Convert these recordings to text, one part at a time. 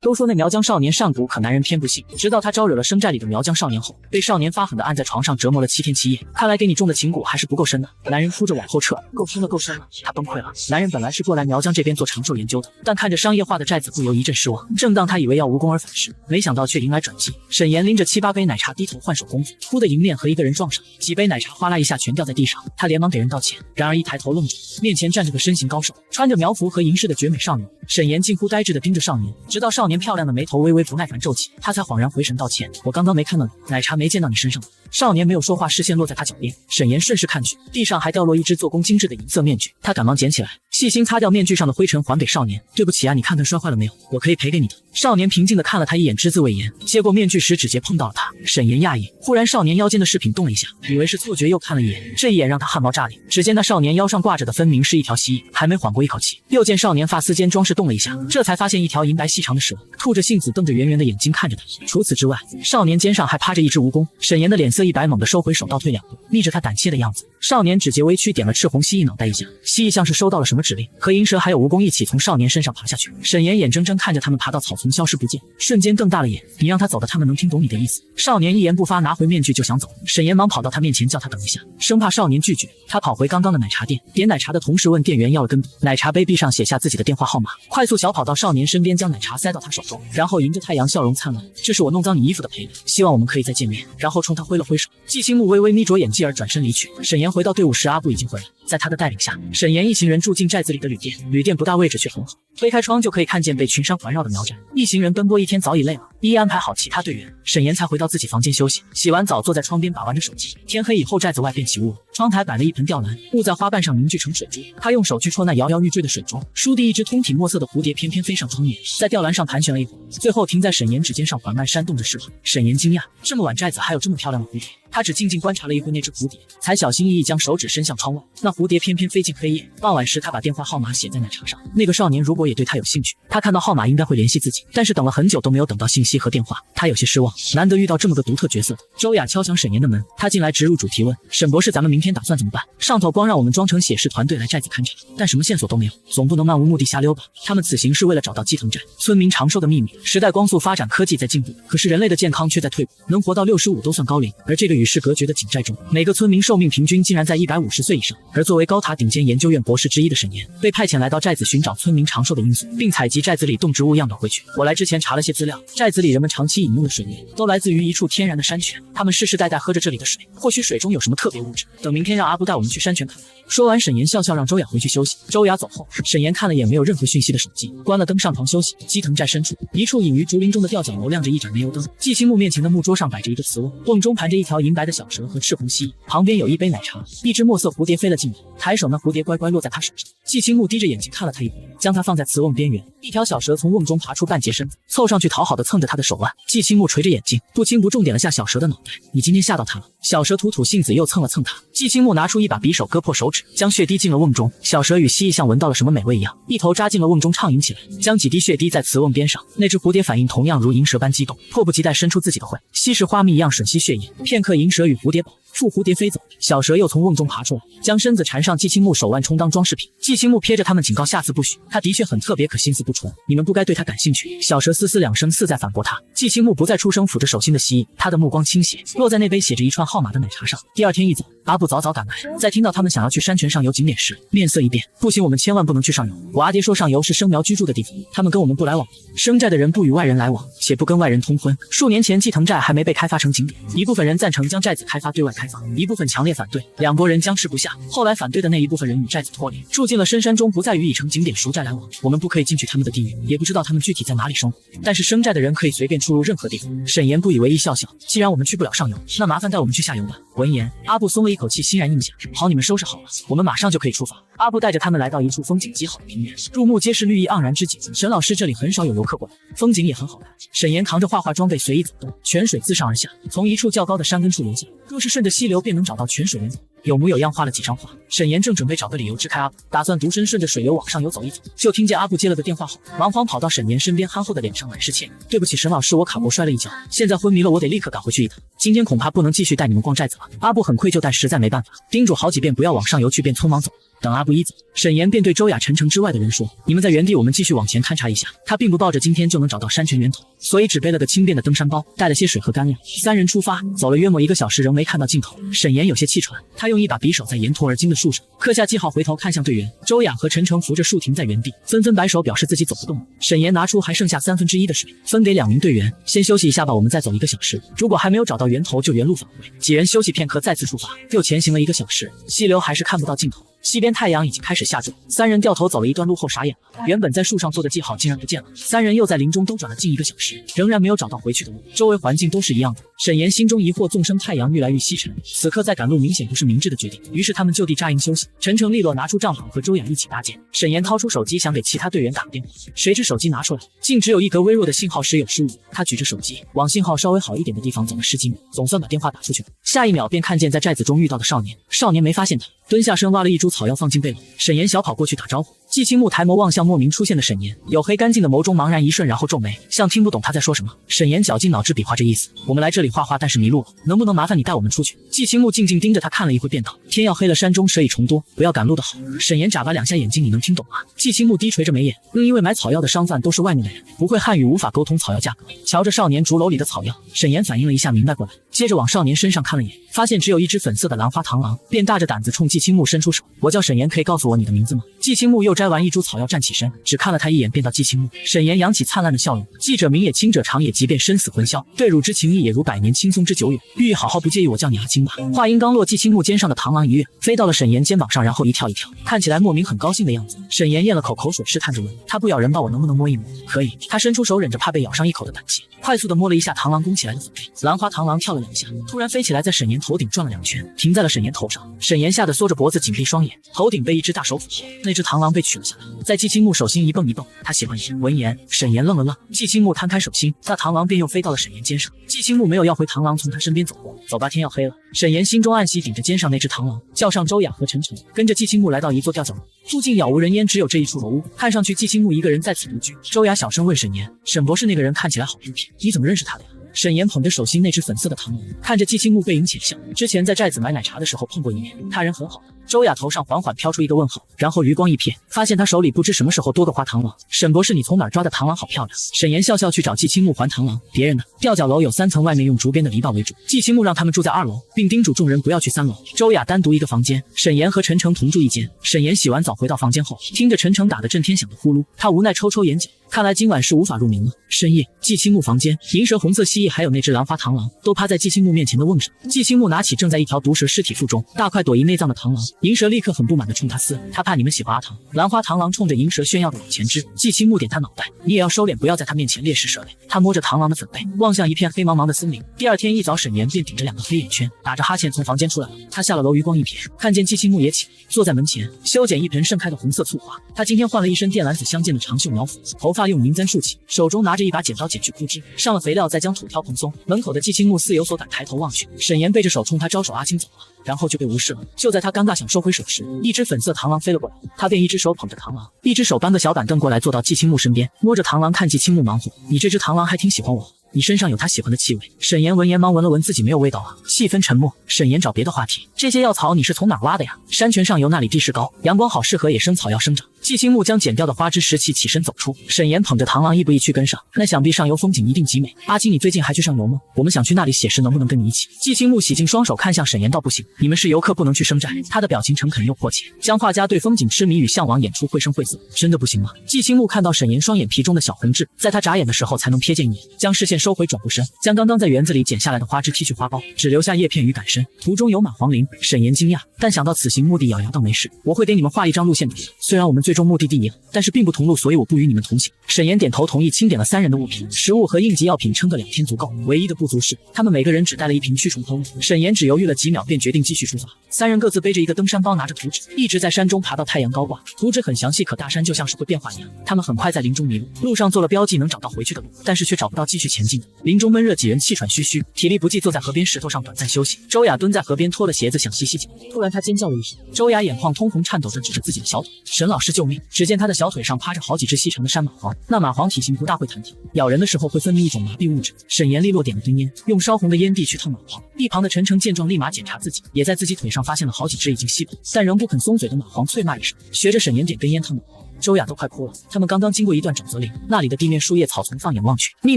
都说那苗疆少年善赌，可男人偏不信。直到他招惹了生寨里的苗疆少年后，被少年发狠的按在床上折磨了7天7夜。看来给你种的情蛊还是不够深呢。男人哭着往后撤，够深了，够深了，他崩溃了。男人本来是过来苗疆这边做长寿研究的，但看着商业化的寨子，不由一阵失望。正当他以为要无功而返时，没想到却迎来转机。沈岩拎着7、8杯奶茶低头换手功夫，哭的迎面和一个人撞上，几杯奶茶哗啦一下全掉在地上，他连忙给人道歉，然而一抬头愣住，面前站着个身形高瘦、穿着苗服和银饰的绝美少女。沈岩近乎呆滞地盯着少年，直到少年漂亮的眉头微微不耐烦皱起，他才恍然回神道歉：“我刚刚没看到你，奶茶没溅到你身上。”少年没有说话，视线落在他脚边。沈岩顺势看去，地上还掉落一只做工精致的银色面具，他赶忙捡起来，细心擦掉面具上的灰尘，还给少年：“对不起啊，你看看摔坏了没有？我可以赔给你的。”少年平静地看了他一眼，只字未言。接过面具时，指节碰到了他。沈岩讶异，忽然少年腰间的饰品动了一下，以为是错觉，又看了一眼，这一眼让他汗毛炸裂。只见那少年腰上挂着的分明是一条蜥蜴，还没缓过一口气，又见少年发丝间装饰动了一下，这才发现一条银白细长的蛇，吐着信子，瞪着圆圆的眼睛看着他。除此之外，少年肩上还趴着一只蜈蚣。沈岩的脸色一白，猛地收回手，倒退2步，逆着他胆怯的样子。少年指节微曲，点了赤红蜥蜴脑袋一下，蜥蜴像是收到了什么指令，和银蛇还有蜈蚣一起从少年身上爬下去。沈岩眼睁睁看着他们爬到草丛消失不见，瞬间更大了眼：“你让他走的，他们能听懂你的意思？”少年一言不发，拿回面具就想走。沈岩忙跑到他面前，叫他等一下，生怕少年拒绝。他跑回刚刚的奶茶店，点奶茶的同时问店员要了根笔，奶茶杯壁上写下自己的电话号码，快速小跑到少年身边，将奶茶塞到他手中，然后迎着太阳笑容灿烂：“这是我弄脏你衣服的赔礼，希望我们可以再见面。”然后冲他挥了挥手。季青木微微眯着眼，继而转身离去。沈岩回到队伍时，阿布已经回来，在他的带领下，沈岩一行人住进寨子里的旅店。旅店不大，位置却很好，推开窗就可以看见被群山环绕的苗寨。一行人奔波一天，早已累了，一一安排好其他队员，沈岩才回到自己房间休息。洗完澡，坐在窗边把玩着手机。天黑以后，寨子外便起雾了，窗台摆了一盆吊兰，雾在花瓣上凝聚成水珠。他用手去戳那摇摇欲坠的水中，倏地一只通体墨色的蝴蝶翩翩飞上窗沿，在吊兰上盘旋了一会儿，最后停在沈岩指尖上，缓慢扇动着翅膀。沈岩惊讶，这么晚寨子还有这么漂亮的蝴蝶。他只静静观察了一会那只蝴蝶，才小心翼翼将手指伸向窗外。那蝴蝶翩翩飞进黑夜。傍晚时，他把电话号码写在奶茶上。那个少年如果也对他有兴趣，他看到号码应该会联系自己，但是等了很久都没有等到信息和电话，他有些失望。难得遇到这么个独特角色的。周雅敲响沈岩的门，他进来直入主题问：“沈博士，咱们明天打算怎么办？上头光让我们装成写实团队来寨子勘察，但什么线索都没有，总不能漫无目的瞎溜吧？他们此行是为了找到基藤寨村民长寿的秘密。时代光速发展，科技在进步，可是人类的健康却在退步，能活到65都算高龄。而这个与世隔绝的井寨中，每个村民寿命平均竟然在150岁以上。而作为高塔顶尖研究院博士之一的沈岩，被派遣来到寨子寻找村民长寿的因素，并采集寨子里动植物样本回去。我来之前查了些资料，寨子里人们长期饮用的水源都来自于一处天然的山泉，他们世世代代喝着这里的水，或许水中有什么特别物质。等明天让阿布带我们去山泉看看。说完，沈岩笑笑让周雅回去休息。周雅走后，沈岩看了眼没有任何讯息的手机，关了灯上床休息。基藤寨深处，一处隐于竹林中的吊脚楼亮着一盏煤油灯。季青木面前的木桌上摆着一个瓷瓮，瓮中盘着一条银白的小蛇和赤红蜥蜴，旁边有一杯奶茶。一只墨色蝴蝶飞了进来，抬手那蝴蝶乖乖落在他手上。季青木低着眼睛看了他一会儿，将它放在瓷瓮边缘。一条小蛇从瓮中爬出半截身子，凑上去讨好的蹭着他的手腕。季青木垂着眼睛，不轻不重点了下小蛇的脑袋：“你今天吓到他了。”小蛇吐吐信子，又蹭了蹭他。季青木拿出一把匕首，割破手指，将血滴进了瓮中。小蛇与蜥蜴像闻到了什么美味一样，一头扎进了瓮中畅饮起来，将几滴血滴在瓷瓮边上。那只蝴蝶反应同样如银蛇般激动，迫不及待伸出自己的喙，吸食花蜜一样吮吸血液。片刻，银蛇与蝴蝶保缚蝴蝶飞走，小蛇又从瓮中爬出来，将身子缠上季青木手腕充当装饰品。季青木瞥着他们警告：“下次不许。他的确很特别，可心思不纯，你们不该对他感兴趣。”小蛇嘶嘶两声，似在反驳他。季青木不再出声，抚着手心的蜥蜴，他的目光倾斜，落在那杯写着一串号码的奶茶上。第二天一早，阿布早早赶来，在听到他们想要去山泉上游景点时，面色一变：“不行，我们千万不能去上游。我阿爹说上游是生苗居住的地方，他们跟我们不来往。生寨的人不与外人来往，且不跟外人通婚。数年前，季藤寨还没被开发成景点，一部分人赞成将寨子开发对外开放，一部分强烈反对，两拨人僵持不下。后来反对的那一部分人与寨子脱离，住进了深山中，不再与已成景点熟寨来往。我们不可以进去他们的地域，也不知道他们具体在哪里生活。但是生寨的人可以随便出入任何地方。”沈岩不以为意，笑笑：“既然我们去不了上游，那麻烦带我们去下游吧。”闻言，阿布松了一口气，欣然应下：“好，你们收拾好了，我们马上就可以出发。”阿布带着他们来到一处风景极好的平原，入目皆是绿意盎然之景。沈老师，这里很少有游客过来，风景也很好看。沈岩扛着画画装备随意走动，泉水自上而下，从一处较高的山根处流下。若是顺着溪流，便能找到泉水源头。有模有样画了几张画。沈岩正准备找个理由支开阿布，打算独身顺着水流往上游走一走，就听见阿布接了个电话后，忙慌跑到沈岩身边，憨厚的脸上满是歉意：“对不起，沈老师，我卡脖摔了一跤，现在昏迷了，我得立刻赶回去一趟。今天恐怕不能继续带你们逛寨子了。”阿布很愧疚，但实在没办法，叮嘱好几遍不要往上游去，便匆忙走。等阿布一走，沈岩便对周雅、陈诚之外的人说：“你们在原地，我们继续往前勘察一下。”他并不抱着今天就能找到山泉源头，所以只背了个轻便的登山包，带了些水和干粮。三人出发，走了约莫1个小时，仍没看到尽头。沈岩有些气喘，他用一把匕首在沿途而经的树上刻下记号，回头看向队员。周雅和陈诚扶着树停在原地，纷纷摆手表示自己走不动了。沈岩拿出还剩下1/3的水，分给2名队员：“先休息一下吧，我们再走1个小时。如果还没有找到源头，就原路返回。”几人休息片刻，再次出发，又前行了1个小时，溪流还是看不到尽头。西边太阳已经开始下坠，三人掉头走了一段路后傻眼了，原本在树上做的记号竟然不见了。三人又在林中兜转了近1个小时，仍然没有找到回去的路，周围环境都是一样的。沈岩心中疑惑，纵深太阳愈来愈西沉，此刻再赶路明显不是明智的决定，于是他们就地扎营休息。陈诚利落拿出帐篷和周雅一起搭建，沈岩掏出手机想给其他队员打个电话，谁知手机拿出来竟只有一格微弱的信号，时有时无。他举着手机往信号稍微好一点的地方走了10几米，总算把电话打出去了。下一秒便看见在寨子中遇到的少年，少年没发现他，蹲下身挖了一株草药放进背篓。沈岩小跑过去打招呼，季青木抬眸望向莫名出现的沈岩，黝黑干净的眸中茫然一瞬，然后皱眉，像听不懂他在说什么。沈岩绞尽脑汁比划着意思：“我们来这里画画，但是迷路了，能不能麻烦你带我们出去？”季青木静静盯着他看了一会，便道：“天要黑了，山中蛇蚁虫多，不要赶路的好。”沈岩眨巴2下眼睛：“你能听懂吗？”季青木低垂着眉眼，因为买草药的商贩都是外面的人，不会汉语，无法沟通草药价格。瞧着少年竹篓里的草药，沈岩反应了一下，明白过来，接着往少年身上看了眼，发现只有一只粉色的兰花螳螂，便大着胆子冲季青木伸出手：“我叫沈岩，可以告诉我你的名字吗？”季青木又摘完一株草药，站起身，只看了他一眼，便道：“季青木。”沈岩扬起灿烂的笑容：“记者明也，亲者长也，即便生死魂消，对汝之情谊也如百年青松之久远。寓意好好不介意我叫你阿青吧。”话音刚落，季青木肩上的螳螂一跃，飞到了沈岩肩膀上，然后一跳一跳，看起来莫名很高兴的样子。沈岩咽了口口水，试探着问：“他不咬人吧？我能不能摸一摸？”“可以。”他伸出手，忍着怕被咬上一口的胆怯，快速的摸了一下螳螂弓起来的粉背。兰花螳螂跳了2下，突然飞起来，在沈岩头顶转了2圈，停在了沈岩头上。沈岩吓得缩着脖子，紧闭双眼，头顶被一只大手抚，那只螳螂被取了下来，在季青木手心一蹦一蹦。他喜欢言。闻言，沈岩愣了愣，季青木摊开手心，那螳螂便又飞到了沈岩肩上。季青木没有要回螳螂，从他身边走过。“走吧，天要黑了。”沈岩心中暗喜，顶着肩上那只螳螂，叫上周雅和陈诚，跟着季青木来到一座吊脚楼，附近杳无人烟，只有这一处楼屋，看上去季青木一个人在此独居。周雅小声问沈岩：“沈博士那个人看起来好孤僻，你怎么认识他的呀？”沈岩捧着手心那只粉色的螳螂，看着季青木背影浅笑，之前在寨子买奶茶的时候碰过一面，他人很好。周雅头上缓缓飘出一个问号，然后余光一瞥，发现他手里不知什么时候多个花螳螂。“沈博士，你从哪儿抓的螳螂？好漂亮。”沈岩笑笑去找季青木还螳螂。别人呢？吊脚楼有3层，外面用竹编的篱笆围住，季青木让他们住在2楼，并叮嘱众人不要去3楼。周雅单独一个房间，沈岩和陈诚同住一间。沈岩洗完澡回到房间后，听着陈诚打得震天响的呼噜，他无奈抽抽眼角，看来今晚是无法入眠了。深夜，季青木房间，银蛇、红色蜥蜴还有那只兰花螳螂都趴在季青木面前的瓮上。季青木拿起正在一条毒蛇尸体腹中大快朵颐内脏的螳螂，银蛇立刻很不满地冲他撕，他怕你们喜欢阿唐。兰花螳螂冲着银蛇炫耀的往前支，季青木点他脑袋，你也要收敛，不要在他面前猎食蛇类。他摸着螳螂的粉背，望向一片黑茫茫的森林。第二天一早，沈岩便顶着2个黑眼圈，打着哈欠从房间出来了。他下了楼，余光一瞥，看见季青木也起来，坐在门前修剪一盆盛开的红色簇花。他今天换了一身靛蓝紫相间的长袖苗服，头发用银簪束起，手中拿着一把剪刀剪去枯枝，上了肥料，再将土挑蓬松。门口的季青木似有所感，抬头望去，沈岩背着手冲他招手，阿青走了，然后就被无视了。就在他尴尬想收回手时，一只粉色螳螂飞了过来，他便一只手捧着螳螂，一只手搬个小板凳过来，坐到季青木身边，摸着螳螂看季青木忙活，你这只螳螂还挺喜欢我，你身上有他喜欢的气味。沈岩闻言忙闻了闻自己没有味道啊。气氛沉默，沈岩找别的话题，这些药草你是从哪挖的呀？山泉上游那里地势高，阳光好，适合野生草药生长。季青木将剪掉的花枝拾起，起身走出。沈岩捧着螳螂亦步亦趋跟上，那想必上游风景一定极美。阿青，你最近还去上游吗？我们想去那里写诗，能不能跟你一起？季青木洗净双手，看向沈岩道不行，你们是游客，不能去生寨。他的表情诚恳又迫切，将画家对风景痴迷与向往演出绘声绘色。真的不行吗？季青木看到沈岩双眼皮中的小红痣，在他眨眼的时候才能瞥见一眼，将视线收回，转过身，将刚刚在园子里剪下来的花枝剔去花苞，只留下叶片与杆身，途中有满黄林。沈岩惊讶，但想到此行目的，咬牙道没事，我会给你们画一张路线图的。虽然我们最最终目的地一样，但是并不同路，所以我不与你们同行。沈岩点头同意，清点了3人的物品，食物和应急药品撑个2天足够。唯一的不足是，他们每个人只带了一瓶驱虫喷雾。沈岩只犹豫了几秒，便决定继续出发。3人各自背着一个登山包，拿着图纸，一直在山中爬到太阳高挂。图纸很详细，可大山就像是会变化一样。他们很快在林中迷路，路上做了标记，能找到回去的路，但是却找不到继续前进的。林中闷热，几人气喘吁吁，体力不济，坐在河边石头上短暂休息。周雅蹲在河边脱了鞋子想洗洗脚，突然她尖叫了一声。周雅眼眶通红，颤抖着指着自己的小腿：“沈老师救命！”只见她的小腿上趴着好几只细长的山蚂蟥，那蚂蟥体型不大，会弹跳，咬人的时候会分泌一种麻痹物质。沈岩利落点了根烟，用烧红的烟蒂去烫蚂蟥。一旁的陈诚见状立马检查自己，也在自己腿上发现了好几只已经吸饱但仍不肯松嘴的蚂蟥，啐骂一声，学着沈岩点根烟烫蚂蟥。周雅都快哭了。他们刚刚经过一段沼泽林，那里的地面树叶草丛放眼望去，密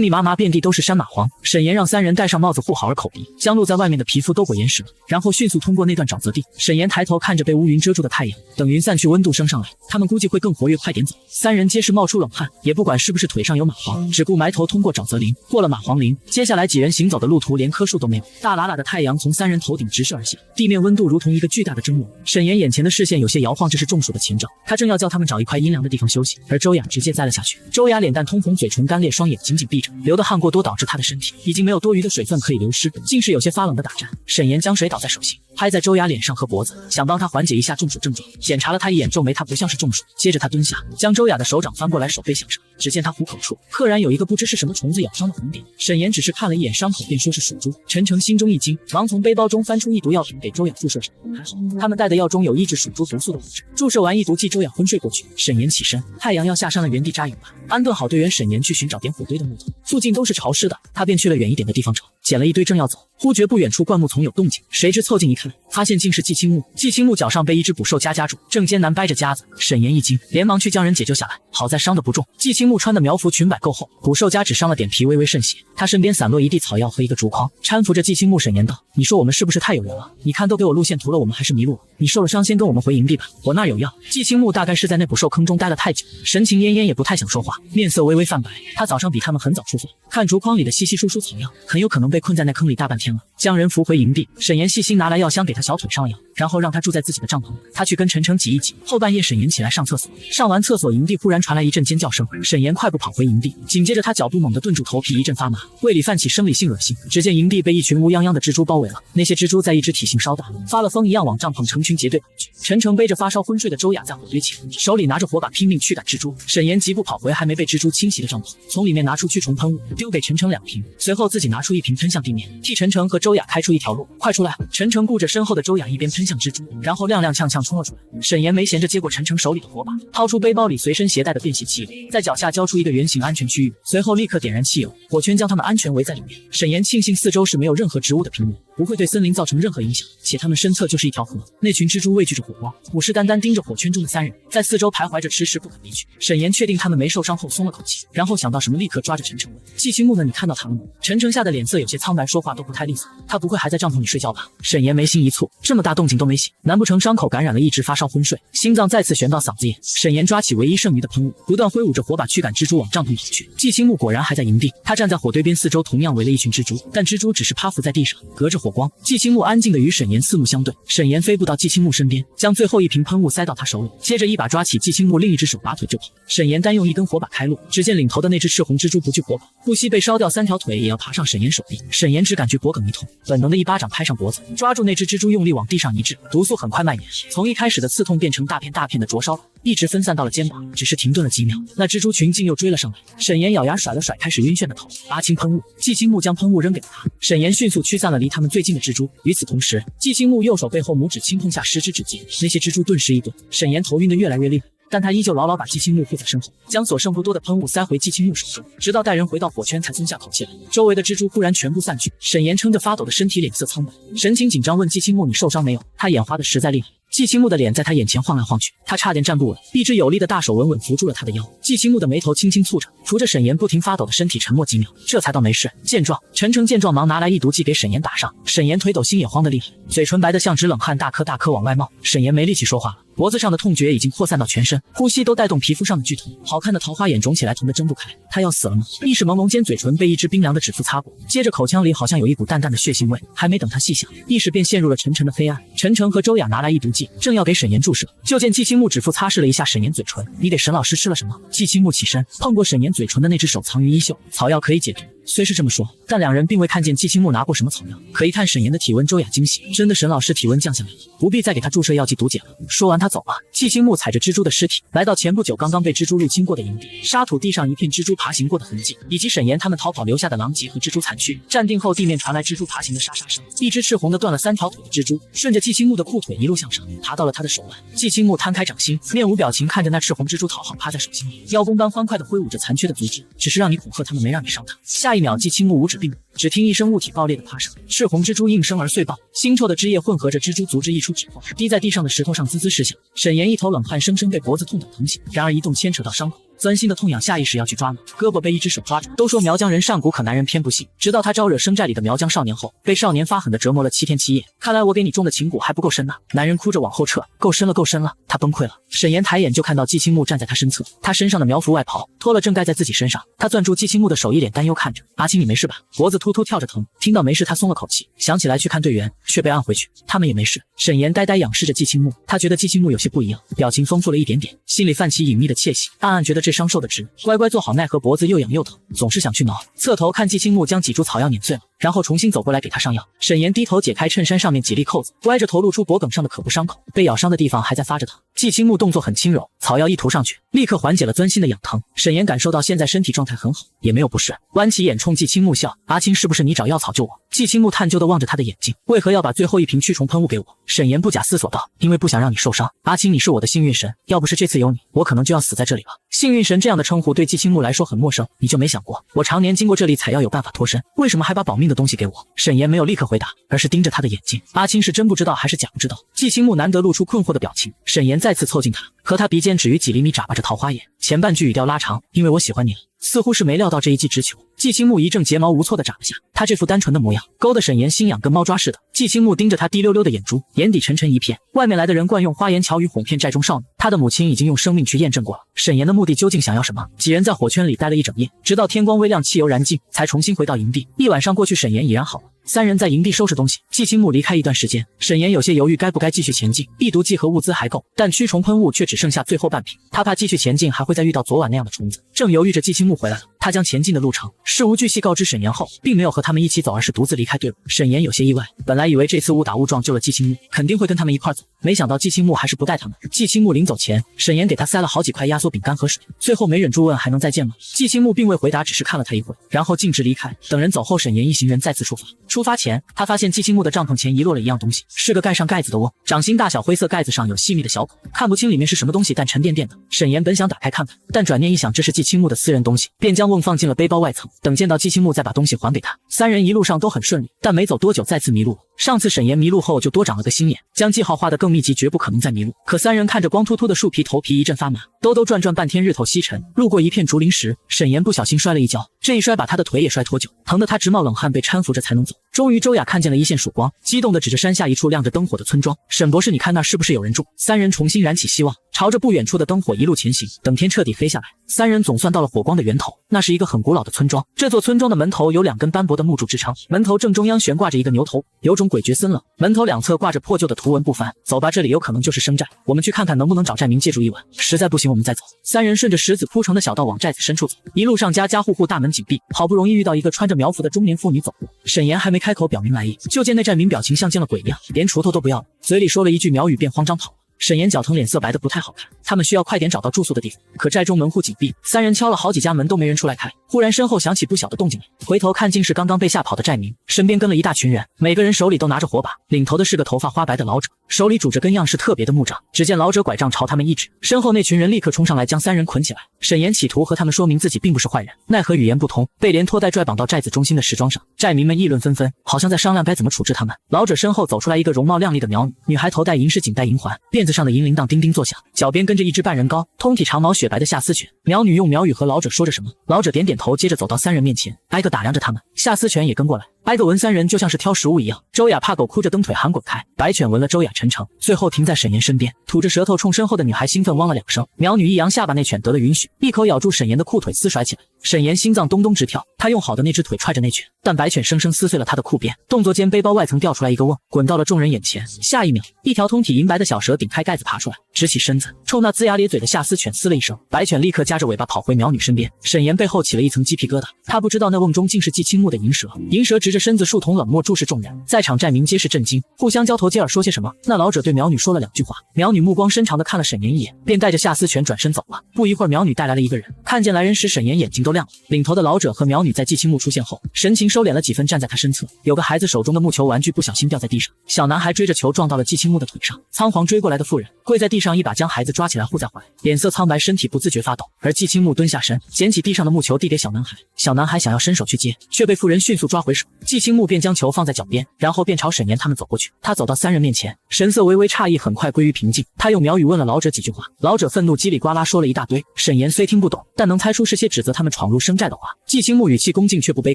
密麻麻遍地都是山蚂蟥。沈岩让3人戴上帽子护好耳口鼻，将露在外面的皮肤都裹严实了，然后迅速通过那段沼泽地。沈岩抬头看着被乌云遮住的太阳，等云散去，温度升上来，他们估计会更活跃，快点走。3人皆是冒出冷汗，也不管是不是腿上有蚂蟥，只顾埋头通过沼泽林。过了蚂蟥林，接下来几人行走的路途连棵树都没有，大喇喇的太阳从3人头顶直射而下，地面温度如同一个巨大的蒸笼。沈岩眼前的视线有些摇晃，这是中暑的前兆，他正要叫他们找一块阴凉的地方休息，而周雅直接栽了下去。周雅脸蛋通红，嘴唇干裂，双眼紧紧闭着，流的汗过多导致她的身体已经没有多余的水分可以流失，竟是有些发冷的打颤。沈岩将水倒在手心，拍在周雅脸上和脖子，想帮她缓解一下中暑症状。检查了她一眼，皱眉，她不像是中暑。接着他蹲下，将周雅的手掌翻过来，手背向上，只见她虎口处赫然有一个不知是什么虫子咬伤的红点。沈岩只是看了一眼伤口，便说是属猪。陈诚心中一惊，忙从背包中翻出一毒药瓶给周雅注射上。还好他们带的药中有抑制属猪毒素的物质，注射完一毒剂，周雅昏睡过去。沈岩起身，太阳要下山了，原地扎营吧。安顿好队员，沈岩去寻找点火堆的木头，附近都是潮湿的，他便去了远一点的地方找，捡了一堆正要走，忽觉不远处灌木丛有动静，谁知凑近一看，发现竟是季青木。季青木脚上被一只捕兽夹夹住，正艰难掰着夹子。沈岩一惊，连忙去将人解救下来，好在伤得不重。季青木穿的苗服裙摆够厚，捕兽夹只伤了点皮，微微渗血。他身边散落一地草药和一个竹筐，搀扶着季青木。沈岩道：“你说我们是不是太有缘了？你看都给我路线图了，我们还是迷路了。你受了伤，先跟我们回营地吧，我那儿有药。”季青木大概是在那捕兽坑中待了太久，神情奄奄，也不太想说话，面色微微泛白。他早上比他们很早出发，看竹筐里的稀稀疏疏草药，很有可能被困在那坑里大半天了。将人扶回营地，沈岩细心拿来药箱给他小腿上了药，然后让他住在自己的帐篷里，他去跟陈诚挤一挤。后半夜沈岩起来上厕所，上完厕所，营地忽然传来一阵尖叫声，沈岩快步跑回营地，紧接着他脚步猛地顿住，头皮一阵发麻，胃里泛起生理性恶心。只见营地被一群乌泱泱的蜘蛛包围了，那些蜘蛛在一只体型稍大、发了疯一样往帐篷成群结队跑去。陈诚背着发烧昏睡的周雅在火堆前，手里拿着火把拼命驱赶蜘蛛。沈岩急步跑回还没被蜘蛛侵袭的帐篷，从里面拿出驱虫喷雾，丢给陈诚2瓶，随后自己拿出1瓶喷向地面，替陈诚和周雅开出一条路。快出来！陈诚顾着身后的周雅，一边喷向蜘蛛，然后踉踉跄跄冲了出来。沈岩没闲着，接过陈诚手里的火把，掏出背包里随身携带的便携汽油，在脚下浇出一个圆形安全区域，随后立刻点燃汽油，火圈将他们安全围在里面。沈岩庆幸四周是没有任何植物的平原，不会对森林造成任何影响，且他们身侧就是一条河。那群蜘蛛畏惧着火光，虎视眈眈盯着火圈中的3人，在四周徘徊着，迟迟不肯离去。沈岩确定他们没受伤后松了口气，然后想到什么，立刻抓着陈诚问：“季青木呢？你看到他了吗？”陈诚吓得脸色有些苍白，说话都不太利索。他不会还在帐篷里睡觉吧？沈岩眉心一蹙，这么大动静都没醒，难不成伤口感染了，一直发烧昏睡，心脏再次悬到嗓子眼？沈岩抓起唯一剩余的喷雾，不断挥舞着火把驱赶蜘蛛往帐篷跑去。季青木果然还在营地，他站在火堆边，四周同样围了一群蜘蛛，但蜘蛛只是趴伏在地上，隔着火光。季青木安静地与沈岩四目相对，沈岩飞步到季青木身边，将最后1瓶喷雾塞到他手里，接着一把抓起季青木另一只手，拔腿就跑。沈岩单用1根火把开路，只见领头的那只赤红蜘蛛不惧火把，不惜被烧掉3条腿也要爬上沈岩手臂。沈岩只感觉脖梗一痛，本能的一巴掌拍上脖子，抓住那只蜘蛛用力往地上一掷，毒素很快蔓延，从一开始的刺痛变成大片大片的灼烧，一直分散到了肩膀，只是停顿了几秒，那蜘蛛群竟又追了上来。沈岩咬牙甩了甩开始晕眩的头，拔清喷雾，季青木将喷雾扔给了他，沈岩迅速驱散了离他们最近的蜘蛛。与此同时，季青木右手背后拇指轻碰下10指指节，那些蜘蛛顿时一顿，沈岩头晕得越来越厉害，但他依旧牢牢把季青木护在身后，将所剩不多的喷雾塞回季青木手中，直到带人回到火圈才松下口气来。周围的蜘蛛忽然全部散去，沈岩撑着发抖的身体，脸色苍白，神情紧张，问季青木：“你受伤没有？”他眼花的实在厉害。季青木的脸在他眼前晃来晃去，他差点站不稳，一只有力的大手稳稳扶住了他的腰。季青木的眉头轻轻蹙着，扶着沈岩不停发抖的身体，沉默几秒，这才道没事。见状，陈诚见状忙拿来一毒剂给沈岩打上。沈岩腿抖，心也慌得厉害，嘴唇白得像直冷汗，大颗大颗往外冒。沈岩没力气说话了，脖子上的痛觉已经扩散到全身，呼吸都带动皮肤上的剧痛，好看的桃花眼肿起来，疼得睁不开。他要死了吗？意识朦胧间，嘴唇被一只冰凉的指腹擦过，接着口腔里好像有一股淡淡的血腥味，还没等他细想，意识便陷入了沉沉的黑暗。陈诚和周雅拿来一毒剂，正要给沈岩注射，就见季青木指腹擦拭了一下沈岩嘴唇，你给沈老师吃了什么？季青木起身碰过沈岩嘴唇的那只手藏于衣袖，草药可以解毒。虽是这么说，但两人并未看见季青木拿过什么草药。可一看沈岩的体温，周雅惊喜，真的沈老师体温降下来了，不必再给他注射药剂毒解了。说完他走了。季青木踩着蜘蛛的尸体，来到前不久刚刚被蜘蛛入侵过的营地，沙土地上一片蜘蛛爬行过的痕迹，以及沈岩他们逃跑留下的狼藉和蜘蛛残躯。站定后，地面传来蜘蛛爬行的沙沙声，一只赤红的断了3条腿的蜘蛛顺着季青木的裤腿一路向上，爬到了他的手腕。季青木摊开掌心，面无表情看着那赤红蜘蛛讨好趴在手心里，腰弓般欢快地挥舞着残缺的足趾，只是让你恐吓他们，没让你伤他。下一秒，季青木五指并拢，只听一声物体爆裂的啪声，赤红蜘蛛应声而碎爆，腥臭的汁液混合着蜘蛛足质溢出指缝，滴在地上的石头上滋滋声响。沈岩一头冷汗生生被脖子痛倒疼醒，然而一动牵扯到伤口，钻心的痛痒下意识要去抓挠，胳膊被一只手抓着。都说苗疆人善骨可男人偏不信，直到他招惹生寨里的苗疆少年后，被少年发狠地折磨了7天7夜。看来我给你种的情蛊还不够深呐！男人哭着往后撤，够深了够深了，他崩溃了。沈岩抬眼就看到季青木站在他身侧，他身上的苗服外袍脱了正盖在自己身上，他攥住季青木的手，一脸担忧看着阿青，你没事吧？脖子突突跳着疼。听到没事，他松了口气，想起来去看队员，却被按回去，他们也没事。沈岩呆呆仰视着季青木，他觉得季青木有些不一样，表情丰富了一点点，心里泛起隐秘的窃喜，暗暗觉得这伤受的值，乖乖坐好，奈何脖子又痒又疼，总是想去挠。侧头看季青木将几株草药碾碎了，然后重新走过来给他上药。沈岩低头解开衬衫上面几粒扣子，歪着头露出脖颈上的可怖伤口，被咬伤的地方还在发着疼。季青木动作很轻柔，草药一涂上去，立刻缓解了钻心的痒疼。沈岩感受到现在身体状态很好，也没有不适，弯起眼冲季青木笑，阿青，是不是你找药草救我？季青木探究地望着他的眼睛，为何要把最后一瓶驱虫喷雾给我？沈岩不假思索道，因为不想让你受伤。阿青，你是我的幸运神，要不是这次有你，我可能就要死在这里了。幸运神这样的称呼对季青木来说很陌生，你就没想过我常年经过这里采药有办法脱身，为什么还把保命的东西给我？沈岩没有立刻回答，而是盯着他的眼睛。阿青是真不知道还是假不知道？季青木难得露出困惑的表情。沈岩再次凑近他，和他鼻尖只余几厘米眨巴着桃花眼，前半句语调拉长，因为我喜欢你了。似乎是没料到这一记直球，季青木一阵睫毛无措地眨了下，他这副单纯的模样勾得沈岩心痒跟猫抓似的。季青木盯着他滴溜溜的眼珠，眼底沉沉一片。外面来的人惯用花言巧语哄骗寨中少女，他的母亲已经用生命去验证过了。沈岩的目的究竟想要什么？几人在火圈里待了一整夜，直到天光微亮，汽油燃尽，才重新回到营地。一晚上过去，沈岩已然好了。3人在营地收拾东西，季青木离开一段时间，沈岩有些犹豫该不该继续前进。避毒剂和物资还够，但驱虫喷雾却只剩下最后半瓶，他怕继续前进还会再遇到昨晚那样的虫子。正犹豫着，季青木回来了，他将前进的路程事无巨细告知沈岩后，并没有和他们一起走，而是独自离开队伍。沈岩有些意外，本来以为这次误打误撞救了季青木，肯定会跟他们一块走，没想到季青木还是不带他们。季青木临走前，沈岩给他塞了好几块压缩饼干和水，最后没忍住问还能再见吗？季青木并未回答，只是看了他一会，然后径直离开。等人走后，沈岩一行人再次出发。出发前，他发现季青木的帐篷前遗落了一样东西，是个盖上盖子的瓮，掌心大小灰色盖子上有细密的小孔，看不清里面是什么东西，但沉甸甸的。沈岩本想打开看看，但转念一想这是季青木的私人东西，便将瓮放进了背包外层，等见到季青木再把东西还给他。3人一路上都很顺利，但没走多久再次迷路了。上次沈岩迷路后就多长了个心眼，将记号画得更密集，绝不可能再迷路。可3人看着光秃秃的树皮，头皮一阵发麻，兜兜转转半天，日头西沉。路过一片竹林时，沈岩不小心摔了一跤，这一摔把他的腿也摔脱臼，疼得他直冒冷汗，被搀扶着才能走。终于周雅看见了一线曙光，激动地指着山下一处亮着灯火的村庄，沈博士，你看那是不是有人住？3人重新燃起希望，朝着不远处的灯火一路前行。等天彻底黑下来，3人总算到了火光的源头，那是一个很古老的村庄。这座村庄的门头有2根斑驳的木柱支撑，门头正中央悬挂着一个牛头，有种诡谲森冷，门头两侧挂着破旧的图文不凡。走吧，这里有可能就是生寨，我们去看看能不能找寨民借住一晚，实在不行我们再走。3人顺着石子铺成的小道往寨子深处走，一路上家家户户大门紧闭，好不容易遇到一个穿着苗服的中年妇女走过。沈岩还没开口表明来意，就见那寨民表情像见了鬼一样，连锄头都不要了，嘴里说了一句苗语便慌张跑了。沈岩脚疼，脸色白得不太好看，他们需要快点找到住宿的地方，可寨中门户紧闭，3人敲了好几家门都没人出来开。忽然身后响起不小的动静来，回头看竟是刚刚被吓跑的寨民，身边跟了一大群人，每个人手里都拿着火把，领头的是个头发花白的老者，手里拄着根样式特别的木杖。只见老者拐杖朝他们一指，身后那群人立刻冲上来将3人捆起来。沈岩企图和他们说明自己并不是坏人，奈何语言不通，被连拖带拽绑到寨子中心的石桩上。寨民们议论纷纷，好像在商量该怎么处置他们。老者身后走出来一个容貌靓丽的苗女，女孩头戴银饰，颈戴银环，辫子上的银铃铛叮叮作响，脚边跟着一只半人高、通体长毛雪白的夏斯犬。苗女用苗语和老者说着什么，老者点点头，接着走到3人面前，挨个打量着他们。夏斯犬也跟过来，挨个闻三人就像是挑食物一样。周雅怕狗哭着蹬腿喊滚开，白犬闻了周雅沉沉，最后停在沈岩身边，吐着舌头冲身后的女孩兴奋汪了2声。苗女一扬下巴，那犬得了允许，一口咬住沈岩的裤腿撕甩起来。沈岩心脏咚咚直跳，他用好的那只腿踹着那犬，但白犬生生撕碎了他的裤边，动作间背包外层掉出来一个瓮，滚到了众人眼前。下一秒，一条通体银白的小蛇顶开盖子爬出来，直起身子，冲那龇牙咧嘴的夏思犬嘶了一声。白犬立刻夹着尾巴跑回苗女身边，沈岩背后起了一层鸡皮疙瘩，他不知道那瓮中竟是季青木的银蛇。银蛇直着身子竖瞳冷漠注视众人，在场寨民皆是震惊，互相交头接耳说些什么。那老者对苗女说了2句话，苗女目光深长地看了沈岩一眼，便带着夏思犬转身走了。不一会儿，苗女带来了一个人，看见来人时，沈岩眼睛都亮了。领头的老者和苗女在季青木出现后，神情收敛了几分，站在他身侧。有个孩子手中的木球玩具不小心掉在地上，小男孩追着球撞到了季青木的腿上，仓皇追过来的妇人跪在地上，一把将孩子抓起来护在怀，脸色苍白，身体不自觉发抖。而季青木蹲下身，捡起地上的木球递给小男孩，小男孩想要伸手去接，却被妇人迅速抓回手。季青木便将球放在脚边，然后便朝沈岩他们走过去。他走到3人面前，神色微微诧异，很快归于平静。他用苗语问了老者几句话，老者愤怒叽里呱啦说了一大堆。沈岩虽听不懂，但能猜出是些指责他们闯入生寨的话。季青木语气恭敬却不卑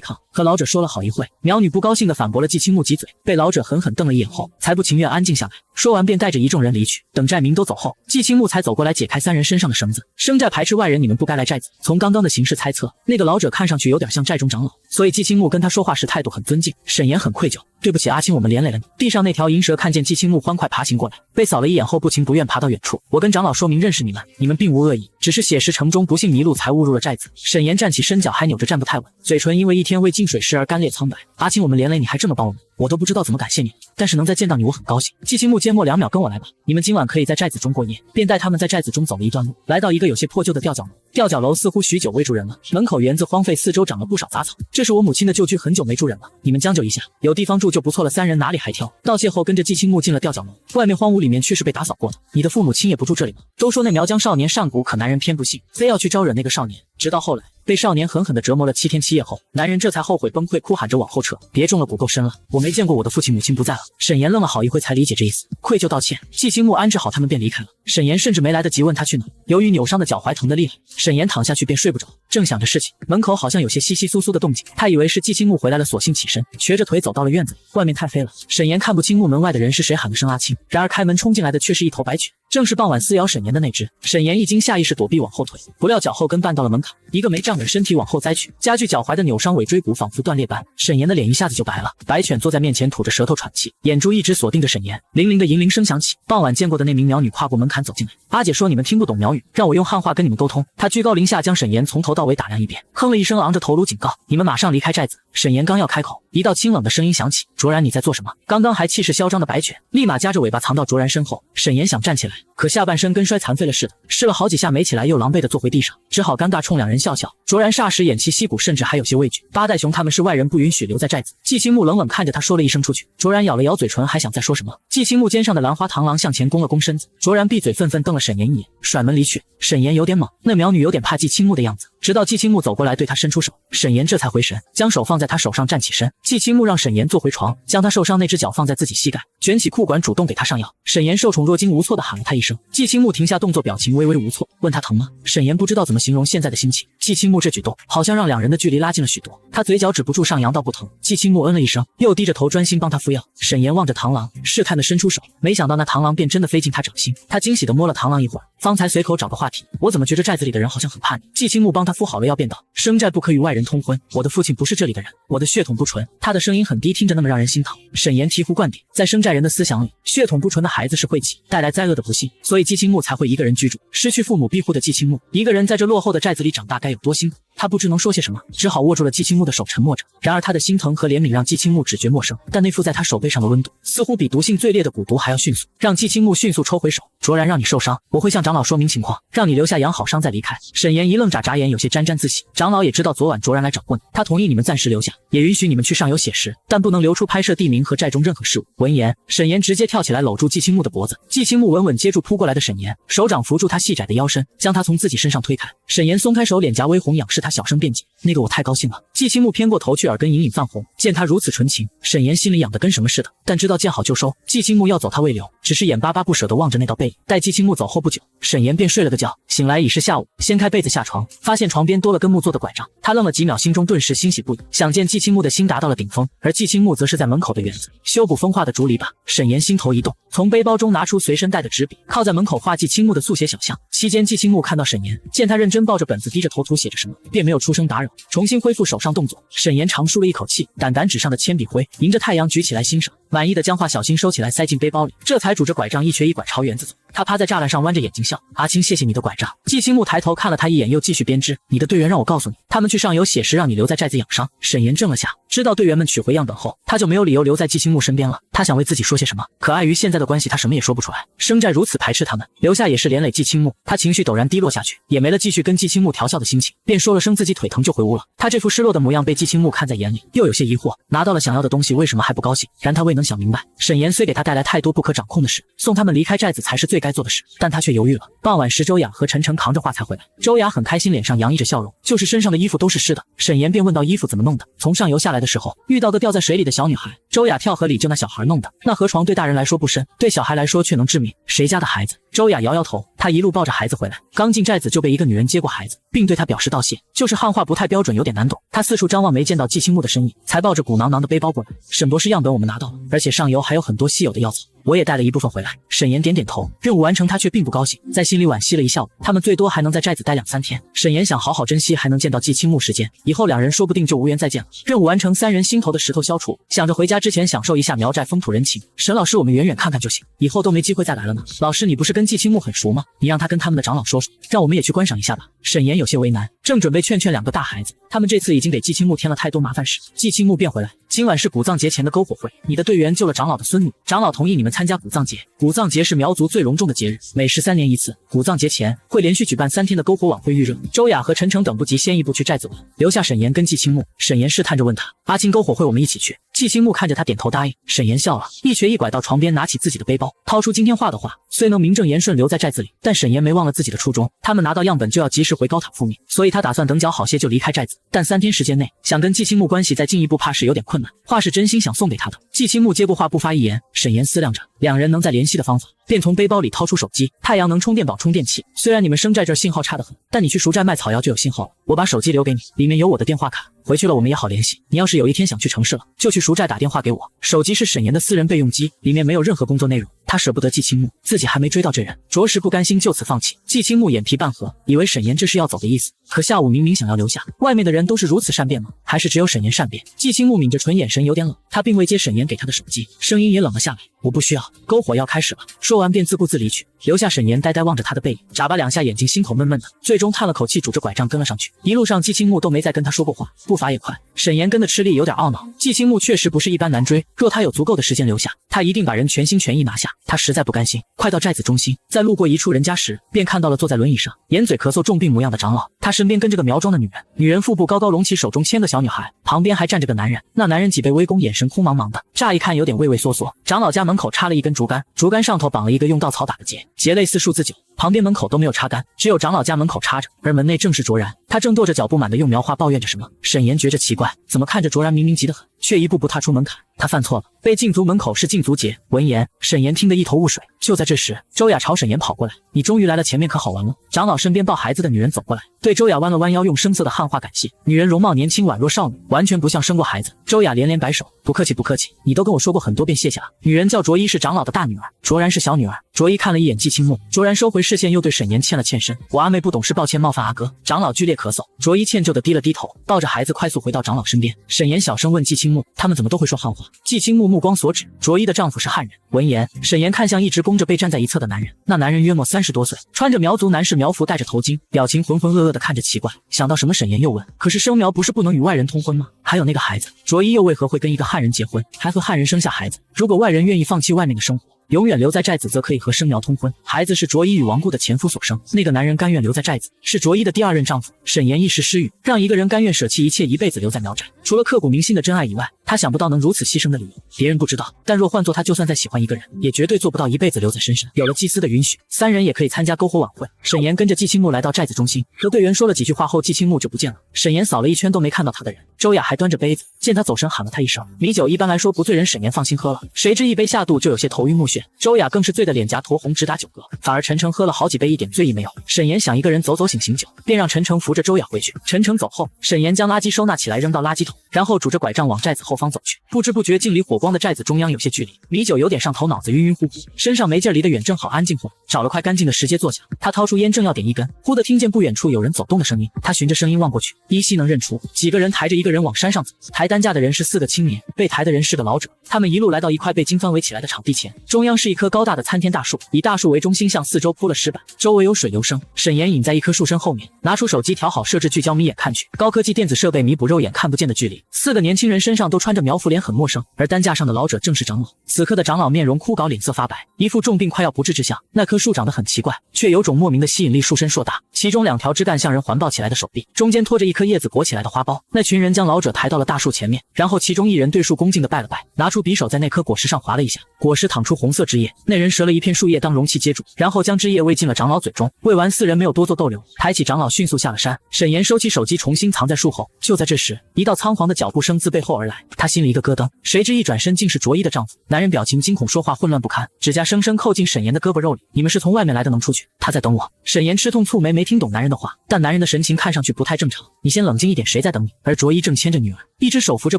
亢，和老者说了好一会，苗女不高兴地反驳了季青木几嘴，被老者狠狠瞪了一眼后，才不情愿安静下来。说完便带着一众人离去。等寨民都走后，季青木才走过来解开3人身上的绳子。生寨排斥外人，你们不该来寨子。从刚刚的形势猜测，那个老者看上去有点像寨中长老，所以季青木跟他说话时态度很尊敬。沈岩很愧疚，对不起阿青，我们连累了你。地上那条银蛇看见季青木欢快爬行过来，被扫了一眼后不情不愿爬到远处。我跟长老说明认识你们，你们并无恶意，只是血石城中不幸迷路才误入了寨子。沈岩站起身，脚还扭着站不太稳，嘴唇因为1天未进水湿而干裂苍白。阿青，我们连累你还这么帮我们，我都不知道怎么感谢你，但是能再见到你我很高兴。季青木缄默2秒，跟我来吧，你们今晚可以在寨子中过夜。便带他们在寨子中走了一段路，来到一个有些破旧的吊脚楼。吊脚楼似乎许久未住人了，门口园子荒废，四周长了不少杂草。这是我母亲的旧居，很久没住人了，你们将就一下，有地方住就不错了。3人哪里还挑，道谢后跟着季青木进了吊脚楼。外面荒芜，里面却是被打扫过的。你的父母亲也不住这里吗？都说那苗疆少年善古，可男人偏不信，非要去招惹那个少年，直到后来被少年狠狠地折磨了7天7夜后，男人这才后悔崩溃，哭喊着往后撤，别中了蛊够深了，我没见过我的父亲母亲不在了。沈岩愣了好一会才理解这意思，愧疚道歉。季青木安置好他们便离开了。沈岩甚至没来得及问他去哪，由于扭伤的脚踝疼得厉害，沈岩躺下去便睡不着。正想着事情，门口好像有些窸窸窣窣的动静，他以为是季青木回来了，索性起身，瘸着腿走到了院子里。外面太黑了，沈岩看不清木门外的人是谁，喊了声阿青，然而开门冲进来的却是一头白犬，正是傍晚撕咬沈岩的那只。沈岩一惊，下意识躲避往后退，不料脚后跟绊到了门槛，一个没站稳身体往后栽去，加剧脚踝的扭伤，尾椎骨仿佛断裂般，沈岩的脸一下子就白了。白犬坐在面前吐着舌头喘气，眼珠一直锁定着沈岩。铃铃的银铃声响起，傍晚见过的那名苗女跨过门槛走进来。阿姐说你们听不懂苗语，让我用汉话跟你们沟通。她居高临下将沈岩从头到尾打量一遍，哼了一声，昂着头颅警告，你们马上离开寨子。沈岩刚要开口，一道清冷的声音响起，卓然你在做什么？刚刚还气势嚣张的白犬立马夹着尾巴藏到卓然身后。沈岩想站起来，可下半身跟摔残废了似的，试了好几下没起来，又狼狈地坐回地上，只好尴尬冲2人笑笑。卓然霎时偃旗息鼓，甚至还有些畏惧。八代雄他们是外人，不允许留在寨子。季青木冷冷看着他说了一声出去。卓然咬了咬嘴唇，还想再说什么。季青木肩上的兰花螳螂向前弓了弓身子，卓然闭嘴愤愤瞪了沈岩一眼，甩门离去。沈岩有点懵，那苗女有点怕季青木的样子，直到季青木走过来对他伸出手，沈岩这才回神，将手放在他手上站起身。季青木让沈岩坐回床，将他受伤那只脚放在自己膝盖，卷起裤管主动给他上药。沈岩受宠若惊，无措地喊了他一声。季青木停下动作，表情微微无措，问他疼吗？沈岩不知道怎么形容现在的心情。季青木这举动好像让2人的距离拉近了许多，他嘴角止不住上扬到不疼。季青木嗯了一声，又低着头专心帮他敷药。沈岩望着螳螂，试探地伸出手，没想到那螳螂便真的飞进他掌心。他惊喜地摸了螳螂一会儿，方才随口找个话题，我怎么觉着寨子里的人好像很怕你？季青木帮他敷好了药便道，生寨不可与外人通婚，我的父亲不是这里的人，我的血统不纯。他的声音很低，听着那么让人心疼。沈岩醍醐灌顶，在生寨人的思想里，血统不纯的孩子是晦气，带来灾厄的不幸，所以季青木才会一个人居住。失去父母庇护的季青木，一个人在这落后的寨子里长大该有多辛苦。他不知能说些什么，只好握住了季青木的手，沉默着。然而他的心疼和怜悯让季青木只觉陌生，但那附在他手背上的温度，似乎比毒性最烈的蛊毒还要迅速，让季青木迅速抽回手。卓然让你受伤，我会向长老说明情况，让你留下养好伤再离开。沈岩一愣，眨眨眼，有些沾沾自喜。长老也知道昨晚卓然来找过你，他同意你们暂时留下，也允许你们去上游写实，但不能流出拍摄地名和寨中任何事物。闻言，沈岩直接跳起来搂住季青木的脖子，季青木稳稳接住扑过来的沈岩，手掌扶住他细窄的腰身，将他从自己身上推开。沈岩松开手，脸颊微红，仰视他小声辩解：“那个我太高兴了。”季青木偏过头去，耳根隐隐泛红。见他如此纯情，沈岩心里痒得跟什么似的，但知道见好就收。季青木要走，他未留，只是眼巴巴不舍地望着那道背影。待季青木走后不久，沈岩便睡了个觉，醒来已是下午。掀开被子下床，发现床边多了根木做的拐杖，他愣了几秒，心中顿时欣喜不已，想见季青木的心达到了顶峰。而季青木则是在门口的园子修补风化的竹篱笆。沈岩心头一动，从背包中拿出随身带的纸笔，靠在门口画季青木的速写小巷。期间季青木看到沈岩，见他认真抱着本子低着头涂写着什么，便没有出声打扰，重新恢复手上动作。沈岩长舒了一口气，掸掸纸上的铅笔灰，迎着太阳举起来欣赏，满意的将画小心收起来，塞进背包里，这才拄着拐杖一瘸一拐朝园子走。他趴在栅栏上弯着眼睛笑：“阿青，谢谢你的拐杖。”季青木抬头看了他一眼，又继续编织：“你的队员让我告诉你，他们去上游写时让你留在寨子养伤。”沈岩怔了下，知道队员们取回样本后，他就没有理由留在季青木身边了。他想为自己说些什么，可碍于现在的关系，他什么也说不出来。生寨如此排斥他们，留下也是连累季青木，他情绪陡然低落下去，也没了继续跟季青木调笑的心情，便说了声自己腿疼就回屋了。他这副失落的模样被季青木看在眼里，又有些疑惑，拿到了想要的东西，为什么还不高兴？然他未能想明白，沈岩虽给他带来太多不可掌控的事，送他们离开寨子才是最该做的事，但他却犹豫了。傍晚时，周雅和陈诚扛着画才回来，周雅很开心，脸上洋溢着笑容，就是身上的衣服都是湿的。沈岩便问到衣服怎么弄的，从上游下来的时候遇到个掉在水里的小女孩，周雅跳河里救那小孩弄的，那河床对大人来说不深，对小孩来说却能致命，谁家的孩子？周雅摇摇头，她一路抱着孩子回来，刚进寨子就被一个女人接过孩子，并对她表示道谢，就是汉话不太标准，有点难懂。她四处张望，没见到季青木的身影，才抱着鼓囊囊的背包过来。沈博士，样本我们拿到了，而且上游还有很多稀有的药草，我也带了一部分回来。沈岩点点头，任务完成，他却并不高兴，在心里惋惜了一下午，他们最多还能在寨子待2-3天。沈岩想好好珍惜还能见到季青木时间，以后两人说不定就无缘再见了。任务完成，三人心头的石头消除，想着回家之前享受一下苗寨风土人情。沈老师，我们远远看看就行，以后都没机会再来了呢。老师，你不是跟季青木很熟吗？你让他跟他们的长老说说，让我们也去观赏一下吧。沈岩有些为难，正准备劝劝两个大孩子，他们这次已经给季青木添了太多麻烦时，季青木便回来。今晚是古藏节前的篝火会，你的队员救了长老的孙女，长老同意你们参加古藏节。古藏节是苗族最隆重的节日，每13年一次。古藏节前会连续举办3天的篝火晚会预热。周雅和陈诚等不及，先一步去寨子玩，留下沈岩跟季青木。沈岩试探着问他：“阿青，篝火会我们一起去？”季青木看着他点头答应。沈岩笑了，一瘸一拐到床边，拿起自己的背包，掏出今天画的画。虽能名正言顺留在寨子里，但沈岩没忘了自己的初衷，他们拿到样本就要及时回高塔复命，所以他打算等脚好些就离开寨子。但3天时间内想跟季青木关系再进一步，怕是有点困难。画是真心想送给他的。季青木接过画不发一言，沈岩思量着两人能再联系的方法，便从背包里掏出手机，太阳能充电宝充电器。虽然你们生寨这儿信号差得很，但你去熟寨卖草药就有信号了，我把手机留给你，里面有我的电话卡，回去了我们也好联系。你要是有一天想去城市了，就去熟寨打电话给我。手机是沈岩的私人备用机，里面没有任何工作内容。他舍不得季青木，自己还没追到这人，着实不甘心就此放弃。季青木眼皮半合，以为沈岩这是要走的意思，可下午明明想要留下。外面的人都是如此善变吗？还是只有沈岩善变？季青木抿着唇，眼神有点冷，他并未接沈岩给他的手机，声音也冷了下来。我不需要，篝火要开始了。说完便自顾自离去，留下沈岩呆呆望着他的背影，眨巴2下眼睛，心口闷闷的，最终叹了口气，拄着拐杖跟了上去。一路上季青木都没再跟他说过话，步伐也快。沈岩跟得吃力，有点懊恼。季青木确实不是一般难追，若他有足够的时间留下，他一定把人全心全意拿下。他实在不甘心。快到寨子中心，在路过一处人家时，便看到了坐在轮椅上掩嘴咳嗽重病模样的长老，他身边跟着个苗庄的女人，女人腹部高高隆起，手中牵个小女孩，旁边还站着个男人。那男人脊背微弓，眼神空茫茫的，乍一看有点畏畏缩缩。长老家门口插了一根竹竿，竹竿上头绑了一个用稻草打的结，结类似数字9。旁边门口都没有插杆，只有长老家门口插着，而门内正是卓然，他正跺着脚，不满地用苗话抱怨着什么。沈岩觉着奇怪，怎么看着卓然明明急得很，却一步步踏出门槛。他犯错了，被禁足门口是禁足节。闻言，沈岩听得一头雾水。就在这时，周雅朝沈岩跑过来：“你终于来了，前面可好玩了？”长老身边抱孩子的女人走过来，对周雅弯了弯腰，用生涩的汉话感谢。女人容貌年轻，宛若少女，完全不像生过孩子。周雅连连摆手：“不客气，不客气，你都跟我说过很多遍谢谢了。”女人叫卓一，是长老的大女儿，卓然是小女儿。卓一看了一眼季青木，卓然收回视线，又对沈岩欠了欠身：“我阿妹不懂事，抱歉冒犯阿哥。”长老剧烈咳嗽，卓一歉疚地低了低头，抱着孩子快速回到长老身边。沈岩小声问季青木：“他们怎么都会说汉话？”季青木目光所指，卓一的丈夫是汉人。闻言，沈岩看向一直弓着背站在一侧的男人，那男人约莫30多岁，穿着苗族男士苗服，戴着头巾，表情浑浑噩噩地看着奇怪。想到什么，沈岩又问：“可是生苗不是不能与外人通婚吗？还有那个孩子，卓一又为何会跟一个汉人结婚，还和汉人生下孩子？如果外人愿意放弃外面的生活，永远留在寨子则可以和生苗通婚，孩子是卓一与亡故的前夫所生。那个男人甘愿留在寨子，是卓一的第二任丈夫。沈岩一时失语，让一个人甘愿舍弃一切，一辈子留在苗寨，除了刻骨铭心的真爱以外，他想不到能如此牺牲的理由。别人不知道，但若换做他，就算再喜欢一个人，也绝对做不到一辈子留在深山。有了祭司的允许，三人也可以参加篝火晚会。沈岩跟着季青木来到寨子中心，和队员说了几句话后，季青木就不见了。沈岩扫了一圈都没看到他的人。周雅还端着杯子，见他走神喊了他一声。米酒一般来说不醉人，沈岩放心喝了，谁知一杯下肚就有些头晕目眩。周雅更是醉得脸颊酡红，直打酒嗝。反而陈诚喝了好几杯，一点醉意没有。沈岩想一个人走醒酒，便让陈诚扶着周雅回去。陈诚走后，沈岩将垃圾收纳起来扔到垃圾桶，然后拄着拐杖往寨子后方走去。不知不觉竟离火光的寨子中央有些距离。米酒有点上头，脑子晕晕乎乎，身上没劲，离得远正好安静后，找了块干净的石阶坐下。他掏出烟正要点一根，忽地听见不远处有人走动的声音。他循着声音望过去，依稀能认出几个人抬着一个人往山上走。抬担架的人是4个青年，被抬的人是个老者。他们一路来到一块被经幡围起来的场地前，中央是一棵高大的参天大树，以大树为中心向四周铺了石板，周围有水流声。沈岩隐在一棵树身后面，拿出手机调好设置聚焦，眯眼看去，高科技电子设备弥补肉眼看不见的距离。4个年轻人身上都穿着苗服，脸很陌生，而担架上的老者正是长老。此刻的长老面容枯槁，脸色发白，一副重病快要不治之象。那棵树长得很奇怪，却有种莫名的吸引力，树身硕大，其中2条枝干像人环抱起来的手臂，中间拖着一颗叶子裹起来的花苞。那群人将老者抬到了大树前面，然后其中一人对树恭敬地拜了拜，拿出匕首在那颗果实上划了一下，果实淌出红色汁液。那人折了一片树叶当容器接住，然后将汁液喂进了长老嘴中。喂完，4人没有多做逗留，抬起长老迅速下了山。沈岩收起手机，重新藏在树后。就在这时，一道仓皇的脚步声自背后而来，他心里一个咯噔，谁知一转身竟是卓一的丈夫。男人表情惊恐，说话混乱不堪，指甲生生扣进沈岩的胳膊肉里。你们是从外面来的，能出去？他在等我。沈岩吃痛蹙眉，没听懂男人的话，但男人的神情看上去不太正常。你先冷静一点，谁在等你？而卓一正牵着女儿，一只手扶着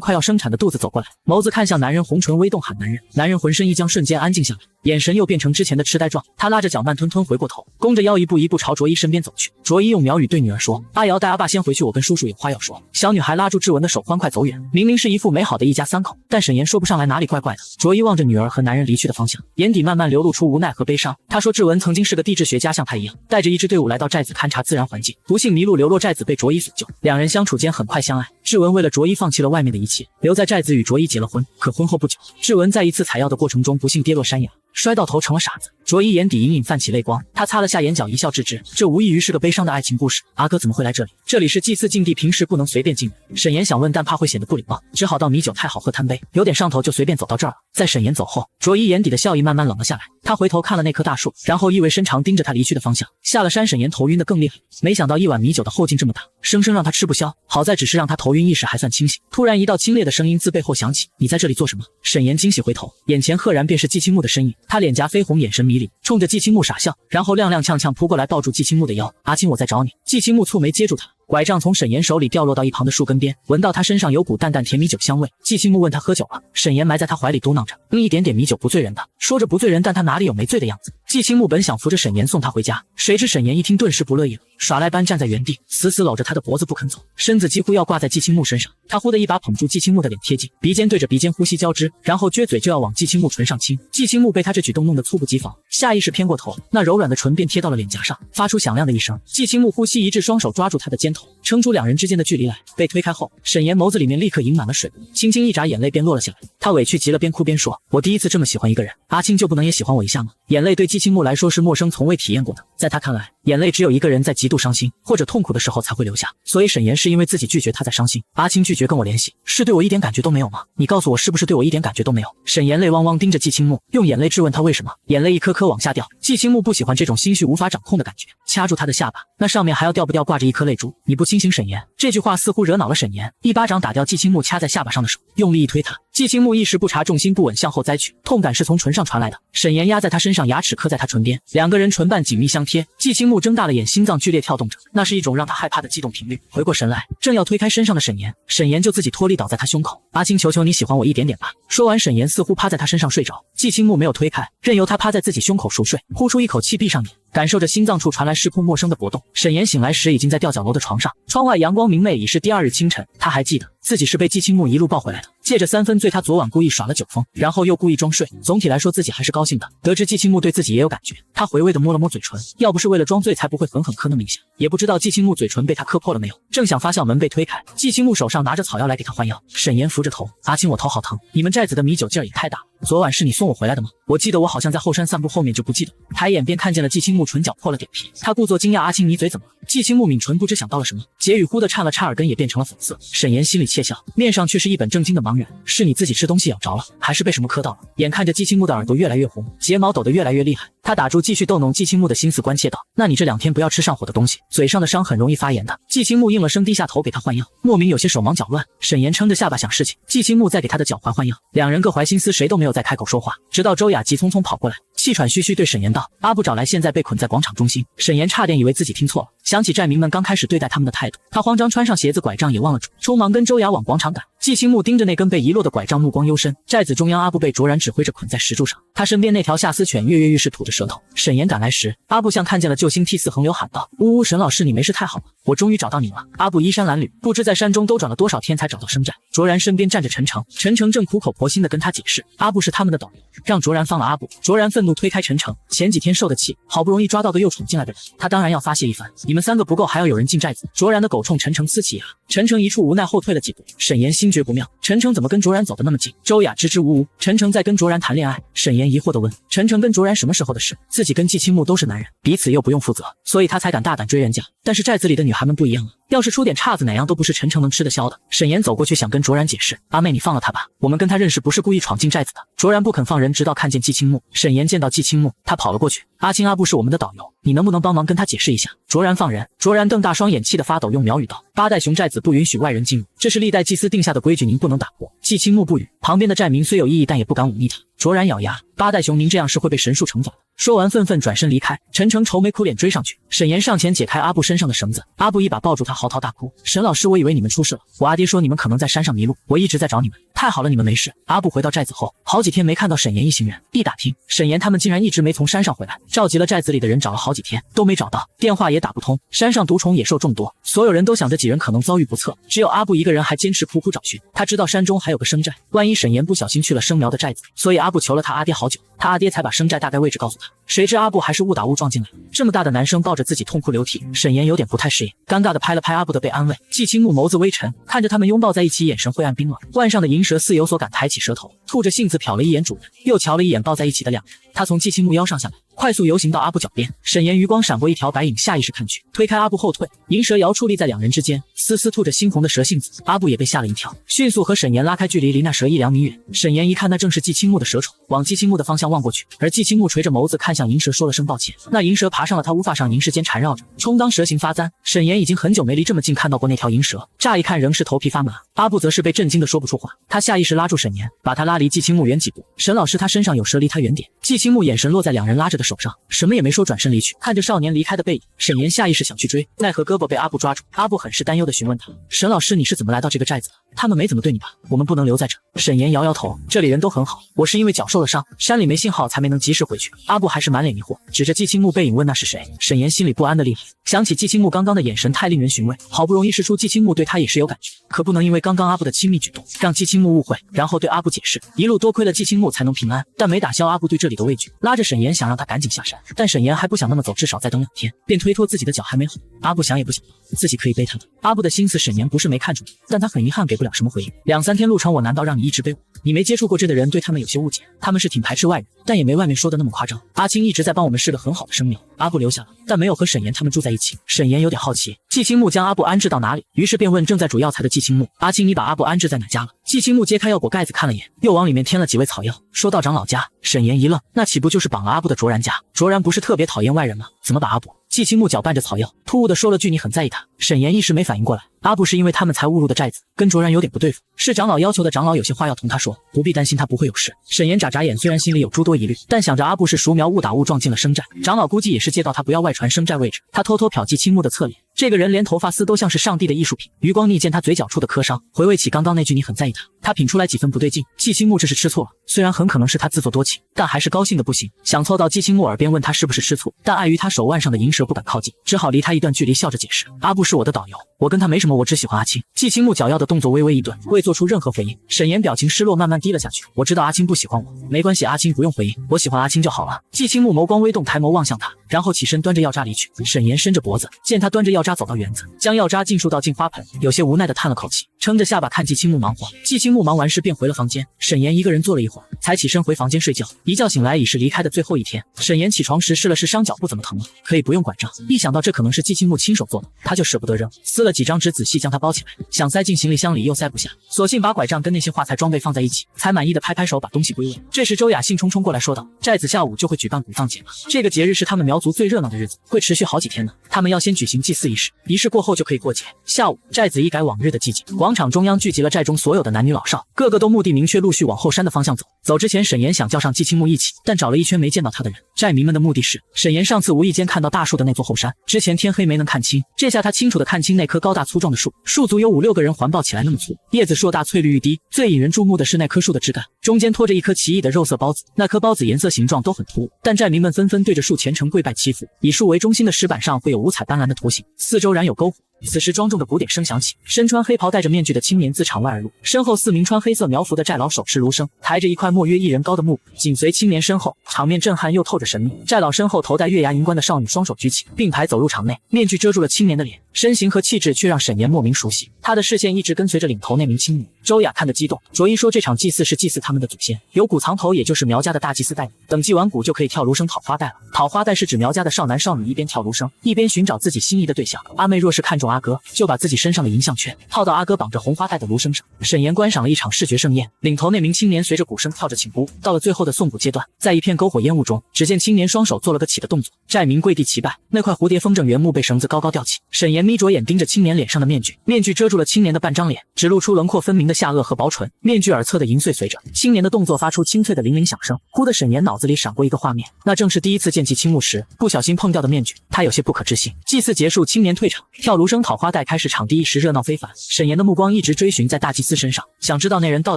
快要生产的肚子走过来，眸子看向男人，红唇微动，喊男人。男人浑身一僵，瞬间安静下来，眼神又变成之前的痴呆状。他拉着脚慢吞吞回过头，弓着腰一步一步朝卓一身边走去。卓一用苗语对女儿说：阿瑶带阿爸先回去，我跟叔叔有话要说。小女孩拉住志文的手，欢快走远。明明是一副美好的一家3口，但沈岩说不上来哪里怪怪的。卓一望着女儿和男人离去的方向，眼底慢慢流露出无奈和悲伤。他说志文曾经是个地质学家，像他一样带着一支队伍来到寨子勘察自然环境，不幸迷路流落寨子，被卓一所救。2人相处间很快相爱。志文为了卓一放弃了外面的一切，留在寨子与卓一结了婚。可婚后不久，志文在一次采药的过程中不幸跌落山崖，摔到头成了傻子。卓一眼底隐隐泛起泪光，他擦了下眼角，一笑置之。这无异于是个悲伤的爱情故事。阿哥怎么会来这里？这里是祭祀禁地，平时不能随便进入。沈岩想问，但怕会显得不礼貌，只好道米酒太好喝，贪杯，有点上头，就随便走到这儿了。在沈岩走后，卓一眼底的笑意慢慢冷了下来。他回头看了那棵大树，然后意味深长盯着他离去的方向。下了山，沈岩头晕得更厉害，没想到一碗米酒的后劲这么大，生生让他吃不消。好在只是让他头晕，意识还算清醒。突然一道清冽的声音自背后响起：你在这里做什么？沈岩惊喜回头，眼前赫然便是季青木的身影。他脸颊绯红，眼神迷离，冲着季青木傻笑，然后踉踉跄跄扑过来，抱住季青木的腰。阿青，我在找你。季青木蹙眉接住他，拐杖从沈岩手里掉落到一旁的树根边，闻到他身上有股淡淡甜米酒香味。季青木问他喝酒了，沈岩埋在他怀里嘟囔着：一点点米酒不醉人的。说着不醉人，但他哪里有没醉的样子？季青木本想扶着沈岩送他回家，谁知沈岩一听顿时不乐意了，耍赖般站在原地，死死搂着他的脖子不肯走，身子几乎要挂在季青木身上。他忽地一把捧住季青木的脸，贴近鼻尖对着鼻尖呼吸交织，然后撅嘴就要往季青木唇上亲。季青木被他这举动弄得猝不及防，下意识偏过头，那柔软的唇便贴到了脸颊上，发出响亮的一声。季青木呼吸一致，双手抓住他的肩头，撑出2人之间的距离来。被推开后，沈岩眸子里面立刻盈满了水雾，轻轻一眨，眼泪便落了下来。他委屈极了，边哭边说：我第一次这么喜欢一个人，阿青就不能也喜欢我一下吗？眼泪对季青木来说是陌生，从未体验过的。在他看来，眼泪只有一个人在极度伤心或者痛苦的时候才会流下，所以沈岩是因为自己拒绝他在伤心。阿青拒绝跟我联系，是对我一点感觉都没有吗？你告诉我，是不是对我一点感觉都没有？沈岩泪汪汪盯着季青木，用眼泪质问他为什么。眼泪一颗颗往下掉。季青木不喜欢这种心绪无法掌控的感觉，掐住他的下巴，那上面还要掉不掉挂着一颗泪珠。你不清醒，沈岩。这句话似乎惹恼了沈岩，一巴掌打掉季青木掐在下巴上的手，用力一推他。季青木一时不察，重心不稳向后栽去，痛感是从唇上传来的。沈岩压在他身上，牙齿刻在他唇边，2个人唇瓣紧密相贴。季青木睁大了眼，心脏剧烈跳动着，那是一种让他害怕的激动频率。回过神来，正要推开身上的沈岩，沈岩就自己脱力倒在他胸口。阿青，求求你喜欢我一点点吧。说完，沈岩似乎趴在他身上睡着，季青木没有推开，任由他趴在自己胸口熟睡，呼出一口气，闭上眼，感受着心脏处传来失控陌生的搏动。沈岩醒来时已经在吊脚楼的床上，窗外阳光明媚，已是第2日清晨。他还记得自己是被季青木一路抱回来的，借着3分醉，他昨晚故意耍了酒疯，然后又故意装睡。总体来说，自己还是高兴的。得知季青木对自己也有感觉，他回味地摸了摸嘴唇，要不是为了装醉，才不会狠狠磕那么一下。也不知道季青木嘴唇被他磕破了没有。正想发笑，门被推开，季青木手上拿着草药来给他换药。沈岩扶着头：阿青，我头好疼，你们寨子的米酒劲儿也太大了，昨晚是你送我回来的吗？我记得我好像在后山散步，后面就不记得。抬眼便看见了季青木唇角破了点皮，他故作惊讶：“阿青，你嘴怎么了？”季青木抿唇，不知想到了什么，结语忽的颤了颤，耳根也变成了粉色。沈岩心里窃笑，面上却是一本正经的茫然：“是你自己吃东西咬着了，还是被什么磕到了？”眼看着季青木的耳朵越来越红，睫毛抖得越来越厉害，他打住继续逗弄季青木的心思，关切道：“那你这2天不要吃上火的东西，嘴上的伤很容易发炎的。”季青木应了声，低下头给他换药，莫名有些手忙脚乱。沈岩撑着下巴想事情，季青木在给他的脚踝换药，两人各怀心思，谁都没有再开口说话，直到周雅急匆匆跑过来，气喘吁吁对沈岩道：“阿布找来，现在被捆在广场中心。”沈岩差点以为自己听错了，想起寨民们刚开始对待他们的态度，他慌张穿上鞋子，拐杖也忘了拄，匆忙跟周雅往广场赶。季青木盯着那根被遗落的拐杖，目光幽深。寨子中央，阿布被卓然指挥着捆在石柱上，他身边那条夏斯犬跃跃欲试，吐着舌头。沈岩赶来时，阿布像看见了救星，涕泗横流，喊道：“呜呜，沈老师，你没事太好了，我终于找到你了。”阿布衣衫褴褛，不知在山中兜转了多少天才找到生寨。卓然身边站着陈诚，陈诚正苦口婆心地跟他解释，阿布是他们的导游，让卓然放了阿布。卓然愤怒推开陈诚，前几天受的气，好不容易抓到个又闯进来的人，他当然要发泄一番。你们3个不够，还要有人进寨子。卓然的狗冲陈诚呲起牙，陈诚一处无奈后退了几步。沈岩心觉不妙，陈诚怎么跟卓然走得那么近？周雅支支吾吾，陈诚在跟卓然谈恋爱。沈岩疑惑地问，陈诚跟卓然什么时候的事？自己跟季青木都是男人，彼此又不用负责，所以他才敢大胆追人家。但是寨子里的女孩们不一样啊，要是出点岔子，哪样都不是陈诚能吃得消的。沈岩走过去想跟卓然解释，阿妹你放了他吧，我们跟他认识，不是故意闯进寨子的。卓然不肯放人，直到看见季青木。沈岩见到季青木，他跑了过去，阿青，阿布是我们的导游，你能不能帮忙跟他解释一下？卓然放人。卓然瞪大双眼，气得发抖，用苗语道：“八代熊寨子不允许外人进入，这是历代祭司定下的规矩，您不能打破。”季青木不语，旁边的寨民虽有异议，但也不敢忤逆他。卓然咬牙：“八代熊，您这样是会被神树惩罚的。”说完愤愤转身离开。陈诚愁眉苦脸追上去，沈岩上前解开阿布身上的绳子，阿布一把抱住他，嚎啕大哭：“沈老师，我以为你们出事了，我阿爹说你们可能在山上迷路，我一直在找你们，太好了，你们没事。”阿布回到寨子后，好几天没看到沈岩一行人，一打听，沈岩他们竟然一直没从山上回来，召集了寨子里的人找了好几天都没找到，电话也打不通，山上毒虫野兽众多，所有人都想着几人可能遭遇不测，只有阿布一个人还坚持苦苦找寻。他知道山中还有个生寨，万一沈岩不小心去了生苗的寨子，所以阿布求了他阿爹好久，他阿爹才把生寨大概位置告诉他。谁知阿布还是误打误撞进来，这么大的男生抱着自己痛哭流涕，沈岩有点不太适应，尴尬的拍了拍阿布的背安慰。季青木眸子微沉，看着他们拥抱在一起，眼神晦暗冰冷。腕上的银蛇似有所感，抬起舌头，吐着信子瞟了一眼主人，又瞧了一眼抱在一起的两人。他从季青木腰上下来，快速游行到阿布脚边。沈岩余光闪过一条白影，下意识看去，推开阿布后退，银蛇摇矗立在两人之间，丝丝吐着猩红的蛇信子。阿布也被吓了一跳，迅速和沈岩拉开距离，离那蛇1-2米远。沈岩一看，那正是季青木的蛇宠，往季青木的方向望过去，而季青木垂着眸子看向银蛇，说了声抱歉。那银蛇爬上了他乌发上，凝视间缠绕着，充当蛇形发簪。沈岩已经很久没离这么近看到过那条银蛇，乍一看仍是头皮发麻。阿布则是被震惊的说不出话，他下意识拉住沈岩，把他拉离季青木远几步。沈老师，他身上有蛇，离他远点。季青木眼神落在两人拉着的手上，什么也没说，转身离去。看着少年离开的背影，沈岩下意识想去追，奈何胳膊被阿布抓住。阿布很是担忧的询问他，沈老师，你是怎么来到这个寨子的？他们没怎么对你吧？我们不能留在这。沈岩摇摇头，这里人都很好，我是因为脚受了伤，山里没信号才没能及时回去。阿布还是满脸迷惑，指着季青木背影问那是谁。沈岩心里不安的厉害，想起季青木刚刚的眼神太令人寻味，好不容易试出季青木对他也是有感觉，可不能因为刚刚阿布的亲密举动让季青木误会，然后对阿布解释，一路多亏了季青木才能平安，但没打消阿布对这里的畏惧，拉着沈岩想让他赶紧下山，但沈岩还不想那么走，至少再等2天，便推脱自己的脚还没好。阿布想也不想自己可以背他的。阿布的心思沈岩不是没看出，但他很遗憾给不了什么回应。2-3天路程，我难道让你一直背我？你没接触过这的人对他们有些误解，他们是挺排斥外人，但也没外面说的那么夸张。阿青一直在帮我们，是个很好的生苗。阿布留下了，但没有和沈岩他们住在一起。沈岩有点好奇，季青木将阿布安置到哪里，于是便问正在煮药材的季青木，阿青，你把阿布安置在哪家了？季青木揭开药果盖子看了眼，又往里面添了几味草药，说到长老家。沈岩一愣，那岂不就是绑了阿布的卓然家？卓然不是特别讨厌外人吗？怎么把阿布？季青木搅拌着草药，突兀的说了句你很在意他。沈岩一时没反应过来，阿布是因为他们才误入的寨子，跟卓然有点不对付，是长老要求的，长老有些话要同他说，不必担心他不会有事。沈岩眨眨眼，虽然心里有诸多疑虑，但想着阿布是熟苗，误打误撞进了生寨，长老估计也是借道他不要外传生寨位置。他偷偷瞟季青木的侧脸，这个人连头发丝都像是上帝的艺术品，余光逆见他嘴角处的磕伤，回味起刚刚那句你很在意他，他品出来几分不对劲。季青木这是吃醋了，虽然很可能是他自作多情，但还是高兴的不行，想凑到季青木耳边问他是不是吃醋，但碍于他手腕上的银蛇不敢靠近，只好离他一段距离，笑着解释，阿布是我的导游，我跟他没什么，我只喜欢阿青。季青木绞药的动作微微一顿，未做出任何回应。沈岩表情失落，慢慢低了下去，我知道阿青不喜欢我，没关系，阿青不用回应，我喜欢阿青就好了。季青木眸光微动，抬眸望向他，然后起身端着药渣离去。沈岩伸着脖子，见他端着药渣走到园子，将药渣尽数倒进花盆，有些无奈的叹了口气，撑着下巴看季青木忙活。季青木忙完事便回了房间，沈岩一个人坐了一会儿，才起身回房间睡觉。一觉醒来已是离开的最后一天。沈岩起床时试了试伤脚不怎么疼了，可以不用管账。一想到这可能是季青木亲手做的，他就舍不得扔，撕了几张纸仔细将它包起来，想塞进行李箱里又塞不下，索性把拐杖跟那些画材装备放在一起，才满意的拍拍手把东西归位。这时周雅兴冲冲过来说道，寨子下午就会举办古葬节了，这个节日是他们苗族最热闹的日子，会持续好几天呢。他们要先举行祭祀仪式，仪式过后就可以过节。下午寨子一改往日的寂静，广场中央聚集了寨中所有的男女老少，个个都目的明确，陆续往后山的方向走。走之前沈岩想叫上季青木一起，但找了一圈没见到他的人。寨民们的目的是，沈岩上次无意间看到大树的那座后山，之前天黑没能看清，这下他清楚的看清那棵高大粗壮的树，树足有5、6个人环抱起来那么粗，叶子硕大翠绿欲滴，最引人注目的是那棵树的枝干，中间拖着一颗奇异的肉色包子，那颗包子颜色形状都很突兀，但寨民们纷纷对着树虔诚跪拜祈福。以树为中心的石板上会有五彩斑斓的图形，四周燃有篝火。此时庄重的鼓点声响起，身穿黑袍戴着面具的青年自场外而入，身后4名穿黑色苗服的寨老手持芦笙，抬着一块莫约1人高的木，紧随青年身后，场面震撼又透着神秘。寨老身后头戴月牙银冠的少女双手举起，并排走入场内，面具遮住了青年的脸，身形和气质却让沈岩莫名熟悉，他的视线一直跟随着领头那名青女。周雅看得激动，着一说这场祭祀是祭祀他们的祖先，有古藏头也就是苗家的大祭司带领，等祭完古就可以跳芦笙讨花带了。讨花带是指苗家的少男少女一边跳芦笙，一边寻找自己心仪的对象。阿妹若是看中阿哥，就把自己身上的银项圈套到阿哥绑着红花带的芦笙上。沈岩观赏了一场视觉盛宴，领头那名青年随着鼓声跳着请鼓，到了最后的送鼓阶段，在一片篝火烟雾中，只见青年双手做了个起的动作，寨民跪地祈拜。那块蝴蝶风筝原木被绳子高高吊起，沈岩眯着眼盯着青年脸上的面具，面具遮住了青年的半张脸，只露出轮廓分明的下颚和薄唇，面具耳侧的银穗随着青年的动作发出清脆的铃铃响声。忽的沈岩脑子里闪过一个画面，那正是第一次见季青木时不小心碰掉的面具，他有些不可置信。祭祀结束，青年退场，跳芦笙讨花带开始，场地一时热闹非凡。沈岩的目光一直追寻在大祭司身上，想知道那人到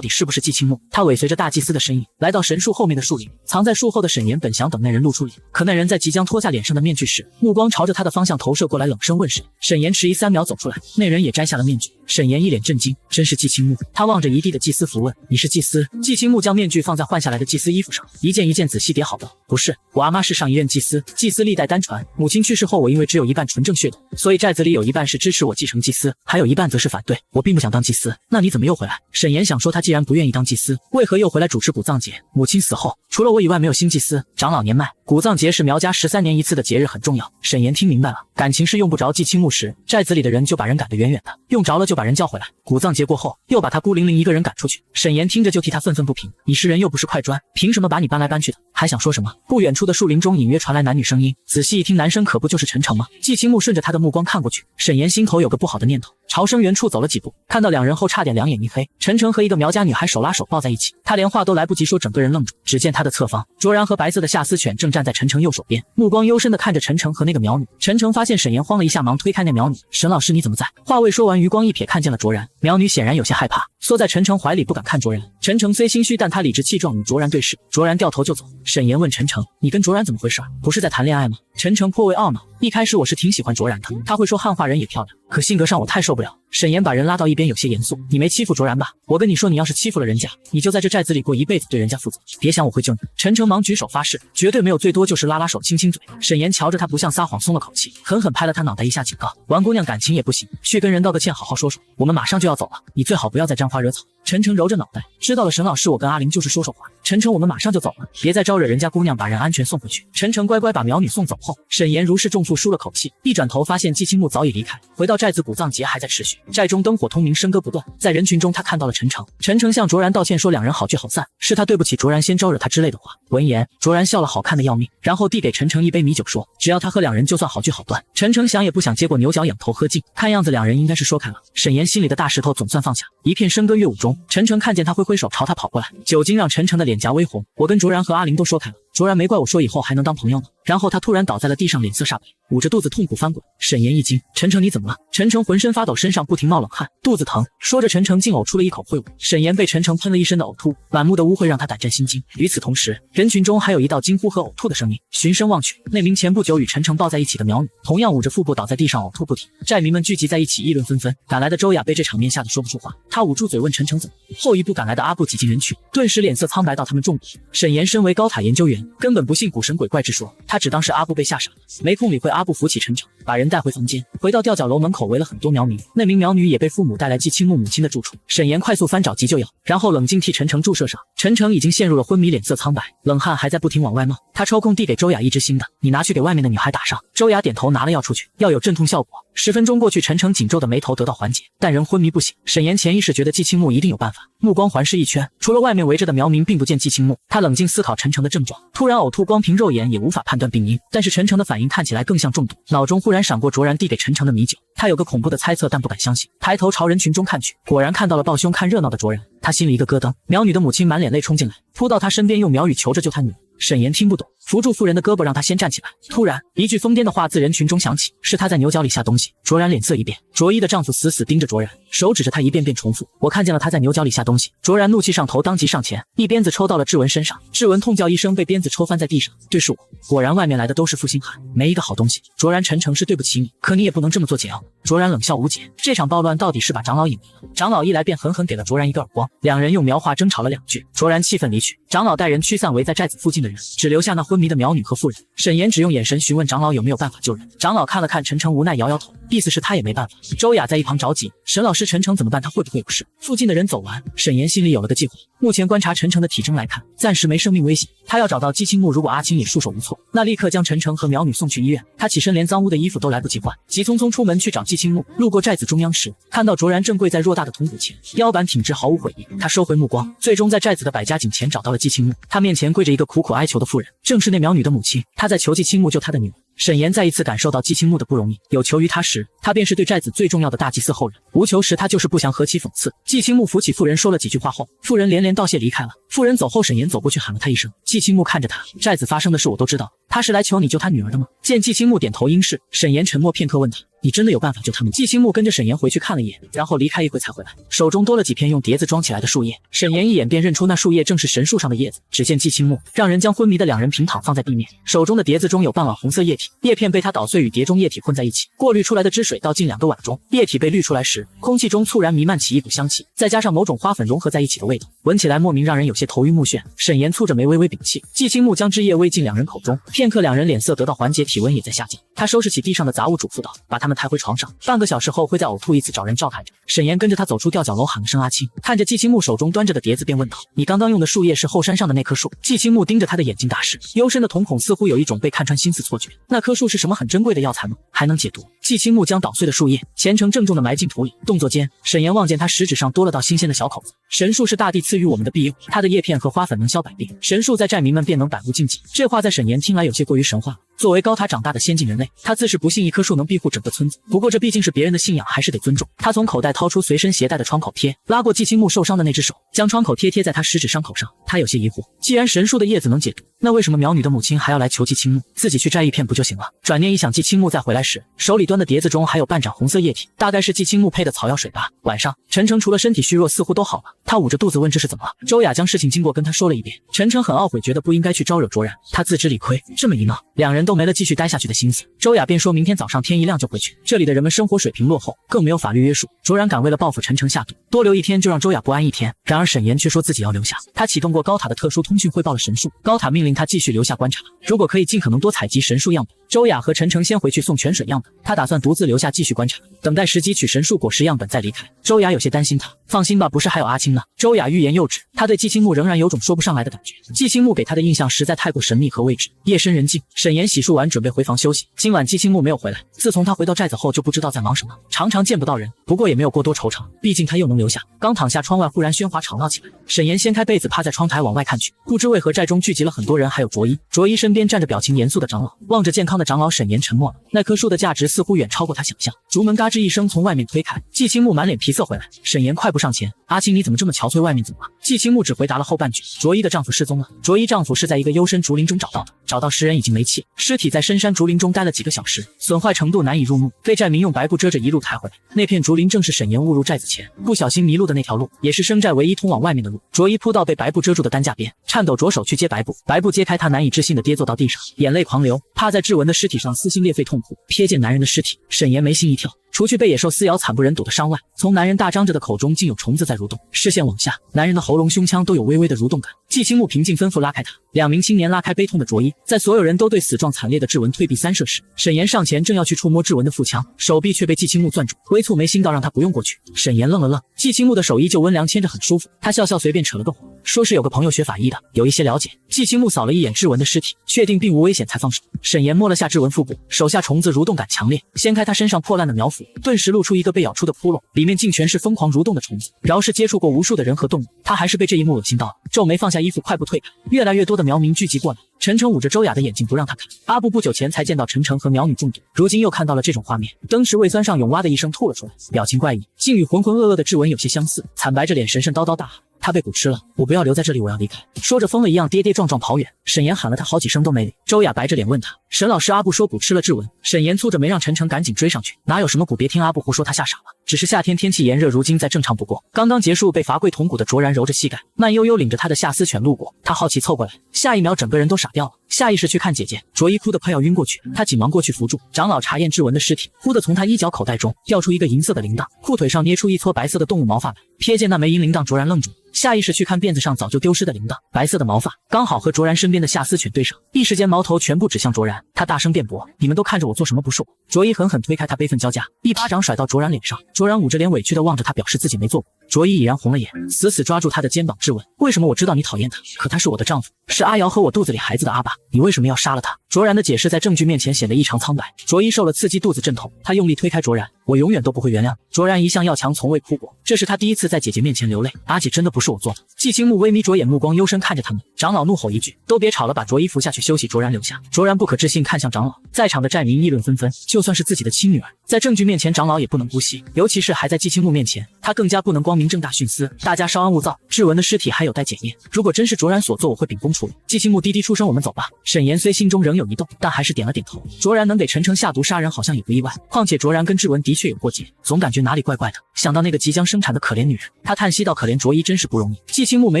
底是不是季青木。他尾随着大祭司的身影来到神树后面的树林，藏在树后的沈岩本想等那人露出脸，可那人在即将脱下脸上的面具时，目光朝着他的方向投射过来，冷声问谁。沈岩迟疑3秒走出来，那人也摘下了面具。沈岩一脸震惊，真是季青木。他望着一地的祭司符问，你是祭司？季青木将面具放在换下来的祭司衣服上，一件一件仔细叠好的。不是，我阿妈是上一任祭司，祭司历代单传，母亲去世后我因为只有一半纯正血统，所以寨子里有一半是支持我继承祭司，还有一半则是反对，我并不想当祭司。那你怎么又回来？沈岩想说他既然不愿意当祭司，为何又回来主持古葬节？母亲死后，除了我以外没有新祭司，长老年迈，古葬节是苗家13年一次的节日，很重要。沈岩听明白了，感情是用不着季青木时，寨子里的人就把人赶得远远的，用着了就把人叫回来。古葬节过后，又把他孤零零一个人赶出去。沈岩听着就替他愤愤不平，你是人又不是块砖，凭什么把你搬来搬去的？还想说什么？不远处的树林中隐约传来男女声音，仔细一听，男生可不就是陈诚吗？季青木顺着他的目光看过去，沈岩心头有个不好的念头，朝声源处走了几步，看到2人后差点两眼一黑。陈诚和一个苗家女孩手拉手抱在一起，他连话都来不及说，整个人愣住。只见他的侧方，卓然和白色的夏思犬正站在陈诚右手边，目光幽深地看着陈诚和那个苗女。陈诚发现沈岩慌了一下，忙推开那苗女，沈老师你怎么在？话未说完，余光一瞥看见了卓然，苗女显然有些害怕，缩在陈诚怀里不敢看卓然。陈诚虽心虚，但他理直气壮与卓然对视，卓然掉头就走。沈岩问陈诚，你跟卓然怎么回事？不是在谈恋爱吗？陈诚颇为懊恼，一开始我是挺喜欢卓然的，他会说汉话，人也漂亮，可性格上我太受不了。沈岩把人拉到一边，有些严肃，你没欺负卓然吧？我跟你说，你要是欺负了人家，你就在这寨子里过一辈子，对人家负责，别想我会救你。陈诚忙举手发誓，绝对没有，最多就是拉拉手亲亲嘴。沈岩瞧着他不像撒谎，松了口气，狠狠拍了他脑袋一下，警告，王姑娘感情也不行，去跟人道个歉，好好说说，我们马上就要走了，你最好不要再沾花惹草。陈诚揉着脑袋，知道了，沈老师，我跟阿玲就是说说话。陈诚，我们马上就走了，别再招惹人家姑娘，把人安全送回去。陈诚乖乖把苗女送走后，沈岩如释重负，舒了口气，一转头发现季青木早已离开，回到寨子，古葬节还在持续，寨中灯火通明，笙歌不断。在人群中，他看到了陈诚，陈诚向卓然道歉，说2人好聚好散，是他对不起卓然，先招惹他之类的话。闻言，卓然笑了，好看的要命，然后递给陈诚一杯米酒，说只要他喝2人就算好聚好断。陈诚想也不想，接过牛角仰头喝尽，看样子2人应该是说开了。沈岩心里的大石头总算放下。一片笙歌乐舞中，陈诚看见他挥挥手朝他跑过来，酒精让陈诚的脸颊微红，我跟卓然和阿玲都说开了，卓然没怪我说以后还能当朋友呢。然后他突然倒在了地上，脸色煞白，捂着肚子痛苦翻滚。沈岩一惊，陈诚你怎么了？陈诚浑身发抖，身上不停冒冷汗，肚子疼。说着陈诚竟呕出了一口秽物。沈岩被陈诚喷了一身的呕吐，满目的污秽让他胆战心惊。与此同时，人群中还有一道惊呼和呕吐的声音。循声望去，那名前不久与陈诚抱在一起的苗女，同样捂着腹部倒在地上呕吐不停。寨民们聚集在一起议论纷纷，赶来的周雅被这场面吓得说不出话，她捂住嘴问陈诚怎么。后一步赶来的阿布挤进人群，顿时脸色苍白到他们中毒。沈岩身为高塔研究员，根本不信古神鬼怪之说，他只当是阿布被吓傻了，没空理会阿布扶起陈诚，把人带回房间，回到吊脚楼门口围了很多苗民，那名苗女也被父母带来季青木母亲的住处。沈岩快速翻找急救药，然后冷静替陈诚注射上。陈诚已经陷入了昏迷，脸色苍白，冷汗还在不停往外冒。他抽空递给周雅一支新的，你拿去给外面的女孩打上。周雅点头拿了药出去，药有镇痛效果。10分钟过去，陈诚紧皱的眉头得到缓解，但仍昏迷不醒。沈岩潜意识觉得季青木一定有办法，目光环视一圈，除了外面围着的苗民，并不见季青木。他冷静思考陈诚的症状，突然呕吐，光凭肉眼也无法判断病因，但是陈诚的反应看起来更像中毒。脑中忽然闪过卓然递给陈诚的米酒，他有个恐怖的猜测，但不敢相信。抬头朝人群中看去，果然看到了抱胸看热闹的卓然，他心里一个咯噔。苗女的母亲满脸泪冲进来，扑到他身边，用苗语求着救他女儿。沈岩听不懂，扶住妇人的胳膊，让她先站起来。突然，一句疯癫的话自人群中响起：“是他在牛角里下东西。”卓然脸色一变，卓一的丈夫死死盯着卓然，手指着他一遍遍重复：“我看见了他在牛角里下东西。”卓然怒气上头，当即上前，一鞭子抽到了志文身上。志文痛叫一声，被鞭子抽翻在地上。对是我，果然外面来的都是负心汉，没一个好东西。卓然，陈诚是对不起你，可你也不能这么做解药。卓然冷笑无解，这场暴乱到底是把长老引来了。长老一来便狠狠给了卓然一个耳光，两人用苗话争吵了2句，卓然气愤离去。长老带人驱散围在寨子附近的人，只留下那昏迷的苗女和妇人。沈岩只用眼神询问长老有没有办法救人。长老看了看陈诚，无奈摇摇头，意思是他也没办法。周雅在一旁着急，沈老师，陈诚怎么办？他会不会有事？附近的人走完，沈岩心里有了个计划。目前观察陈诚的体征来看，暂时没生命危险。他要找到季青木，如果阿青也束手无策，那立刻将陈诚和苗女送去医院。他起身连脏污的衣服都来不及换，急匆匆出门去找季青木。路过寨子中央时，看到卓然正跪在偌大的铜鼓前，腰板挺直，毫无悔意。他收回目光，最终在寨子的百家井前找到了季青木。他面前跪着一个苦苦哀求的妇人，正是那苗女的母亲。他在求季青木救他的女儿。沈岩再一次感受到季青木的不容易，有求于他时，他便是对寨子最重要的大祭司后人；无求时，他就是不祥，何其讽刺。季青木扶起妇人，说了几句话后，妇人连连道谢离开了。妇人走后，沈岩走过去喊了他一声。季青木看着他，寨子发生的事我都知道，他是来求你救他女儿的吗？见季青木点头应是，沈岩沉默片刻，问他：你真的有办法救他们？季青木跟着沈岩回去看了一眼，然后离开一会才回来，手中多了几片用碟子装起来的树叶。沈岩一眼便认出那树叶正是神树上的叶子。只见季青木让人将昏迷的2人平躺放在地面，手中的碟子中有半碗红色液体，叶片被他捣碎，与碟中液体混在一起，过滤出来的汁水倒进2个碗中。液体被滤出来时，空气中猝然弥漫起一股香气，再加上某种花粉融合在一起的味道，闻起来莫名让人有些头晕目眩。沈岩蹙着眉微微屏气，季青木将汁液喂进2人口中，片刻2人脸色得到缓解，体温也在下降。他收拾起地上的杂物，嘱咐道：把他们抬回床上，半个小时后会再呕吐一次，找人照看着。沈岩跟着他走出吊脚楼，喊了声阿青，看着季青木手中端着的碟子，便问道：你刚刚用的树叶是后山上的那棵树？季青木盯着他的眼睛大失，幽深的瞳孔似乎有一种被看穿心思错觉。那棵树是什么很珍贵的药材吗？还能解毒？季青木将捣碎的树叶虔诚郑重地埋进土里，动作间，沈岩望见他食指上多了道新鲜的小口子。神树是大地赐予我们的庇佑，它的叶片和花粉能消百病，神树在寨民们便能百无禁忌。这话在沈岩听来有些过于神话了。作为高塔长大的先进人类，他自是不信一棵树能庇护整个村子，不过这毕竟是别人的信仰，还是得尊重。他从口袋掏出随身携带的创口贴，拉过季青木受伤的那只手，将创口贴贴在他食指伤口上。他有些疑惑，既然神树的叶子能解毒，那为什么苗女的母亲还要来求季青木？自己去摘一片不就行了？转念一想，季青木再回来时，手里端的碟子中还有半盏红色液体，大概是季青木配的草药水吧。晚上，陈诚除了身体虚弱，似乎都好了。他捂着肚子问这是怎么了？周雅将事情经过跟他说了一遍。陈诚很懊悔，觉得不应该去招惹卓然，他自知理亏，这么一闹，2人都没了继续待下去的心思。周雅便说明天早上天一亮就回去，这里的人们生活水平落后，更没有法律约束。卓然敢为了报复陈诚下毒，多留1天就让周雅不安1天。然而沈岩却说自己要留下，他启动过高塔的特殊通讯，汇报了神树，高塔命令他继续留下观察，如果可以尽可能多采集神树样本。周雅和陈诚先回去送泉水样本，他打算独自留下继续观察，等待时机取神树果实样本再离开。周雅有些担心他，放心吧，不是还有阿青呢。周雅欲言又止，他对季青木仍然有种说不上来的感觉。季青木给他的印象实在太过神秘和未知。夜深人静，沈岩洗漱完准备回房休息。今晚季青木没有回来，自从他回到寨子后就不知道在忙什么，常常见不到人。不过也没有过多惆怅，毕竟他又能留下。刚躺下，窗外忽然喧哗吵闹起来。沈岩掀开被子，趴在窗台往外看去，不知为何寨中聚集了很多人，还有卓一。卓一身边站着表情严肃的长老，望着健康的长老，沈岩沉默了。那棵树的价值似乎远超过他想象。竹门嘎吱一声从外面推开，季青木满脸皮色回来。沈岩快步上前，阿青你怎么这么憔悴？外面怎么了？季青木只回答了后半句。卓一的丈夫失踪了，卓一丈夫是在一个幽深竹林中找到的，找到时人已经没气，尸体在深山竹林中待了几个小时，损坏程度难以入目，被寨民用白布遮着一路抬回来。那片竹林正是沈岩误入寨子前不小心迷路的那条路，也是生寨唯一通往外面的路。卓一扑到被白布遮住的担架边，颤抖着手去接白布，白布揭开，他难以置信的跌坐到地上，眼泪狂流，趴在志文的尸体上撕心裂肺痛哭。瞥见男人的尸体，沈岩眉心一跳，除去被野兽撕咬惨不忍睹的伤外，从男人大张着的口中竟有虫子在蠕动。视线往下，男人的喉咙咙、胸腔都有微微的蠕动感。季青木平静吩咐拉开他。两名青年拉开悲痛的卓一，在所有人都对死状惨烈的志文退避三舍时，沈岩上前正要去触摸志文的腹腔，手臂却被季青木攥住，微蹙眉心道让他不用过去。沈岩愣了愣，季青木的手依旧温凉牵着很舒服，他笑笑随便扯了个谎，说是有个朋友学法医的，有一些了解。季青木扫了一眼志文的尸体，确定并无危险才放手。沈岩摸了下志文腹部，手下虫子蠕动感强烈，掀开他身上破烂的苗腹，顿时露出一个被咬出的窟窿，里面竟全是疯狂蠕动的虫子。饶是接触过无数的人和动物，他还是被这一幕恶心到了，皱眉放下衣服，快步退开。越来越多的苗民聚集过来，陈诚捂着周雅的眼睛不让他看。阿布不久前才见到陈诚和苗女中毒，如今又看到了这种画面，灯池胃酸上涌哇的一声吐了出来，表情怪异，竟与浑浑噩噩的志文有些相似，惨白着脸，神神叨叨大喊：他被蛊吃了，我不要留在这里，我要离开。说着疯了一样跌跌撞撞跑远。沈岩喊了他好几声都没理。周雅白着脸问他，沈老师，阿布说蛊吃了志文。沈岩蹙着眉让陈诚赶紧追上去，哪有什么蛊，别听阿布胡说，他吓傻了，只是夏天天气炎热，如今再正常不过。刚刚结束被罚跪铜鼓的卓然揉着膝盖，慢悠悠领着他的下丝犬路过，他好奇凑过来，下一秒整个人都傻掉了，下意识去看姐姐，卓一哭得快要晕过去，他紧忙过去扶住。长老查验志文的尸体，忽地从他衣角口袋中掉出一个银色的铃铛，裤腿上捏出一撮白色的动物毛发来，瞥见那枚银铃铛，卓然愣住，下意识去看辫子上早就丢失的铃铛，白色的毛发刚好和卓然身边的夏丝犬对上，一时间矛头全部指向卓然。他大声辩驳，你们都看着我做什么不是我。卓一狠狠推开他，悲愤交加，一巴掌甩到卓然脸上。卓然捂着脸委屈地望着他，表示自己没做过。卓一已然红了眼，死死抓住他的肩膀质问，为什么我知道你讨厌他，可他是我的丈夫，是阿瑶和我肚子里孩子的阿爸，你为什么要杀了他？卓然的解释在证据面前显得异常苍白。卓一受了刺激，肚子阵痛，他用力推开卓然，我永远都不会原谅你。卓然一向要强，从未哭过，这是他第一次在姐姐面前流泪。阿姐，真的不是我做的。季青木微眯着眼，目光幽深看着他们。长老怒吼一句，都别吵了，把卓一扶下去休息。卓然留下。卓然不可置信看向长老，在场的寨民议论纷纷，就算是自己的亲女儿，在证据面前长老也不能姑息，尤其是还在季青木面前，他更加不能光明正大徇私。大家稍安勿躁，志文的尸体还有待检验，如果真是卓然所做，我会秉公处理。季青木低低出声，我们走吧。沈岩虽心中仍有一动，但还是点了点头。卓然能给陈诚下毒杀人好像也不意外，况且卓然跟志文的确有过节，总感觉哪里怪怪的。想到那个即将生产的可怜女人，他叹息道，可怜卓一真是不容易。季青木没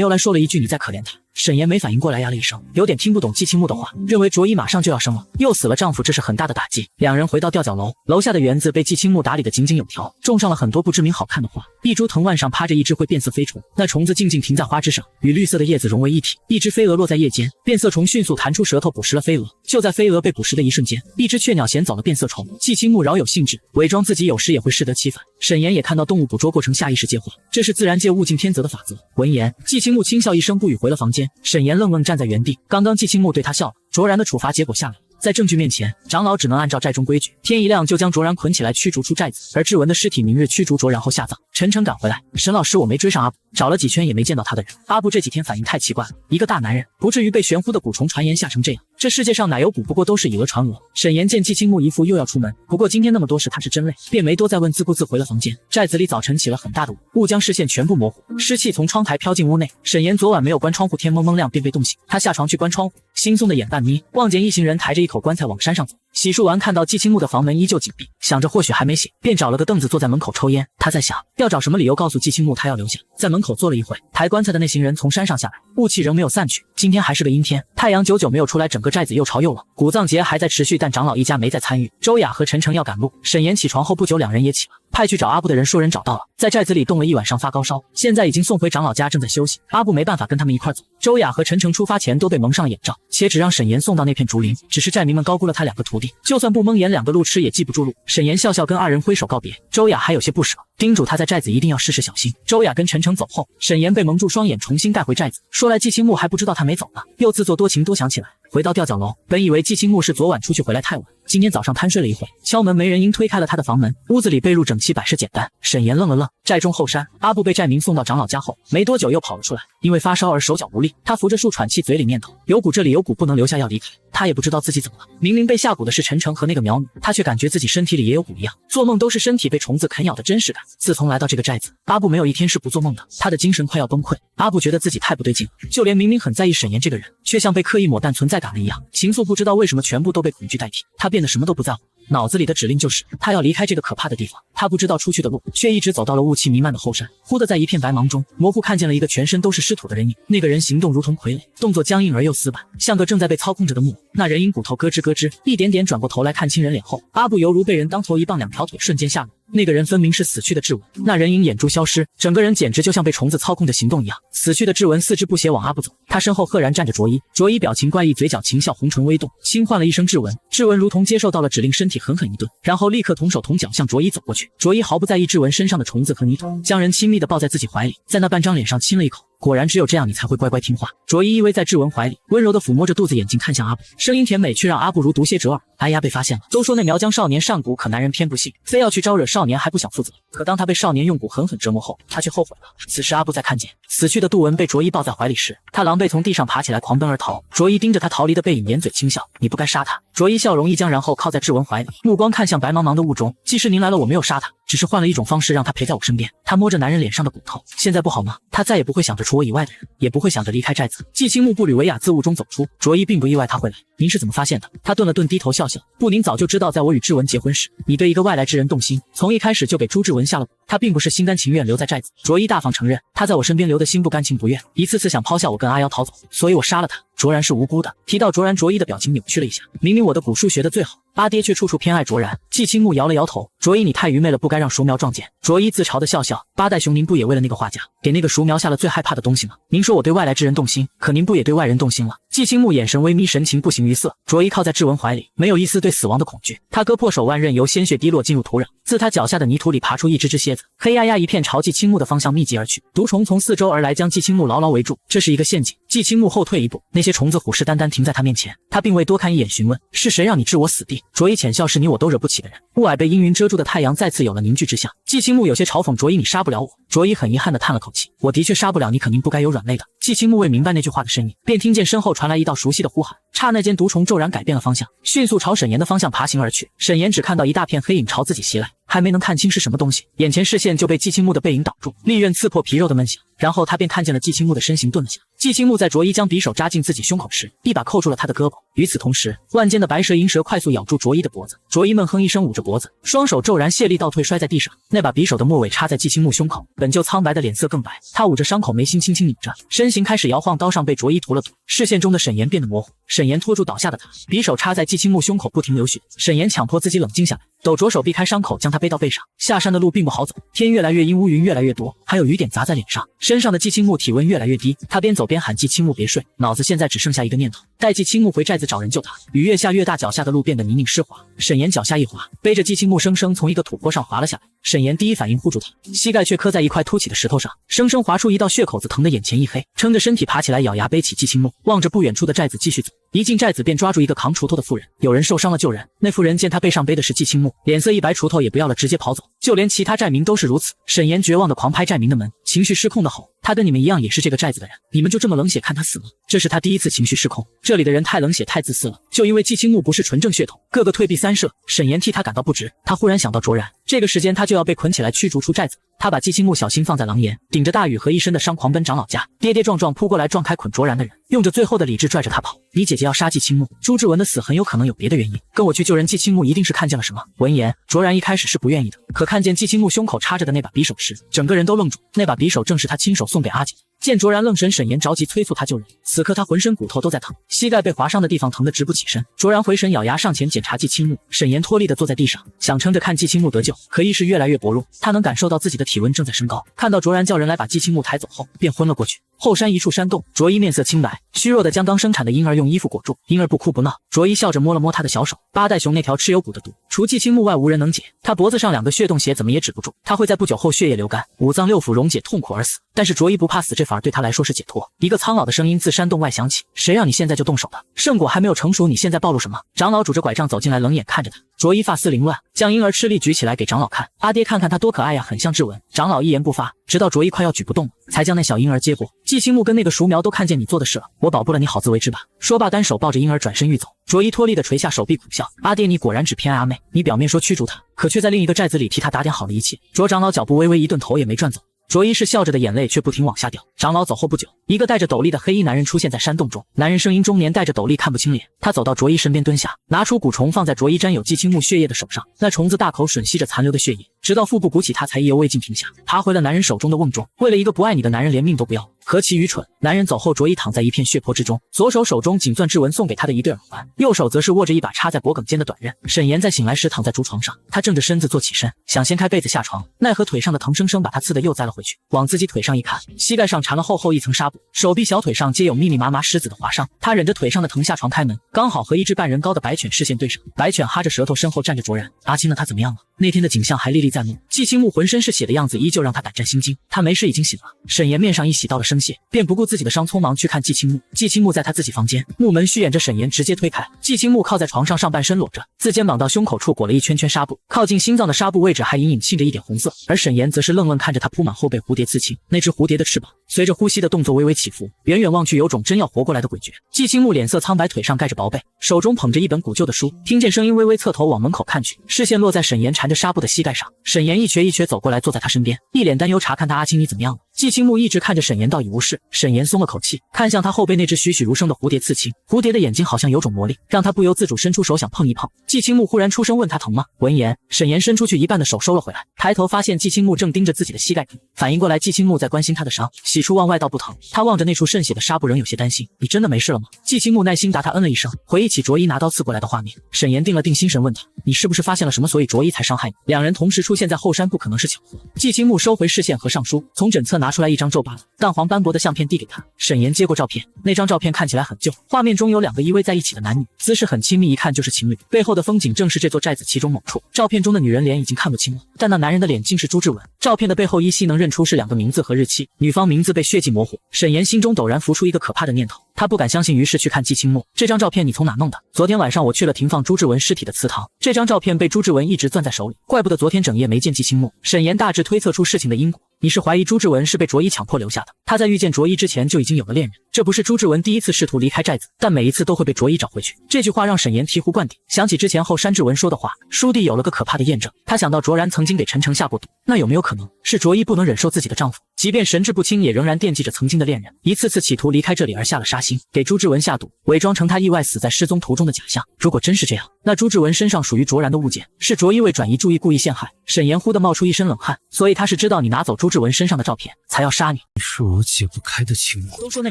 有来说了一句，你再可怜她。沈岩没反应过来，呀了一声，有点听不懂季青木的话，认为卓一马上就要生了，又死了丈夫，这是很大的打击。两人回到吊脚楼，楼下的园子被季青木打理得井井有条，种上了很多不知名好看的花。一株藤蔓上趴着一只会变色飞虫，那虫子静静停在花枝上，与绿色的叶子融为一体。一只飞蛾落在叶间，变色虫迅速弹出舌头捕食了飞蛾。就在飞蛾被捕食的一瞬间，一只雀鸟衔走了变色虫。季青木饶有兴致，伪装自己有时也会适得其反。沈岩也看到动物捕捉过程，下意识接话，这是自然界物竞天择的法则。闻言，季青木轻笑一声，不语回了房间。沈岩愣愣站在原地，刚刚季青木对他笑了，卓然的处罚结果下来了。在证据面前，长老只能按照寨中规矩，天一亮就将卓然捆起来驱逐出寨子，而志文的尸体明日驱逐卓然后下葬。陈诚赶回来，沈老师，我没追上阿布，找了几圈也没见到他的人。阿布这几天反应太奇怪了，一个大男人不至于被悬浮的蛊虫传言吓成这样。这世界上哪有蛊，不过都是以讹传讹。沈岩见季青木一副又要出门，不过今天那么多事他是真累，便没多再问，自顾自回了房间。寨子里早晨起了很大的雾，雾将视线全部模糊，湿气从窗台飘进屋内。沈岩昨晚没有关窗户，天蒙蒙亮便被冻醒，他下床去关窗户，惺忪的眼半眯，望见一行人抬着一口棺材往山上走。洗漱完看到季青木的房门依旧紧闭，想着或许还没醒，便找了个凳子坐在门口抽烟。他在想要找什么理由告诉季青木他要留下。在门口坐了一会，抬棺材的那行人从山上下来，雾气仍没有散去。今天还是个阴天，太阳久久没有出来，整个寨子又潮又冷。古葬节还在持续，但长老一家没再参与。周雅和陈诚要赶路，沈岩起床后不久两人也起了，派去找阿布的人说人找到了，在寨子里冻了一晚上发高烧，现在已经送回长老家，正在休息。阿布没办法跟他们一块走。周雅和陈诚出发前都被蒙上了眼罩，且只让沈岩送到那片竹林，只是寨民们高估了他两个徒弟，就算不蒙眼，两个路痴也记不住路。沈岩笑笑跟二人挥手告别，周雅还有些不舍，叮嘱他在寨子一定要事事小心。周雅跟陈诚走后，沈岩被蒙住双眼，重新带回寨子。说来季青木还不知道他没走呢，又自作多情，多想起来。回到吊脚楼，本以为季青木是昨晚出去回来太晚，今天早上贪睡了一会，敲门没人应，推开了他的房门。屋子里被褥整齐，摆设简单。沈岩愣了愣。寨中后山，阿布被寨民送到长老家后，没多久又跑了出来，因为发烧而手脚无力。他扶着树喘气，嘴里念叨：有蛊，这里有蛊，不能留下，要离开。他也不知道自己怎么了，明明被下蛊的是陈诚和那个苗女，他却感觉自己身体里也有蛊一样，做梦都是身体被虫子啃咬的真实感。自从来到这个寨子，阿布没有一天是不做梦的，他的精神快要崩溃。阿布觉得自己太不对劲了，就连明明很在意沈岩这个人，却像被刻意抹淡存在感了一样，情愫不知道为什么全部都被恐惧代替，他变得什么都不在乎。脑子里的指令就是他要离开这个可怕的地方，他不知道出去的路，却一直走到了雾气弥漫的后山。忽地在一片白茫中，模糊看见了一个全身都是湿土的人影，那个人行动如同傀儡，动作僵硬而又死板，像个正在被操控着的木偶。那人影骨头咯吱咯吱，一点点转过头来看清人脸后，阿布犹如被人当头一棒，两条腿瞬间下落。那个人分明是死去的志文。那人影眼珠消失，整个人简直就像被虫子操控着行动一样。死去的志文四肢不协往阿布走，他身后赫然站着卓一。卓一表情怪异，嘴角情笑，红唇微动，轻唤了一声志文。志文如同接受到了指令，身体狠狠一顿，然后立刻同手同脚向卓一走过去。卓一毫不在意志文身上的虫子和泥土，将人亲密地抱在自己怀里，在那半张脸上亲了一口。果然只有这样你才会乖乖听话。卓一依偎在志文怀里，温柔地抚摸着肚子，眼睛看向阿布，声音甜美，却让阿布如毒蝎折耳。哎呀，被发现了！都说那苗疆少年善蛊，可男人偏不信，非要去招惹少年，还不想负责。可当他被少年用蛊狠狠折磨后，他却后悔了。此时阿布在看见死去的杜文被卓一抱在怀里时，他狼狈从地上爬起来，狂奔而逃。卓一盯着他逃离的背影，掩嘴轻笑：“你不该杀他。”卓一笑容一僵，然后靠在志文怀里，目光看向白茫茫的雾中。既是您来了，我没有杀他，只是换了一种方式让他陪在我身边。他摸着男人脸上的骨头，现在不好吗？他再也不会想着除我以外的人，也不会想着离开寨子。季青木步履维雅自雾中走出，卓一并不意外他会来。您是怎么发现的？他顿了顿，低头笑笑：“不，您早就知道，在我与志文结婚时，你对一个外来之人动心，从一开始就给朱志文下了蛊。他并不是心甘情愿留在寨子。”卓一大方承认，他在我身边留的心不甘情不愿，一次次想抛下我跟阿瑶逃走，所以我杀了他。卓然是无辜的。提到卓然，卓一的表情扭曲了一下。明明我的蛊术学得最好，阿爹却处处偏爱卓然。季青木摇了摇头：“卓一，你太愚昧了，不该让熟苗撞见。”卓一自嘲的笑笑：“八代雄，您不也为了那个画家，给那个熟苗下了最害怕的东西吗？您说我对外来之人动心，可您不也对外人动心了？”季青木眼神微眯，神情不形于色。卓一靠在志文怀里，没有一丝对死亡的恐惧。他割破手腕，任由鲜血滴落进入土壤，自他脚下的泥土里爬出一只蝎子，黑压压一片朝季青木的方向密集而去。毒虫从四周而来，将季青木牢牢围住。这是一个陷阱。季青木后退一步，那些虫子虎视眈眈停在他面前，他并未多看一眼，询问：“是谁让你置我死地？”卓一浅笑：“是你我都惹不起的人。”雾霭被阴云遮住的太阳再次有了凝聚之象。季青木有些嘲讽：“卓一，你杀不了我。”卓一很遗憾地叹了口气：“我的确杀不了你，可您不该有软肋的。”季青木未明白那句话的深意，便听见身后传来一道熟悉的呼喊。刹那间，毒虫骤然改变了方向，迅速朝沈岩的方向爬行而去。沈岩只看到一大片黑影朝自己袭来，还没能看清是什么东西，眼前视线就被季青木的背影挡住，利刃刺破皮肉的闷响。然后他便看见了季青木的身形，顿了下。季青木在卓一将匕首扎进自己胸口时，一把扣住了他的胳膊。与此同时，万间的白蛇银蛇快速咬住卓一的脖子。卓一闷哼一声，捂着脖子，双手骤然卸力倒退，摔在地上。那把匕首的末尾插在季青木胸口，本就苍白的脸色更白。他捂着伤口，眉心轻轻拧着，身形开始摇晃。刀上被卓一涂了涂，视线中的沈岩变得模糊。沈岩拖住倒下的他，匕首插在季青木胸口，不停流血。沈岩强迫自己冷静下来，抖着手避开伤口，将他背到背上。下山的路并不好走，天越来越阴，乌云越来越多，还有雨点砸在脸上。身上的季青木体温越来越低，他边走边喊：“季青木别睡！”脑子现在只剩下一个念头，带季青木回寨子找人救他。雨越下越大，脚下的路变得泥泞湿滑。沈岩脚下一滑，背着季青木生生从一个土坡上滑了下来。沈岩第一反应护住他，膝盖却磕在一块凸起的石头上，生生划出一道血口子，疼得眼前一黑，撑着身体爬起来，咬牙背起季青木，望着不远处的寨子继续走。一进寨子便抓住一个扛锄头的妇人，有人受伤了救人。那妇人见他背上背的是季青木，脸色一白，锄头也不要了，直接跑走。就连其他寨民都是如此。沈岩绝望地狂拍寨民的门，情绪失控地吼：“他跟你们一样也是这个寨子的人，你们就这么冷血看他死吗？”这是他第一次情绪失控。这里的人太冷血太自私了，就因为季青木不是纯正血统，个个退避三舍。沈岩替他感到不值。他忽然想到卓然，这个时间他就要被捆起来驱逐出寨子。他把季青木小心放在廊檐，顶着大雨和一身的伤狂奔长老家，跌跌撞撞扑过来撞开捆卓然的人，用着最后的理智拽着他跑。你姐姐要杀季青木，朱志文的死很有可能有别的原因，跟我去救人。季青木一定是看见了什么。闻言，卓然一开始是不愿意的，可看见季青木胸口插着的那把匕首时，整个人都愣住。那把匕首正是他亲手送给阿锦。见卓然愣神，沈岩着急催促他救人。此刻他浑身骨头都在疼，膝盖被划伤的地方疼得直不起身。卓然回神，咬牙上前检查季青木。沈岩脱力地坐在地上，想撑着看季青木得救，可意识越来越薄弱。他能感受到自己的体温正在升高，看到卓然叫人来把季青木抬走后，便昏了过去。后山一处山洞，卓一面色清白，虚弱地将刚生产的婴儿用衣服裹住。婴儿不哭不闹，卓一笑着摸了摸他的小手。八代雄那条蚩尤蛊的毒，除季青木外无人能解。他脖子上2个血洞血怎么也止不住，他会在不久后血液流干，五脏六腑溶解，痛苦而死。但是卓一不怕死，这反而对他来说是解脱。一个苍老的声音自山洞外响起：“谁让你现在就动手的？圣果还没有成熟，你现在暴露什么？”长老拄着拐杖走进来，冷眼看着他。卓一发丝凌乱，将婴儿吃力举起来给长老看。阿爹，看看他多可爱呀，很像志文。长老一言不发，直到卓一快要举不动了，才将那小婴儿接过。季青木跟那个熟苗都看见你做的事了，我保不了，你好自为之吧。说罢，单手抱着婴儿转身欲走。卓一脱力的垂下手臂，苦笑：“阿爹，你果然只偏爱阿妹。你表面说驱逐他，可却在另一个寨子里替他打点好了一切。”卓长老脚步微微一顿，头也没转走。卓一是笑着的，眼泪却不停往下掉。长老走后不久，一个戴着斗笠的黑衣男人出现在山洞中。男人声音中年，戴着斗笠，看不清脸。他走到卓一身边蹲下，拿出蛊虫放在卓一沾有季青木血液的手上。那虫子大口吮吸着残留的血液，直到腹部鼓起，他才意犹未尽停下，爬回了男人手中的瓮中。为了一个不爱你的男人，连命都不要。何其愚蠢！男人走后，卓一躺在一片血泊之中，左手手中紧攥志文送给他的一对耳环，右手则是握着一把插在脖颈间的短刃。沈岩在醒来时躺在竹床上，他正着身子坐起身，想掀开被子下床，奈何腿上的疼生生把他刺得又栽了回去。往自己腿上一看，膝盖上缠了厚厚一层纱布，手臂、小腿上皆有密密麻麻虱子的划伤。他忍着腿上的疼下床开门，刚好和一只半人高的白犬视线对上。白犬哈着舌头，身后站着卓然。阿青呢？他怎么样了？那天的景象还历历在目。季青木浑身是血的样子依旧让他胆战心惊。他没事，已经醒了。沈岩面上一洗到了生血，便不顾自己的伤，匆忙去看季青木。季青木在他自己房间，木门虚掩着，沈岩直接推开。季青木靠在床上，上半身裸着，自肩膀到胸口处裹了一圈圈纱布，靠近心脏的纱布位置还隐隐沁着一点红色。而沈岩则是愣愣看着他铺满后背蝴蝶刺青，那只蝴蝶的翅膀随着呼吸的动作微微起伏，远远望去有种真要活过来的诡谲。季青木脸色苍白，腿上盖着薄被，手中捧着一本古旧的书，听见声音微微侧头往门口看去，视线落在沈岩缠着纱布的膝盖上。沈岩一瘸一瘸走过来，坐在他身边，一脸担忧查看他。阿青，你怎么样了？季青木一直看着沈岩，倒已无事。沈岩松了口气，看向他后背那只栩栩如生的蝴蝶刺青，蝴蝶的眼睛好像有种魔力，让他不由自主伸出手想碰一碰。季青木忽然出声问他疼吗？闻言，沈岩伸出去一半的手收了回来，抬头发现季青木正盯着自己的膝盖看，反应过来季青木在关心他的伤，喜出望外倒不疼。他望着那处渗血的纱布，仍有些担心。你真的没事了吗？季青木耐心答他，嗯了一声。回忆起卓一拿刀刺过来的画面，沈岩定了定心神问他，你是不是发现了什么，所以卓一才伤害你？两人同时出现在后山，不可能是巧合。季青木收回视线和上书，从枕侧拿出来一张皱巴了淡黄斑驳的相片递给他。沈岩接过照片，那张照片看起来很旧，画面中有两个依偎在一起的男女，姿势很亲密，一看就是情侣。背后的风景正是这座寨子其中某处。照片中的女人脸已经看不清了，但那男人的脸竟是朱志文。照片的背后依稀能认出是两个名字和日期，女方名字被血迹模糊。沈岩心中陡然浮出一个可怕的念头，他不敢相信，于是去看季青木。这张照片你从哪弄的？昨天晚上我去了停放朱志文尸体的祠堂，这张照片被朱志文一直攥在手里，怪不得昨天整夜没见季青木。沈岩大致推测出事情的因果。你是怀疑朱志文是被卓一强迫留下的？他在遇见卓一之前就已经有了恋人，这不是朱志文第一次试图离开寨子，但每一次都会被卓一找回去。这句话让沈岩醍醐灌顶，想起之前后山志文说的话，书弟有了个可怕的验证。他想到卓然曾经给陈诚下过毒，那有没有可能是卓一不能忍受自己的丈夫，即便神志不清也仍然惦记着曾经的恋人，一次次企图离开这里而下了杀心，给朱志文下毒，伪装成他意外死在失踪途中的假象。如果真是这样，那朱志文身上属于卓然的物件是卓一为转移注意故意陷害。沈岩忽地冒出一身冷汗，所以他是知道你拿走朱志文身上的照片才要杀你。你是我解不开的情魔。都说那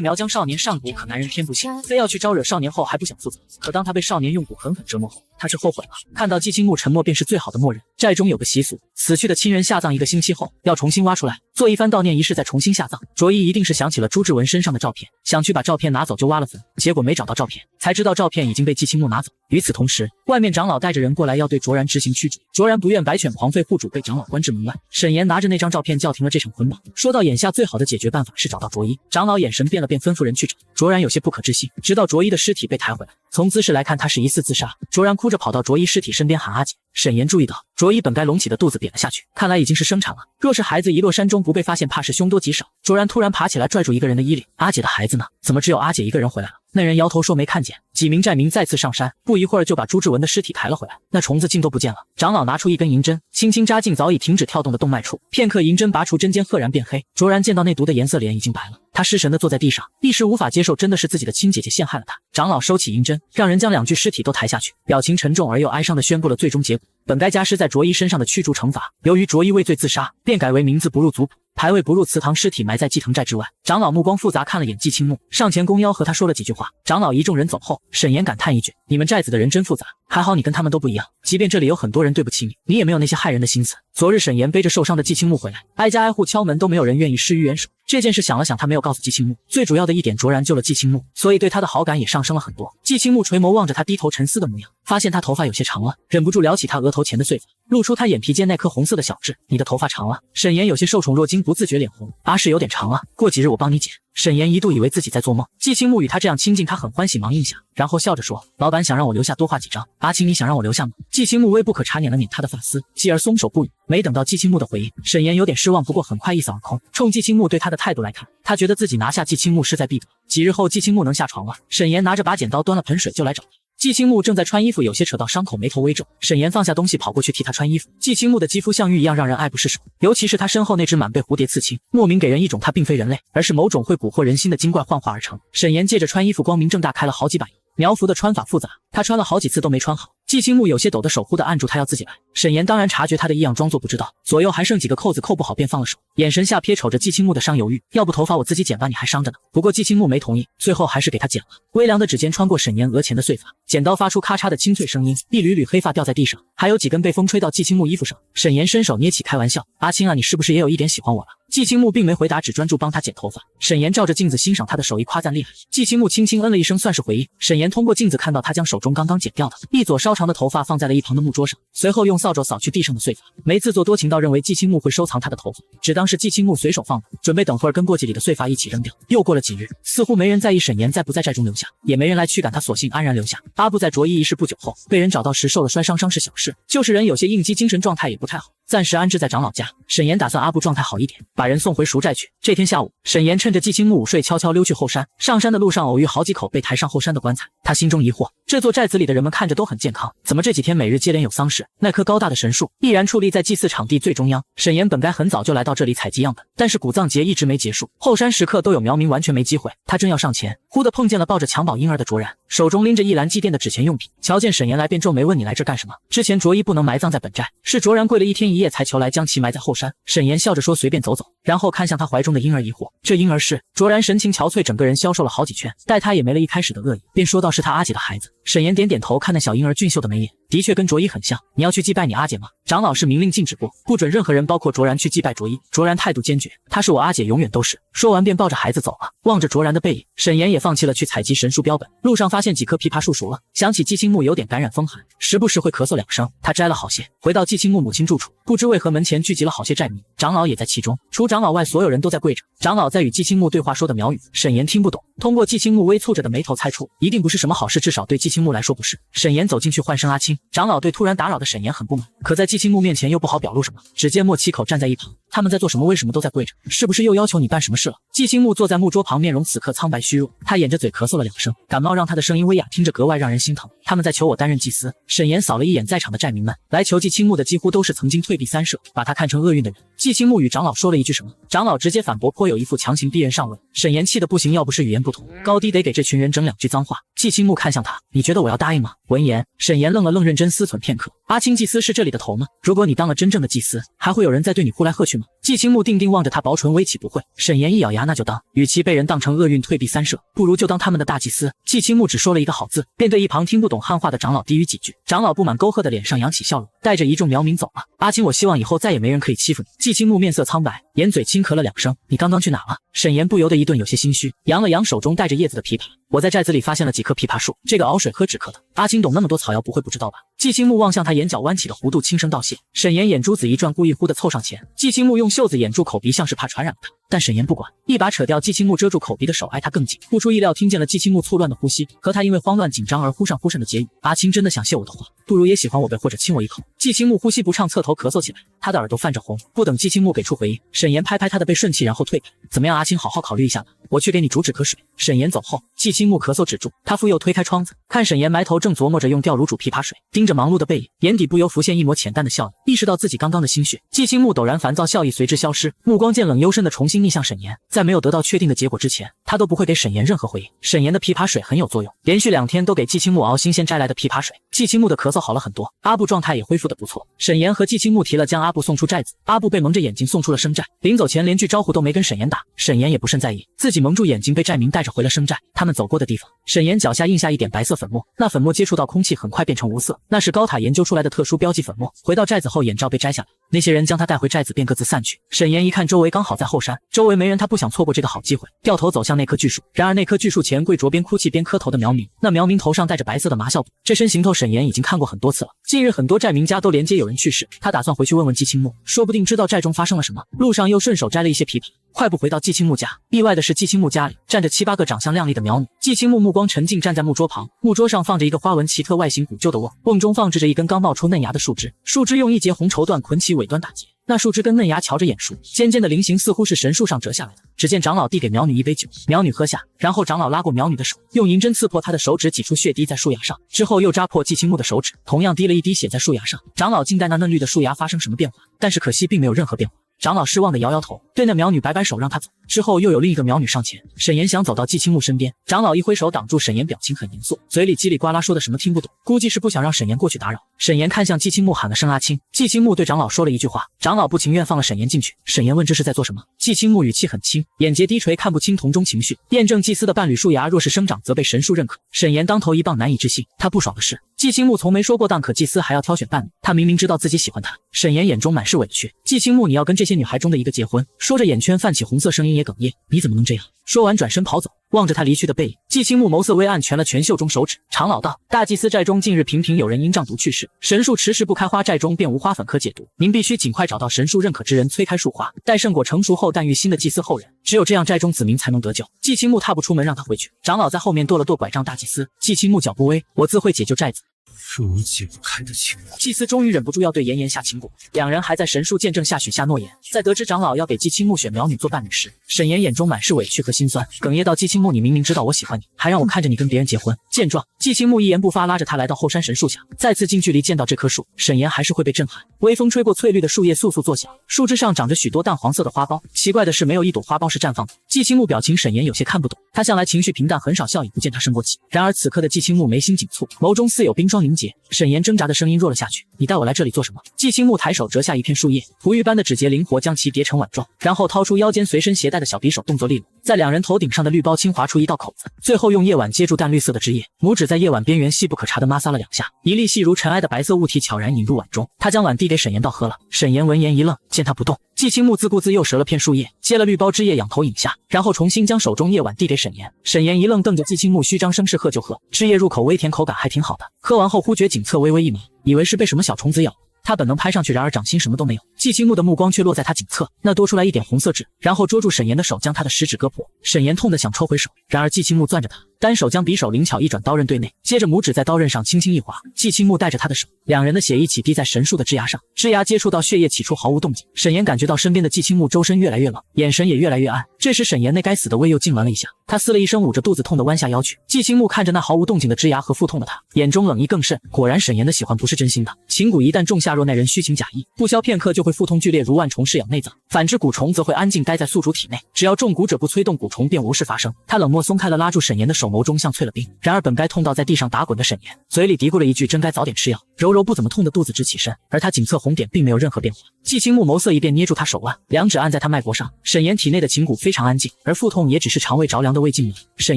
苗疆少年上古，可男人偏不信，非要去招惹少年后还不想负责。可当他被少年用蛊狠狠折磨后，他是后悔了。看到季青木沉默便是最好的默认。寨中有个习俗，死去的亲人下葬1个星期后要重新挖出来，做一番悼念仪式再重新下葬。卓一一定是想起了朱志文身上的照片，想去把照片拿走，就挖了坟，结果没找到照片，才知道照片已经被季青木拿走。与此同时，外面长老带着人过来要对卓然执行驱逐。卓然不愿白犬狂吠护主，被长老关至门外。沈岩拿着那张照片叫停了这场捆绑，说到眼下最好的解决办法是找到卓一。长老眼神变了变，吩咐人去找。卓然有些不可置信，直到卓一的尸体被抬回来，从姿势来看他是疑似自杀。卓然哭着跑到卓一尸体身边喊阿姐。沈岩注意到卓一本该隆起的肚子瘪了下去，看来已经是生产了。若是孩子遗落山中不被发现，怕是凶多吉少。卓然突然爬起来拽住一个人的衣领，阿姐的孩子呢？怎么只有阿姐一个人回来了？那人摇头说没看见。几名寨民再次上山，不一会儿就把朱志文的尸体抬了回来，那虫子竟都不见了。长老拿出一根银针，轻轻扎进早已停止跳动的动脉处，片刻银针拔出，针尖赫然变黑。卓然见到那毒的颜色，脸已经白了，他失神地坐在地上，一时无法接受真的是自己的亲姐姐陷害了他。长老收起银针，让人将2具尸体都抬下去，表情沉重而又哀伤地宣布了最终结果。本该加施在卓一身上的驱逐惩罚，由于卓一畏罪自杀，便改为名字不入族谱，牌位不入祠堂，尸体埋在祭藤寨之外。长老目光复杂，看了眼季青木，上前弓腰和他说了几句话。长老一众人走后，沈岩感叹一句：你们寨子的人真复杂，还好你跟他们都不一样，即便这里有很多人对不起你，你也没有那些害人的心思。昨日沈岩背着受伤的季青木回来，挨家挨户敲门，都没有人愿意施于援手。这件事想了想，他没有告诉季青木，最主要的一点，卓然救了季青木，所以对他的好感也上升了很多。季青木垂眸望着他低头沉思的模样，发现他头发有些长了，忍不住撩起他额头前的碎发，露出他眼皮间那颗红色的小痣。你的头发长了。沈岩有些受宠若惊，不自觉脸红。阿是有点长了，过几日我帮你剪。沈岩一度以为自己在做梦，季青木与他这样亲近，他很欢喜，忙应下，然后笑着说：老板想让我留下多画几张，阿青你想让我留下吗？季青木微不可察捻了捻他的发丝，继而松手不语。没等到季青木的回应，沈岩有点失望，不过很快一扫而空。冲季青木对他的态度来看，他觉得自己拿下季青木势在必得。几日后季青木能下床了，沈岩拿着把剪刀端了盆水就来找他。季青木正在穿衣服，有些扯到伤口，眉头微皱。沈岩放下东西跑过去替他穿衣服。季青木的肌肤像玉一样让人爱不释手，尤其是他身后那只满被蝴蝶刺青，莫名给人一种他并非人类，而是某种会蛊惑人心的精怪幻化而成。沈岩借着穿衣服光明正大开了好几把油，苗服的穿法复杂，他穿了好几次都没穿好。季青木有些抖的手忽地按住他要自己来，沈岩当然察觉他的异样，装作不知道，左右还剩几个扣子扣不好便放了手，眼神下瞥瞅着季青木的伤犹豫，要不头发我自己剪吧，你还伤着呢。不过季青木没同意，最后还是给他剪了。微凉的指尖穿过沈岩额前的碎发，剪刀发出咔嚓的清脆声音，一缕缕黑发掉在地上，还有几根被风吹到季青木衣服上。沈岩伸手捏起开玩笑，阿青啊，你是不是也有一点喜欢我了？季青木并没回答，只专注帮他剪头发。沈岩照着镜子欣赏他的手艺，夸赞厉害。季青木轻轻嗯了一声，算是回应。沈岩通过镜子看到他将手中刚刚剪掉的一撮稍长的头发放在了一旁的木桌上，随后用扫帚扫去地上的碎发，没自作多情到认为季青木会收藏他的头发，只当是季青木随手放的，准备等会儿跟簸箕里的碎发一起扔掉。又过了几日，似乎没人在意沈岩在不在寨中留下，也没人来驱赶他，索性安然留下。阿布在着衣一事不久后被人找到时受了摔伤，伤是小事，就是人有些应激，精神状态也不太好，暂时安置在长老家。沈岩打算阿布状态好一点，把人送回赎寨去。这天下午，沈岩趁着季青木午睡，悄悄溜去后山。上山的路上偶遇好几口被抬上后山的棺材，他心中疑惑，这座寨子里的人们看着都很健康，怎么这几天每日接连有丧事？那棵高大的神树毅然矗立在祭祀场地最中央。沈岩本该很早就来到这里采集样本，但是古葬节一直没结束，后山时刻都有苗民，完全没机会。他正要上前，忽地碰见了抱着襁褓婴儿的卓然，手中拎着一篮祭奠的纸钱用品。瞧见沈岩来便皱眉问，你来这干什么？之前卓一不能埋葬在本寨，是卓然跪了1天1夜才求来将其埋在后山。沈岩笑着说随便走走，然后看向他怀中的婴儿疑惑，这婴儿是？卓然神情憔悴，整个人消瘦了好几圈，待他也没了一开始的恶意，便说道是他阿姐的孩子。沈岩点点头，看那小婴儿俊秀的眉眼，的确跟卓一很像。你要去祭拜你阿姐吗？长老是明令禁止不准任何人包括卓然去祭拜卓一。卓然态度坚决，她是我阿姐，永远都是。说完便抱着孩子走了。望着卓然的背影，沈岩也放弃了去采集神树标本。路上发现几棵枇杷树熟了，想起季青木有点感染风寒，时不时会咳嗽2声，他摘了好些，回到季青木母亲住处，不知为何门前聚集了好些寨民，长老也在其中，除长老外所有人都在跪着。长老在与季青木对话，说的苗语沈岩听不懂，通过季青木微蹙着的眉头猜出一定不是什么好事，至少对季青木来说不是。沈岩走进去唤声阿青，长老对突然打扰的沈岩很不满，可在季青木面前又不好表露什么，只缄默其口站在一旁。他们在做什么？为什么都在跪着？是不是又要求你办什么事了？季青木坐在木桌旁，面容此刻苍白虚弱，他掩着嘴咳嗽了2声，感冒让他的声音微哑，听着格外让人心疼。他们在求我担任祭司。沈岩扫了一眼在场的寨民们，来求季青木的几乎都是曾经退避三舍，把他看成厄运的人。季青木与长老说了一句什么，长老直接反驳，颇有一副强行逼人上位。沈岩气得不行，要不是语言不通，高低得给这群人整2句脏话。季青木看向他，你觉得我要答应吗？闻言，沈岩愣了愣，认真思忖片刻。阿青祭司是这里的头吗？如果你当了真正的祭司，还会有人再对你呼来喝去吗？季青木定定望着他，薄唇微起，不会。沈岩一咬牙，那就当。与其被人当成厄运退避三舍，不如就当他们的大祭司。季青木只说了一个好字，便对一旁听不懂汉话的长老低语几句。长老不满沟壑的脸上扬起笑容，带着一众苗民走了。阿青，我希望以后再也没人可以欺负你。季青木面色苍白，掩嘴轻咳了2声，你刚刚去哪了？沈岩不由得一顿有些心虚，扬了扬手中带着叶子的枇杷，我在寨子里发现了几棵枇杷树，这个熬水喝止咳的。阿青懂那么多草药，不会不知道吧？季青木望向他眼角弯起的弧度，轻声道谢。沈岩眼珠子一转，故意忽地凑上前。季青木用袖子掩住口鼻，像是怕传染他，但沈岩不管，一把扯掉季青木遮住口鼻的手，挨他更近。不出意料，听见了季青木错乱的呼吸，和他因为慌乱紧张而忽上忽甚的结语。阿青真的想谢我的话，不如也喜欢我呗，或者亲我一口。季青木呼吸不畅，侧头咳嗽起来，他的耳朵泛着红。不等季青木给出回应，沈岩拍拍他的背，顺气，然后退开。怎么样，阿青，好好考虑一下吧，我去给你煮止咳水。沈岩走后，季青木咳嗽止住，他复又推开窗子，看沈岩埋头正琢磨着用吊炉煮枇杷水，盯着忙碌的背影，眼底不由浮现一抹浅淡的笑意，意识到自己刚刚的心血。季青木陡然烦躁，笑意随之消失，目光渐冷幽深的重新逆向沈岩。在没有得到确定的结果之前，他都不会给沈岩任何回应。沈岩的枇杷水很有作用，连续2天都给季青木熬新鲜摘来的枇杷水，季青木的咳嗽好了很多，阿布状态也恢复得不错。沈岩和季青木提了将阿布送出寨子，阿布被蒙着眼睛送出了生寨，临走前连句招呼都没跟沈岩打，沈岩也不甚在意，自己蒙住眼睛被寨民带着回了生寨。他们走过的地方，沈岩脚下印下一点白色粉末，那粉末接触到空气很快变成无色，那是高塔研究出来的特殊标记粉末。回到寨子后，眼罩被摘下来，那些人将他带回寨子便各自散去。沈岩一看周围刚好在后山，周围没人，他不想错过这个好机会，掉头走向那棵巨树。然而那棵巨树前跪着边哭泣边磕头的苗民，那苗民头上戴着白色的麻孝帚，这身行头沈岩已经看过很多次了。近日很多寨民家都连接有人去世，他打算回去问问季青木，说不定知道寨中发生了什么。路上又顺手摘了一些枇杷，快步回到季青木家。意外的是，季青木家里站着7、8个长相靓丽的苗女。季青木目光沉静，站在木桌旁，木桌上放着一个花纹奇特、外形古旧的瓮，瓮中放置着一根刚冒出嫩芽的树枝，树枝用一截红绸缎捆起，尾端打结。那树枝跟嫩芽瞧着眼熟，尖尖的菱形似乎是神树上折下来的。只见长老递给苗女一杯酒，苗女喝下，然后长老拉过苗女的手，用银针刺破她的手指，挤出血滴在树芽上，之后又扎破季青木的手指，同样滴了一滴血在树芽上。长老静待那嫩绿的树芽发生什么变化，但是可惜并没有任何变化。长老失望的摇摇头，对那苗女摆摆手让她走。之后又有另一个苗女上前，沈岩想走到季青木身边，长老一挥手挡住沈岩，表情很严肃，嘴里叽里呱啦说的什么听不懂，估计是不想让沈岩过去打扰。沈岩看向季青木喊了声阿青，季青木对长老说了一句话，长老不情愿放了沈岩进去。沈岩问这是在做什么，季青木语气很轻，眼睫低垂，看不清瞳中情绪。验证祭司的伴侣树芽若是生长，则被神树认可。沈岩当头一棒，难以置信。他不爽的是，季青木从没说过当可祭司还要挑选伴侣，他明明知道自己喜欢他。沈岩眼中满是委屈，季青木你要跟这些女孩中的一个结婚。说着眼圈泛起红色，声音也哽咽，你怎么能这样？说完转身跑走。望着他离去的背影，季青木眸色微暗，拳了拳袖中手指。长老道：大祭司寨中近日频频有人因瘴毒去世，神树迟迟不开花，寨中便无花粉可解毒。您必须尽快找到神树认可之人，催开树花，待圣果成熟后诞育新的祭司后人，只有这样寨中子民才能得救。季青木踏步出门，让他回去。长老在后面跺了跺拐杖，大祭司。季青木脚步微，我自会解救寨子。是我解不开的情蛊。祭司终于忍不住要对妍妍下情蛊，两人还在神树见证下许下诺言。在得知长老要给季青木选苗女做伴侣时，沈岩眼中满是委屈和心酸，哽咽道：季青木，你明明知道我喜欢你，还让我看着你跟别人结婚。见状，季青木一言不发，拉着他来到后山神树下，再次近距离见到这棵树，沈岩还是会被震撼。微风吹过翠绿的树叶，簌簌作响，树枝上长着许多淡黄色的花苞，奇怪的是没有一朵花苞是绽放的。季青木表情，沈岩有些看不懂，他向来情绪平淡，很少笑意，不见他生过气。然而此刻的季青木眉心紧蹙，眸中似有冰霜凝结。沈岩挣扎的声音弱了下去，你带我来这里做什么？季青木抬手折下一片树叶，璞玉般的指节灵活将其叠成碗状，然后掏出腰间随身携带的小匕首，动作利落，在两人头顶上的绿包轻划出一道口子，最后用叶碗接住淡绿色的汁液，拇指在叶碗边缘细不可察的摩挲了两下，一粒细如尘埃的白色物体悄然引入碗中。他将碗递给沈岩道喝了。沈岩闻言一愣，见他不动，季青木自顾自又折了片树叶，接了绿包汁液，仰头饮下，然后重新将手中叶碗递给沈岩。沈岩一愣，瞪着季青木，虚张声势喝就喝，汁液入口微甜，口感还挺好的。喝完后忽觉颈侧微微一麻，以为是被什么小虫子咬，他本能拍上去，然而掌心什么都没有。季青木的目光却落在他颈侧，那多出来一点红色痣，然后捉住沈岩的手，将他的食指割破。沈岩痛得想抽回手，然而季青木攥着他，单手将匕首灵巧一转，刀刃对内，接着拇指在刀刃上轻轻一划，季青木带着他的手，两人的血一起滴在神树的枝芽上，枝芽接触到血液，起初毫无动静。沈岩感觉到身边的季青木周身越来越冷，眼神也越来越暗。这时沈岩那该死的胃又痉挛了一下，他嘶了一声，捂着肚子痛得弯下腰去。季青木看着那毫无动静的枝芽和腹痛的他，眼中冷意更甚。果然沈岩的喜欢不是真心的，情蛊一旦种下，若耐人虚情假意，不消片刻就会腹痛剧烈，如万虫噬咬内脏；反之蛊虫则会安静待在宿主体内，只要中蛊者不催动蛊虫，便无事发生。他冷漠松开了拉住沈岩的手，眸中像淬了冰。然而本该痛到在地上打滚的沈岩，嘴里嘀咕了一句：真该早点吃药。揉揉不怎么痛的肚子，直起身，而他颈侧红点并没有任何变化。季青木眸色一变，捏住他手腕，两指按在他脉搏上。沈岩体内的情蛊非常安静，而腹痛也只是肠胃着凉的胃痉挛。沈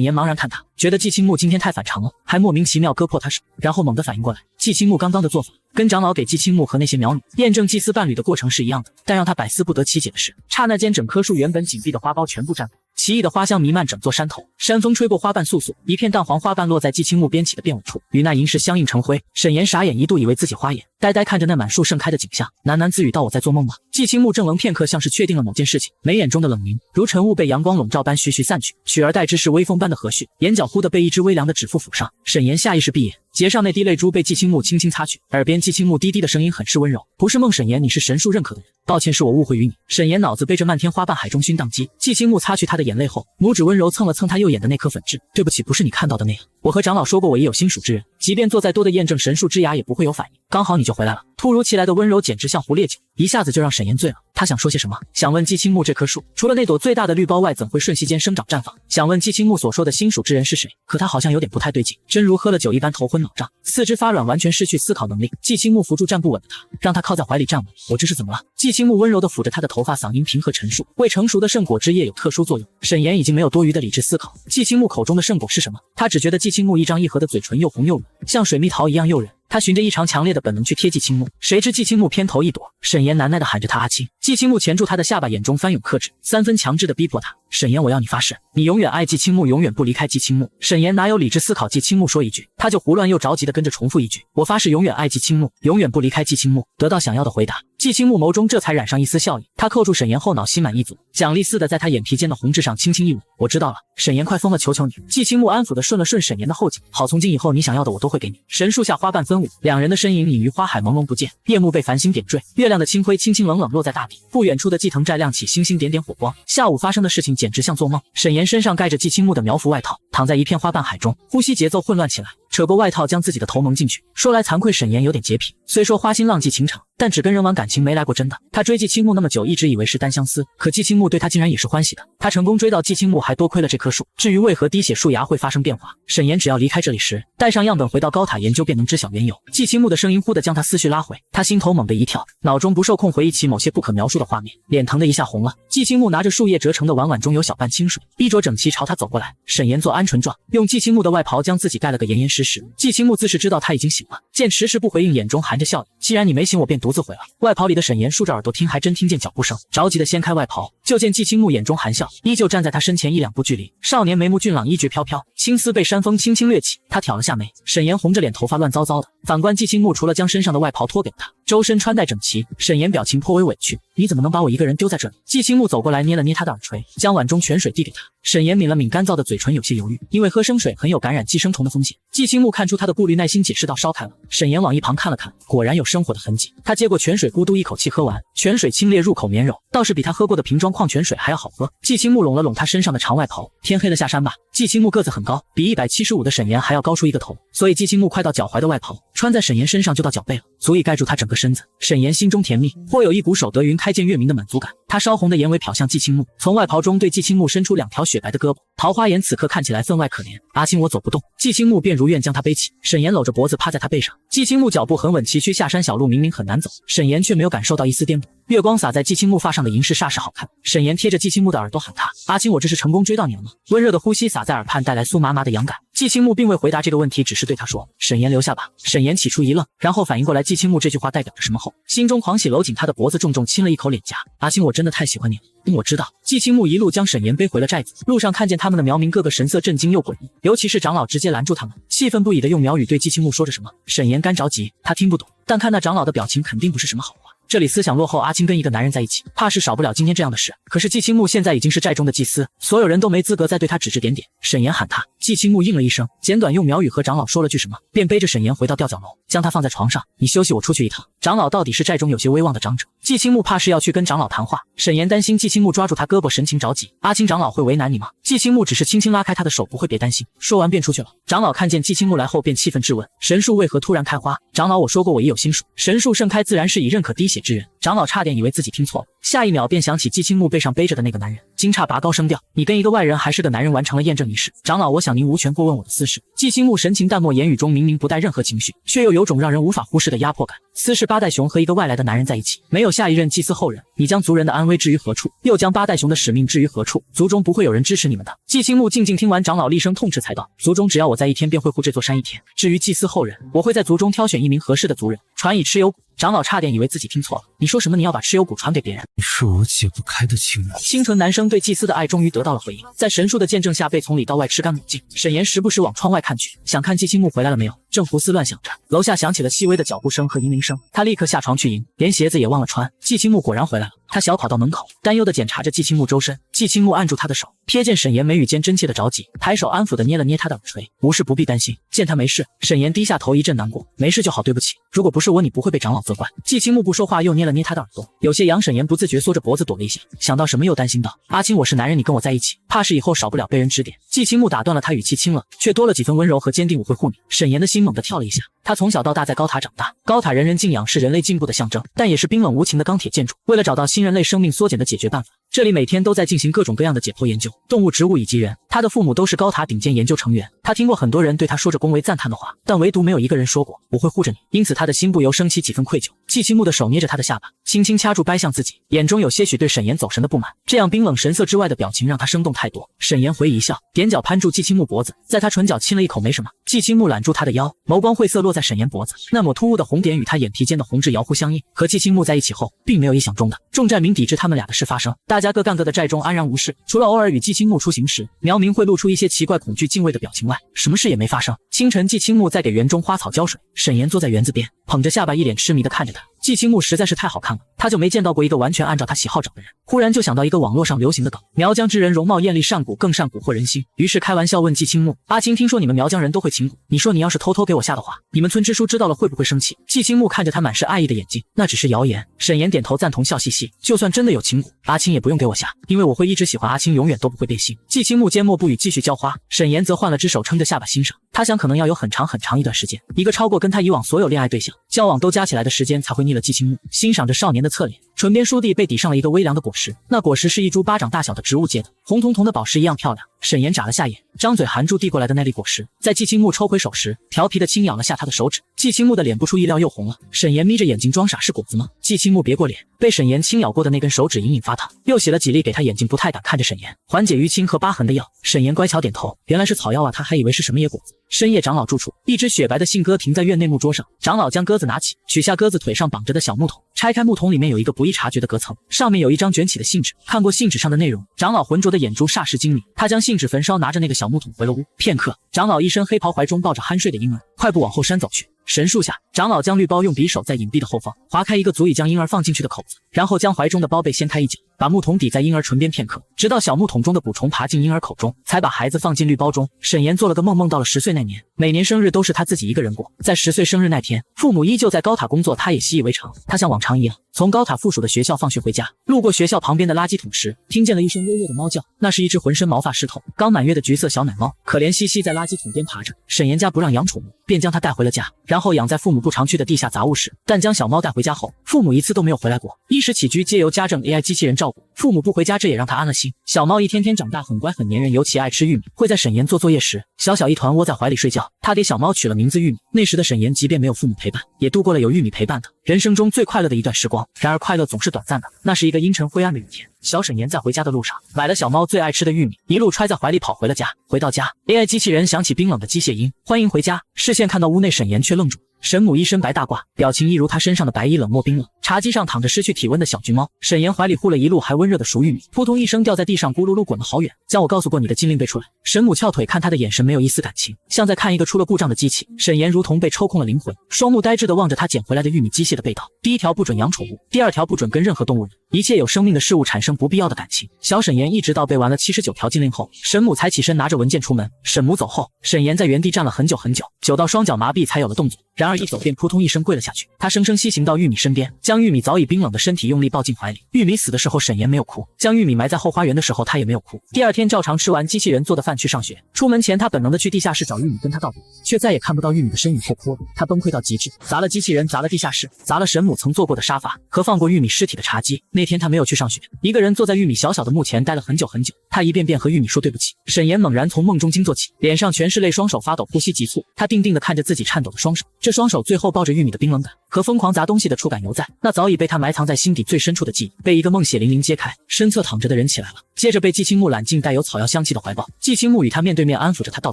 岩茫然看他，觉得季青木今天太反常了，还莫名其妙割破他手，然后猛地反应过来，季青木刚刚的做法跟长老给季青木和那些苗女验证祭司伴侣的过程是一样的，但让他百思不得其解的是，刹那间整棵树原本紧闭的花苞全部绽放，奇异的花香弥漫整座山头，山风吹过花瓣簌簌，一片淡黄花瓣落在季青木编起的便尾处，与那银饰相映成辉。沈岩傻眼，一度以为自己花眼，呆呆看着那满树盛开的景象，喃喃自语道：我在做梦吗？季青木怔愣片刻，像是确定了某件事情，眉眼中的冷凝如晨雾被阳光笼罩般徐徐散去，取而代之是微风般的和煦，眼角忽地被一只微凉的指腹抚上。沈岩下意识闭眼，睫上那滴泪珠被季青木轻轻擦去，耳边季青木低低的声音很是温柔：不是梦，沈岩，你是神树认可的人，抱歉是我误会于你。沈岩脑子被这漫天花瓣海中熏宕机，季青木擦去他的眼泪后，拇指温柔蹭了蹭他右眼的那颗粉痣，对不起，不是你看到的那样，我和长老说过我也有心属之人，即便做再多的验证，神树枝芽也不会有反应，刚好你就回来了。突如其来的温柔简直像壶烈酒，一下子就让沈岩醉了。他想说些什么，想问季青木这棵树除了那朵最大的绿苞外，怎会瞬息间生长绽放，想问季青木所说的心属之人是谁，可他好像有点不太对劲，真如喝了酒一般头昏脑胀，四肢发软，完全失去思考能力。季青木扶住站不稳的他，让他靠在怀里站稳。我这是怎么了？季青木温柔地抚着他的头发，嗓音平和陈述：未成熟的圣果汁液有特殊作用。沈岩已经没有多余的理智思考，季青木口中的圣果是什么？他只觉得季青木一张一合的嘴唇又红又软，像水蜜桃一样诱人。他循着异常强烈的本能去贴季青木，谁知季青木偏头一躲，沈岩难耐地喊着他阿青。季青木钳住他的下巴，眼中翻涌克制，三分强制地逼迫他：沈岩，我要你发誓，你永远爱季青木，永远不离开季青木。沈岩哪有理智思考？季青木说一句，他就胡乱又着急地跟着重复一句：我发誓永远爱季青木，永远不离开季青木。得到想要的回答，季青木眸中这才染上一丝笑意，他扣住沈岩后脑，心满意足，奖励似的在他眼皮间的红痣上轻轻一吻。我知道了，沈岩快疯了，求求你。季青木安抚地顺了顺沈岩的后颈，好，从今以后你想要的我都会给你。神树下花瓣纷舞，两人的身影隐于花海，朦胧不见。夜幕被繁星点缀，月亮的清辉轻轻冷冷落在大地。不远处的祭藤寨亮起星星点点火光。下午发生的事情简直像做梦。沈岩身上盖着季青木的苗服外套，躺在一片花瓣海中，呼吸节奏混乱起来，扯过外套将自己的头蒙进去。说来惭愧，沈岩有点洁癖，虽说花心浪迹情场，但只跟人玩感情没来过真的。他追季青木那么久，一直以为是单相思，可季青木对他竟然也是欢喜的。他成功追到季青木，还多亏了这棵树。至于为何滴血树芽会发生变化，沈岩只要离开这里时，带上样本回到高塔研究，便能知晓缘由。季青木的声音忽地将他思绪拉回，他心头猛地一跳，脑中不受控回忆起某些不可描述的画面，脸疼的一下红了。季青木拿着树叶折成的碗，碗中有小半清水，衣着整齐朝他走过来。沈岩做鹌鹑状，用季青木的外袍将自己盖了个严严实实。季青木自是知道他已经醒了，见迟迟不回应，眼中含着笑意。既然你没醒，我便独自回了。外袍里的沈岩竖着耳朵听，还真听见脚步声，着急的掀开外袍，就见季青木眼中含笑，依旧站在他身前1-2步距离。少年眉目俊朗，衣裾飘飘，青丝被山风轻轻掠起。他挑了下眉，沈岩红着脸，头发乱糟糟的。反观季青木，除了将身上的外袍脱给了他，周身穿戴整齐。沈岩表情颇为委屈，你怎么能把我一个人丢在这里？季青木走过来捏了捏他的耳垂，将碗中泉水递给他。沈岩抿了抿干燥的嘴唇，有些犹豫，因为喝生水很有感染寄生虫的风险。季青木看出他的顾虑，耐心解释道：烧开了。沈岩往一旁看了看，果然有生火的痕迹。他接过泉水，咕嘟一口气喝完，泉水清冽入口绵柔，倒是比他喝过的瓶装矿泉水还要好喝。季青木拢了拢他身上的长外袍，天黑了下山吧。季青木个子很高，比175的沈岩还要高出一个头，所以季青木快到脚踝的外袍穿在沈岩身上就到脚背了，足以盖住他整个身子。沈岩心中甜蜜，或有一股守得云开见月明的满足感。他烧红的眼尾瞟向季青木，从外袍中对季青木伸出2条雪白的胳膊。桃花眼此刻看起来分外可怜。阿青，我走不动。季青木便如愿将他背起。沈岩搂着脖子趴在他背上，季青木脚步很稳，崎岖下山小路明明很难走，沈岩却没有感受到一丝颠簸。月光洒在季青木发上的银饰煞是好看。沈岩贴着季青木的耳朵喊他：阿青，我这是成功追到你了吗？温热的呼吸洒在耳畔，带来酥麻麻的痒感。季青木并未回答这个问题，只是对他说：沈岩留下吧。沈岩起初一愣，然后反应过来季青木这句话代表着什么后，心中狂喜，搂紧他的脖子，重重亲了一口脸颊。阿青，我真的太喜欢你了。我知道。季青木一路将沈岩背回了寨子，路上看见他们的苗民个个神色震惊又诡异，尤其是长老直接拦住他们，气愤不已地用苗语对季青木说着什么。沈岩干着急，他听不懂，但看那长老的表情肯定不是什么好话。这里思想落后，阿青跟一个男人在一起，怕是少不了今天这样的事。可是季青木现在已经是寨中的祭司，所有人都没资格再对他指指点点。沈岩喊他，季青木应了一声，简短用苗语和长老说了句什么，便背着沈岩回到吊脚楼，将他放在床上。你休息，我出去一趟。长老到底是寨中有些威望的长者，季青木怕是要去跟长老谈话。沈岩担心季青木抓住他胳膊，神情着急。阿青，长老会为难你吗？季青木只是轻轻拉开他的手，不会，别担心。说完便出去了。长老看见季青木来后，便气愤质问：神树为何突然开花？长老，我说过我已有心术，神树盛开自然是以认可滴血之人。长老差点以为自己听错了，下一秒便想起季青木背上背着的那个男人，惊诧拔高声调：你跟一个外人还是个男人完成了验证仪式？长老，我想您无权过问我的私事。季青木神情淡漠，言语中明明不带任何情绪，却又有种让人无法忽视的压迫感。私事八代雄和一个外来的男人在一起，没有下一任祭司后人，你将族人的安危置于何处？又将八代雄的使命置于何处？族中不会有人支持你们的。季青木静静听完长老厉声痛斥，才道：族中只要我在一天，便会护这座山一天。至于祭司后人，我会在族中挑选一名合适的族人，传以蚩尤骨。长老差点以为自己听错了，你说什么？你要把蚩尤骨传给别人？你是我解不开的情缘。清纯男生对祭司的爱终于得到了回应，在神树的见证下，被从里到外吃干抹净。沈岩时不时往窗外看去，想看季青木回来了没有。正胡思乱想着，楼下响起了细微的脚步声和银铃声，他立刻下床去迎，连鞋子也忘了穿。季青木果然回来了，他小跑到门口，担忧地检查着季青木周身。季青木按住他的手，瞥见沈岩眉宇间真切的着急，抬手安抚地捏了捏他的耳垂。无事，不必担心。见他没事，沈岩低下头，一阵难过。没事就好，对不起，如果不是我，你不会被长老责怪。季青木不说话，又捏了捏他的耳朵，有些痒。沈岩不自觉缩着脖子躲了一下，想到什么又担心道：阿青，我是男人，你跟我在一起，怕是以后少不了被人指点。季青木打断了他，语气轻了，却多了几分温柔和坚定，我会护你。沈岩的心猛地跳了一下，他从小到大在高塔长大，高塔人人敬仰，是人类进步的象征，但也是冰冷无情的钢铁建筑。为了找到新人类生命缩减的解决办法，这里每天都在进行各种各样的解剖研究，动物、植物以及人。他的父母都是高塔顶尖研究成员，他听过很多人对他说着恭维赞叹的话，但唯独没有一个人说过我会护着你。因此他的心不由升起几分愧疚。季青木的手捏着他的下巴，轻轻掐住，掰向自己，眼中有些许对沈岩走神的不满。这样冰冷神色之外的表情让他生动太多。沈岩回以一笑，踮脚攀住季青木脖子，在他唇角亲了一口，没什么。季青木揽住他的腰，眸光晦涩落在沈岩脖子，那抹突兀的红点与他眼皮间的红痣遥互相映。和季青木在一起后，并没有意想中的众寨民抵制他们俩的事发生，大家各干各的，寨中安然无事，除了偶尔与季青木出行时，苗民会露出一些奇怪、恐惧、敬畏的表情外，什么事也没发生。清晨，季青木在给园中花草浇水，沈岩坐在园子边，捧着下巴，一脸痴迷地看着他。季青木实在是太好看了，他就没见到过一个完全按照他喜好找的人。忽然就想到一个网络上流行的梗：苗疆之人容貌艳丽善蛊，更善蛊惑人心。于是开玩笑问季青木：阿青，听说你们苗疆人都会擒蛊，你说你要是偷偷给我下的话，你们村支书知道了会不会生气？季青木看着他满是爱意的眼睛，那只是谣言。沈岩点头赞同，笑嘻嘻，就算真的有擒蛊，阿青也不用给我下，因为我会一直喜欢阿青，永远都不会变心。季青木缄默不语，继续浇花。沈岩则换了只手撑着下巴欣赏，他想可能要有很长很长一段时间，一个超过跟他以往所有恋爱对象交往都加起来的时间才会捏睨了季青木，欣赏着少年的侧脸，唇边梳地被抵上了一个微凉的果实，那果实是一株巴掌大小的植物结的，红彤彤的宝石一样漂亮。沈岩眨了下眼，张嘴含住递过来的那粒果实，在季青木抽回手时，调皮的轻咬了下他的手指。季青木的脸不出意料又红了。沈岩眯着眼睛装傻，是果子吗？季青木别过脸，被沈岩轻咬过的那根手指隐隐发烫，又洗了几粒给他眼睛不太敢看着沈岩，缓解淤青和疤痕的药。沈岩乖巧点头，原来是草药啊，他还以为是什么野果子。深夜长老住处，一只雪白的信鸽停在院内木桌上，长老将鸽子拿起，取下鸽子腿上绑着的小木桶，拆开木桶，里面有一个不易察觉的隔层，上面有一张卷起的信纸。看过信纸上的内容，长老浑浊的眼珠霎时精明，他将信纸焚烧，拿着那个小木桶回了屋。片刻，长老一身黑袍，怀中抱着酣睡的婴儿，快步往后山走去。神树下，长老将绿包用匕首在隐蔽的后方划开一个足以将婴儿放进去的口子，然后将怀中的包被掀开一角，把木桶抵在婴儿唇边片刻，直到小木桶中的蛊虫爬进婴儿口中，才把孩子放进绿包中。沈岩做了个梦，梦到了10岁那年，每年生日都是他自己一个人过。在10岁生日那天，父母依旧在高塔工作，他也习以为常。他像往常一样从高塔附属的学校放学回家，路过学校旁边的垃圾桶时，听见了一声微弱的猫叫，那是一只浑身毛发湿透、刚满月的橘色小奶猫，可怜兮兮在垃圾桶边爬着。沈岩家不让养宠物，便将它带回了家，然后养在父母不常去的地下杂物室。但将小猫带回家后，父母一次都没有回来过，衣食起居皆由家政 AI 机器人照顾。父母不回家，这也让他安了心。小猫一天天长大，很乖很粘人，尤其爱吃玉米，会在沈岩做作业时小小一团窝在怀里睡觉。他给小猫取了名字玉米。那时的沈岩即便没有父母陪伴，也度过了有玉米陪伴的人生中最快乐的一段时光。然而快乐总是短暂的，那是一个阴沉灰暗的雨天，小沈岩在回家的路上买了小猫最爱吃的玉米，一路揣在怀里跑回了家。回到家， AI 机器人响起冰冷的机械音，欢迎回家。视线看到屋内，沈岩却愣住。沈母一身白大褂，表情一如她身上的白衣，冷漠冰冷。茶几上躺着失去体温的小橘猫，沈岩怀里护了一路还温热的熟玉米，扑通一声掉在地上，咕噜噜滚了好远。将我告诉过你的禁令背出来。沈母翘腿看他的眼神没有一丝感情，像在看一个出了故障的机器。沈岩如同被抽空了灵魂，双目呆滞地望着他捡回来的玉米，机械的被道：第一条不准养宠物，第二条不准跟任何动物人，一切有生命的事物产生不必要的感情。小沈岩一直到背完了79条禁令后，沈母才起身拿着文件出门。沈母走后，沈岩在原地站了很久很久，久到双脚麻痹才有了动作。然而一走便扑通一声跪了下去。他生生西行到玉米身边，将玉米早已冰冷的身体用力抱进怀里。玉米死的时候，沈岩没有哭；将玉米埋在后花园的时候，他也没有哭。第二天照常吃完机器人做的饭去上学。出门前，他本能的去地下室找玉米跟他道别，却再也看不到玉米的身影或哭了。他崩溃到极致，砸了机器人，砸了地下室，砸了沈母曾坐过的沙发和放过玉米尸体的茶几。那天他没有去上学，一个人坐在玉米小小的墓前待了很久很久。他一遍遍和玉米说对不起。沈岩猛然从梦中惊坐起，脸上全是泪，双手发抖，呼吸急促。他定定地看着自己颤抖的双手，这双手最后抱着玉米的冰冷感和疯狂砸东西的触感犹在，那早已被他埋藏在心底最深处的记忆被一个梦血淋淋揭开。身侧躺着的人起来了，接着被季青木揽进带有草药香气的怀抱。季青木与他面对面安抚着他道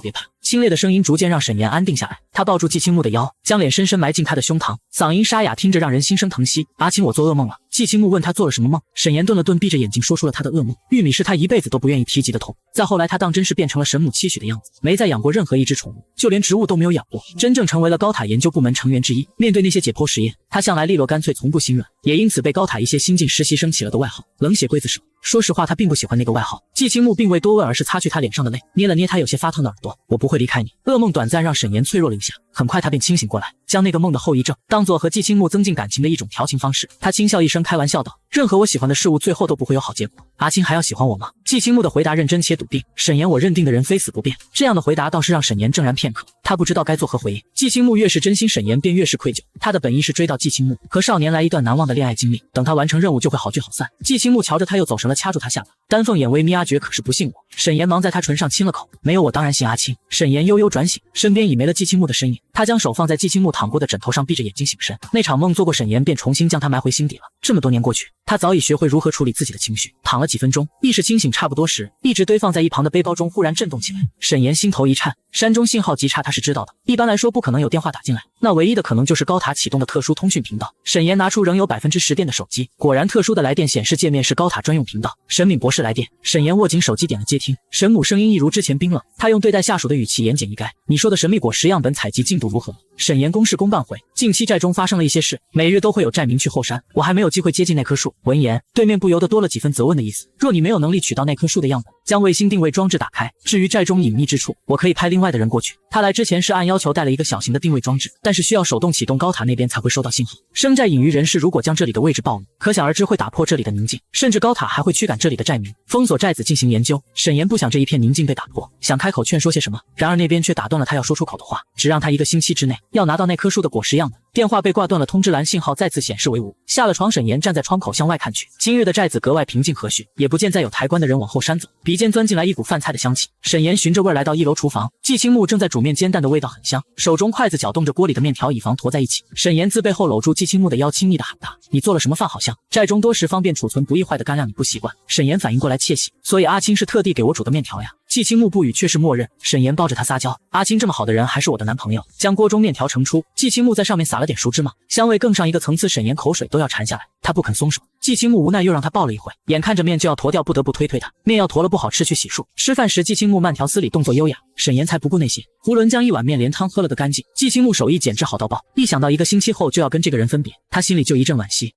别吧。清冽的声音逐渐让沈岩安定下来，他抱住季青木的腰，将脸深深埋进他的胸膛，嗓音沙哑，听着让人心生疼惜。阿青，我做噩梦了。季青木问他做了什么梦，沈岩顿了顿，闭着眼睛说出了他的噩梦。玉米是他一辈子都不愿意提及的痛，再后来他当真是变成了沈母期许的样子，没再养过任何一只宠物，就连植物都没有养过，真正成为了高塔研究部门成员之一。面对那些解剖实验，他向来利落干脆，从不心软，也因此被高塔一些新进实习生起了的外号冷血刽子手。说实话，他并不喜欢那个外号。季青木并未多问，而是擦去他脸上的泪，捏了捏他有些发烫的耳朵。我不会离开你。噩梦短暂，让沈岩脆弱了一下，很快他便清醒过来，将那个梦的后遗症当作和季青木增进感情的一种调情方式。他轻笑一声，开玩笑道：任何我喜欢的事物最后都不会有好结果。阿青还要喜欢我吗？季青木的回答认真且笃定。沈岩，我认定的人非死不变。这样的回答倒是让沈岩怔然片刻，他不知道该作何回应。季青木越是真心，沈岩便越是愧疚。他的本意是追到季青木，和少年来一段难忘的恋爱经历，等他完成任务就会好聚好散。季青木瞧着他又走神了，掐住他下巴，丹凤眼微眯，阿绝可是不信我。沈岩忙在他唇上亲了口，没有我当然信阿青。沈岩悠悠转醒，身边已没了季青木的身影，他将手放在季青木躺过的枕头上，闭着眼睛醒身。那场梦做过，沈岩便重新将他埋回心底了。这么多年过去，他早已学会如何处理自己的情绪。躺了几分钟，意识清醒差不多时，一直堆放在一旁的背包中忽然震动起来。沈岩心头一颤，山中信号极差，他是知道的，一般来说不可能有电话打进来，那唯一的可能就是高塔启动的特殊通讯频道。沈岩拿出仍有10%电的手机，果然特殊的来电显示界面是高塔专用频道，沈敏博士来电。沈岩握紧手机点了接听，沈母声音一如之前冰冷，他用对待下属的语气言简意赅：你说的神秘果实样本采集进度如何？沈岩公事公办回：近期寨中发生了一些事，每日都会有寨民去后山，我还没有机会接近那棵树。闻言，对面不由得多了几分责问的意思。若你没有能力取到那棵树的样本，将卫星定位装置打开，至于寨中隐秘之处，我可以派另外的人过去。他来之前是按要求带了一个小型的定位装置，但是需要手动启动，高塔那边才会收到信号。生寨隐于人世，如果将这里的位置暴露，可想而知会打破这里的宁静，甚至高塔还会驱赶这里的寨民，封锁寨子进行研究。沈岩不想这一片宁静被打破，想开口劝说些什么，然而那边却打断了他要说出口的话，只让他1个星期之内要拿到那棵树的果实样本。电话被挂断了，通知栏信号再次显示为无。下了床，沈岩站在窗口向外看去，今日的寨子格外平静和煦，也不见再有抬棺的人往后山走。鼻尖钻进来一股饭菜的香气，沈岩循着味儿来到1楼厨房，季青木正在煮面煎蛋的味道很香，手中筷子搅动着锅里的面条，以防坨在一起。沈岩自背后搂住季青木的腰，亲昵地喊道：“你做了什么饭好香？寨中多食方便储存，不易坏的干粮你不习惯。”沈岩反应过来窃喜，所以阿青是特地给我煮的面条呀。季青木不语，却是默认。沈岩抱着他撒娇：“阿青这么好的人，还是我的男朋友。”将锅中面条盛出，季青木在上面撒了点熟芝麻，香味更上一个层次。沈岩口水都要馋下来，他不肯松手。季青木无奈又让他抱了一回，眼看着面就要坨掉，不得不推他。面要坨了不好吃，去洗漱。吃饭时，季青木慢条斯理，动作优雅，沈岩才不顾那些。囫囵将一碗面连汤喝了个干净。季青木手艺简直好到爆，一想到1个星期后就要跟这个人分别，他心里就一阵惋惜。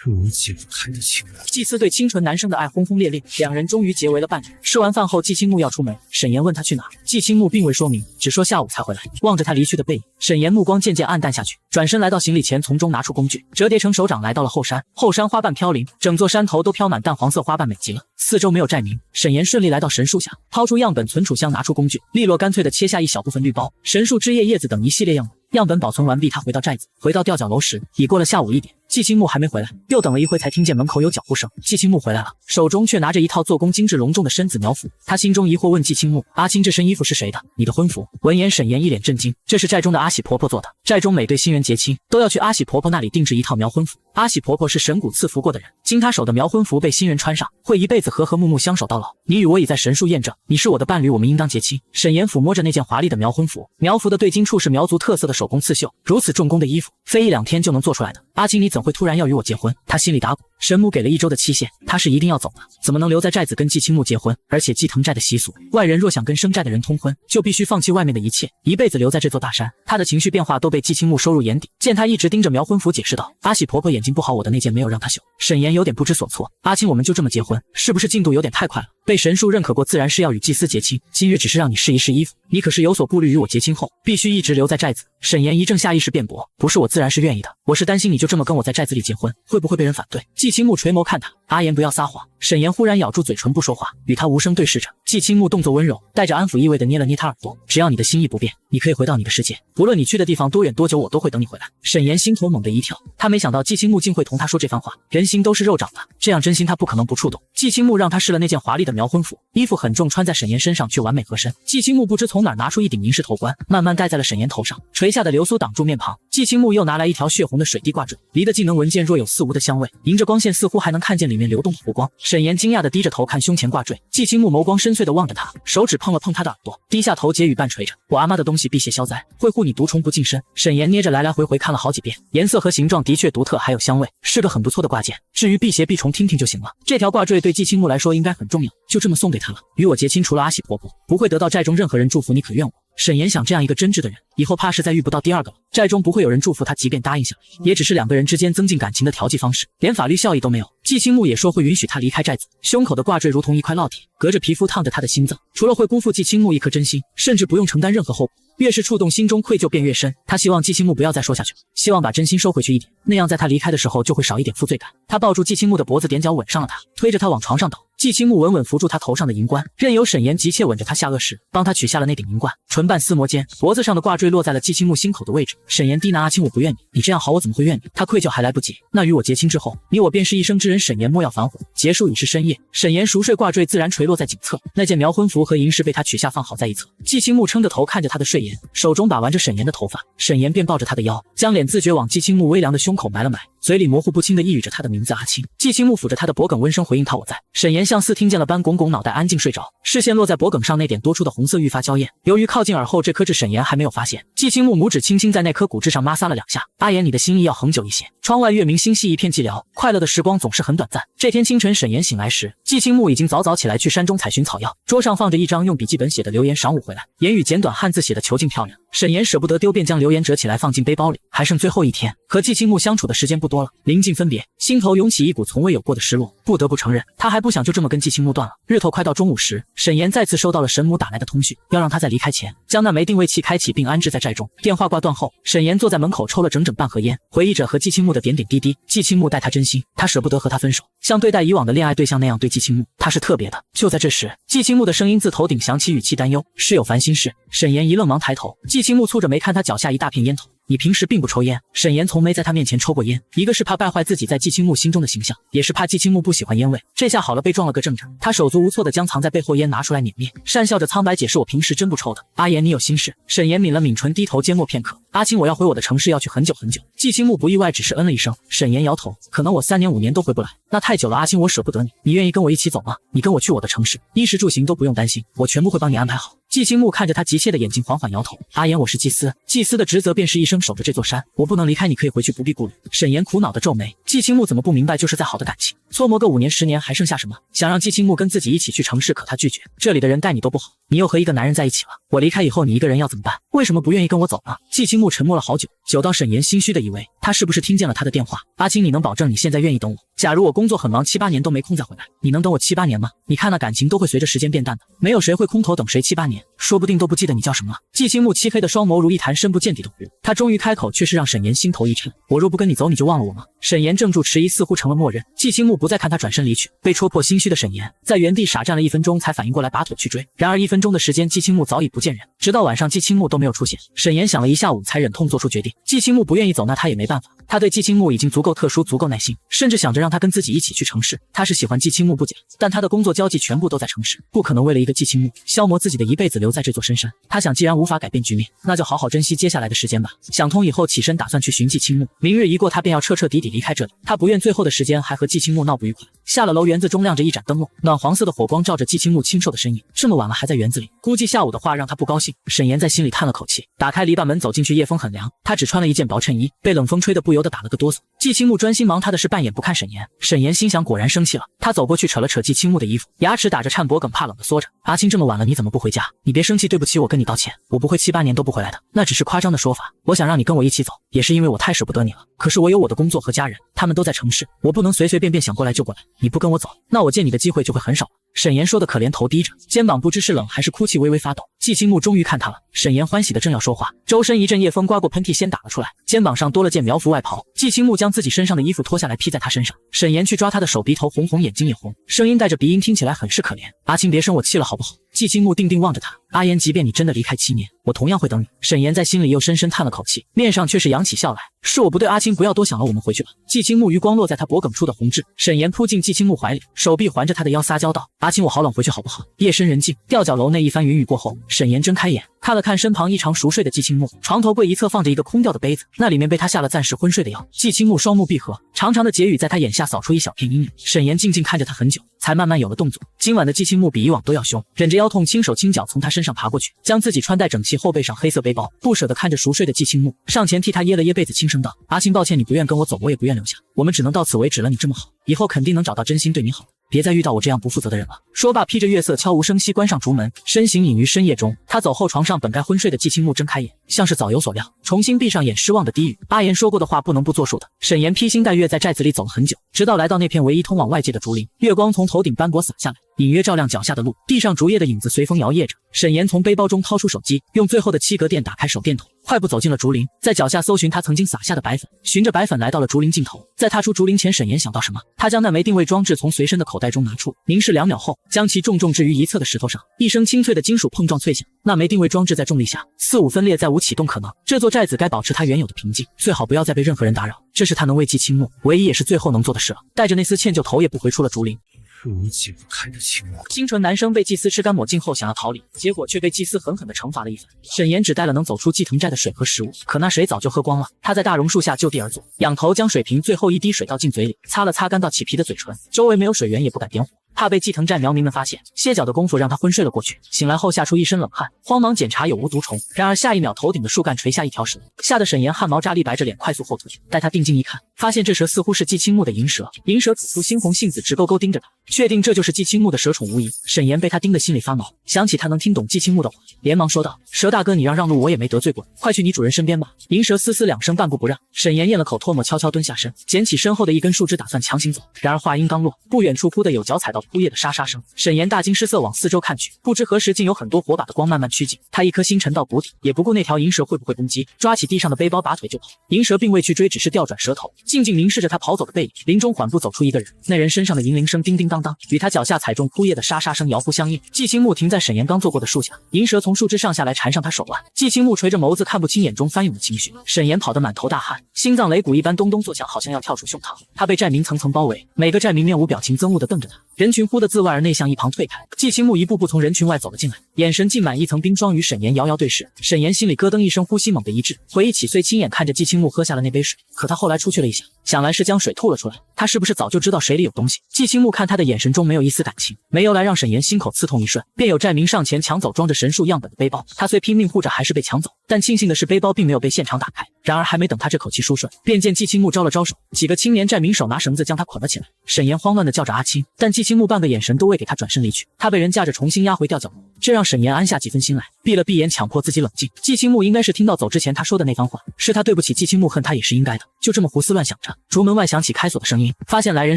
是我解不开的情缘。祭司对清纯男生的爱轰轰烈烈，两人终于结为了伴侣。吃完饭后，季青木要出门，沈岩问他去哪儿，季青木并未说明，只说下午才回来。望着他离去的背影，沈岩目光渐渐暗淡下去，转身来到行李前，从中拿出工具，折叠成手掌，来到了后山。后山花瓣飘零，整座山头都飘满淡黄色花瓣，美极了。四周没有寨民，沈岩顺利来到神树下，掏出样本存储箱，拿出工具，利落干脆地切下一小部分绿苞、神树枝叶、叶子等一系列样本。样本保存完毕，他回到寨子，回到吊脚楼时已过了下午1点。季青木还没回来，又等了一会才听见门口有脚步声。季青木回来了，手中却拿着一套做工精致隆重的参子苗服。他心中疑惑，问季青木：“阿青，这身衣服是谁的？你的婚服？”闻言，沈岩一脸震惊：“这是寨中的阿喜婆婆做的。寨中每对新人结亲都要去阿喜婆婆那里定制一套苗婚服。阿喜婆婆是神谷赐福过的人，经她手的苗婚服被新人穿上，会一辈子和和睦睦相守到老。你与我已在神树验证，你是我的伴侣，我们应当结亲。”沈岩抚摸着那件华丽的苗婚服，苗服的对襟处是苗族特色的手工刺绣，如此重工的衣服，非1-2天就能做出来的。阿青，你怎会突然要与我结婚？他心里打鼓。神母给了1周的期限，他是一定要走的，怎么能留在寨子跟季青木结婚？而且季藤寨的习俗，外人若想跟生寨的人通婚，就必须放弃外面的一切，一辈子留在这座大山。他的情绪变化都被季青木收入眼底，见他一直盯着苗婚服，解释道：“阿喜婆婆眼睛不好，我的那件没有让她绣。”沈岩有点不知所措：“阿青，我们就这么结婚，是不是进度有点太快了？被神树认可过，自然是要与祭司结亲，今日只是让你试一试衣服，你可是有所顾虑，与我结亲后必须一直留在寨子。”沈岩一阵下意识辩驳：“不是我自然是愿意的，我是担心你就这么跟我在寨子里结婚，会不会被人反对？”季青木垂眸看他：“阿言不要撒谎。”沈岩忽然咬住嘴唇不说话，与他无声对视着。季青木动作温柔，带着安抚意味的捏了捏他耳朵：“只要你的心意不变，你可以回到你的世界，不论你去的地方多远多久，我都会等你回来。”沈岩心头猛地一跳，他没想到季青木竟会同他说这番话。人心都是肉长的，这样真心他不可能不触动。季青木让他试了那件华丽的苗婚服，衣服很重，穿在沈岩身上却完美合身。季青木不知从哪儿拿出一顶银饰头冠，慢慢戴在了沈岩头上，垂下的流苏挡住面庞。季青木又拿来一条血红的水滴挂坠，离得既能闻见若有似无的香味，迎着光线似乎还能看见里面流动的湖光。沈岩惊讶地低着头看胸前挂坠，季青木眸光深邃地望着他，手指碰了碰他的耳朵，低下头结语半垂着：“我阿妈的东西辟邪消灾，会护你毒虫不近身。”沈岩捏着来来回回看了好几遍，颜色和形状的确独特，还有香味，是个很不错的挂件。至于辟邪避虫听听就行了。这条挂坠对季青木来说应该很重要，就这么送给他了。与我结亲，除了阿喜婆婆，不会得到寨中任何人祝福，你可怨我？沈岩想，这样一个真挚的人，以后怕是再遇不到第二个了。寨中不会有人祝福他，即便答应下来，也只是2个人之间增进感情的调剂方式，连法律效益都没有。季青木也说会允许他离开寨子，胸口的挂坠如同一块烙铁，隔着皮肤烫着他的心脏，除了会辜负季青木一颗真心，甚至不用承担任何后果。越是触动，心中愧疚便越深。他希望季青木不要再说下去了，希望把真心收回去一点，那样在他离开的时候就会少一点负罪感。他抱住季青木的脖子，踮脚吻上了他，推着他往床上倒。季青木稳稳扶住他头上的银冠，任由沈岩急切吻着他下颚时，帮他取下了那顶银冠，唇瓣厮磨间，脖子上的挂坠落在了季青木心口的位置。沈岩低喃：“阿青，我不怨你，你这样好，我怎么会怨你？”他愧疚还来不及，那与我结亲之后，你我便是一生之人。沈岩莫要反悔。结束已是深夜，沈岩熟睡，挂坠自然垂落在颈侧，那件苗婚服和银饰被他取下放好在一侧。季青木撑着头看着他的睡颜，手中把玩着沈岩的头发，沈岩便抱着他的腰，将脸自觉往季青木微凉的胸口埋了埋，嘴里模糊不清的呓语着他的名字阿青。季青木抚着他的脖颈，温声回应他我在。沈岩像似听见了般拱拱脑袋，安静睡着，视线落在脖颈上那点多出的红色愈发娇艳。由于靠近耳后这颗痣，沈岩还没有发现。季青木拇指轻轻在那颗骨痣上摩挲了2下。阿言，你的心意要恒久一些。窗外月明星稀，一片寂寥，快乐的时光总是很短暂。这天清晨，沈岩醒来时，季青木已经早早起来去山中采寻草药，桌上放着一张用笔记本写的留言，晌午回来，言语简短，汉字写的遒劲漂亮。沈岩舍不得丢，便将留言折起来放进背包里。还剩最后一天，和季青木相处的时间不多了，临近分别，心头涌起一股从未有过的失落。不得不承认，他还不想就这么跟季青木断了。日头快到中午时，沈岩再次收到了神母打来的通讯，要让他在离开前将那枚定位器开启并安置在寨中。电话挂断后，沈岩坐在门口抽了整整半盒烟，回忆着和季青木的点点滴滴。季青木待他真心，他舍不得和他分手，像对待以往的恋爱对象那样对季青木，他是特别的。就在这时，季青木的声音自头顶响起，语气担忧：“是有烦心事？”沈岩一愣，忙抬头，季青木蹙着眉看他脚下一大片烟头，你平时并不抽烟。沈岩从没在他面前抽过烟，一个是怕败坏自己在季青木心中的形象，也是怕季青木不喜欢烟味。这下好了，被撞了个正着。他手足无措地将藏在背后烟拿出来碾灭，讪笑着苍白解释：“我平时真不抽的。”阿言，你有心事。沈岩抿了抿唇，低头缄默片刻。阿青，我要回我的城市，要去很久很久。季青木不意外，只是嗯了一声。沈岩摇头，可能我3年5年都回不来，那太久了。阿青，我舍不得你，你愿意跟我一起走吗？你跟我去我的城市，衣食住行都不用担心，我全部会帮你安排好。季青木看着他急切的眼睛，缓缓摇头。阿言，我是祭司，祭司的职责便是一生守着这座山，我不能离开，你可以回去，不必顾虑。沈岩苦恼的皱眉，季青木怎么不明白，就是再好的感情，搓磨个5年10年还剩下什么？想让季青木跟自己一起去城市，可他拒绝，这里的人待你都不好，你又和一个男人在一起了，我离开以后你一个人要怎么办？为什么不愿意跟我走呢？季青木沉默了好久，久到沈岩心虚的以为他是不是听见了他的电话。阿青，你能保证你现在愿意等我？假如我工作很忙，7、8年都没空再回来，你能等我7、8年吗？你看那感情都会随着时间变淡的，没有谁会空头等谁7、8年，说不定都不记得你叫什么了。季青木漆黑的双眸如一潭深不见底的湖，他终于开口，却是让沈岩心头一颤。我若不跟你走，你就忘了我吗？沈岩怔住，迟疑似乎成了默认。季青木不再看他，转身离去。被戳破心虚的沈岩在原地傻站了1分钟，才反应过来拔腿去追。然而1分钟的时间，季青木早已不见人，直到晚上季青木都没有出现。沈岩想了一下午，才忍痛做出决定。季青木不愿意走，那他也没办法。他对季青木已经足够特殊，足够耐心，甚至想着让他跟自己一起去城市。他是喜欢季青木不假，但他的工作交际全部都在城市，不可能为了一个季青木消磨自己的一辈子留在这座深山。他想，既然无法改变局面，那就好好珍惜接下来的时间吧。想通以后，起身打算去寻季青木。明日一过，他便要彻彻底底离开这里。他不愿最后的时间还和季青木闹不愉快。下了楼，园子中亮着一盏灯笼，暖黄色的火光照着季青木清瘦的身影。这么晚了还在园子里，估计下午的话让他不高兴。沈岩在心里叹了口气，打开篱笆门走进去。夜风很凉，他只穿了一件薄衬衣，被冷风吹得不由得打了个哆嗦。季青木专心忙他的事，半眼不看沈岩。沈岩心想，果然生气了。他走过去扯了扯季青木的衣服，牙齿打着颤，脖梗怕冷的缩着。阿青，这么晚了你怎么不回家？你别生气，对不起，我跟你道歉，我不会7、8年都不回来的，那只是夸张的说法。我想让你跟我一起走，也是因为我太舍不得你了。可是我有我的工作和家人，他们都在城市，我不能随随便便想过来就过来。你不跟我走，那我见你的机会就会很少了。沈岩说的可怜，头低着，肩膀不知是冷还是哭泣微微发抖。季青木终于看他了。沈岩欢喜的正要说话，周身一阵夜风刮过，喷嚏先打了出来，肩膀上多了件苗服外袍。季青木将自己身上的衣服脱下来披在他身上。沈岩去抓他的手，鼻头红红，眼睛也红，声音带着鼻音，听起来很是可怜。阿青，别生我气了好不好？季青木定定望着他。阿言，即便你真的离开7年，我同样会等你。沈岩在心里又深深叹了口气，面上却是扬起笑来。是我不对，阿青，不要多想了，我们回去吧。季青木余光落在他脖梗处的红痣，沈岩扑进季青木怀里，手臂环着他的腰撒娇道：“阿青，我好冷，回去好不好？”夜深人静，吊脚楼内一番云雨过后，沈岩睁开眼，看了看身旁异常熟睡的季青木，床头柜一侧放着一个空掉的杯子，那里面被他下了暂时昏睡的药。季青木双目闭合，长长的结语在他眼下扫出一小片阴影。沈岩静静看着他很久，才慢慢有了动作。今晚的季青木比以往都要凶，忍着腰痛，轻手轻脚从他身上爬过去，将自己穿戴整齐，后背上黑色背包，不舍得看着熟睡的季青木，上前替他掖了掖被子，轻声道：“阿青，抱歉，你不愿跟我走，我也不愿留下，我们只能到此为止了。你这么好，以后肯定能找到真心对你好的，别再遇到我这样不负责的人了。”说罢，披着月色悄无声息关上竹门，身形隐于深夜中。他走后，床上本该昏睡的季青木睁开眼，像是早有所料，重新闭上眼，失望的低语：“阿言说过的话不能不作数的。”沈岩披星戴月在寨子里走了很久，直到来到那片唯一通往外界的竹林，月光从头顶斑驳洒下来，隐约照亮脚下的路，地上竹叶的影子随风摇曳着。沈岩从背包中掏出手机，用最后的7格电打开手电筒，快步走进了竹林，在脚下搜寻他曾经撒下的白粉，循着白粉来到了竹林尽头。在踏出竹林前，沈岩想到什么，他将那枚定位装置从随身的口袋中拿出，凝视2秒后，将其重重置于一侧的石头上，一声清脆的金属碰撞脆响，那枚定位装置在重力下4、5分裂，再无启动可能。这座寨子该保持它原有的平静，最好不要再被任何人打扰，这是他能为季青木唯一也是最后能做的事了。带着那丝歉疚，头也不回出了竹林。是我解不开的情缘。清纯男生被祭司吃干抹净后想要逃离，结果却被祭司狠狠地惩罚了一番。沈岩只带了能走出祭藤寨的水和食物，可那水早就喝光了。他在大榕树下就地而坐，仰头将水瓶最后一滴水倒进嘴里，擦了擦干到起皮的嘴唇。周围没有水源，也不敢点火，怕被祭藤寨苗民们发现。歇脚的功夫让他昏睡了过去，醒来后吓出一身冷汗，慌忙检查有无毒虫。然而下一秒，头顶的树干垂下一条蛇，吓得沈岩汗毛炸立，白着脸快速后退。待他定睛一看，发现这蛇似乎是季青木的银蛇，银蛇吐出猩红杏子，直勾勾盯着他，确定这就是季青木的蛇宠无疑。沈岩被他盯得心里发毛，想起他能听懂季青木的话，连忙说道：“蛇大哥，你让路，我也没得罪过，快去你主人身边吧。”银蛇嘶嘶2声，半步不让。沈岩咽了口唾沫，悄悄蹲下身，捡起身后的一根树枝，打算强行走。然而话音刚落，不远处忽的有脚踩到枯叶的沙沙声。沈岩大惊失色往四周看去，不知何时竟有很多火把的光慢慢趋近，他一颗心沉到谷底，也不顾那条银蛇会不会攻击，抓起地上的背包拔腿就跑。银蛇并未去追，只是调转蛇头，静静凝视着他跑走的背影。林中缓步走出一个人，那人身上的银铃声叮叮当当，与他脚下踩中枯叶的沙沙声遥不相应。季青木停在沈岩刚坐过的树下，银蛇从树枝上下来缠上他手腕。季青木垂着眸子看不清眼中翻涌的情绪。沈岩跑得满头大汗，心脏擂鼓一般咚咚作响，好像要跳出胸膛。他被寨民层层包围，每个寨民面无表情憎恶地瞪着他。人群忽地自外而内向一旁退开。季青木一步步从人群外走了进来，眼神浸满一层冰霜，与沈岩遥遥对视。沈岩心里咯噔一声，呼吸猛地一滞，回忆起虽亲眼看着季青木喝下了那杯水，可他后来出去了一想，想来是将水吐了出来。他是不是早就知道水里有东西？季青木看他的眼神中没有一丝感情，没由来让沈岩心口刺痛一瞬，便有寨民上前抢走装着神树样本的背包。他虽拼命护着，还是被抢走，但庆幸的是背包并没有被现场打开。然而还没等他这口气舒顺，便见季青木招了招手，几个青年寨民手拿绳子将他捆了起来。沈岩慌乱地叫着阿青，但季青木半个眼神都未给他，转身离去。他被人架着重新押回吊脚楼，这让沈岩安下几分心来，闭了闭眼强迫自己冷静。季青木应该是听到走之前他说的那番话，是他对不起季青木，恨他也是应该的。就这么胡思乱想着，竹门外响起开锁的声音，发现来人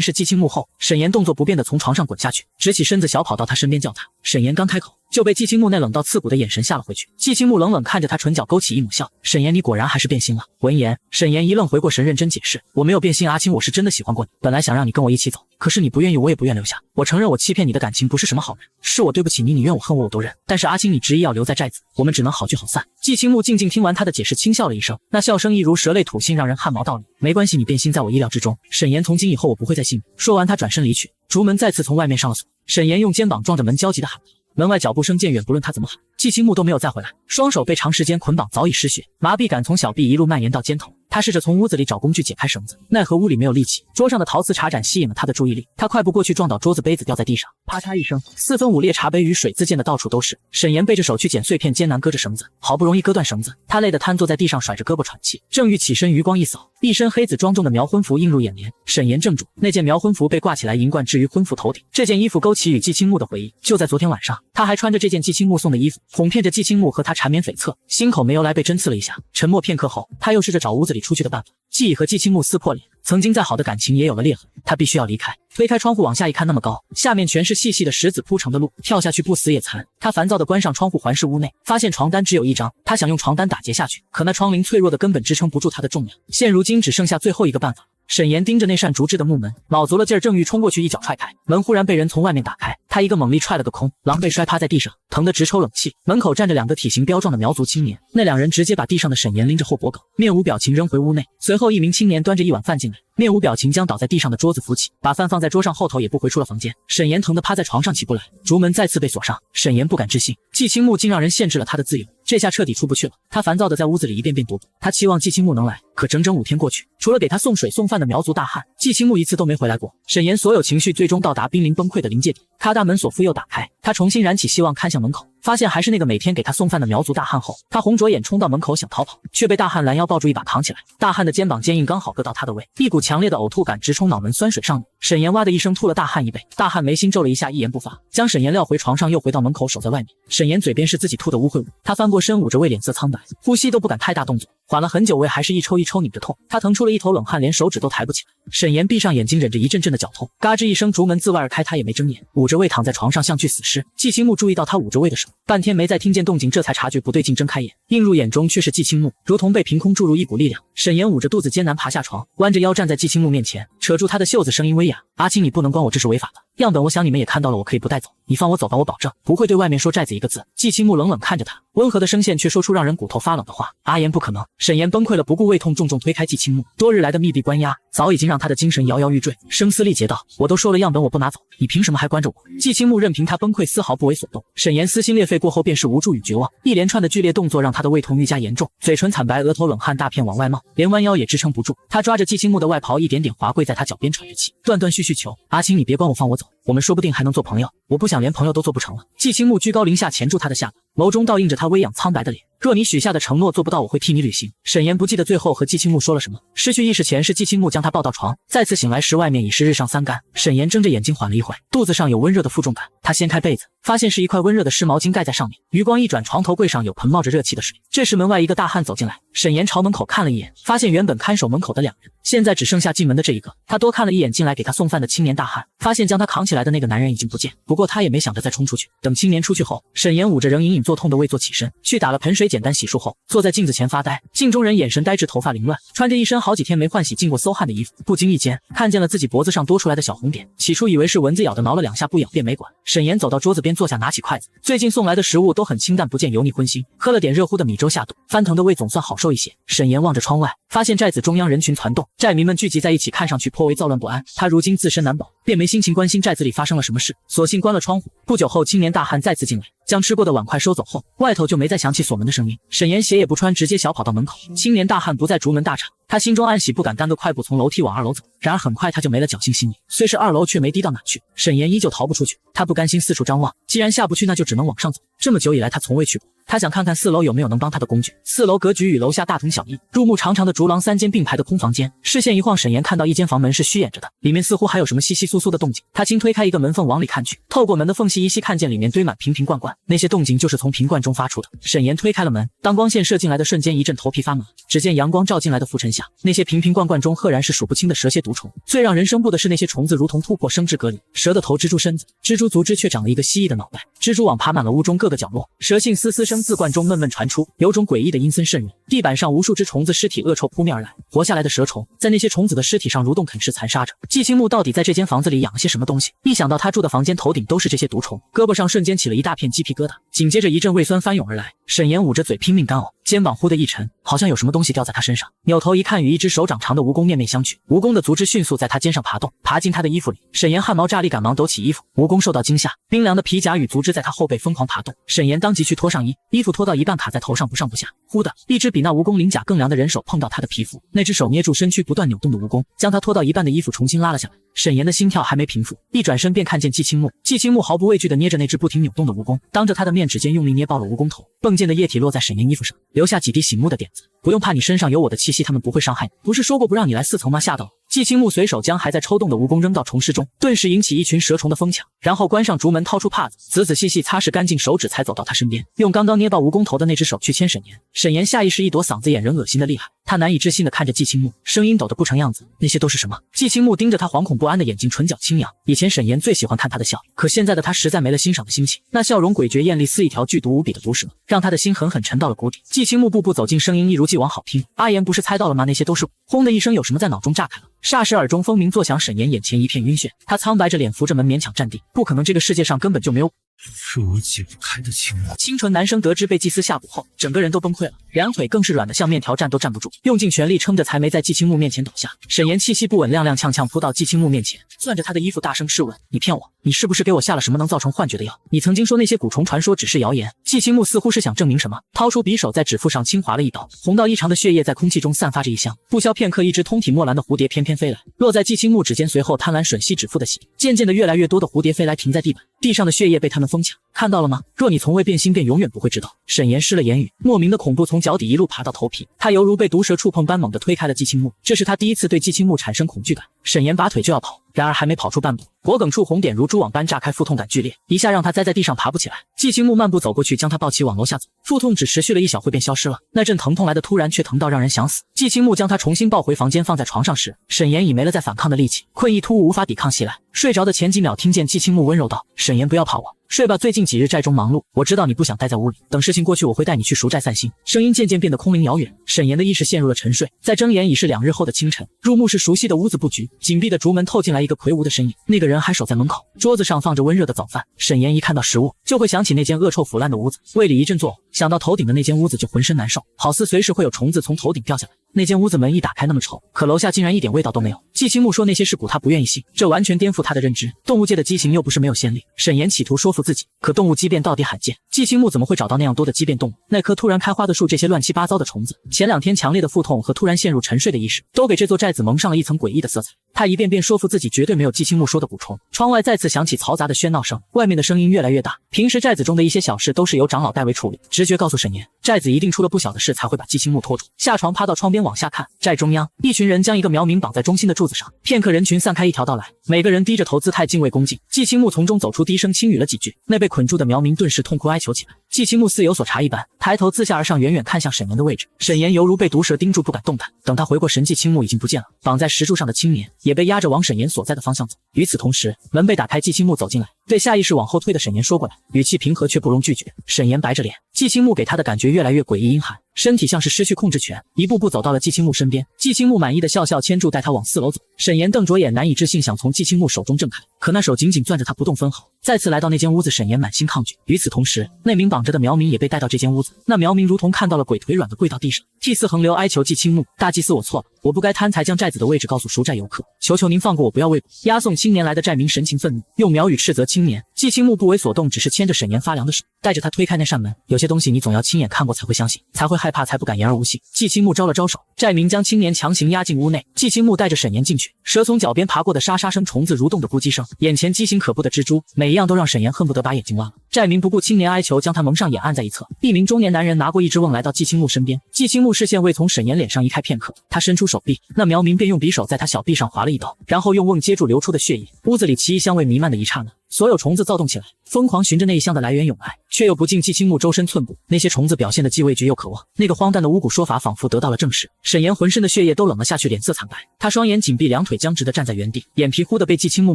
是季青木后，沈岩动作不便地从床上滚下去，直起身子小跑到他身边叫他。沈岩刚开口，就被季青木那冷到刺骨的眼神吓了回去。季青木冷冷看着他，唇角勾起一抹笑。沈岩，你果然还是变心了。闻言，沈岩一愣，回过神认真解释，我没有变心，阿青，我是真的喜欢过你，本来想让你跟我一起走，可是你不愿意，我也不愿留下。我承认我欺骗你的感情，不是什么好人，是我对不起你，你怨我恨我都认。但是阿青，你执意要留在寨子，我们只能好聚好散。季青木静静听完他的解释，轻笑了一声，那笑声一如蛇类吐信，让人汗毛倒立。没关系，你变心在我意料之中。沈岩，从今以后我不会再信你。说完，他转身离去。竹门再次从外面上了锁。沈岩用肩膀撞着门，焦急地喊。门外脚步声渐远，不论他怎么喊，季青木都没有再回来。双手被长时间捆绑，早已失血，麻痹感从小臂一路蔓延到肩头。他试着从屋子里找工具解开绳子，奈何屋里没有力气。桌上的陶瓷茶盏吸引了他的注意力，他快步过去，撞倒桌子，杯子掉在地上，啪嚓一声，4分5裂茶杯与水自溅的到处都是。沈岩背着手去捡碎片，艰难割着绳子，好不容易割断绳子，他累得瘫坐在地上，甩着胳膊喘气。正欲起身，余光一扫，一身黑紫庄重的苗婚服映入眼帘。沈岩怔住，那件苗婚服被挂起来，银冠置于婚服头顶。这件衣服勾起与季青木的回忆，就在昨天晚上，他还穿着这件季青木送的衣服，哄骗着季青木和他缠绵悱恻。心口没由来被针刺了一下，沉默片刻后，他又试着找屋子里出去的办法。既已和季青木撕破脸，曾经再好的感情也有了裂痕，他必须要离开。推开窗户往下一看，那么高，下面全是细细的石子铺成的路，跳下去不死也残。他烦躁地关上窗户，环视屋内，发现床单只有一张，他想用床单打结下去，可那窗棂脆弱的根本支撑不住他的重量。现如今只剩下最后一个办法。沈岩盯着那扇竹制的木门，卯足了劲儿，正欲冲过去一脚踹开，门忽然被人从外面打开，他一个猛力踹了个空，狼狈摔趴在地上，疼得直抽冷气。门口站着2个体型彪壮的苗族青年，那2人直接把地上的沈岩拎着后脖梗，面无表情扔回屋内。随后一名青年端着一碗饭进来，面无表情将倒在地上的桌子扶起，把饭放在桌上后头，也不回出了房间。沈岩疼得趴在床上起不来，竹门再次被锁上。沈岩不敢置信，季青木竟让人限制了他的自由，这下彻底出不去了。他烦躁地在屋子里一遍遍踱步，他期望季青木能来，可整整5天过去，除了给他送水送饭的苗族大汉，季青木一次都没回来过。沈岩所有情绪最终到达濒临崩溃的临界点，他大门锁妇又打开，他重新燃起希望，看向门口，发现还是那个每天给他送饭的苗族大汉后，他红着眼冲到门口想逃跑，却被大汉拦腰抱住一把扛起来。大汉的肩膀坚硬，刚好硌到他的胃，一股强烈的呕吐感直冲脑门，酸水上涌。沈岩哇的一声吐了大汉一杯，大汉眉心皱了一下，一言不发，将沈岩撂回床上，又回到门口守在外面。沈岩嘴边是自己吐的污秽物，他翻过身捂着胃，脸色苍白，呼吸都不敢太大动作，缓了很久，胃还是一抽一抽拧着痛，他疼出了一头冷汗，连手指都抬不起来。沈岩闭上眼睛，忍着一阵阵的绞痛，嘎吱一声，竹门自外而开，他也没睁眼，捂着胃躺在床上，像具死尸。季青木注意到他捂着胃的手，半天没再听见动静，这才察觉不对劲，睁开眼，映入眼中却是季青木，如同被凭空注入一股力量。沈岩捂着肚子艰难爬下床，弯着腰站在季青木面前，扯住他的袖子，声音微哑，阿青，你不能关我，这是违法的。样本我想你们也看到了，我可以不带走，你放我走吧，我保证不会对外面说寨子一个字。季青木冷冷看着他，温和的声线却说出让人骨头发冷的话，阿言不可能。沈岩崩溃了，不顾胃痛，重重推开季青木。多日来的密闭关押早已经让他的精神摇摇欲坠，声嘶力竭道，我都说了样本我不拿走，你凭什么还关着我？季青木任凭他崩溃，丝毫不为所动。沈岩撕心裂肺过后便是无助与绝望，一连串的剧烈动作让他的胃痛愈加严重，嘴唇惨白，额头冷汗大片往外冒，连弯腰也支撑不住。他抓着季青木的外袍，一点点滑跪在他脚边，喘着气，断断续续求，阿青，你别关我，放我走，我们说不定还能做朋友，我不想连朋友都做不成了。季青木居高临下钳住他的下巴，眸中倒映着他微仰苍白的脸，若你许下的承诺做不到，我会替你履行。沈岩不记得最后和季青木说了什么，失去意识前是季青木将他抱到床，再次醒来时外面已是日上三竿。沈岩睁着眼睛缓了一会，肚子上有温热的负重感，他掀开被子，发现是一块温热的湿毛巾盖在上面，余光一转，床头柜上有盆冒着热气的水。这时门外一个大汉走进来，沈岩朝门口看了一眼，发现原本看守门口的2人，现在只剩下进门的这一个。他多看了一眼进来给他送饭的青年大汉，发现将他扛起起来的那个男人已经不见，不过他也没想着再冲出去。等青年出去后，沈岩捂着仍隐隐作痛的胃坐起身，去打了盆水简单洗漱后，坐在镜子前发呆。镜中人眼神呆滞，头发凌乱，穿着一身好几天没换洗进过馊汗的衣服，不经意间看见了自己脖子上多出来的小红点，起初以为是蚊子咬的，挠了2下不痒便没管。沈岩走到桌子边坐下，拿起筷子，最近送来的食物都很清淡，不见油腻荤腥，喝了点热乎的米粥下肚，翻腾的胃总算好受一些。沈岩望着窗外，发现寨子中央人群攒动，寨民们聚集在一起，看上去颇为躁乱不安。他如今自身难保，便没心情关心寨子里发生了什么事，索性关了窗户。不久后，青年大汉再次进来，将吃过的碗筷收走后，外头就没再响起锁门的声音。沈岩鞋也不穿，直接小跑到门口。青年大汉不再逐门大吵，他心中暗喜，不敢单个快步从楼梯往2楼走。然而很快他就没了侥幸心理，虽是2楼，却没低到哪去。沈岩依旧逃不出去，他不甘心四处张望，既然下不去，那就只能往上走。这么久以来，他从未去过。他想看看4楼有没有能帮他的工具。4楼格局与楼下大同小异，入目长长的竹廊，3间并排的空房间。视线一晃，沈岩看到一间房门是虚掩着的，里面似乎还有什么窸窸窣窣的动静。他轻推开一个门缝往里看去，透过门的缝隙依稀看见里面堆满瓶瓶罐罐，那些动静就是从瓶罐中发出的。沈岩推开了门，当光线射进来的瞬间，一阵头皮发麻。只见阳光照进来的浮尘下，那些瓶瓶罐罐中赫然是数不清的蛇蝎毒虫。最让人生怖的是，那些虫子如同突破生殖隔离，蛇的头蜘蛛身子，蜘蛛足肢却长了一个蜥蜴的脑袋，蜘蛛网爬满了屋中各个角落，蛇信嘶嘶声自罐中闷闷传出，有种诡异的阴森渗人。地板上无数只虫子尸体恶臭扑面而来，活下来的蛇虫在那些虫子的尸体上蠕动啃食残杀着。季青木到底在这间房子里养了些什么东西？一想到他住的房间头顶都是这些毒虫，胳膊上瞬间起了一大片鸡皮疙瘩，紧接着一阵胃酸翻涌而来。沈岩捂着嘴拼命干呕，肩膀忽的一沉，好像有什么东西掉在他身上。扭头一看，与一只手掌长的蜈蚣面面相觑，蜈蚣的足肢迅速在他肩上爬动，爬进他的衣服里。沈岩汗毛炸立，赶忙抖起衣服。蜈蚣受到惊吓，冰凉的皮甲与足肢在他后背疯狂爬动。沈岩当即去脱上衣，衣服脱到一半卡在头上，不上不下。忽的一只比那蜈蚣鳞甲更凉的人手碰到他的皮肤，那只手捏住身躯不断扭动的蜈蚣，将他脱到一半的衣服重新拉了下来。沈岩的心跳还没平复，一转身便看见季青木。季青木毫不畏惧地捏着那只不停扭动的蜈蚣，当着他的面指尖用力捏爆了蜈蚣头，迸溅的液体落在沈岩衣服上，留下几滴醒目的点子。不用怕，你身上有我的气息，他们不会伤害你。不是说过不让你来4层吗？吓到了。季青木随手将还在抽动的蜈蚣扔到虫尸中，顿时引起一群蛇虫的疯抢，然后关上竹门，掏出帕子，仔仔细细擦拭干净手指，才走到他身边，用刚刚捏爆蜈蚣头的那只手去牵沈岩。沈岩下意识一躲，嗓子眼，人恶心的厉害。他难以置信地看着季青木，声音抖得不成样子。那些都是什么？季青木盯着他惶恐不安的眼睛，唇角轻扬。以前沈岩最喜欢看他的笑，可现在的他实在没了欣赏的心情。那笑容诡谲艳丽，似一条剧毒无比的毒蛇，让他的心狠狠沉到了谷底。季青木步步走近，声音一如既往好听。阿言不是猜到了吗？那些都是……轰的一声，有什么在脑中炸开了。霎时耳中风鸣作响，沈岩眼前一片晕眩，他苍白着脸扶着门勉强站定。不可能，这个世界上根本就没有。是我解不开的情网。清纯男生得知被祭司下蛊后，整个人都崩溃了，两腿更是软得像面条，站都站不住，用尽全力撑着才没在季青木面前倒下。沈岩气息不稳，踉踉跄跄扑到季青木面前，攥着他的衣服大声质问：你骗我，你是不是给我下了什么能造成幻觉的药？你曾经说那些蛊虫传说只是谣言。季青木似乎是想证明什么，掏出匕首在指腹上轻划了一刀，红到异常的血液在空气中散发着异香。不消片刻，一只通体墨蓝的蝴蝶翩翩飞来，落在季青木指尖，随后贪婪吮吸指腹的血。渐渐的，越来越多的蝴蝶飞来，停在地板，地上的血液被他们疯抢。看到了吗？若你从未变心，便永远不会知道。沈岩失了言语，莫名的恐怖从脚底一路爬到头皮，他犹如被毒蛇触碰般猛地推开了季青木。这是他第一次对季青木产生恐惧感。沈岩拔腿就要跑，然而还没跑出半步，脖颈处红点如蛛网般炸开，腹痛感剧烈，一下让他栽在地上爬不起来。季青木漫步走过去，将他抱起往楼下走，腹痛只持续了1小会便消失了。那阵疼痛来得突然，却疼到让人想死。季青木将他重新抱回房间，放在床上时，沈岩已没了再反抗的力气，困意突兀无法抵抗袭来。睡着的前几秒，听见季青木温柔道：沈岩，不要怕我，睡吧，最近几日寨中忙碌，我知道你不想待在屋里，等事情过去，我会带你去赎寨散心。声音渐渐变得空灵遥远，沈岩的意识陷入了沉睡。再睁眼已是2日后的清晨，入目是熟悉的屋子布局，紧闭的竹门透进来一个魁梧的身影，那个人还守在门口，桌子上放着温热的早饭。沈岩一看到食物，就会想起那间恶臭腐烂的屋子，胃里一阵作呕，想到头顶的那间屋子就浑身难受，好似随时会有虫子从头顶掉下来。那间屋子门一打开那么臭，可楼下竟然一点味道都没有。季青木说那些是蛊，他不愿意信，这完全颠覆他的认知。动物界的畸形又不是没有先例。沈岩企图说服自己，可动物畸变到底罕见，季青木怎么会找到那样多的畸变动物？那棵突然开花的树，这些乱七八糟的虫子，前2天强烈的腹痛和突然陷入沉睡的意识，都给这座寨子蒙上了一层诡异的色彩。他一遍遍说服自己绝对没有季青木说的蛊虫。窗外再次响起嘈杂的喧闹声，外面的声音越来越大。平时寨子中的一些小事都是由长老代为处理，直觉告诉沈岩，寨子一定出了不小的事才会把季青木拖住。下床趴到窗边往下看，寨中央一群人将一个苗民绑在中心的柱子上，片刻人群散开一条道来，每个人低着头，姿态敬畏恭敬。季青木从中走出，低声轻语了几句，那被捆住的苗民顿时痛哭哀求起来。季青木似有所察一般，抬头自下而上，远远看向沈岩的位置。沈岩犹如被毒蛇盯住，不敢动弹。等他回过神，季青木已经不见了，绑在石柱上的青年也被压着往沈岩所在的方向走。与此同时，门被打开，季青木走进来，对下意识往后退的沈岩说过来，语气平和却不容拒绝。沈岩白着脸，季青木给他的感觉越来越诡异阴寒，身体像是失去控制权，一步步走到了季青木身边。季青木满意的笑笑，牵住带他往4楼走。沈岩瞪着眼，难以置信，想从季青木手中挣开，可那手紧紧攥着他不动分毫。再次来到那间屋子，沈岩满心抗拒。与此同时，那名绑着的苗民也被带到这间屋子。那苗民如同看到了鬼，腿软的跪到地上，涕泗横流，哀求季青木：大祭司，我错了，我不该贪财将寨子的位置告诉赎债游客，求求您放过我，不要为押送青年来的寨民神情愤怒，用苗语斥责青年。季青木不为所动，只是牵着沈岩发凉的手，带着他推开那扇门。有些东西你总要亲眼看过才会相信，才会害怕，才不敢言而无信。季青木招了招手，寨民将青年强行押进屋内。季青木带着沈岩进去，蛇从脚边爬过的沙沙声，虫子蠕动的咕叽声，眼前畸形可怖的蜘蛛，每一样都让沈岩恨不得把眼睛挖了。寨民不顾青年哀求，将他蒙上眼，按在一侧。一名中年男人拿过一只瓮来到季青木身边，季青木视线未从沈岩脸上移开片刻，他伸出手臂，那苗民便用匕首在他小臂上划了一刀，然后用瓮接住流出的血液。屋子里奇异香味弥漫的一刹那，所有虫子躁动起来，疯狂循着那一香的来源涌来，却又不进季青木周身寸步。那些虫子表现得既畏惧又渴望，那个荒诞的巫蛊说法仿佛得到了证实。沈岩浑身的血液都冷了下去，脸色惨白，他双眼紧闭，两腿僵直地站在原地，眼皮忽地被季青木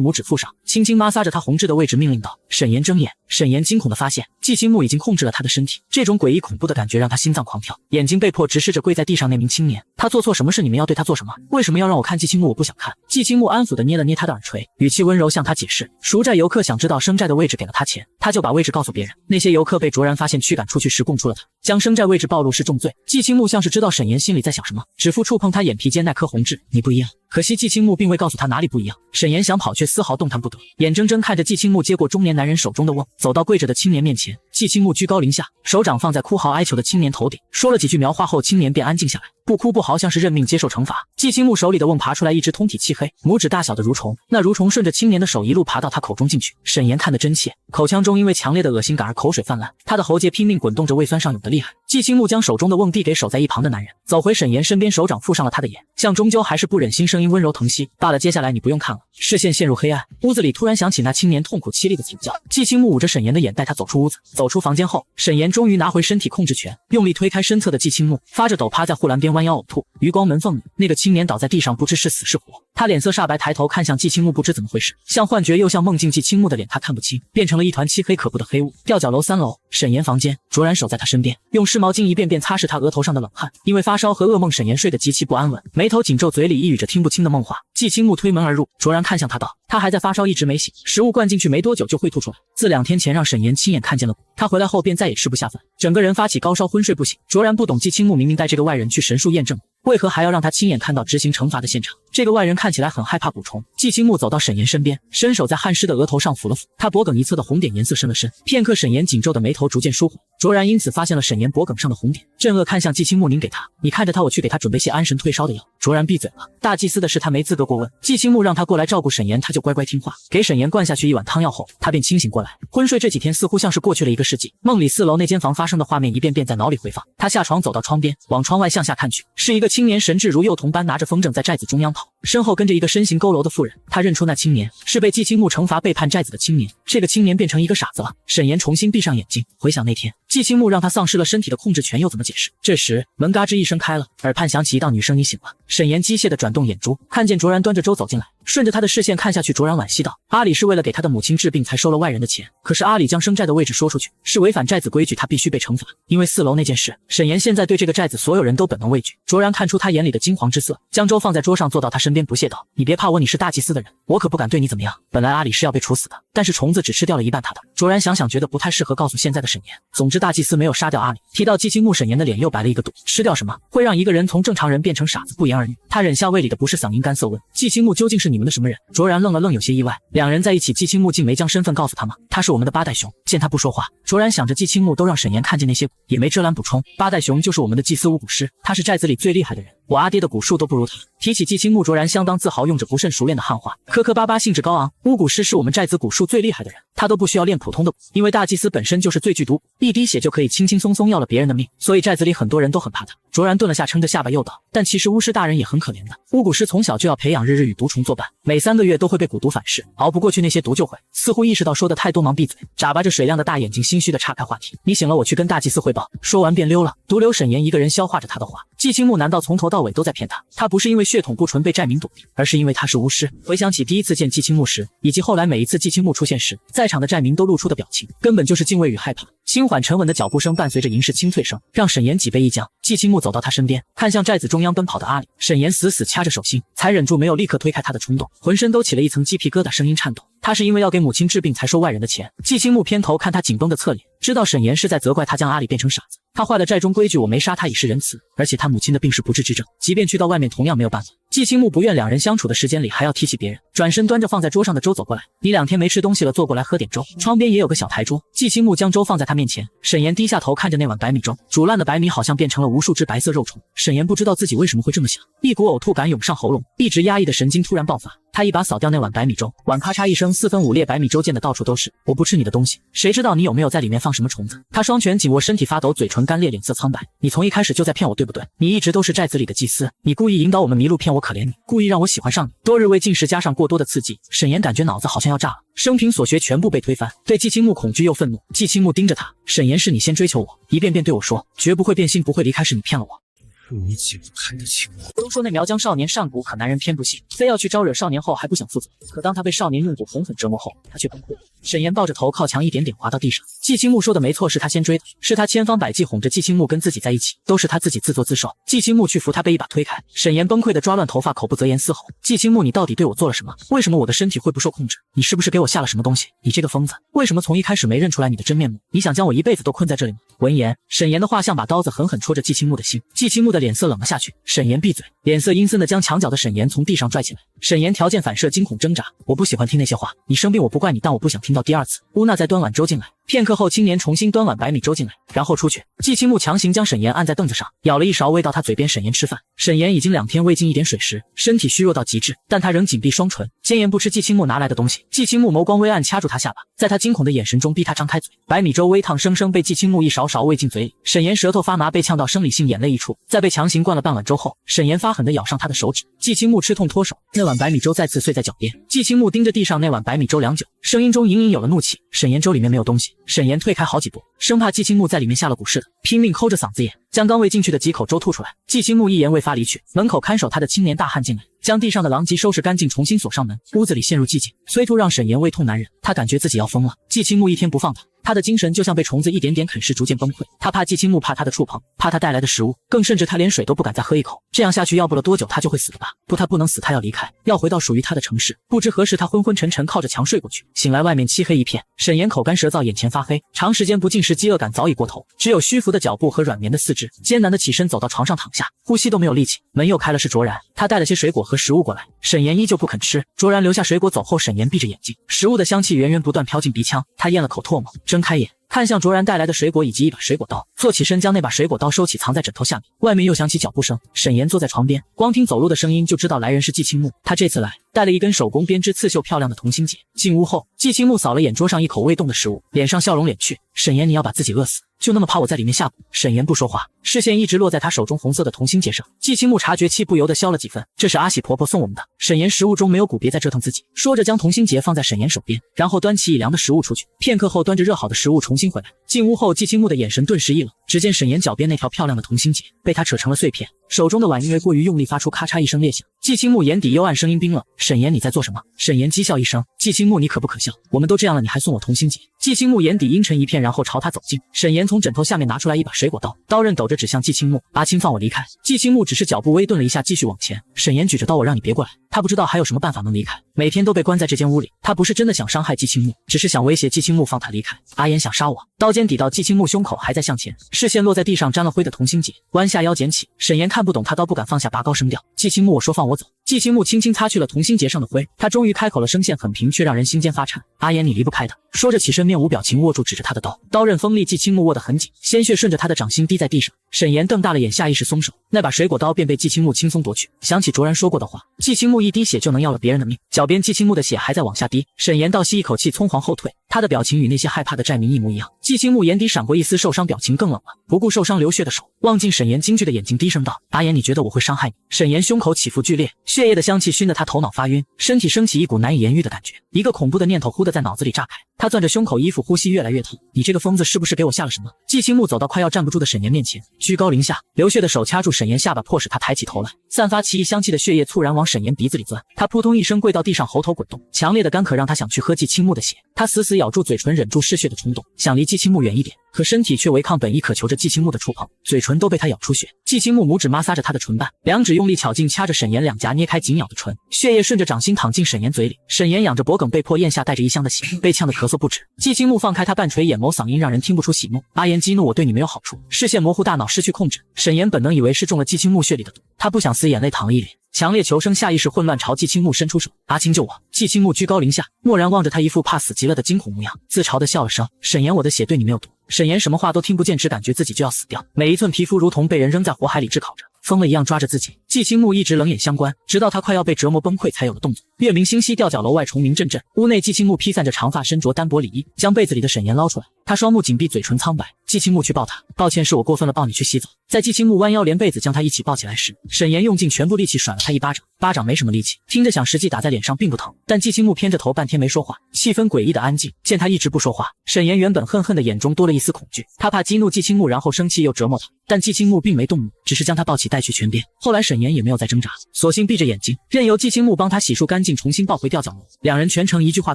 拇指覆上，轻轻摩挲着他红痣的位置，命令道：沈岩睁眼。沈岩惊恐地发现，季青木已经控制了他的身体，这种诡异恐怖的感觉让他心脏狂跳，眼睛被迫直视着跪在地上那名青年。他做错什么事？你们要对他做什么？为什么要让我看？季青木，我不想看。季青木安抚地捏了捏他的耳垂，语气温柔向他解释：赎债游客想知道生债的位置，给了他钱，他就把位置告诉别人。那些游客被卓然发现，驱赶出去时供出了他，将生债位置暴露是重罪。季青木像是知道沈岩心里在想什么，指腹触碰他眼皮间那颗红痣，你不一样。可惜季青木并未告诉他哪里不一样。沈岩想跑，却丝毫动弹不得，眼睁睁看着季青木接过中年男人手中的瓮，走到跪着的青年面前。季青木居高临下，手掌放在哭嚎哀求的青年头顶，说了几句描画后，青年便安静下来，不哭不嚎，像是认命接受惩罚。季青木手里的瓮爬出来一只通体漆黑、拇指大小的蠕虫，那蠕虫顺着青年的手一路爬到他口中进去。沈岩看得真切，口腔中因为强烈的恶心感而口水泛滥，他的喉结拼命滚动着，胃酸上涌得厉害。季青木将手中的瓮递给守在一旁的男人，走回沈岩身边，手掌附上了他的眼，像终究还是不忍心，声音温柔疼惜：罢了，接下来你不用看了。视线陷入黑暗，屋子里突然响起那青年痛苦凄厉的惨叫。季青木捂着沈岩的眼，带他走出屋子。走出房间后，沈岩终于拿回身体控制权，用力推开身侧的季青木，发着抖趴在护栏边弯腰呕吐。余光门缝里，那个青年倒在地上，不知是死是活。他脸色煞白，抬头看向季青木，不知怎么回事，像幻觉又像梦境。季青木的脸他看不清，变成了一团漆黑可怖的黑雾。吊脚楼3楼，沈岩房间，卓然守在他身边，用湿毛巾一遍遍擦拭他额头上的冷汗。因为发烧和噩梦，沈岩睡得极其不安稳，眉头紧皱，嘴里呓语着听不清的梦话。季青木推门而入，卓然看向他道：他还在发烧，一直没醒，食物灌进去没多久就会吐出来。自2天前让沈岩亲眼看见了鬼，他回来后便再也吃不下饭，整个人发起高烧，昏睡不醒。卓然不懂，季青木明明带这个外人去神术验证，为何还要让他亲眼看到执行惩罚的现场？这个外人看起来很害怕。补充，季青木走到沈岩身边，伸手在汗湿的额头上抚了抚，他脖颈一侧的红点颜色深了深。片刻，沈岩紧皱的眉头逐渐舒缓，卓然因此发现了沈岩脖颈上的红点，震愕看向季青木：您给他，你看着他，我去给他准备些安神退烧的药。卓然闭嘴了，大祭司的事他没资格过问。季青木让他过来照顾沈岩，他就乖乖听话。给沈岩灌下去1碗汤药后，他便清醒过来。昏睡这几天似乎像是过去了1个世纪，梦里4楼那间房发生的画面一遍遍在脑里回放。他下床走到窗边，往窗外向下看去，是一个青年神智如幼童般拿着风筝在寨子中央跑，身后跟着一个身形佝偻的妇人。他认出那青年是被季青木惩罚背叛寨子的青年，这个青年变成一个傻子了。沈岩重新闭上眼睛，回想那天季青木让他丧失了身体的控制权，又怎么解释？这时门嘎吱一声开了，耳畔响起一道女声：你醒了。沈岩机械地转动眼珠，看见卓然端着粥走进来，顺着他的视线看下去，卓然惋惜道：阿里是为了给他的母亲治病才收了外人的钱，可是阿里将生债的位置说出去，是违反寨子规矩，他必须被惩罚。因为4楼那件事，沈岩现在对这个寨子所有人都本能畏惧。卓然看出他眼里的惊惶之色，将粥放在桌上，坐到他身边，不屑道：你别怕我，你是大祭司的人，我可不敢对你怎么样。本来阿里是要被处死的，但是虫子只吃掉了一半他的。卓然想想觉得不太适合告诉现在的沈岩。总之大祭司没有杀掉阿里。提到季青木，沈岩的脸又白了一个度。吃掉什么会让一个人从正常人变成傻子？不言而喻。他忍下胃里的不适，嗓音干涩问：季青木究竟是你们的什么人？卓然愣了愣，有些意外。2人在一起，季青木竟没将身份告诉他吗？他是我们的8代熊。见他不说话，卓然想着季青木都让沈岩看见那些，也没遮拦补充：8代熊就是我们的祭司巫蛊师，他是寨子里最厉害的人，我阿爹的蛊术都不如他。提起季青木，卓然相当自豪，用着不甚熟练的汉话，磕磕巴巴，兴致高昂。巫蛊师是我们寨子蛊术最厉害的人，他都不需要练普通的蛊，因为大祭司本身就是最剧毒，一滴血就可以轻轻松松要了别人的命，所以寨子里很多人都很怕他。卓然顿了下，撑着下巴又道：但其实巫师大人也很可怜的，巫蛊师从小就要培养日日与毒虫作伴，每3个月都会被蛊毒反噬，熬不过去那些毒就会。似乎意识到说的太多，忙闭嘴，眨巴着水亮的大眼睛，心虚的岔开话题。你醒了，我去跟大祭司汇报。说完便溜了。独留沈岩一个人消化着他的话。季青木难道从头到尾都在骗他？他不是因为血统不纯被寨民笃定，而是因为他是巫师。回想起第一次见季青木时，以及后来每一次季青木出现时，在场的寨民都露出的表情，根本就是敬畏与害怕。轻缓沉稳的脚步声伴随着银饰清脆声，让沈岩脊背一僵。季青木走到他身边，看向寨子中央奔跑的阿里。沈岩死死掐着手心，才忍住没有立刻推开他的冲动，浑身都起了一层鸡皮疙瘩，声音颤抖。他是因为要给母亲治病才收外人的钱。季青木偏头看他紧绷的侧脸，知道沈岩是在责怪他将阿里变成傻子。他坏了寨中规矩，我没杀他以示仁慈，而且他母亲的病是不治之症，即便去到外面同样没有办法。季青木不愿两人相处的时间里还要提起别人，转身端着放在桌上的粥走过来。你2天没吃东西了，坐过来喝点粥。窗边也有个小台桌，季青木将粥放在他面前。沈岩低下头看着那碗白米粥，煮烂的白米好像变成了无数只白色肉虫。沈岩不知道自己为什么会这么想，一股呕吐感涌上喉咙，一直压抑的神经突然爆发。他一把扫掉那碗白米粥，碗咔嚓一声4分5裂，白米粥溅得到处都是。我不吃你的东西，谁知道你有没有在里面放什么虫子？他双拳紧握，身体发抖，嘴唇干裂，脸色苍白。你从一开始就在骗我，对不对？你一直都是寨子里的祭司，你故意引导我们迷路，骗我可怜你，故意让我喜欢上你。多日未进食加上过多的刺激，沈岩感觉脑子好像要炸了，生平所学全部被推翻，对季青木恐惧又愤怒。季青木盯着他，沈岩是你先追求我，一遍遍对我说绝不会变心，不会离开，是你骗了我。是我解不开的情网。都说那苗疆少年善蛊，可男人偏不信，非要去招惹少年后还不想负责。可当他被少年用蛊狠狠折磨后，他却崩溃了。沈岩抱着头靠墙，一点点滑到地上。季青木说的没错，是他先追的，是他千方百计哄着季青木跟自己在一起，都是他自己自作自受。季青木去扶他，被一把推开。沈岩崩溃的抓乱头发，口不择言嘶吼：季青木，你到底对我做了什么？为什么我的身体会不受控制？你是不是给我下了什么东西？你这个疯子，为什么从一开始没认出来你的真面目？你想将我一辈子都困在这里吗？闻言，沈岩的话像把刀子狠狠戳着季青木的心。季青木的脸色冷了下去。沈岩闭嘴，脸色阴森的将墙角的沈岩从地上拽起来。沈岩条件反射，惊恐挣扎。我不喜欢听那些话，你生病我不怪你，但我不想听到第2次。乌娜在端碗粥进来。片刻后，青年重新端碗白米粥进来，然后出去。季青木强行将沈岩按在凳子上，舀了一勺喂到他嘴边。沈岩吃饭。沈岩已经2天未进一点水食，身体虚弱到极致，但他仍紧闭双唇，坚言不吃季青木拿来的东西。季青木眸光微暗，掐住他下巴，在他惊恐的眼神中逼他张开嘴。白米粥微烫生生被季青木一勺勺喂进嘴里。沈岩舌头发麻，被呛到生理性眼泪溢出。在被强行灌了半碗粥后，沈岩发狠地咬上他的手指。季青木吃痛脱手，那碗白米粥再次碎在脚边。季青木盯着地上那碗白米粥良久，声音中隐隐有了怒气。沈岩，粥里面没有东西。沈岩退开好几步，生怕季青木在里面下了蛊似的，拼命抠着嗓子眼，将刚喂进去的几口粥吐出来。季青木一言未发离去，门口看守他的青年大汉进来，将地上的狼藉收拾干净，重新锁上门。屋子里陷入寂静，催吐让沈岩胃痛难忍，他感觉自己要疯了。季青木一天不放他，他的精神就像被虫子一点点啃食，逐渐崩溃。他怕季青木，怕他的触碰，怕他带来的食物，更甚至他连水都不敢再喝一口。这样下去要不了多久他就会死的吧？不，他不能死，他要离开，要回到属于他的城市。不知何时他昏昏沉沉靠着墙睡过去，醒来外面漆黑一片。沈岩口干舌燥，眼前发黑，长时间不进食，饥饿感早已过头，只有虚浮的脚步和软绵的四肢，艰难的起身走到床上躺下，呼吸都没有力气。门又开了，是卓然，他带了些水果和食物过来。沈岩依旧不肯吃，卓然留下水果走后，沈岩闭着眼睛，食物的香气源源不断飘进鼻腔，他咽了口唾沫，睁开眼看向卓然带来的水果以及一把水果刀，坐起身将那把水果刀收起，藏在枕头下面。外面又响起脚步声，沈岩坐在床边，光听走路的声音就知道来人是季青木。他这次来带了一根手工编织刺绣漂亮的同心结。进屋后，季青木扫了眼桌上一口未动的食物，脸上笑容敛去。沈岩，你要把自己饿死，就那么怕我在里面下蛊？沈岩不说话，视线一直落在他手中红色的同心结上。季青木察觉气不由得消了几分，这是阿喜婆婆送我们的。沈岩，食物中没有蛊，别再折腾自己。说着将同心结放在沈岩手边，然后端起已凉的食物出去。片刻后，端着热好的食物重新回来。进屋后，季青木的眼神顿时一冷，只见沈岩脚边那条漂亮的同心结被他扯成了碎片，手中的碗因为过于用力发出咔嚓一声裂响。季青木眼底幽暗，声音冰冷，沈岩，你在做什么？沈岩讥笑一声，季青木，你可不可笑？我们都这样了，你还送我同心结？季青木眼底阴沉一片，然后朝他走近。沈岩从枕头下面拿出来一把水果刀，刀刃抖着指向季青木。阿青，放我离开。季青木只是脚步微顿了一下，继续往前。沈岩举着刀，我让你别过来。他不知道还有什么办法能离开，每天都被关在这间屋里。他不是真的想伤害季青木，只是想威胁季青木放他离开。阿岩想杀我。刀尖抵到季青木胸口，还在向前，视线落在地上沾了灰的同心结，弯下腰捡起。沈岩看不懂他刀不敢放下，拔高声调，季青木，我说放我走。季青木轻轻擦去了同心结上的灰，他终于开口了，声线很平，却让人心间发颤。阿岩，你离不开的。说着起身，面无表情握住指着他的刀，刀刃锋利，季青木握得很紧，鲜血顺着他的掌心滴在地上。沈岩瞪大了眼，下意识松手，那把水果刀便被季青木轻松夺去。想起卓然说过的话，季青木一滴血就能要了别人的命，脚边季青木的血还在往下滴。沈岩倒吸一口气，匆忙后退，他的表情与那些害怕的寨民一模一样。季青木眼底闪过一丝受伤，表情更冷了，不顾受伤流血的手，望进沈岩惊惧的眼睛，低声道：“阿言，你觉得我会伤害你？”沈岩胸口起伏剧烈，血液的香气熏得他头脑发晕，身体升起一股难以言喻的感觉。一个恐怖的念头忽地在脑子里炸开，他攥着胸口衣服，呼吸越来越疼。你这个疯子是不是给我下了什么？季青木走到快要站不住的沈岩面前，居高临下，流血的手掐住沈岩下巴，迫使他抬起头来。散发奇异香气的血液猝然往沈岩鼻子里钻，他扑通一声跪到地上，喉头滚动，强烈的干渴让他想去喝季青木的血。他死死咬住嘴唇，忍住嗜血的冲动，想离季青木远一点，可身体却违抗本意，渴求着季青木的触碰，嘴唇都被他咬出血。季青木拇指摩挲着他的唇瓣，两指用力巧劲掐着沈岩两颊，捏开紧咬的唇，血液顺着掌心淌进沈岩嘴里。沈岩仰着脖颈，被迫咽下带着异香的血，被呛得咳嗽不止。季青木放开他半垂眼眸，嗓音让人听不出喜怒。阿言，激怒我对你没有好处。视线模糊，大脑失去控制。沈岩本能以为是中了季青木血里的毒，他不想死，眼泪淌了一脸。强烈求生下意识混乱，朝季青木伸出手。阿青救我！季青木居高临下，漠然望着他，一副怕死极了的惊恐模样，自嘲地笑了声。沈岩，我的血对你没有毒。沈岩什么话都听不见，只感觉自己就要死掉，每一寸皮肤如同被人扔在火海里炙烤着，疯了一样抓着自己。季青木一直冷眼相观，直到他快要被折磨崩溃才有了动作。月明星稀，吊脚楼外虫鸣阵阵，屋内季青木披散着长发，身着单薄里衣，将被子里的沈岩捞出来。他双目紧闭，嘴唇苍白。季青木去抱他，抱歉，是我过分了，抱你去洗澡。在季青木弯腰连被子将他一起抱起来时，沈岩用尽全部力气甩了他一巴掌，巴掌没什么力气，听着响，实际打在脸上并不疼。但季青木偏着头，半天没说话，气氛诡异的安静。见他一直不说话，沈岩原本恨恨的眼中多了一丝恐惧，他怕激怒季青木，然后生气又折磨他。但季青木并没动怒，只是将他抱起带去泉边。后来沈岩也没有再挣扎，索性闭着眼睛，任由季青木帮他洗漱干净，重新抱回吊脚楼。两人全程一句话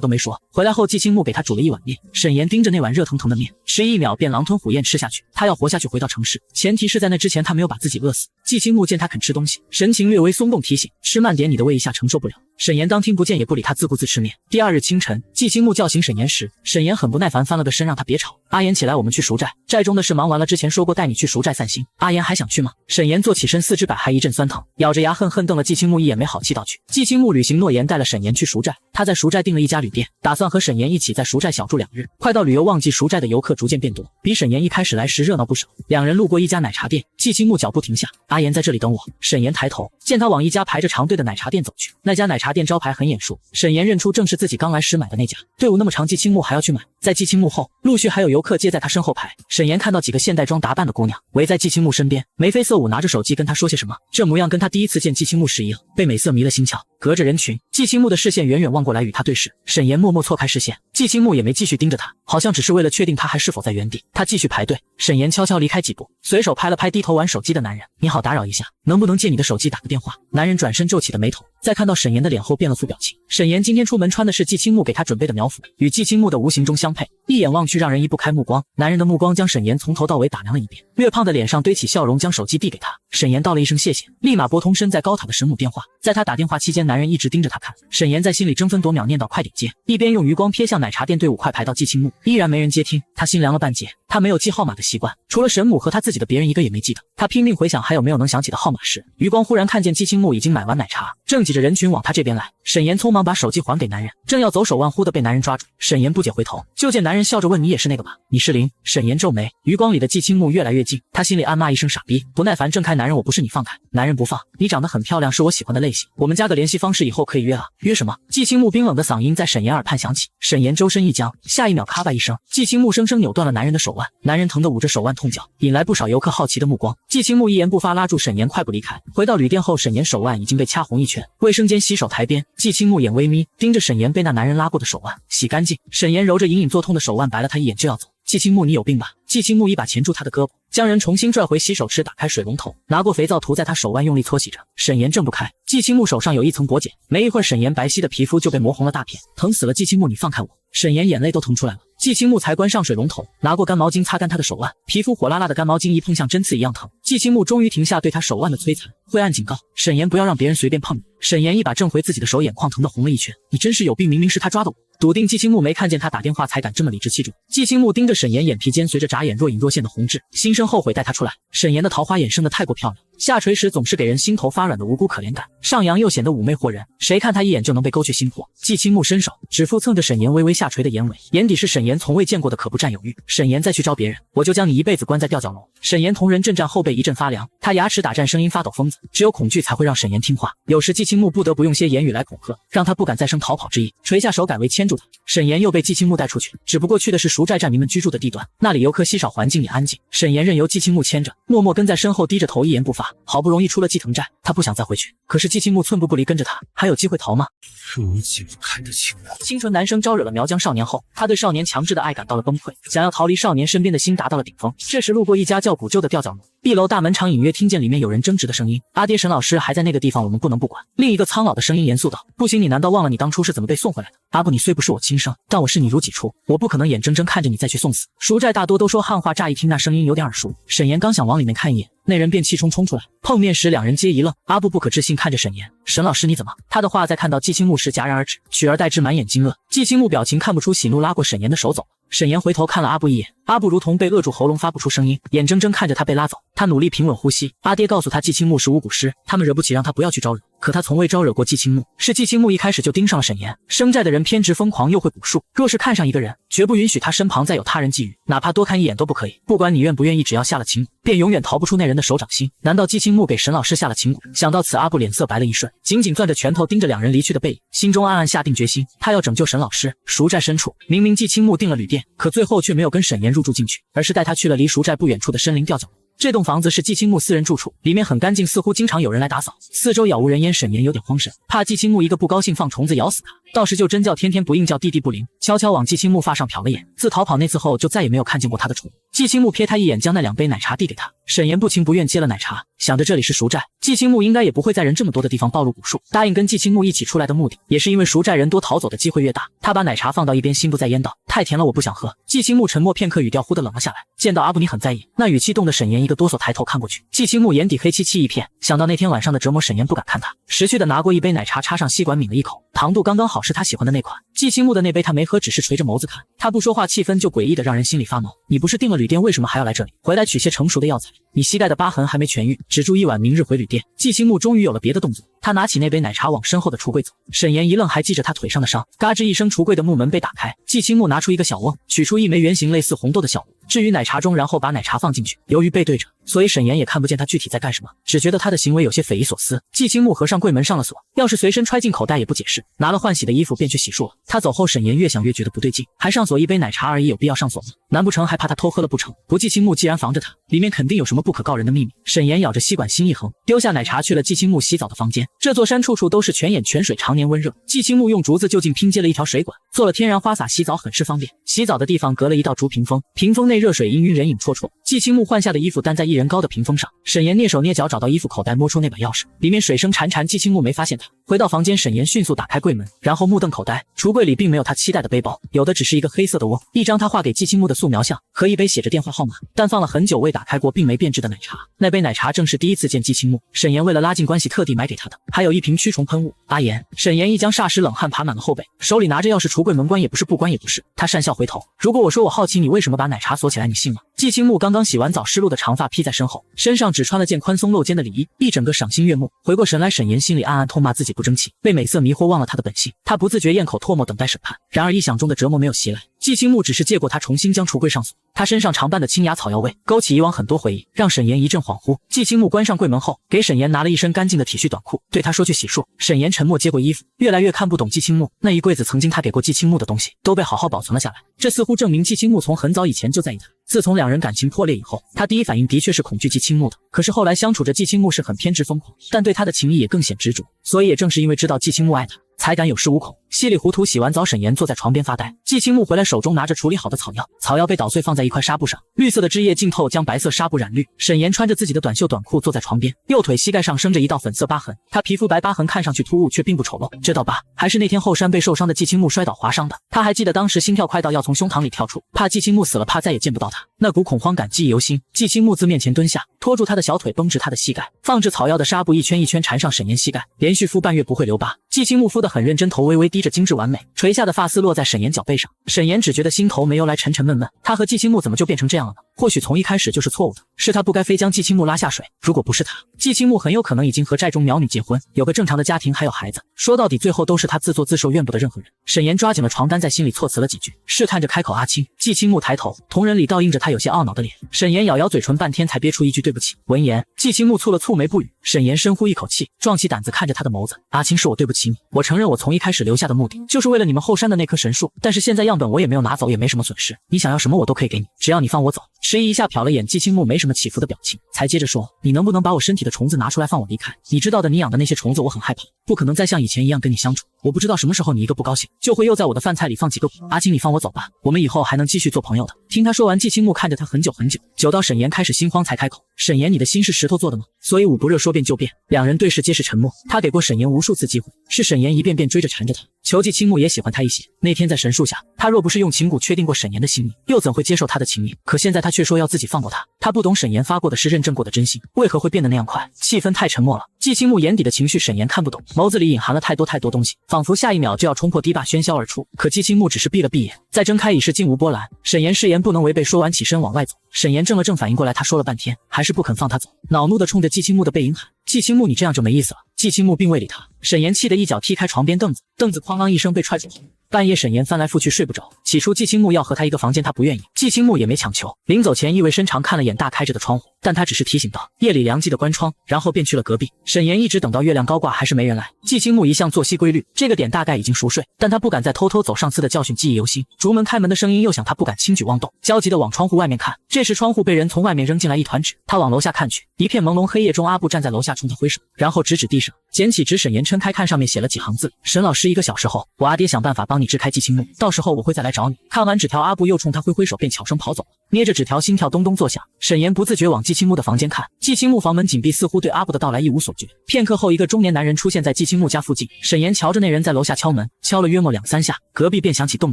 都没说。回来后，季青木给他煮了一碗面，沈岩盯着那碗热腾腾的面，迟疑1秒便狼吞虎咽吃下去。他要活下去，回到城市，前提是在那之前他没有把自己饿死。季青木见他肯吃东西，神情略微松动，提醒：吃慢点，你的胃一下承受不了。沈岩当听不见也不理他，自顾自吃面。第二日清晨，季青木叫醒沈岩时，沈岩很不耐烦，翻了个身让他别吵。阿言，起来，我们去赎寨。寨中的事忙完了，之前说过带你去赎寨散心。阿言还想去吗？沈岩坐起身，四肢百骸一阵酸疼，咬着牙恨恨瞪了季青木一眼，没好气道去。季青木履行诺言，带了沈岩去赎寨。他在赎寨订了一家旅店，打算和沈岩一起在赎寨小住2日。快到旅游旺季，赎寨的游客逐渐变多，比沈岩一开始来时热闹不少。两人路过一家奶茶店，季青木脚步停下，阿言在这里等我。沈岩抬头，见他往一家排着长队的奶茶店走去。那家奶茶店招牌很眼熟，沈岩认出正是自己刚来时买的那家。队伍那么长，季青木还要去买。在季青木后，陆续还有游客接在他身后排。沈岩看到几个现代装打扮的姑娘围在季青木身边，眉飞色舞，拿着手机跟他说些什么，这模样跟他第一次见季青木时一样，被美色迷了心窍。隔着人群，季青木的视线远远望过来与他对视，沈岩默默错开视线，季青木也没继续盯着他，好像只是为了确定他还是否在原地。他继续排队，沈岩悄悄离开几步，随手拍了拍低头玩手机的男人，你好，打扰一下，能不能借你的手机打个电话？男人转身皱起的眉头，再看到沈岩的脸后变了副表情。沈岩今天出门穿的是季青木给他准备的苗服，与季青木的无形中相配，一眼望去让人移不开目光。男人的目光将沈岩从头到尾打量了一遍，略胖的脸上堆起笑容，将手机递给他。沈岩道了一声谢谢，立马拨通身在高塔的神母电话。在他打电话期间，男人一直盯着他看。沈岩在心里争分夺秒念叨快点接，一边用余光瞥向奶茶店队伍快排到季青木，依然没人接听，他心凉了半截。他没有记号码的习惯，除了神母和他自己的，别人一个也没记得。他拼命回想还有没有能想起的号码时，余光忽然看见季青木已经买完奶茶，正挤着人群往他这边来。沈岩匆忙把手机还给男人，正要走手腕忽地被男人抓住。沈岩不解回头，就见男人笑着问：你也是那个吧？你是林？沈岩皱眉，余光里的季青木越来越近，他心里暗骂一声傻逼，不耐烦挣开男人，我不是你放开。男人不放，你长得很漂亮，是我喜欢的类型，我们加个联系方式，以后可以约了。约什么？季青木冰冷的嗓音在沈岩耳畔响起。沈岩周身一僵，下一秒咔吧一声，季青木生生扭断了男人的手腕，男人疼得捂着手腕痛叫，引来不少游客好奇的目光。季青木一言不发拉住沈岩，快步离开。回到旅店后，沈岩手腕已经被掐红一圈。卫生间洗手台边，季青木眼微眯，盯着沈岩被那男人拉过的手腕，洗干净。沈岩揉着隐隐作痛的手腕，白了他一眼就要走。季青木，你有病吧？季青木一把钳住他的胳膊，将人重新拽回洗手池，打开水龙头，拿过肥皂涂在他手腕，用力搓洗着。沈岩挣不开，季青木手上有一层薄茧，没一会儿沈岩白皙的皮肤就被磨红了大片，疼死了！季青木，你放开我！沈岩眼泪都疼出来了。季青木才关上水龙头，拿过干毛巾擦干他的手腕，皮肤火辣辣的干毛巾一碰像针刺一样疼。季青木终于停下对他手腕的摧残，灰暗警告沈岩不要让别人随便碰你。沈岩一把挣回自己的手，眼眶疼得红了一圈，你真是有病，明明是他抓的我。笃定季青木没看见他打电话才敢这么理直气壮。季青木盯着沈岩，眼皮间随着眨眼若隐若现的红痣，心生后悔带他出来。沈岩的桃花眼生得太过漂亮，下垂时总是给人心头发软的无辜可怜感，上扬又显得妩媚惑人，谁看他一眼就能被勾去心魄。季青木伸手指腹蹭着沈岩微微下垂的眼尾，眼底是沈岩从未见过的可不占有欲。沈岩再去招别人，我就将你一辈子关在吊脚笼。沈岩同人阵战，后背一阵发凉，他牙齿打颤，声音发抖，疯子，只有恐惧才会让沈岩听话。有时季青木不得不用些言语来恐吓，让他不敢再生逃跑之意，垂下手改为牵住他。沈岩又被季青木带出去，只不过去的是赎寨战民们居住的地段，那里游客稀少，环境也安静。沈岩任由季青木牵着，默默跟在身后，低着头一言不发。好不容易出了季藤寨，他不想再回去，可是季青木寸步不离跟着他，还有机会逃吗？是你解不开的情网。清纯男生招惹了苗疆少年后，他对少年强制的爱感到了崩溃，想要逃离少年身边的心达到了顶峰。这时路过一家叫古旧的吊脚笼，1楼大门常隐约听见里面有人争执的声音。阿爹，沈老师还在那个地方，我们不能不管。另一个苍老的声音严肃道：不行，你难道忘了你当初是怎么被送回来的？阿布，你虽不是我亲生，但我视你如己出，我不可能眼睁睁看着你再去送死。赎寨大多都说汉话，乍一听那声音有点耳熟。沈岩刚想往里面看一眼，那人便气冲冲出来，碰面时两人皆一愣。阿布不可置信看着沈岩，沈老师你怎么？他的话在看到季青木时戛然而止，取而代之满眼惊愕。季青木表情看不出喜怒，拉过沈岩的手走。沈岩回头看了阿布一眼，阿布如同被扼住喉咙发不出声音，眼睁睁看着他被拉走。他努力平稳呼吸。阿爹告诉他季青木是巫蛊师，他们惹不起让他不要去招惹，可他从未招惹过季青木，是季青木一开始就盯上了沈岩。生寨的人偏执疯狂又会蛊术，若是看上一个人，绝不允许他身旁再有他人觊觎，哪怕多看一眼都不可以。不管你愿不愿意，只要下了情蛊，便永远逃不出那人的手掌心。难道季青木给沈老师下了情蛊？想到此，阿布脸色白了一瞬，紧紧攥着拳头盯着两人离去的背影，心中暗暗下定决心，他要拯救沈老师。赎寨深处，明明季青木订了旅店，可最后却没有跟沈岩入住进去，而是带他去了离赎寨不远处的森林吊脚笼。这栋房子是季青木私人住处，里面很干净，似乎经常有人来打扫，四周杳无人烟。沈岩有点慌神，怕季青木一个不高兴放虫子咬死他，倒是就真叫天天不应，叫地地不灵。悄悄往季青木发上瞟了眼，自逃跑那次后就再也没有看见过他的宠物。季青木瞥他一眼，将那2杯奶茶递给他。沈岩不情不愿接了奶茶，想着这里是赎寨，季青木应该也不会在人这么多的地方暴露蛊术，答应跟季青木一起出来的目的，也是因为赎寨人多，逃走的机会越大。他把奶茶放到一边，心不在焉道：太甜了，我不想喝。季青木沉默片刻，语调忽地冷了下来。见到阿布你很在意，那语气冻得沈岩一个哆嗦，抬头看过去，季青木眼底黑漆漆一片。想到那天晚上的折磨，沈岩不敢看他，识趣的拿过一杯奶茶，插上吸管抿了一口，糖度刚刚好，是他喜欢的那款。季青木的那杯他没喝，只是垂着眸子看。他不说话，气氛就诡异的让人心里发毛。你不是订了旅店，为什么还要来这里？回来取些成熟的药材。你膝盖的疤痕还没痊愈，只住一晚，明日回旅店。季青木终于有了别的动作，他拿起那杯奶茶往身后的橱柜走。沈岩一愣，还记着他腿上的伤。嘎吱一声，橱柜的木门被打开，季青木拿出一个小瓮，取出一枚圆形类似红豆的小物，置于奶茶中，然后把奶茶放进去。由于背对着，所以沈岩也看不见他具体在干什么，只觉得他的行为有些匪夷所思。季青木合上柜门，上了锁，钥匙随身揣进口袋，也不解释，拿了换洗的衣服便去洗漱了。他走后，沈岩越想越觉得不对劲，还上锁一杯奶茶而已，有必要上锁吗？难不成还怕他偷喝了不成？不，季青木既然防着他，里面肯定有什么不可告人的秘密。沈岩咬着吸管，心一横，丢下奶茶去了季青木洗澡的房间。这座山处处都是泉眼泉水，常年温热。季青木用竹子就近拼接了一条水管，做了天然花洒，洗澡很是方便。洗澡的地方隔了一道竹屏风，屏风内热水氤氲，人影绰绰。季青木换下的衣服担在1人高的屏风上，沈岩蹑手蹑脚找到衣服口袋，摸出那把钥匙，里面水声潺潺。季青木没发现他。回到房间，沈岩迅速打开柜门，然后目瞪口呆。橱柜里并没有他期待的背包，有的只是一个黑色的瓮，一张他画给季青木的素描像和一杯写着电话号码但放了很久未打开过并没变质的奶茶。那杯奶茶正是第一次见季青木，沈岩为了拉近关系特地买给他的，还有一瓶驱虫喷雾。阿岩，沈岩一将霎时冷汗爬满了后背，手里拿着钥匙，橱柜门关也不是，不关也不是。他讪笑回头，如果我说我好奇你为什么把奶茶锁起来，你信吗？季青木刚刚洗完澡，湿漉的长发披在身后，身上只穿了件宽松露肩的里衣，一整个赏心悦目。回过神来，沈岩心里暗暗痛骂自己不争气，被美色迷惑，忘了他的本性。他不自觉咽口唾沫，等待审判。然而意想中的折磨没有袭来，季青木只是借过他重新将橱柜上锁。他身上常伴的清雅草药味，勾起以往很多回忆，让沈岩一阵恍惚。季青木关上柜门后，给沈岩拿了一身干净的体恤短裤，对他说去洗漱。沈岩沉默接过衣服，越来越看不懂季青木。那一柜子曾经他给过季青木的东西，都被好好保存了下来。这似乎证明季青木从很早以前就在意他。自从两人感情破裂以后，他第一反应的确是恐惧季青木的。可是后来相处着，季青木是很偏执疯狂，但对他的情谊也更显执着。所以也正是因为知道季青木爱他，才敢有恃无恐。稀里糊涂洗完澡，沈岩坐在床边发呆。季青木回来，手中拿着处理好的草药，草药被捣碎放在一块纱布上，绿色的汁液浸透，将白色纱布染绿。沈岩穿着自己的短袖短裤坐在床边，右腿膝盖上生着一道粉色疤痕，他皮肤白，疤痕看上去突兀，却并不丑陋。这道疤还是那天后山被受伤的季青木摔倒划伤的。他还记得当时心跳快到要从胸膛里跳出，怕季青木死了，怕再也见不到他，那股恐慌感记忆犹新。季青木自面前蹲下，拖住他的小腿，绷直他的膝盖，放置草药的纱布一圈一圈缠上沈岩膝盖，连续敷半月不会留疤。季青木敷得很认真，头微微低着精致完美，垂下的发丝落在沈岩脚背上。沈岩只觉得心头没由来沉沉闷闷，他和季青木怎么就变成这样了呢？或许从一开始就是错误的，是他不该非将季青木拉下水。如果不是他，季青木很有可能已经和寨中苗女结婚，有个正常的家庭还有孩子。说到底，最后都是他自作自受，怨不得任何人。沈岩抓紧了床单，在心里措辞了几句，试探着开口：“阿青。”季青木抬头，瞳仁里倒映着他有些懊恼的脸。沈岩咬咬嘴唇，半天才憋出一句对不起。闻言，季青木蹙了蹙眉不语。沈岩深呼一口气，壮起胆子看着他的眸子：“阿青，是我对不起你，我承认我从一开始留下的目的就是为了你们后山的那棵神树，但是现在样本我也没有拿走，也没什么损失，你想要什么我都可以给你，只要你放我走。”迟疑一下瞟了眼季青木没什么起伏的表情，才接着说：“你能不能把我身体的虫子拿出来放我离开？你知道的，你养的那些虫子我很害怕，不可能再像以前一样跟你相处。我不知道什么时候你一个不高兴，就会又在我的饭菜里放几个骨。阿青，你放我走吧，我们以后还能继续做朋友的。”听他说完，季青木看着他很久很久，久到沈岩开始心慌才开口：“沈岩，你的心是石头做的吗？”所以武不热说变就变，两人对视皆是沉默。他给过沈岩无数次机会，是沈岩一遍遍追着缠着他，求季青木也喜欢他一些。那天在神树下，他若不是用情蛊确定过沈岩的心意，又怎会接受他的情意？可现在他却说要自己放过他。他不懂沈岩发过的是认证过的真心，为何会变得那样快？气氛太沉默了，季青木眼底的情绪沈岩看不懂，眸子里隐含了太多东西，仿佛下一秒就要冲破堤坝喧嚣而出。可季青木只是闭了闭眼，再睁开已是静无波澜。沈岩誓言不能违背，说完起身往外走。沈岩正了正反应过来，他说了半天还是不肯放他走，恼怒地冲着季青木的背影喊：“季青木，你这样就没意思了。”季青木并未理他，沈岩气得一脚踢开床边凳子，凳子哐啷一声被踹出后。半夜沈岩翻来覆去睡不着，起初季青木要和他一个房间，他不愿意，季青木也没强求。临走前意味深长看了眼大开着的窗户，但他只是提醒道：“夜里凉记得关窗。”然后便去了隔壁。沈岩一直等到月亮高挂还是没人来。季青木一向作息规律，这个点大概已经熟睡，但他不敢再偷偷走，上次的教训记忆犹新。竹门开门的声音又响，他不敢轻举妄动，焦急地往窗户外面看。这时窗户被人从外面扔进来一团纸，他往楼下看去，一片朦胧黑夜中，阿布站在楼下冲他挥手，然后指地上，捡起纸，沈岩撑开看，上面写了几行字：“沈老师，1个小时后，我阿爹想办法帮你支开季青木，到时候我会再来找你。”看完纸条，阿布又冲他挥手，便悄声跑走了。捏着纸条，心跳咚咚作响。沈岩不自觉往季青木的房间看，季青木房门紧闭，似乎对阿布的到来一无所觉。片刻后，一个中年男人出现在季青木家附近。沈岩瞧着那人在楼下敲门，敲了约莫2、3下，隔壁便响起动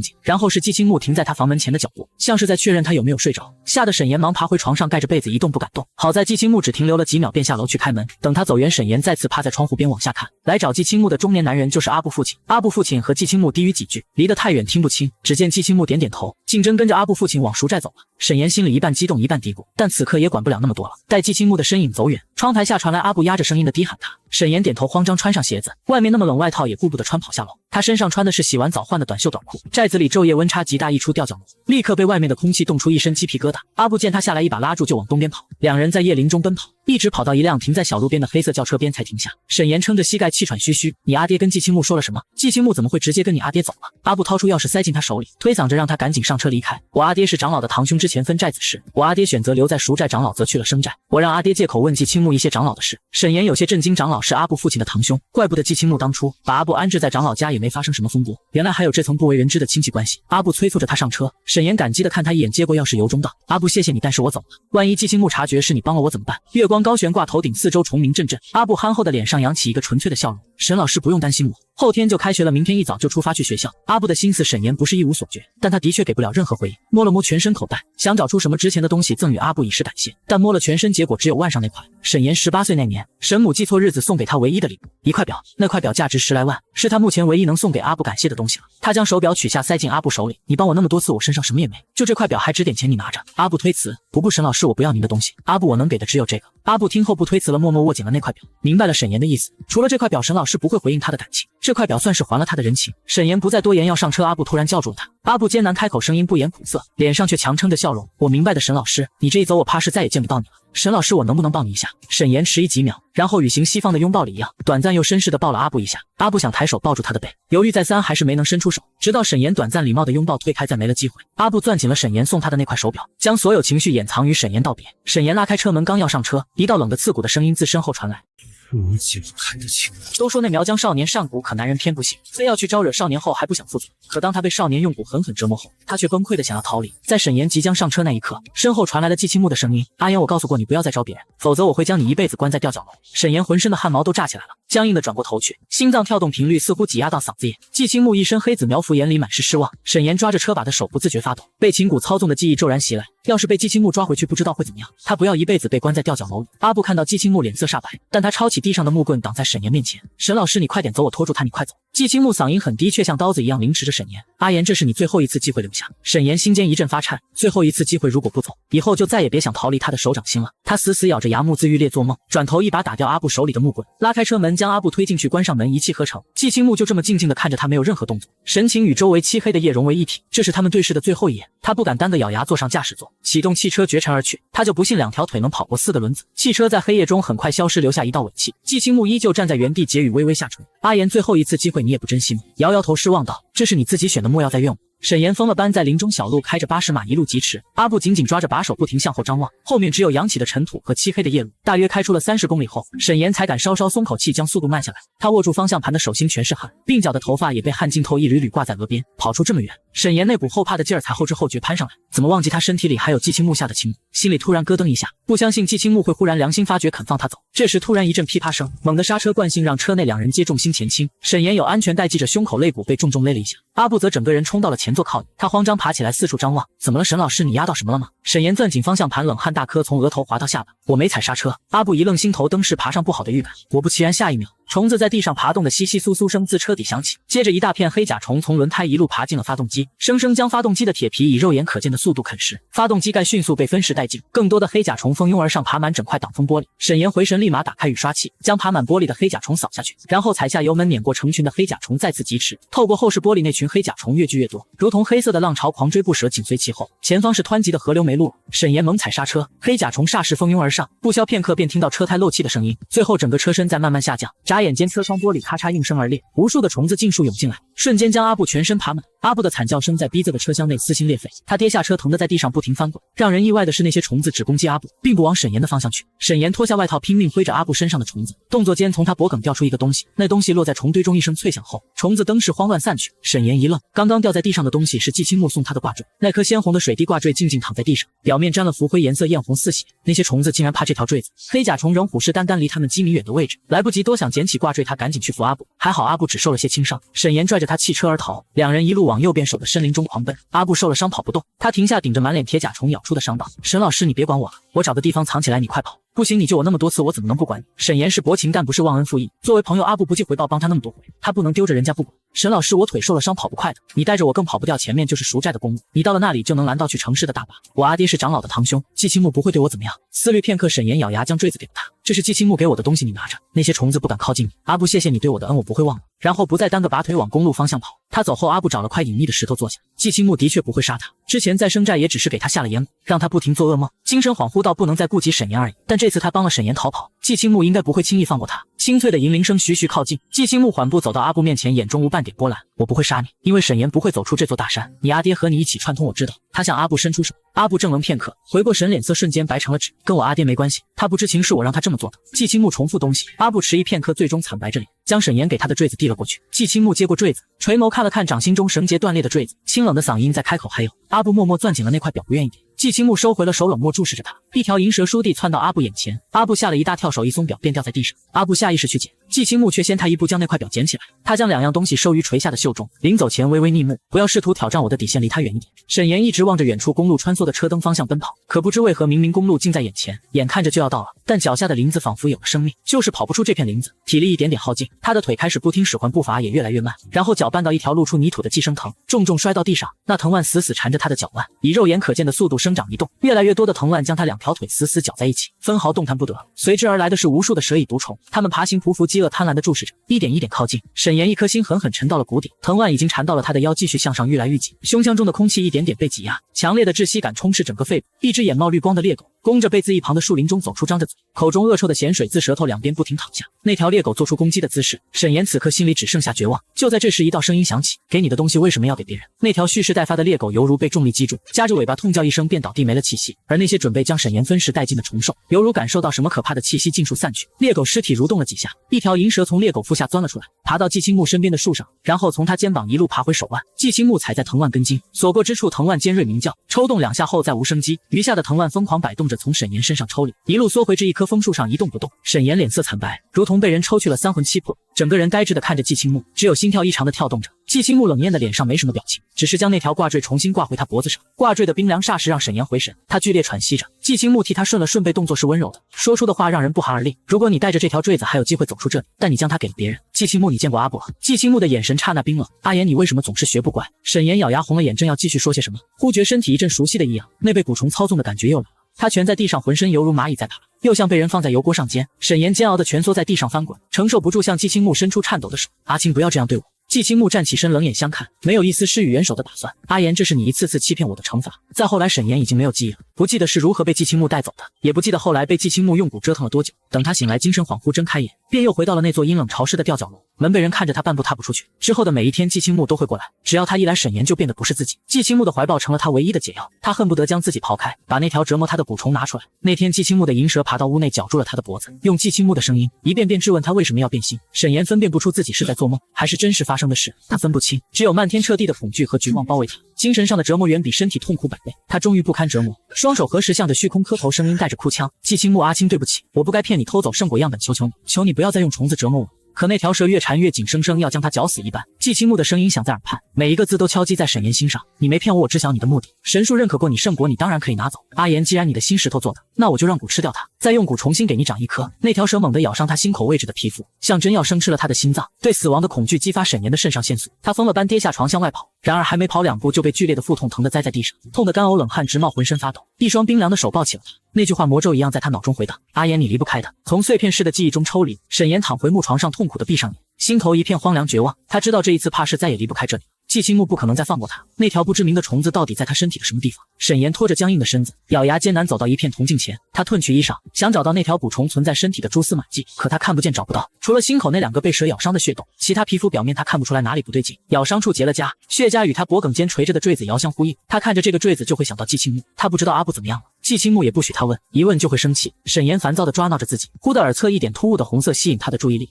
静，然后是季青木停在他房门前的脚步，像是在确认他有没有睡着。吓得沈岩忙爬回床上，盖着被子一动不敢动。好在季青木只停留了几秒，便下楼去开门。等他走远，沈岩再次趴在窗户边往下看。来找季青木的中年男人就是阿布父亲。阿布父亲和季青木低语几句，离得太远听不清，只见季青木点点头，竞争跟着阿布父亲往赎寨走了。沈岩心里一半激动一半嘀咕，但此刻也管不了那么多了。待季青木的身影走远，窗台下传来阿布压着声音的低喊他。沈岩点头，慌张穿上鞋子，外面那么冷，外套也顾不得穿，跑下楼。他身上穿的是洗完澡换的短袖短裤。寨子里昼夜温差极大，一出吊脚楼，立刻被外面的空气冻出一身鸡皮疙瘩。阿布见他下来，一把拉住就往东边跑。两人在夜林中奔跑，一直跑到一辆停在小路边的黑色轿车边才停下。沈岩撑着膝盖气喘吁吁：“你阿爹跟季青木说了什么？季青木怎么会直接跟你阿爹走了？”阿布掏出钥匙塞进他手里，推搡着让他赶紧上车离开。我阿爹是长老的堂兄，之前分寨子时，我阿爹选择留在赎寨，长老则去了生寨。我让阿爹借口问季青木一些长老的事。沈岩有些震惊，长老是阿布父亲的堂兄，怪不得季青木当初把阿布安置在长老家也没发生什么风波，原来还有这层不为人知的亲戚关系。阿布催促着他上车，沈岩感激地看他一眼，接过钥匙由衷道：“阿布，谢谢你，但是我走了。万一季青木察觉是你帮了我怎么办？”月光高悬挂头顶，四周虫鸣阵阵。阿布憨厚的脸上扬起一个纯粹的笑容：“沈老师不用担心我，后天就开学了，明天一早就出发去学校。”阿布的心思沈岩不是一无所觉，但他的确给不了任何回应。摸了摸全身口袋，想找出什么值钱的东西赠与阿布以示感谢，但摸了全身，结果只有腕上那块。沈岩18岁那年，沈母记错日子送给他唯一的礼物，一块表。那块表价值10来万，是他目前唯一能送给阿布感谢的东西了。他将手表取下塞进阿布手里：“你帮我那么多次，我身上什么也没，就这块表还值点钱，你拿着。”阿布推辞：“不，沈老师，我不要您的东西。阿布，我能给的只有这个。”阿布听后不推辞了，默默握紧了那块表，明白了沈岩的意思。除了这块表，沈老师不会回应他的感情，这块表算是还了他的人情。沈岩不再多言，要上车。阿布突然叫住了他。阿布艰难开口，声音不言苦涩，脸上却强撑着笑容：“我明白的，沈老师，你这一走，我怕是再也见不到你了。沈老师，我能不能抱你一下？”沈岩迟疑几秒，然后与行西方的拥抱里一样，短暂又绅士地抱了阿布一下。阿布想抬手抱住他的背，犹豫再三，还是没能伸出手，直到沈岩短暂礼貌的拥抱推开，再没了机会。阿布攥紧了沈岩送他的那块手表，将所有情绪掩藏与沈岩道别。沈岩拉开车门，刚要上车，一道冷得刺骨的声音自身后传来：“如解不开的情缘。”都说那苗疆少年善蛊，可男人偏不信，非要去招惹少年后还不想负责。可当他被少年用蛊狠狠折磨后，他却崩溃的想要逃离。在沈岩即将上车那一刻，身后传来了季青木的声音：“阿言，我告诉过你不要再招别人，否则我会将你一辈子关在吊脚楼。”沈岩浑身的汗毛都炸起来了，僵硬的转过头去，心脏跳动频率似乎挤压到嗓子眼。季青木一身黑紫苗服，眼里满是失望。沈岩抓着车把的手不自觉发抖，被情蛊操纵的记忆骤然袭来。要是被季青木抓回去，不知道会怎么样。他不要一辈子被关在吊脚楼里。阿布看到季青木脸色煞白，但他抄起地上的木棍挡在沈岩面前。沈老师，你快点走，我拖住他，你快走。季青木嗓音很低，却像刀子一样凌迟着沈岩。阿岩，这是你最后一次机会留下。沈岩心间一阵发颤，最后一次机会，如果不走，以后就再也别想逃离他的手掌心了。他死死咬着牙，目眦欲裂，做梦。转头一把打掉阿布手里的木棍，拉开车门，将阿布推进去，关上门，一气呵成。季青木就这么静静地看着他，没有任何动作，神情与周围漆黑的夜融为一体。这是他们对视的最后一眼，他不敢单个咬牙坐上驾驶座，启动汽车绝尘而去。他就不信两条腿能跑过4个轮子。汽车在黑夜中很快消失，留下一道尾气。季青木依旧站在原地，睫羽微微下垂。阿岩，最后一次机会，你也不珍惜吗？摇摇头，失望道：“这是你自己选的，莫要再怨我。”沈岩疯了般在林中小路开着80码一路疾驰，阿布紧紧抓着把手，不停向后张望，后面只有扬起的尘土和漆黑的夜路。大约开出了30公里后，沈岩才敢稍稍松口气，将速度慢下来。他握住方向盘的手心全是汗，鬓角的头发也被汗浸透，一缕缕挂在额边。跑出这么远，沈岩那股后怕的劲儿才后知后觉攀上来，怎么忘记他身体里还有季青木下的情蛊？心里突然咯噔一下，不相信季青木会忽然良心发觉肯放他走。这时突然一阵噼啪声，猛的刹车惯性让车内2人皆重心前倾，沈岩有安全带系着胸口，肋骨被重重勒了一下。阿布则整个人冲到了前座靠椅，他慌张爬起来四处张望。怎么了，沈老师，你压到什么了吗？沈岩攥紧方向盘，冷汗大颗从额头滑到下巴。我没踩刹车。阿布一愣，心头登时爬上不好的预感。果不其然，下一秒虫子在地上爬动的窸窸窣窣声自车底响起，接着一大片黑甲虫从轮胎一路爬进了发动机，生生将发动机的铁皮以肉眼可见的速度啃食，发动机盖迅速被分食殆尽。更多的黑甲虫蜂拥而上，爬满整块挡风玻璃。沈岩回神，立马打开雨刷器，将爬满玻璃的黑甲虫扫下去，然后踩下油门，碾过成群的黑甲虫，再次疾驰。透过后视玻璃，那群黑甲虫越聚越多，如同黑色的浪潮狂追不舍，紧随其后。前方是湍急的河流，没路了。沈岩猛踩刹车，黑甲虫霎时蜂拥而上，不消片刻便听到车胎漏气的声音，最后整个车身在慢慢下降。眨眼间，车窗玻璃咔嚓应声而裂，无数的虫子尽数涌进来，瞬间将阿布全身爬满。阿布的惨叫声在逼仄的车厢内撕心裂肺，他跌下车，疼得在地上不停翻滚。让人意外的是，那些虫子只攻击阿布，并不往沈岩的方向去。沈岩脱下外套，拼命挥着阿布身上的虫子，动作间从他脖梗掉出一个东西，那东西落在虫堆中，一声脆响后，虫子登时慌乱散去。沈岩一愣，刚刚掉在地上的东西是季青木送他的挂坠，那颗鲜红的水滴挂坠静静躺在地上，表面沾了浮灰，颜色艳红似血。那些虫子竟然怕这条坠子，黑甲虫仍虎视眈眈离他们几米远的位置，来不及多想，捡起挂坠，他赶紧去扶阿布，还好阿布只受了些轻伤。沈岩拽着他弃车而逃，两人一路往右边手的森林中狂奔。阿布受了伤跑不动，他停下，顶着满脸铁甲虫咬出的伤道：“沈老师，你别管我了，我找个地方藏起来，你快跑。”不行，你救我那么多次，我怎么能不管你？沈岩是薄情，但不是忘恩负义。作为朋友，阿布不计回报帮他那么多回，他不能丢着人家不管。沈老师，我腿受了伤，跑不快的，你带着我更跑不掉，前面就是赎债的公路，你到了那里就能拦到去城市的大巴。我阿爹是长老的堂兄，季青木不会对我怎么样。思虑片刻，沈岩咬牙将坠子给了他，这是季青木给我的东西，你拿着。那些虫子不敢靠近你。阿布，谢谢你对我的恩，我不会忘了。然后不再耽搁，拔腿往公路方向跑。他走后，阿布找了块隐秘的石头坐下。季青木的确不会杀他，之前在生寨也只是给他下了烟蛊，让他不停做噩梦，精神恍惚到不能再顾及沈岩而已。但这次他帮了沈岩逃跑，季青木应该不会轻易放过他。清脆的银铃声徐徐靠近，季青木缓步走到阿布面前，眼中无半点波澜。我不会杀你，因为沈岩不会走出这座大山，你阿爹和你一起串通，我知道。他向阿布伸出手，阿布怔愣片刻，回过神，脸色瞬间白成了纸。跟我阿爹没关系，他不知情，是我让他这么做的。季青木重复东西，阿布迟疑片刻，最终惨白着脸，将沈岩给他的坠子递了过去。季青木接过坠子，垂眸看了看掌心中绳结断裂的坠子，清冷的嗓音在开口：“还有。”阿布默默攥紧了那块表，不愿意给。季青木收回了手，冷漠注视着他。一条银蛇倏地窜到阿布眼前，阿布吓了一大跳，手一松，表便掉在地上。阿布下意识去捡，季青木却先他一步将那块表捡起来。他将两样东西收于垂下的袖中，临走前微微逆目：“不要试图挑战我的底线，离他远一点。”沈岩一直望着远处公路穿梭的车灯方向奔跑，可不知为何，明明公路近在眼前，眼看着就要到了，但脚下的林子仿佛有了生命，就是跑不出这片林子。体力一点点耗尽，他的腿开始不听使唤，步伐也越来越慢，然后脚绊到一条露出泥土的寄生藤，重重摔到地上。那藤蔓死死缠着他的脚腕，以肉眼可见的速度生长移动，越来越多的藤蔓将他两条腿死死绞在一起，分毫动弹不得。随之而来的是无数的蛇蚁毒虫，它们爬行匍匐，饥饿贪婪地注视着，一点一点靠近。沈岩一颗心狠狠沉到了谷底，藤蔓已经缠到了他的腰，继续向上愈来愈紧，胸腔中的空气一点点被挤压，强烈的窒息感充斥整个肺部。一只眼冒绿光的猎狗弓着背自一旁的树林中走出，张着嘴，口中恶臭的咸水自舌头两边不停淌下。那条猎狗做出攻击的姿势，沈岩此刻心里只剩下绝望。就在这时，一道声音响起：“给你的东西为什么要给别人？”那条蓄势待发的猎狗犹如被重力击中，夹着尾巴痛叫一声便倒地没了气息。而那些准备将沈岩分食殆尽的虫兽，犹如感受到什么可怕的气息，尽数散去。猎狗尸体蠕动了几下，一条银蛇从猎狗腹下钻了出来，爬到季青木身边的树上，然后从他肩膀一路爬回手腕。季青木踩在藤蔓根茎，所过之处藤蔓尖锐鸣叫，抽动两下后再无生机，余下的藤蔓疯狂摆动着从沈岩身上抽离，一路缩回至一棵枫树上一动不动。沈岩脸色惨白，如同被人抽去了三魂七魄，整个人呆滞地看着季青木，只有心跳异常的跳动着。季青木冷艳的脸上没什么表情，只是将那条挂坠重新挂回他脖子上。挂坠的冰凉霎时让沈岩回神，他剧烈喘息着。季青木替他顺了顺背，动作是温柔的，说出的话让人不寒而栗。如果你带着这条坠子还有机会走出这里，但你将它给了别人。季青木，你见过阿布了？季青木的眼神刹那冰冷。阿言，你为什么总是学不乖？沈岩咬牙红了眼，正要继续说些什么，忽觉身体一阵熟悉的异样，那被蛊虫操纵的感觉又来了。他蜷在地上，浑身犹如蚂蚁在爬，又像被人放在油锅上煎。沈岩煎熬的蜷缩在地上翻滚，承受不住向季青木伸出颤抖的手。阿青，不要这样对我。季青木站起身，冷眼相看，没有一丝施与援手的打算。阿言，这是你一次次欺骗我的惩罚。再后来，沈岩已经没有记忆了，不记得是如何被季青木带走的，也不记得后来被季青木用蛊折腾了多久。等他醒来，精神恍惚，睁开眼，便又回到了那座阴冷潮湿的吊脚楼。门被人看着他半步踏不出去。之后的每一天，季青木都会过来，只要他一来，沈岩就变得不是自己。季青木的怀抱成了他唯一的解药，他恨不得将自己刨开，把那条折磨他的蛊虫拿出来。那天，季青木的银蛇爬到屋内，绞住了他的脖子，用季青木的声音一遍遍质问他为什么要变心。沈岩分辨不出自己是在做梦还是真实发生的事，他分不清，只有漫天彻地的恐惧和绝望包围他，精神上的折磨远比身体痛苦100倍。他终于不堪折磨，双手合十向着虚空磕头，声音带着哭腔：季青木，阿青对不起，我不该骗你偷走圣果样本，求求你，求你不要再用虫子折磨我。可那条蛇越缠越紧，生生要将他绞死一般。季青木的声音响在耳畔，每一个字都敲击在沈岩心上。你没骗我，我知晓你的目的。神树认可过你圣果，你当然可以拿走。阿言，既然你的心石头做的，那我就让蛊吃掉它，再用蛊重新给你长一颗。那条蛇猛地咬伤他心口位置的皮肤，像针要生吃了他的心脏。对死亡的恐惧激发沈岩的肾上腺素，他疯了般跌下床向外跑。然而还没跑2步，就被剧烈的腹痛疼得栽在地上，痛得干呕冷汗直冒，浑身发抖。一双冰凉的手抱起了他，那句话魔咒一样在他脑中回荡：阿言，你离不开的。从碎片式的记忆中抽离，沈岩躺回木床上，痛苦地闭上眼，心头一片荒凉绝望。他知道这一次怕是再也离不开这里。季青木不可能再放过他，那条不知名的虫子到底在他身体的什么地方？沈岩拖着僵硬的身子，咬牙艰难走到一片铜镜前，他褪去衣裳，想找到那条蛊虫存在身体的蛛丝马迹，可他看不见，找不到，除了心口那2个被蛇咬伤的血洞，其他皮肤表面他看不出来哪里不对劲。咬伤处结了痂，血痂与他脖颈间垂着的坠子遥相呼应，他看着这个坠子就会想到季青木。他不知道阿布怎么样了，季青木也不许他问，一问就会生气。沈岩烦躁地抓挠着自己，忽的耳侧一点突兀的红色吸引他的注意力。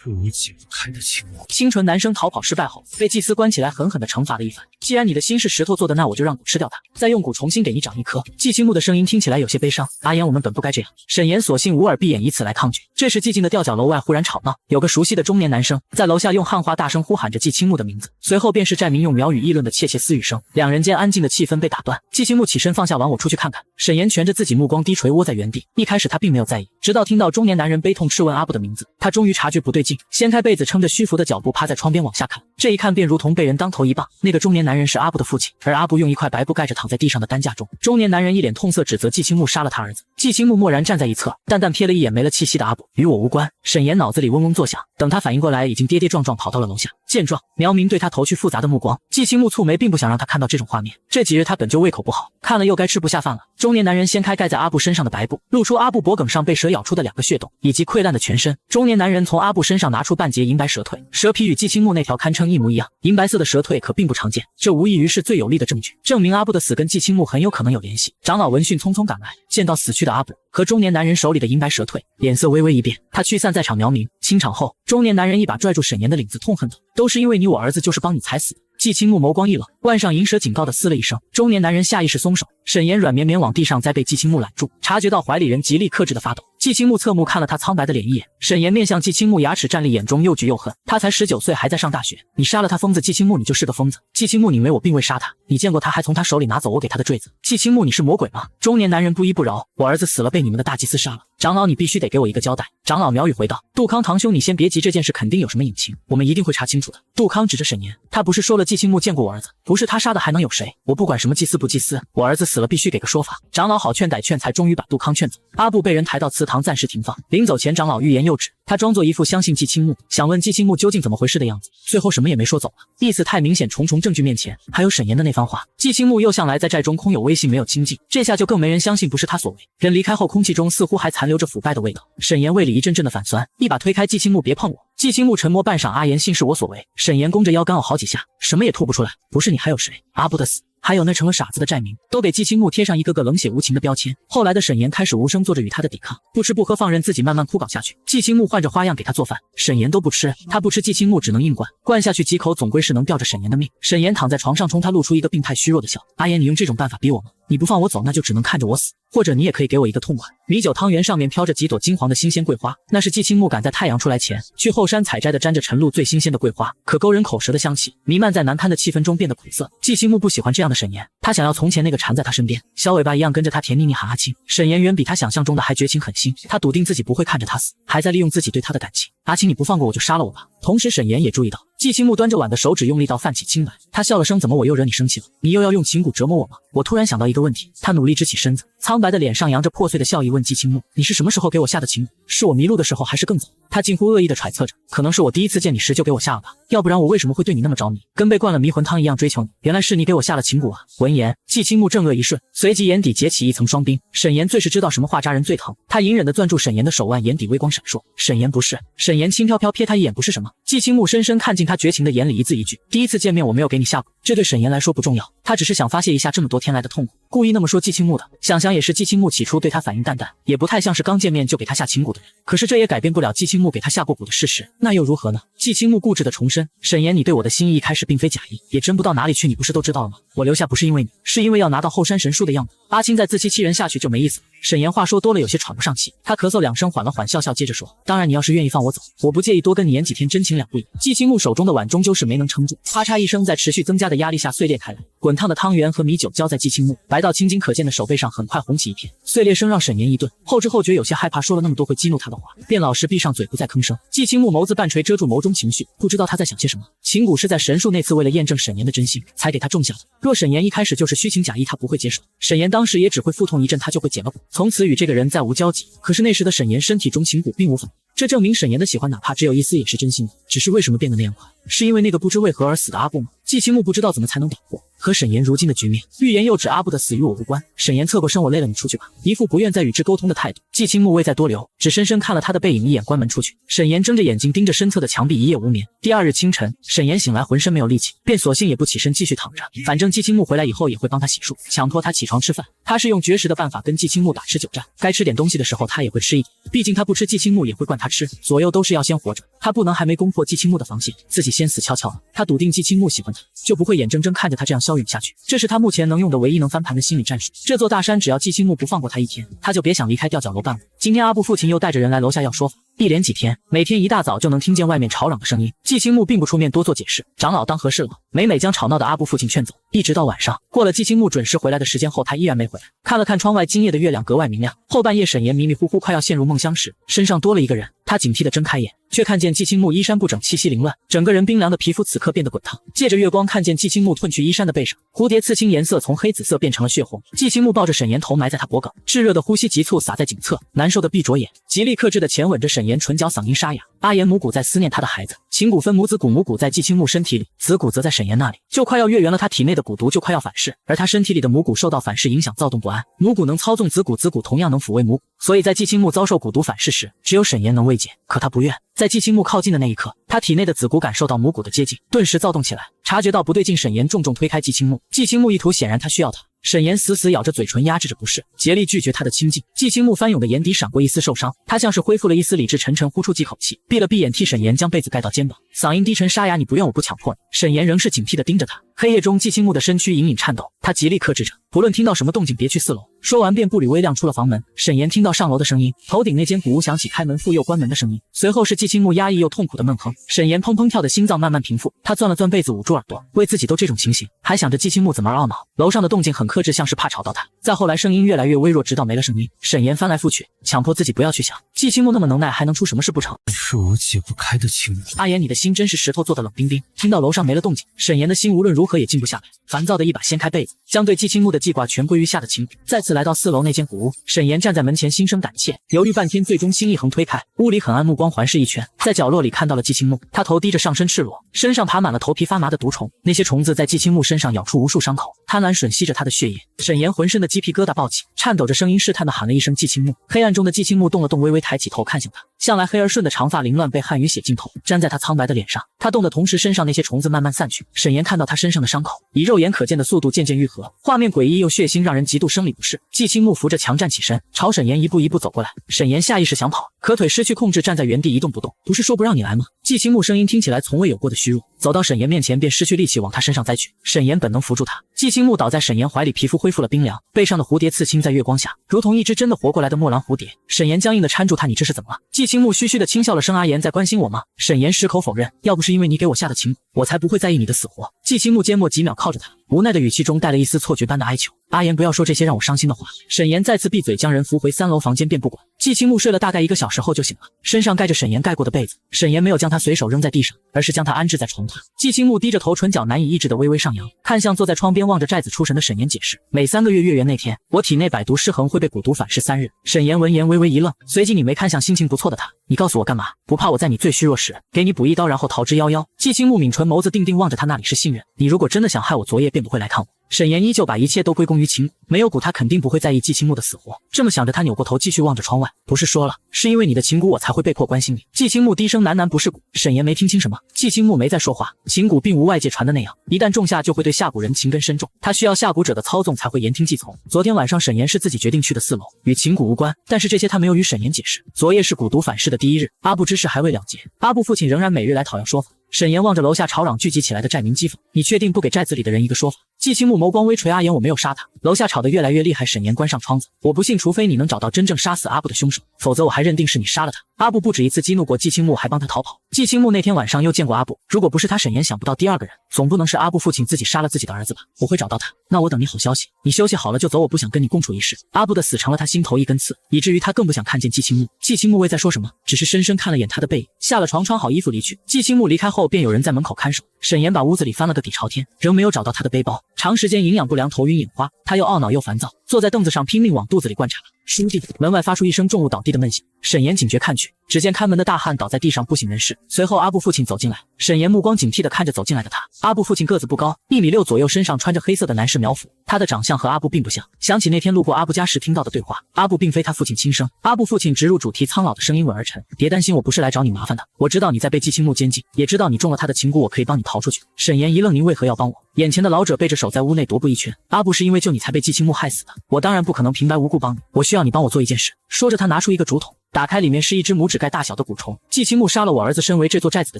是你解不开的情网。清纯男生逃跑失败后，被祭司关起来，狠狠地惩罚了一番。既然你的心是石头做的，那我就让蛊吃掉它，再用蛊重新给你长一颗。季青木的声音听起来有些悲伤。阿言，我们本不该这样。沈岩索性捂耳闭眼，以此来抗拒。这时寂静的吊脚楼外忽然吵闹，有个熟悉的中年男生在楼下用汉话大声呼喊着季青木的名字，随后便是寨民用苗语议论的窃窃私语声，两人间安静的气氛被打断。季青木起身放下往我出去看看。沈岩蜷着自己，目光低垂，窝在原地。一开始他并没有在意，直到听到中年男人悲痛质问阿布的名字，他终于察觉不对劲，掀开被子，撑着虚浮的脚步趴在窗边往下看。这一看便如同被人当头一棒。那个中年男人是阿布的父亲，而阿布用一块白布盖着躺在地上的担架中。中年男人一脸痛色，指责季青木杀了他儿子。季青木默然站在一侧，淡淡瞥了一眼没了气息的阿布，与我无关。沈岩脑子里嗡嗡作响，等他反应过来，已经跌跌撞撞跑到了楼下。见状，苗民对他投去复杂的目光。季青木蹙眉，并不想让他看到这种画面。这几日他本就胃口不好，看了又该吃不下饭了。中年男人掀开盖在阿布身上的白布，露出阿布脖颈上被蛇咬出的2个血洞，以及溃烂的全身。中年男人从阿布身上拿出半截银白蛇腿，蛇皮与季青木那条堪称一模一样，银白色的蛇腿可并不常见，这无异于是最有力的证据，证明阿布的死跟季青木很有可能有联系。长老闻讯匆匆赶来，见到死去的阿布和中年男人手里的银白蛇腿，脸色微微一变。他驱散在场苗民，清场后，中年男人一把拽住沈岩的领子，痛恨道：都是因为你，我儿子就是帮你才死的。季青木眸光一冷，腕上银蛇警告地嘶了一声，中年男人下意识松手，沈岩软绵绵往地上栽，被季青木揽住，察觉到怀里人极力克制的发抖。季青木侧目看了他苍白的脸一眼，沈岩面向季青木，牙齿站立，眼中又惧又恨。他才19岁，还在上大学，你杀了他疯子季青木，你就是个疯子。季青木，你以为我并未杀他？你见过他还从他手里拿走我给他的坠子？季青木，你是魔鬼吗？中年男人不依不饶，我儿子死了，被你们的大祭司杀了，长老你必须得给我一个交代。长老苗语回道：杜康堂兄，你先别急，这件事肯定有什么隐情，我们一定会查清楚的。杜康指着沈岩，他不是说了季青木见过我儿子，不是他杀的还能有谁？我不管什么祭司不祭司，我儿子死了必须给个说法。长老好劝歹劝，才终于把杜康劝走。阿布被人抬到祠堂，暂时停放。临走前，长老欲言又止，他装作一副相信季青木，想问季青木究竟怎么回事的样子，最后什么也没说走了，意思太明显。重重证据面前，还有沈岩的那番话，季青木又向来在寨中空有威信没有亲近，这下就更没人相信不是他所为。人离开后，空气中似乎还残留着腐败的味道。沈岩胃里一阵阵的反酸，一把推开季青木，别碰我。季青木沉默半晌，阿言信是我所为。沈岩弓着腰干呕好几下，什么也吐不出来。不是你还有谁？阿布的死，还有那成了傻子的寨民，都给季青木贴上一个个冷血无情的标签。后来的沈岩开始无声做着与他的抵抗，不吃不喝，放任自己慢慢枯槁下去。季青木换着花样给他做饭，沈岩都不吃，他不吃，季青木只能硬灌，灌下去几口总归是能吊着沈岩的命。沈岩躺在床上冲他露出一个病态虚弱的笑。阿言，你用这种办法逼我吗？你不放我走，那就只能看着我死，或者你也可以给我一个痛快。米酒汤圆上面飘着几朵金黄的新鲜桂花，那是季青木赶在太阳出来前去后山采摘的，沾着晨露最新鲜的桂花，可勾人口舌的香气弥漫在难堪的气氛中变得苦涩。季青木不喜欢这样的沈岩，他想要从前那个缠在他身边，小尾巴一样跟着他甜腻腻喊阿青。沈岩远比他想象中的还绝情狠心，他笃定自己不会看着他死，还在利用自己对他的感情。阿青，你不放过我就杀了我吧。同时沈岩也注意到季青木端着碗的手指用力到泛起青白，他笑了声，怎么我又惹你生气了？你又要用情蛊折磨我吗？我突然想到一个问题，他努力直起身子，苍白的脸上扬着破碎的笑意，问季青木，你是什么时候给我下的情蛊？是我迷路的时候还是更早？他近乎恶意的揣测着，可能是我第一次见你时就给我下了吧，要不然我为什么会对你那么着迷，跟被灌了迷魂汤一样追求你？原来是你给我下了情蛊啊！闻言，季青木正愕一瞬，随即眼底结起一层霜冰。沈岩最是知道什么话扎人最疼，他隐忍地攥住沈岩的手腕，眼底微光闪烁。沈岩不是。沈岩轻飘飘瞥他一眼，不是什么？季青木深深看进他绝情的眼里，一字一句，第一次见面我没有给你下蛊，这对沈岩来说不重要，他只是想发泄一下这么多天来的痛苦，故意那么说季青木的。想想也是，季青木起初对他反应淡淡，也不太像是刚见面就给他下情蛊的人，可是这也改变不了季青木给他下过蛊的事实，那又如何呢？季青木固执地重申，沈岩，你对我的心意一开始并非假意，也真不到哪里去，你不是都知道了吗？我留下不是因为你，是因为要拿到后山神树的样本。阿青再自欺欺人下去就没意思了。沈岩话说多了，有些喘不上气，他咳嗽两声，缓了缓，笑笑接着说，当然你要是愿意放我走，我不介意多跟你演几天真情两不疑。季青木手中的碗终究是没能撑住，啪嚓一声，在持续增加的压力下碎裂开来，滚烫的汤圆和米酒浇在季青木白到青筋可见的手背上，很快红起一片。碎裂声让沈岩一顿，后知后觉，有些害怕说了那么多会激怒他的话，便老实闭上嘴不再吭声。季青木眸子半垂遮住眸中情绪，不知道他在想些什么。情蛊是在神树那次为了验证沈岩的真心才给他种下的，若沈岩一开始就是虚情假意，他不会接受，沈岩当时也只会腹痛一阵，他就会解了蛊，从此与这个人再无交集。可是那时的沈岩身体中情蛊并无反应，这证明沈岩的喜欢哪怕只有一丝也是真心的，只是为什么变得那样快？是因为那个不知为何而死的阿布吗？季青木不知道怎么才能打破，可沈岩如今的局面，欲言又止，阿布的死与我无关。沈岩侧过身，我累了，你出去吧，一副不愿再与之沟通的态度。季青木未再多留，只深深看了他的背影一眼，关门出去。沈岩睁着眼睛盯着身侧的墙壁，一夜无眠。第二日清晨，沈岩醒来浑身没有力气，便索性也不起身继续躺着，反正季青木回来以后也会帮他洗漱，强迫他起床吃饭。他是用绝食的办法跟季青木打持久战，该吃点东西的时候他也会吃一点，毕竟他不吃季青木也会灌他吃，左右都是要先活着，他不能还没攻破季青木的防线，自己先死翘翘了。他笃定季青木喜欢他，就不会眼睁睁看着他这样消陨下去，这是他目前能用的唯一能翻盘的心理战术。这座大山只要季青木不放过他一天，他就别想离开吊脚楼半步。今天阿布父亲又带着人来楼下要说法，一连几天，每天一大早就能听见外面吵嚷的声音。季青木并不出面多做解释，长老当和事佬，每每将吵闹的阿布父亲劝走。一直到晚上，过了季青木准时回来的时间后，他依然没回来。看了看窗外今夜的月亮格外明亮，后半夜沈岩迷迷糊糊快要陷入梦乡时，身上多了一个人。他警惕地睁开眼，却看见季青木衣衫不整，气息凌乱，整个人冰凉的皮肤此刻变得滚烫。借着月光，看见季青木褪去衣衫的背上，蝴蝶刺青颜色从黑紫色变成了血红。季青木抱着沈岩头埋在他脖颈，炙热的呼吸急促洒在颈侧，难受的闭着眼，极力克制地前吻着沈岩唇角，嗓音沙哑。阿言母骨在思念他的孩子，情骨分母子骨，母骨在季青木身体里，子骨则在沈岩那里，就快要月圆了，他体内的蛊毒就快要反噬，而他身体里的母骨受到反噬影响，躁动不安。母骨能操纵子骨，子骨同样能抚慰母骨，所以在季青木遭受蛊毒反噬时，只有沈岩能慰藉，可他不愿。在季青木靠近的那一刻，他体内的子骨感受到母骨的接近，顿时躁动起来，察觉到不对劲，沈岩重重推开季青木。季青木意图显然他需要他，沈岩死死咬着嘴唇，压制着不适，竭力拒绝他的亲近。季青木翻涌的眼底闪过一丝受伤，他像是恢复了一丝理智，沉沉呼出几口气，闭了闭眼，替沈岩将被子盖到肩膀，嗓音低沉沙哑，你不愿我不强迫你。沈岩仍是警惕地盯着他，黑夜中季青木的身躯隐隐颤抖，他极力克制着，不论听到什么动静别去4楼。说完便步履微亮出了房门。沈岩听到上楼的声音，头顶那间古屋响起开门复又关门的声音，随后是季青木压抑又痛苦的闷哼。沈岩砰砰跳的心脏慢慢平复，他攥了攥被子捂住耳朵，为自己都这种情形还想着季青木怎么而懊恼。楼上的动静很克制，像是怕吵到他，再后来声音越来越微弱，直到没了声音。沈岩翻来覆去，强迫自己不要去想，季青木那么能耐，还能出什么事不成？是我解不开的情蛊。阿言，你的心真是石头做的冷冰冰。听到楼上没了动静，沈岩的心无论如何也静不下来，烦躁的一把掀开被子，将对季青木的记挂全归于下的情蛊。再次来到4楼那间古屋，沈岩站在门前心生胆怯，犹豫半天，最终心一横推开。屋里很暗，目光环视一圈，在角落里看到了季青木，他头低着，上身赤裸，身上爬满了头皮发麻的毒虫，那些虫子在季青木身上咬出无数伤口，贪婪吮吸着他的血液。沈岩浑身的鸡皮疙瘩暴起，颤抖着声音试探地喊了一声季青木。黑暗中的季青木动了动，微微抬起头看向他，向来黑而顺的长发凌乱被汗与血浸透，粘在他苍白的脸上。他动的同时，身上那些虫子慢慢散去。沈岩看到他身上的伤口以肉眼可见的速度渐渐愈合，画面诡异又血腥，让人极度生理不适。季青木扶着墙站起身，朝沈岩一步一步走过来。沈岩下意识想跑，可腿失去控制，站在原地一动不动。不是说不让你来吗？季青木声音听起来从未有过的虚弱，走到沈岩面前便失去力气往他身上栽去。沈岩本能扶住他，季青木倒在沈岩怀里，皮肤恢复了冰凉，背上的蝴蝶刺青在月光下，如同一只真的活过来的墨蓝蝴蝶。沈岩僵硬地搀住他，你这是怎么了？季青木虚虚地轻笑了声，阿言在关心我吗？沈岩矢口否认，要不是因为你给我下的情蛊，我才不会在意你的死活。季青木缄默几秒，靠着他，无奈的语气中带了一丝错觉般的哀求。阿言，不要说这些让我伤心的话。沈岩再次闭嘴，将人扶回3楼房间便不管。季青木睡了大概1个小时后就醒了，身上盖着沈岩盖过的被子。沈岩没有将他随手扔在地上，而是将他安置在床榻。季青木低着头，唇角难以抑制的微微上扬，看向坐在窗边望着寨子出神的沈岩，解释：每3个月月圆那天，我体内百毒失衡，会被蛊毒反噬3日。沈岩闻言微微一愣，随即你没看向心情不错的他，你告诉我干嘛？不怕我在你最虚弱时给你补一刀，然后逃之夭夭？季青木抿唇，眸子定定望着他，那里是信任。你如果真的想害我，昨夜便不会来看我。沈岩依旧把一切都归功于秦蛊，没有蛊他肯定不会在意季青木的死活。这么想着，他扭过头继续望着窗外。不是说了，是因为你的情蛊我才会被迫关心你。季青木低声喃喃，不是蛊。沈岩没听清什么。季青木没再说话。情蛊并无外界传的那样，一旦种下就会对下蛊人情根深重，他需要下蛊者的操纵才会言听计从。昨天晚上沈岩是自己决定去的4楼，与情蛊无关，但是这些他没有与沈岩解释。昨夜是蛊毒反噬的第1日，阿布之事还未了结，阿布父亲仍然每日来讨要说法。沈岩望着楼下吵嚷聚集起来的寨民讥讽，你确定不给寨子里的人一个说法？季青木眸光微垂，阿言，我没有杀他。楼下吵得越来越厉害，沈岩关上窗子，我不信，除非你能找到真正杀死阿布的凶手，否则我还认定是你杀了他。阿布不止一次激怒过季青木，还帮他逃跑。季青木那天晚上又见过阿布，如果不是他，沈岩想不到第2个人，总不能是阿布父亲自己杀了自己的儿子吧？我会找到他，那我等你好消息。你休息好了就走，我不想跟你共处一室。阿布的死成了他心头一根刺，以至于他更不想看见季青木。季青木未再说什么，只是深深看了眼他的背影，下了床穿好衣服离去。季青木离开后，便有人在门口看守。沈岩把屋子里翻了个底朝天，仍没有找到他的背包。长时间营养不良，头晕眼花，他又懊恼又烦躁，坐在凳子上拼命往肚子里灌茶。书弟，门外发出一声重物倒地的闷响。沈岩警觉看去，只见看门的大汉倒在地上不省人事。随后阿布父亲走进来，沈岩目光警惕地看着走进来的他。阿布父亲个子不高，1.6米左右，身上穿着黑色的男士苗服，他的长相和阿布并不像。想起那天路过阿布家时听到的对话，阿布并非他父亲亲生。阿布父亲直入主题，苍老的声音稳而沉，别担心，我不是来找你麻烦的，我知道你在被季青木监禁，也知道你中了他的情蛊，我可以帮你逃出去。沈岩一愣，您为何要帮我？眼前的老者背着手在屋内踱步一圈，阿布是因为救你才被季青木害死的，我当然不可能平白无故帮你，我需要你帮我做一件事。说着他拿出一个竹筒，打开里面是一只拇指盖大小的蛊虫。季青木杀了我儿子，身为这座寨子的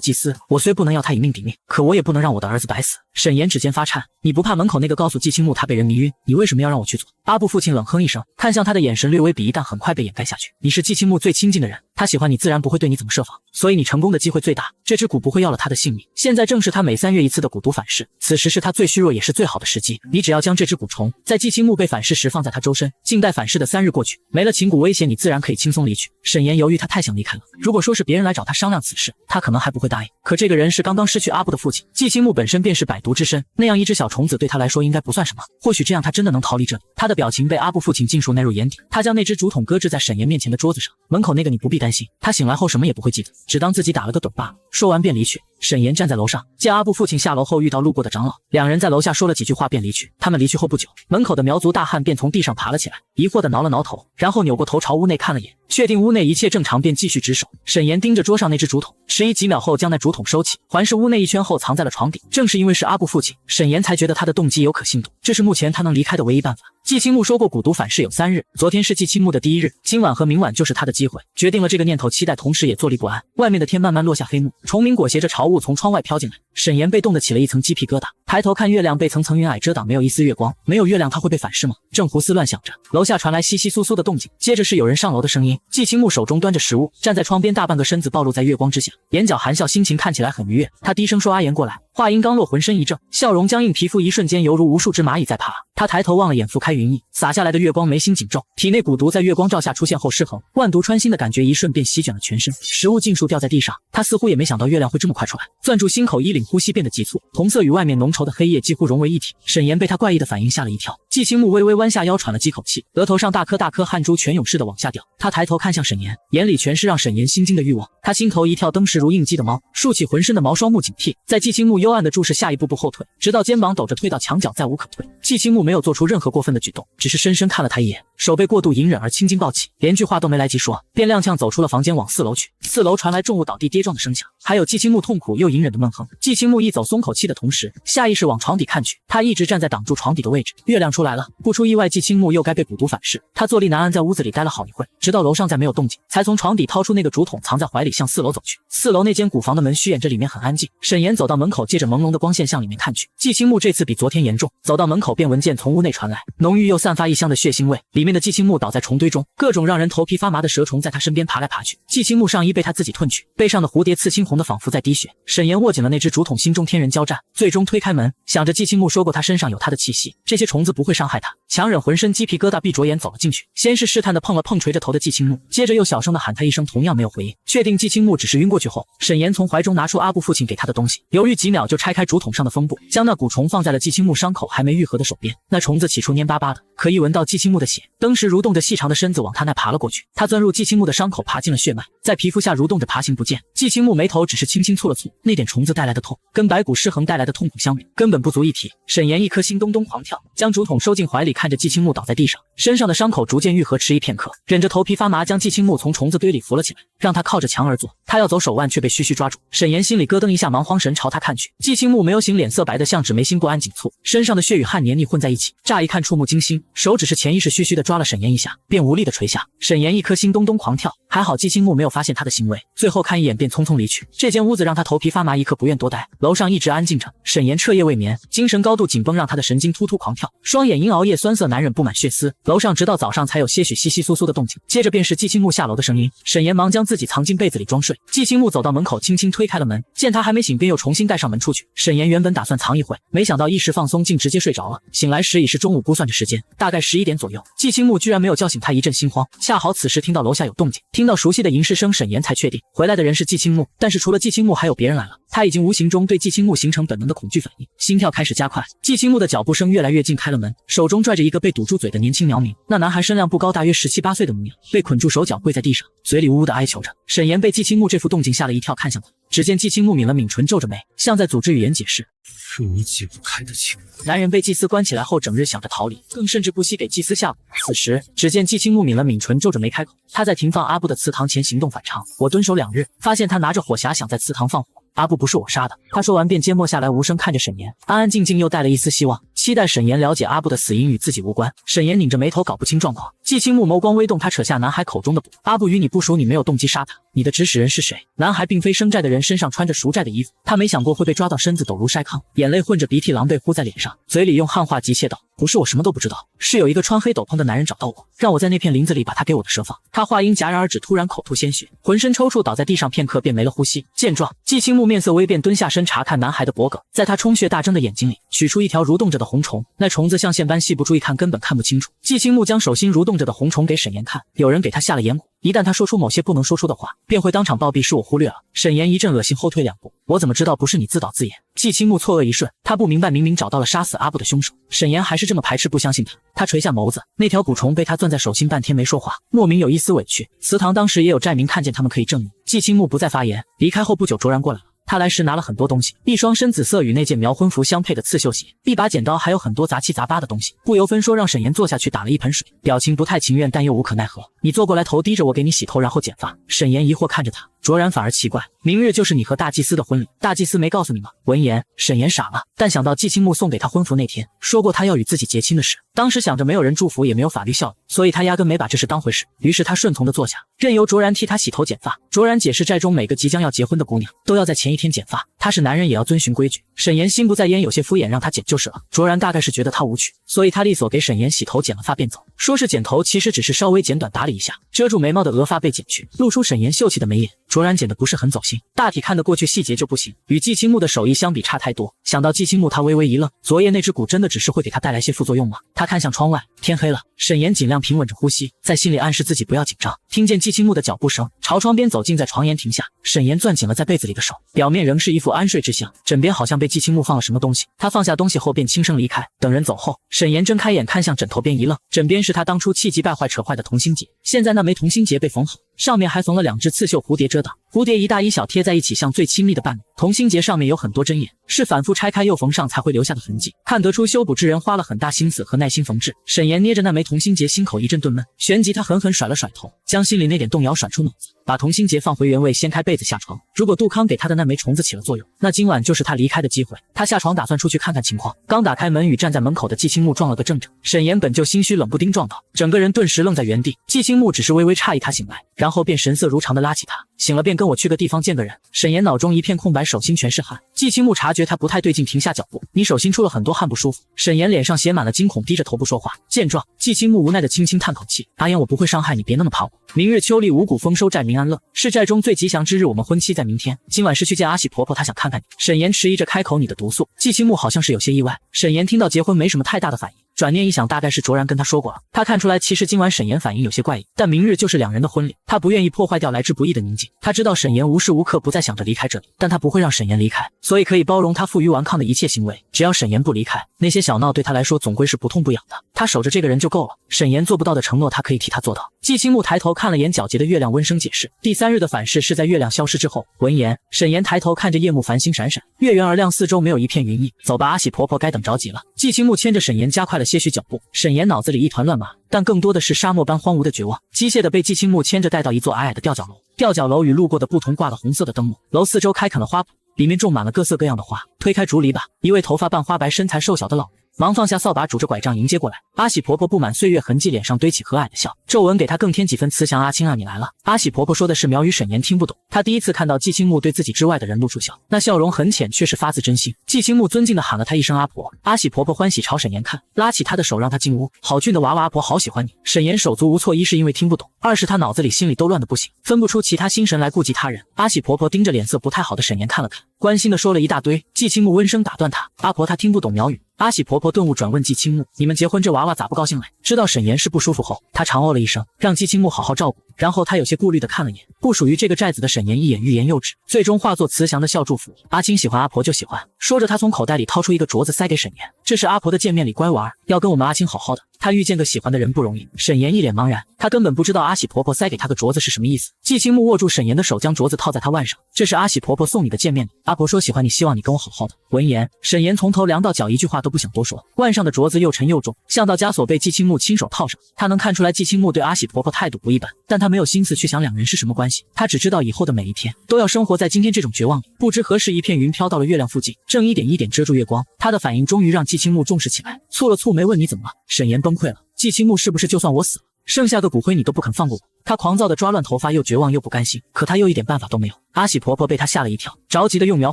祭司，我虽不能要他以命抵命，可我也不能让我的儿子白死。沈岩指尖发颤，你不怕门口那个告诉季青木他被人迷晕，你为什么要让我去做？阿布父亲冷哼一声，看向他的眼神略微鄙夷，但很快被掩盖下去。你是季青木最亲近的人，他喜欢你自然不会对你怎么设防，所以你成功的机会最大。这只蛊不会要了他的性命，现在正是他每3月一次的蛊毒反噬，此时是他最虚弱也是最好的时机。你只要将这只蛊虫在季青木被反噬时放在他周身，静待反噬的3日过去，没了情蛊威胁，你自然可以轻松离去。沈岩犹豫，他太想离开了，如果说是别人来找他商量此事，他可能还不会答应，可这个人是刚刚失去阿布的父亲，季青木本身便是百毒之身，那样一只小虫子对他来说应该不算什么，或许这样他真的能逃离这里。他的表情被阿布父亲尽数纳入眼底，他将那只竹筒搁置在沈岩面前的桌子上，门口那个你不必担心，他醒来后什么也不会记得，只当自己打了个盹罢了。说完便离去。沈岩站在楼上，见阿布父亲下楼后遇到路过的长老，两人在楼下说了几句话便离去。他们离去后不久，门口的苗族大汉便从地上爬了起来，疑惑地挠了挠头，然后扭过头朝屋内看了眼，确定屋内一切正常便继续值守。沈岩盯着桌上那只竹筒，迟疑几秒后将那竹筒收起，环视屋内一圈后藏在了床底。正是因为是阿布父亲，沈岩才觉得他的动机有可信度，这是目前他能离开的唯一办法。季青木说过蛊毒反噬有3日，昨天是季青木的第1日，今晚和明晚就是他的机会。决定了这个念头，期待同时也坐立不安。外面的天慢慢落下黑幕，虫鸣裹挟着潮雾从窗外飘进来，沈岩被冻得起了一层鸡皮疙瘩，抬头看月亮被层层云霭遮挡，没有一丝月光，没有月亮他会被反噬吗？正胡思乱想着，楼下传来窸窸窣窣的动静，接着是有人上楼的声音。季青木手中端着食物，站在窗边，大半个身子暴露在月光之下，眼角含笑，心情看起来很愉悦。他低声说：“阿言过来。”话音刚落，浑身一怔，笑容僵硬，皮肤一瞬间犹如无数只蚂蚁在爬。他抬头望了眼拂开云翳，洒下来的月光，眉心紧皱，体内蛊毒在月光照下出现后失衡，万毒穿心的感觉一瞬便席卷了全身，食物尽数掉在地上。他似乎也没想到月亮会这么快出来，攥住心口，衣领呼吸变得急促，红色与外面浓稠的黑夜几乎融为一体。沈岩被他怪异的反应吓了一跳，季青木微微弯下腰，喘了几口气，额头上大颗大颗汗珠泉涌似的往下掉。他抬头看向沈岩，眼里全是让沈岩心惊的欲望。他心头一跳，登时如应激的猫，竖起浑身的毛，双目警惕，在季青木幽暗的注视下一步步后退，直到肩膀抖着退到墙角，再无可退。季青木没有做出任何过分的举动，只是深深看了他一眼，手被过度隐忍而青筋暴起，连句话都没来及说，便踉跄走出了房间往4楼去。4楼传来重物倒地跌撞的声响，还有季青木痛苦又隐忍的闷哼。季青木一走松口气的同时，下一意识往床底看去，他一直站在挡住床底的位置。月亮出来了，不出意外，季青木又该被蛊毒反噬。他坐立难安，在屋子里待了好一会，直到楼上再没有动静，才从床底掏出那个竹筒，藏在怀里，向4楼走去。4楼那间古房的门虚掩着，里面很安静。沈岩走到门口，借着朦胧的光线向里面看去。季青木这次比昨天严重，走到门口便闻见从屋内传来浓郁又散发异香的血腥味。里面的季青木倒在虫堆中，各种让人头皮发麻的蛇虫在他身边爬来爬去。季青木上衣被他自己褪去，背上的蝴蝶刺青红的仿佛在滴血。沈岩握紧了那只竹筒，心中天人交战，最终推开门，想着季青木说过他身上有他的气息，这些虫子不会伤害他，强忍浑身鸡皮疙瘩，闭着眼走了进去。先是试探的碰了碰垂着头的季青木，接着又小声的喊他一声，同样没有回应。确定季青木只是晕过去后，沈岩从怀中拿出阿布父亲给他的东西，犹豫几秒就拆开竹筒上的封布，将那蛊虫放在了季青木伤口还没愈合的手边。那虫子起初蔫巴巴的，可一闻到季青木的血，当时蠕动着细长的身子往他那爬了过去。他钻入季青木的伤口，爬进了血脉，在皮肤下蠕动着爬行不见。季青木眉头只是轻轻蹙了蹙，那点虫子带来的痛跟白骨失衡带来的痛苦相比，根本不足一提。沈岩一颗心咚咚狂跳，将竹筒收进怀里，看着季青木倒在地上，身上的伤口逐渐愈合，迟疑片刻，忍着头皮发麻，将季青木从虫子堆里扶了起来，让他靠着墙而坐。他要走手腕却被徐徐抓住，沈岩心里咯噔一下，忙慌神朝他看去。季青木没有醒，脸色白得像纸，眉心不安紧蹙，身上的血与汗黏腻混在一起，乍一看触目惊心，手只是潜意识虚虚的抓了沈岩一下，便无力的垂下。沈岩一颗心咚咚狂跳，还好季青木没有发现他的行为，最后看一眼便匆匆离去。这间屋子让他头皮发麻，一刻不愿多待。楼上一直安静着，沈岩彻夜未眠，精神高度紧绷让他的神经突突狂跳，双眼因熬夜酸涩难忍布满血丝。楼上直到早上才有些许窸窸窣窣的动静，接着便是季青木下楼的声音。沈岩忙将自己藏进被子里装睡。季青木走到门口，轻轻推开了门，见他还没醒，便又重新带上门出去。沈岩原本打算藏一会，没想到一时放松，竟直接睡着了。醒来时已是中午，估算着时间，大概11点左右。季青木居然没有叫醒他，一阵心慌。恰好此时听到楼下有动静，听到熟悉的吟诗声，沈岩才确定回来的人是季青木。但是除了季青木，还有别人来了。他已经无形中对季青木形成本能的恐惧反应，心跳开始加快。季青木的脚步声越来越近，开了门，手中拽着一个被堵住嘴的年轻苗民。那男孩身量不高，大约17、18岁的模样，被捆住手脚跪在地上，嘴里呜呜的哀求着。沈岩被季青木这副动静吓了一跳，看向他，只见季青木抿了抿唇，皱着眉，像在组织语言解释。是我解不开的情缘。男人被祭司关起来后，整日想着逃离，更甚至不惜给祭司下蛊。此时，只见季青木抿了抿唇，皱着眉开口。他在停放阿布的祠堂前行动反常，我蹲守2日，发现他拿着火匣想在祠堂放火。阿布不是我杀的。他说完便缄默下来，无声看着沈岩，安安静静又带了一丝希望，期待沈岩了解阿布的死因与自己无关。沈岩拧着眉头，搞不清状况。季青木眸光微动，他扯下男孩口中的卜：阿布与你不熟，你没有动机杀他，你的指使人是谁？男孩并非生债的人，身上穿着赎债的衣服，他没想过会被抓到，身子抖如筛糠，眼泪混着鼻涕狼狈呼在脸上，嘴里用汉话急切道：不是我什么都不知道，是有一个穿黑斗篷的男人找到我，让我在那片林子里把他给我的蛇放。他话音戛然而止，突然口吐鲜血，浑身抽搐，倒在地上，片刻便没了呼吸。见状，季青木面色微变，蹲下身查看男孩的脖颈，在他充血大睁的眼睛里取出一条蠕动着的红虫，那虫子像线般细，不注意看根本看不清楚。季青木将手心蠕动着的红虫给沈岩看，有人给他下了眼蛊，一旦他说出某些不能说出的话，便会当场暴毙，是我忽略了。沈岩一阵恶心，后退2步，我怎么知道不是你自导自演？季青木错愕一瞬，他不明白，明明找到了杀死阿布的凶手，沈岩还是这么排斥不相信他。他垂下眸子，那条蛊虫被他攥在手心半天没说话，莫名有一丝委屈。祠堂当时也有寨民看见，他们可以证明。季青木不再发言，离开后不久，卓然过来了。他来时拿了很多东西，一双深紫色与那件苗婚服相配的刺绣鞋，一把剪刀，还有很多杂七杂八的东西。不由分说让沈岩坐下去打了一盆水，表情不太情愿，但又无可奈何。你坐过来，头低着，我给你洗头，然后剪发。沈岩疑惑看着他，卓然反而奇怪，明日就是你和大祭司的婚礼，大祭司没告诉你吗？闻言，沈岩傻了，但想到季青木送给他婚服那天说过他要与自己结亲的事，当时想着没有人祝福，也没有法律效应，所以他压根没把这事当回事。于是他顺从地坐下，任由卓然替他洗头剪发。卓然解释，寨中每个即将要结婚的姑娘都要在前一天剪发，他是男人也要遵循规矩。沈岩心不在焉，有些敷衍，让他剪就是了。卓然大概是觉得他无趣，所以他利索给沈岩洗头剪了发便走。说是剪头，其实只是稍微剪短打理一下，遮住眉毛的额发被剪去，露出沈岩秀气的眉眼。卓然剪得不是很走心，大体看得过去，细节就不行，与季青木的手艺相比差太多。想到季青木，他微微一愣，昨夜那只蛊真的只是会给他带来些副作用吗？他看向窗外，天黑了。沈岩尽量平稳着呼吸，在心里暗示自己不要紧张。听见季青木的脚步声，朝窗边走近，在床沿停下。沈岩攥紧了在被子里的手，表面仍是一副安睡之相，枕边好像被季青木放了什么东西。他放下东西后便轻声离开。等人走后，沈岩睁开眼看向枕头边一愣，枕边是他当初气急败坏扯坏的同心结，现在那枚同心结被缝好，上面还缝了2只刺绣蝴蝶遮挡，蝴蝶一大一小贴在一起，像最亲密的伴侣。同心结上面有很多针眼，是反复拆开又缝上才会留下的痕迹，看得出修补之人花了很大心思和耐心缝制。沈岩捏着那枚同心结，心口一阵顿闷，旋即他狠狠甩了甩头，将心里那点动摇甩出脑子，把同心结放回原位，掀开被子下床。如果杜康给他的那枚虫子起了作用，那今晚就是他离开的机会。他下床打算出去看看情况，刚打开门，与站在门口的季青木撞了个正着。沈岩本就心虚，冷不丁撞到，整个人顿时愣在原地。季青木只是微微诧异他醒来，然后便神色如常的拉起他，醒了便跟我去个地方见个人。沈岩脑中一片空白，手心全是汗。季青木察觉他不太对劲，停下脚步，你手心出了很多汗，不舒服。沈岩脸上写满了惊恐，低着头不说话。见状，季青木无奈的轻轻叹口气，阿言，我不会伤害你，别那么怕我。明日秋历五谷丰收，寨民安乐，是寨中最吉祥之日，我们婚期在明天，今晚是去见阿喜婆婆，她想看看你。沈岩迟疑着开口，你的毒素。季青木好像是有些意外，沈岩听到结婚没什么太大的反应，转念一想，大概是卓然跟他说过了。他看出来，其实今晚沈岩反应有些怪异，但明日就是2人的婚礼，他不愿意破坏掉来之不易的宁静。他知道沈岩无时无刻不在想着离开这里，但他不会让沈岩离开，所以可以包容他负隅顽抗的一切行为。只要沈岩不离开，那些小闹对他来说总归是不痛不痒的。他守着这个人就够了。沈岩做不到的承诺，他可以替他做到。季青木抬头看了眼皎洁的月亮，温声解释：第3日的反噬是在月亮消失之后。闻言，沈岩抬头看着夜幕，繁星闪闪，月圆而亮，四周没有一片云翳。走吧，阿喜婆婆该等着急了。季青木牵着沈岩加快了些许脚步。沈岩脑子里一团乱麻，但更多的是沙漠般荒芜的绝望，机械的被季青木牵着带到一座矮矮的吊脚楼。吊脚楼与路过的不同，挂了红色的灯幕，楼四周开垦了花圃，里面种满了各色各样的花。推开竹篱笆，一位头发半花白、身材瘦小的老人忙放下扫把，拄着拐杖迎接过来。阿喜婆婆布满岁月痕迹，脸上堆起和蔼的笑，皱纹给她更添几分慈祥。阿青啊，你来了。阿喜婆婆说的是苗语，沈岩听不懂。她第一次看到季青木对自己之外的人露出笑，那笑容很浅，却是发自真心。季青木尊敬地喊了她一声阿婆。阿喜婆婆欢喜朝沈岩看，拉起她的手让她进屋。好俊的娃娃，阿婆好喜欢你。沈岩手足无措，一是因为听不懂，二是他脑子里心里都乱得不行，分不出其他心神来顾及他人。阿喜婆婆盯着脸色不太好的沈岩看了看，关心地说了一大堆。季青木温声打断她，阿婆她听不懂苗语。阿喜婆婆顿悟，转问季青木：“你们结婚这娃娃咋不高兴嘞？”知道沈岩是不舒服后，她长哦了一声，让季青木好好照顾。然后她有些顾虑地看了眼不属于这个寨子的沈岩一眼，欲言又止，最终化作慈祥的笑祝福：“阿青喜欢阿婆就喜欢。”说着，她从口袋里掏出一个镯子塞给沈岩：“这是阿婆的见面礼，乖娃儿，要跟我们阿青好好的。她遇见个喜欢的人不容易。”沈岩一脸茫然，他根本不知道阿喜婆婆塞给他个镯子是什么意思。季青木握住沈岩的手，将镯子套在他腕上：“这是阿喜婆婆送你的见面礼，阿婆说喜欢你，希望你跟我好好的。”闻言，沈岩从头凉到脚，一句话都不想多说。腕上的镯子又沉又重，像道枷锁被季青木亲手套上。他能看出来季青木对阿喜婆婆态度不一般，但他没有心思去想2人是什么关系。他只知道以后的每一天都要生活在今天这种绝望里。不知何时，一片云飘到了月亮附近，正一点一点遮住月光。他的反应终于让季青木重视起来，蹙了蹙眉问：“你怎么了？”沈岩崩溃了：“季青木，是不是就算我死了，剩下个骨灰你都不肯放过我？”他狂躁地抓乱头发，又绝望又不甘心，可他又一点办法都没有。阿喜婆婆被他吓了一跳，着急地用描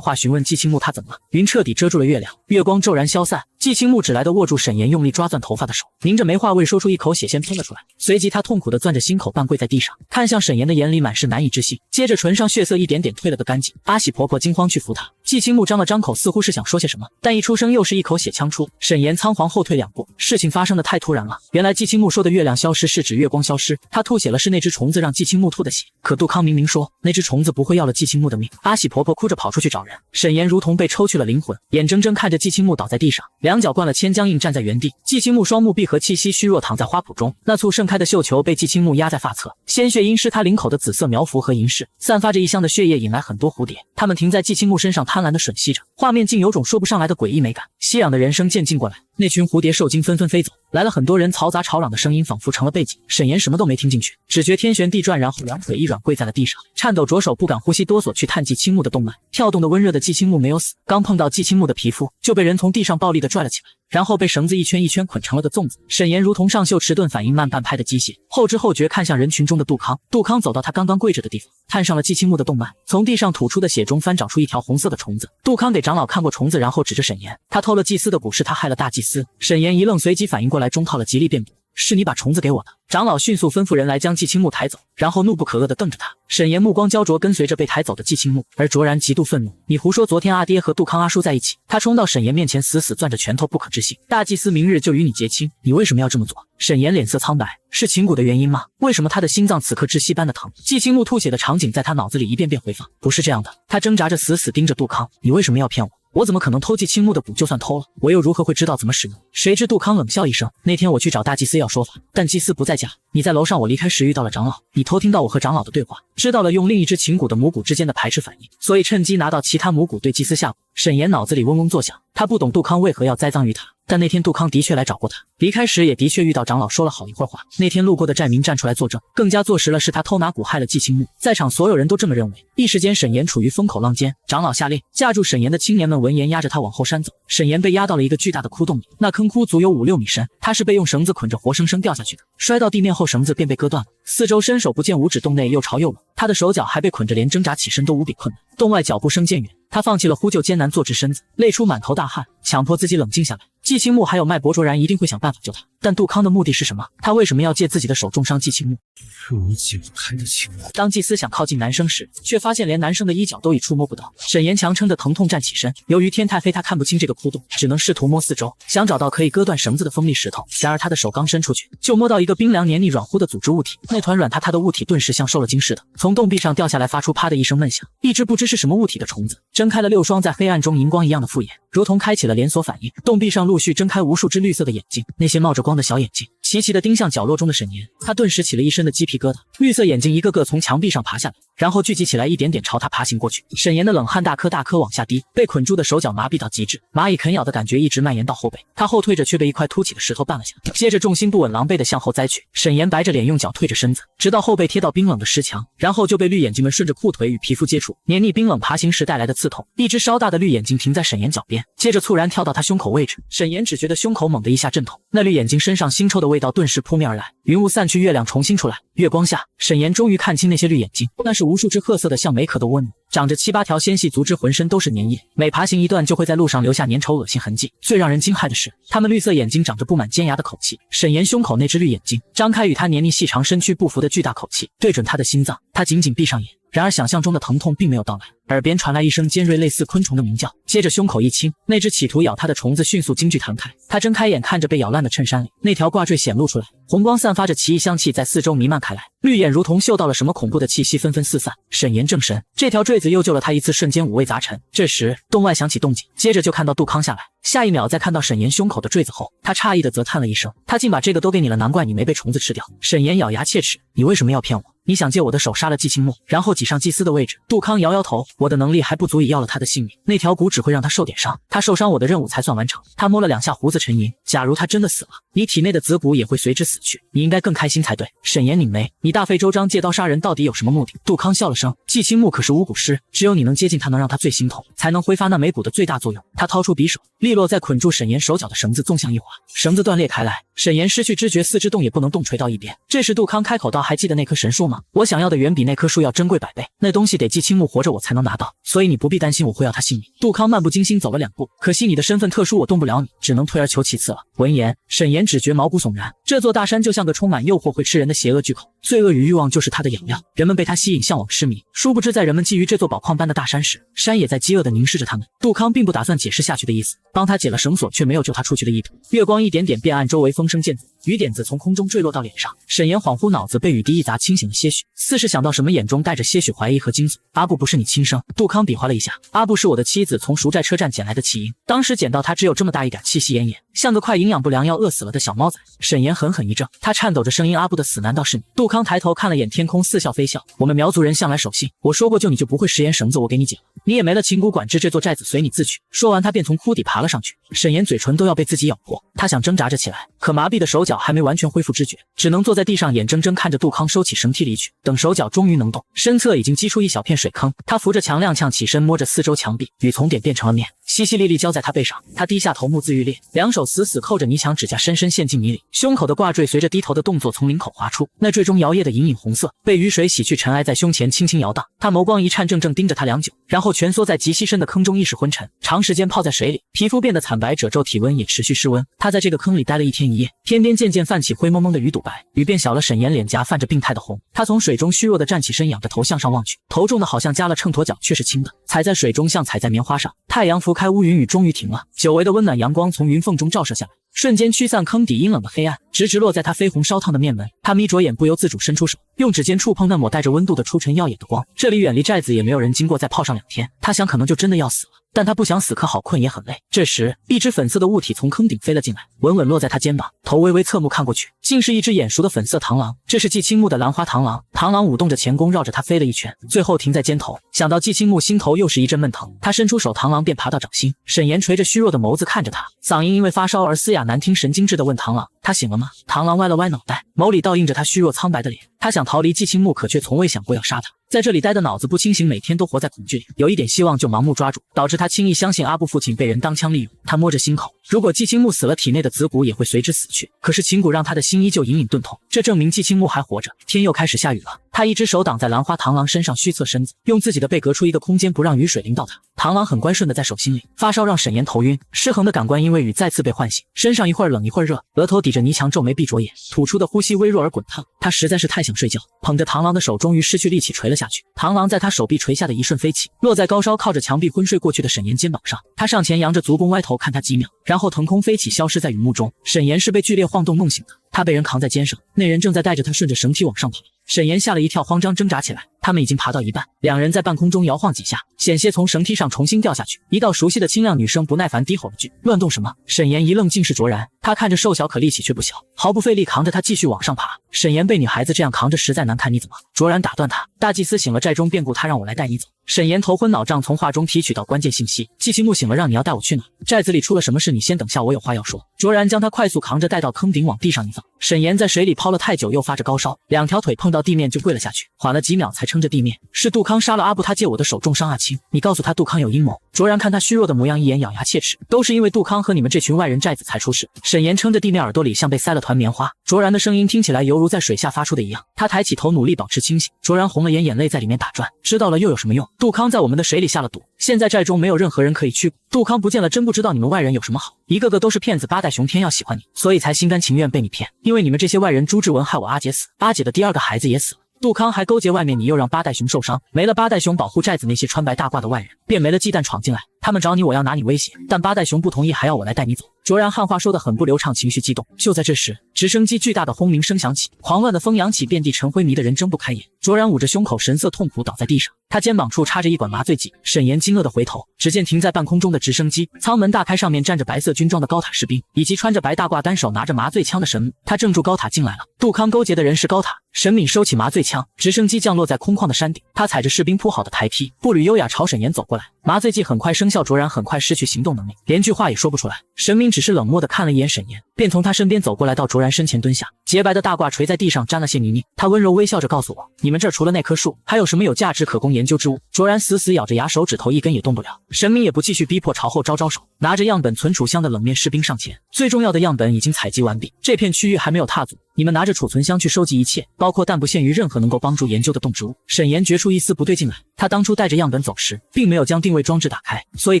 画询问季青木他怎么了。云彻底遮住了月亮，月光骤然消散。季青木只来的握住沈岩用力抓攥头发的手，凝着眉话未说出一口血先喷了出来，随即他痛苦地攥着心口，半跪在地上，看向沈岩的眼里满是难以置信，接着唇上血色一点点退了个干净。阿喜婆婆惊慌去扶他，季青木张了张口，似乎是想说些什么，但一出声又是一口血呛出。沈岩仓皇后退2步，事情发生的太突然了。原来季青木说的月亮消失是指月光消失，他吐血了，是那只虫子让季青木吐的血，可杜康明明说那只虫子不会要了季青木的命。阿喜婆婆哭着跑出去找人，沈岩如同被抽去了灵魂，眼睁睁看着季青木倒在地上，两脚灌了铅，僵硬站在原地。季青木双目闭合，气息虚弱，躺在花圃中，那簇盛开的绣球被季青木压在发侧，鲜血阴湿他领口的紫色苗服和银饰，散发着异香的血液引来很多蝴蝶，它们停在季青木身上，贪婪地吮吸着，画面竟有种说不上来的诡异美感。熙攘的人声渐近过来，那群蝴蝶受惊纷纷飞走，来了很多人，嘈杂吵嚷的声音仿佛成了背景。沈岩什么都没听进去，只觉天旋地转，然后两腿一软跪在了地上，颤抖着手，不敢呼吸，哆嗦去探季青木的动脉，跳动的温热的季青木没有死，刚碰到季青木的皮肤就被人从地上暴力地拽了起来，然后被绳子一圈一圈捆成了个粽子。沈岩如同上秀迟钝反应慢半拍的机械，后知后觉看向人群中的杜康。杜康走到他刚刚跪着的地方，探上了季青木的动脉，从地上吐出的血中翻长出一条红色的虫子。杜康给长老看过虫子，然后指着沈岩：“他偷了祭司的蛊，是他害了大祭司。”沈岩一愣，随即反应过来，中套了极力辩驳：“是你把虫子给我的。”长老迅速吩咐人来将季青木抬走，然后怒不可遏地瞪着他。沈岩目光焦灼，跟随着被抬走的季青木，而卓然极度愤怒：“你胡说！昨天阿爹和杜康阿叔在一起。”他冲到沈岩面前，死死攥着拳头，不可置信：“大祭司明日就与你结亲，你为什么要这么做？”沈岩脸色苍白：“是情蛊的原因吗？为什么他的心脏此刻窒息般的疼？”季青木吐血的场景在他脑子里一遍遍回放。不是这样的，他挣扎着死死盯着杜康：“你为什么要骗我？我怎么可能偷季青木的蛊？就算偷了，我又如何会知道怎么使用？”谁知杜康冷笑一声：“那天我去找大祭司要说法，但祭司不在家，你在楼上，我离开时遇到了长老，你偷听到我和长老的对话，知道了用另一只琴骨的母骨之间的排斥反应，所以趁机拿到其他母骨对祭司下蛊。沈岩脑子里嗡嗡作响，他不懂杜康为何要栽赃于他，但那天杜康的确来找过他，离开时也的确遇到长老说了好一会儿话。那天路过的寨民站出来作证，更加坐实了是他偷拿骨害了季青木。在场所有人都这么认为。一时间沈岩处于风口浪尖，长老下令，架住沈岩的青年们闻言压着他往后山走。沈岩被压到了一个巨大的窟洞里，那坑窟足有5、6米深，他是被用绳子捆着活生生掉下去的，摔到地面后绳子便被割断了。四周伸手不见五指，洞内又潮又冷，他的手脚还被捆着，连挣扎起身都无比困难。洞外脚步声渐远，他放弃了呼救，艰难坐直身子，累出满头大汗，强迫自己冷静下来。季青木还有脉搏卓然一定会想办法救他，但杜康的目的是什么？他为什么要借自己的手重伤季青木？是你解不开的情况。当祭司想靠近男生时，却发现连男生的衣角都已触摸不到。沈岩强撑着疼痛站起身，由于天太黑，他看不清这个窟洞，只能试图摸四周，想找到可以割断绳子的锋利石头。然而他的手刚伸出去，就摸到一个冰凉黏腻软乎的组织物体，那团软塌塌的物体顿时像受了惊似的，从洞壁上掉下来，发出啪的一声闷响。一只不知是什么物体的虫子睁开了6双在黑暗中荧光一样的复眼，如同开启了连锁反应，洞壁上陆续睁开无数只绿色的眼睛，那些冒着光的小眼睛齐齐地盯向角落中的沈岩，他顿时起了一身的鸡皮疙瘩。绿色眼睛一个个从墙壁上爬下来，然后聚集起来，一点点朝他爬行过去。沈岩的冷汗大颗大颗往下滴，被捆住的手脚麻痹到极致，蚂蚁啃咬的感觉一直蔓延到后背。他后退着，却被一块凸起的石头绊了下来，接着重心不稳，狼狈地向后栽去。沈岩白着脸，用脚退着身子，直到后背贴到冰冷的石墙，然后就被绿眼睛们顺着裤腿与皮肤接触，黏腻冰冷爬行时带来的刺痛。一只稍大的绿眼睛停在沈岩脚边，接着猝然跳到他胸口位置。沈岩只觉得胸口猛地一下阵痛，那绿眼睛身上腥臭的味道顿时扑面而来。云雾散去，月亮重新出来，月光下，沈岩终于看清那些绿眼睛，那是无数只褐色的像梅壳的蜗牛，长着7、8条纤细足肢，浑身都是粘液，每爬行一段就会在路上留下粘稠恶心痕迹。最让人惊骇的是，它们绿色眼睛长着布满尖牙的口气。沈岩胸口那只绿眼睛张开，与他黏腻细长身躯不符的巨大口气对准他的心脏，他紧紧闭上眼。然而想象中的疼痛并没有到来，耳边传来一声尖锐类似昆虫的鸣叫，接着胸口一轻，那只企图咬他的虫子迅速惊惧弹开。他睁开眼，看着被咬烂的衬衫里那条挂坠显露出来，红光散发着奇异香气在四周弥漫开来，绿眼如同嗅到了什么恐怖的气息，纷纷四散。沈岩正神，这条坠子又救了他一次，瞬间五味杂陈。这时洞外响起动静，接着就看到杜康下来，下一秒在看到沈岩胸口的坠子后，他诧异的啧叹了一声，他竟把这个都给你了，难怪你没被虫子吃掉。沈岩咬牙切齿，你为什么要骗我？你想借我的手杀了季青木，然后挤上祭司的位置？杜康摇摇头，我的能力还不足以要了他的性命，那条骨只会让他受点伤，他受伤我的任务才算完成。他摸了2下胡子沉吟，假如他真的死了，你体内的子骨也会随之死去，你应该更开心才对。沈岩拧眉，你大费周章借刀杀人到底有什么目的？杜康笑了声，季青木可是巫蛊师，只有你能接近他，能让他最心痛，才能挥发那枚骨的最大作用。他掏出匕首，利落在捆住沈岩手脚的绳子纵向一划，绳子断裂开来，沈岩失去知觉，四肢动也不能动，垂到一边。这时杜康开口道，还记得那棵神树吗？我想要的远比那棵树要珍贵100倍，那东西得季青木活着我才能拿到，所以你不必担心我会要他性命。杜康漫不经心走了2步，可惜你的身份特殊，我动不了你，只能退而求其次了。闻言，沈岩只觉毛骨悚然，这座大山就像个充满诱惑会吃人的邪恶巨口，罪恶与欲望就是它的养料，人们被它吸引，向往痴迷。殊不知在人们觊觎这座宝矿般的大山时，山也在饥饿地凝视着他们。杜康并不打算解释下去的意思，帮他解了绳索，却没有救他出去的意图。月光一点点变暗，周围风声渐阻，雨点子从空中坠落到脸上。沈岩恍惚，脑子被雨滴一砸，清醒了些许，似是想到什么，眼中带着些许怀疑和惊悚。阿布不是你亲生？杜康比划了一下，阿布是我的妻子，从赎寨车站捡来的弃婴，当时捡到她只有这么大一点，气息奄奄，像个快营养不良要饿死了的小猫仔。沈岩狠狠一怔，他颤抖着声音，阿布的死难道是你？杜康抬头看了眼天空，似笑非笑，我们苗族人向来守信，我说过救你就不会食言，绳子我给你解了，你也没了琴骨管制，这座寨子随你自取。说完他便从窟底爬了上去。沈岩嘴唇都要被自己咬破，他想挣扎着起来，可麻痹的手脚还没完全恢复知觉，只能坐在地上眼睁睁看着杜康收起绳梯离去。等手脚终于能动，身侧已经积出一小片水坑，他扶着墙踉跄起身，摸着四周墙壁，雨从点变成了面，淅淅沥沥浇在他背上。他低下头，目眦欲裂，两手死死扣着泥墙，指甲深深陷进泥里，胸口的挂坠随着低头的动作从领口滑出，那坠中摇曳的隐隐红色被雨水洗去尘埃，在胸前轻轻摇荡。他眸光一颤，怔怔盯着他良久，然后蜷缩在极稀深的坑中，意识昏沉。长时间泡在水里，皮肤变得惨白褶皱，体温也持续失温。他在这个坑里待了1天1夜，天边渐渐泛起灰蒙蒙的雨堵白，雨变小了，沈岩脸颊泛着病态的红。他从水中虚弱地站起身，仰着头向上望去，头重的好像加了秤砣，脚却是轻的，踩在水中像踩在棉花上。太阳拂开乌云，雨终于停了，久违的温暖阳光从云缝中照射下来，瞬间驱散坑底阴冷的黑暗，直直落在他绯红烧烫的面门。他眯着眼，不由自主伸出手，用指尖触碰那抹带着温度的出尘耀眼的光。这里远离寨子，也没有人经过，再泡上2天，他想可能就真的要死了。但他不想死，可好困也很累。这时，一只粉色的物体从坑顶飞了进来，稳稳落在他肩膀，头微微侧目看过去，竟是一只眼熟的粉色螳螂。这是季青木的兰花螳螂，螳螂舞动着前弓，绕着他飞了一圈，最后停在肩头。想到季青木心头又是一阵闷疼，他伸出手，螳螂便爬到掌心。沈岩垂着虚弱的眸子看着他，嗓音因为发烧而嘶哑难听，神经质地问螳螂：“他醒了吗？”螳螂歪了歪脑袋，眸里倒映着他虚弱苍白的脸。他想逃离季青木，可却从未想过要杀他。在这里待的脑子不清醒，每天都活在恐惧里，有一点希望就盲目抓住，导致他轻易相信阿布父亲被人当枪利用。他摸着心口，如果季青木死了，体内的子骨也会随之死去。可是情蛊让他的心依旧隐隐钝痛，这证明季青木还活着。天又开始下雨了，他一只手挡在兰花螳螂身上，虚侧身子，用自己的背隔出一个空间，不让雨水淋到他。螳螂很乖顺的在手心里。发烧让沈岩头晕，失衡的感官因为雨再次被唤醒，身上一会儿冷一会儿热，额头抵着泥墙，皱眉闭着眼，吐出的呼吸微弱而滚烫。他实在是太想睡觉，捧着螳螂的手终于失去力气垂了下去。螳螂在他手臂垂下的一瞬飞起，落在高烧靠着墙壁昏睡过去的沈岩肩膀上。他上前扬着足弓歪头看他几秒，然后腾空飞起，消失在雨幕中。沈岩是被剧烈晃动弄醒的，他被人扛在肩上，那人正在带着他顺着绳梯往上跑。沈岩吓了一跳，慌张挣扎起来。他们已经爬到一半，两人在半空中摇晃几下，险些从绳梯上重新掉下去。一道熟悉的清亮女声不耐烦低吼了句：“乱动什么？”沈岩一愣，竟是卓然。他看着瘦小，可力气却不小，毫不费力扛着他继续往上爬。沈岩被女孩子这样扛着实在难看，你怎么？卓然打断他：“大祭司醒了，寨中变故，他让我来带你走。”沈岩头昏脑胀，从话中提取到关键信息：季青木醒了，让你要带我去哪？寨子里出了什么事？你先等下，我有话要说。卓然将他快速扛着带到坑顶，往地上一放。沈岩在水里泡了太久，又发着高烧，两条腿碰到地面就跪了下去，缓了几秒才撑着地面。是杜康杀了阿布，他借我的手重伤阿青，你告诉他杜康有阴谋。卓然看他虚弱的模样，一眼咬牙切齿，都是因为杜康和你们这群外人寨子才出事。沈岩撑着地面，耳朵里像被塞了团棉花。卓然的声音听起来犹如在水下发出的一样。他抬起头，努力保持清醒。卓然红了眼，眼泪在里面打转。知道了又有什么用？杜康在我们的水里下了毒，现在寨中没有任何人可以去。杜康不见了，真不知道你们外人有什么好，一个个都是骗子。八代雄天要喜欢你，所以才心甘情愿被你骗。因为你们这些外人，朱志文害我阿姐死，阿姐的第二个孩子也死了。杜康还勾结外面，你又让八代雄受伤，没了八代雄保护寨子那些穿白大褂的外人，便没了忌惮闯进来。他们找你，我要拿你威胁，但八代雄不同意，还要我来带你走。卓然汉话说得很不流畅，情绪激动。就在这时，直升机巨大的轰鸣声响起，狂乱的风扬起，遍地尘灰，迷得人睁不开眼。卓然捂着胸口，神色痛苦倒在地上，他肩膀处插着一管麻醉剂。沈岩惊愕地回头，只见停在半空中的直升机舱门大开，上面站着白色军装的高塔士兵，以及穿着白大褂单手拿着麻醉枪的神母。他正住高塔进来了。杜康勾结的人是高塔。沈敏收起麻醉枪，直升机降落在空旷的山顶，他踩着士兵铺好的台梯，步履优雅朝沈岩走过来。麻醉剂很快生效，卓然很快失去行动能力，连句话也说不出来。沈敏只是冷漠地看了一眼沈岩，便从他身边走过来，到卓然身前蹲下，洁白的大褂垂在地上，沾了些泥泞。他温柔微笑着告诉我，你们这儿除了那棵树，还有什么有价值可供研究之物？卓然死死咬着牙，手指头一根也动不了。沈敏也不继续逼迫，朝后招招手，拿着样本存储箱的冷面士兵上前。最重要的样本已经采集完毕，这片区域还没有踏足，你们拿着储存箱去收集一切，包括但不限于任何能够帮助研究的动植物。沈岩觉出一丝不对劲来，他当初带着样本走时，并没有将定位装置打开，所以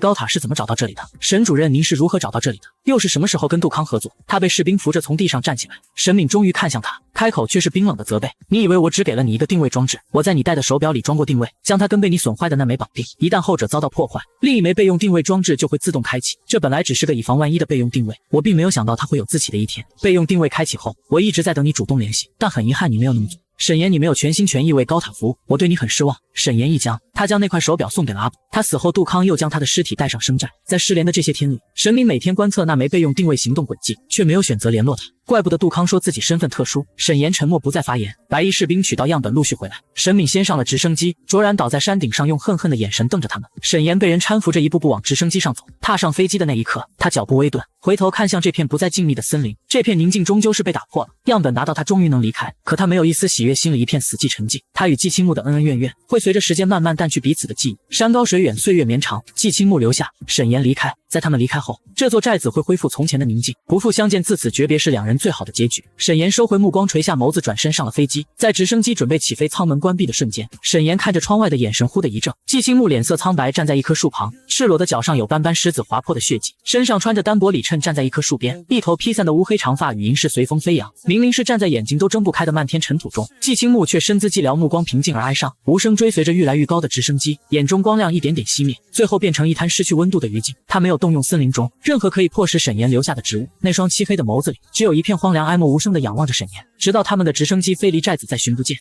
高塔是怎么找到这里的？沈主任，您是如何找到这里的？又是什么时候跟杜康合作？他被士兵扶着从地上站起来。沈敏终于看向他，开口却是冰冷的责备：你以为我只给了你一个定位装置？我在你戴的手表里装过定位，将它跟被你损坏的那枚绑定，一旦后者遭到破坏，另一枚备用定位装置就会自动开启。这本来只是个以防万一的备用定位，我并没有想到它会有自启的一天。备用定位开启后，我一直在等你主动联系，但很遗憾你没有那么做。沈岩，你没有全心全意为高塔服务，我对你很失望。沈岩一僵，他将那块手表送给了阿布，他死后杜康又将他的尸体带上生寨。在失联的这些天里，沈敏每天观测那枚备用定位行动轨迹，却没有选择联络他。怪不得杜康说自己身份特殊。沈岩沉默不再发言。白衣士兵取到样本陆续回来，沈敏先上了直升机，卓然倒在山顶上，用恨恨的眼神瞪着他们。沈岩被人搀扶着一步步往直升机上走。踏上飞机的那一刻，他脚步微顿，回头看向这片不再静谧的森林，这片宁静终究是被打破了。样本拿到，他终于能离开，可他没有一丝喜悦，心里一片死寂沉寂。他与季青木的恩恩怨怨会随着时间慢慢淡去彼此的记忆。山高水远，岁月绵长，季青木留下，沈岩离开。在他们离开后，这座寨子会恢复从前的宁静，不复相见，自此诀别是两人最好的结局。沈岩收回目光，垂下眸子，转身上了飞机。在直升机准备起飞，舱门关闭的瞬间，沈岩看着窗外的眼神忽的一怔。季青木脸色苍白，站在一棵树旁，赤裸的脚上有斑斑狮子划破的血迹，身上穿着单薄里衬，站在一棵树边，一头披散的乌黑长发与银饰随风飞扬，明明是站在眼睛都睁不开的漫天尘土中。季青木却身姿寂寥，目光平静而哀伤，无声追随着愈来愈高的直升机，眼中光亮一点点熄灭，最后变成一滩失去温度的余烬。他没有动用森林中任何可以迫使沈岩留下的植物，那双漆黑的眸子里只有一片荒凉，哀莫无声地仰望着沈岩，直到他们的直升机飞离寨子，再寻不见。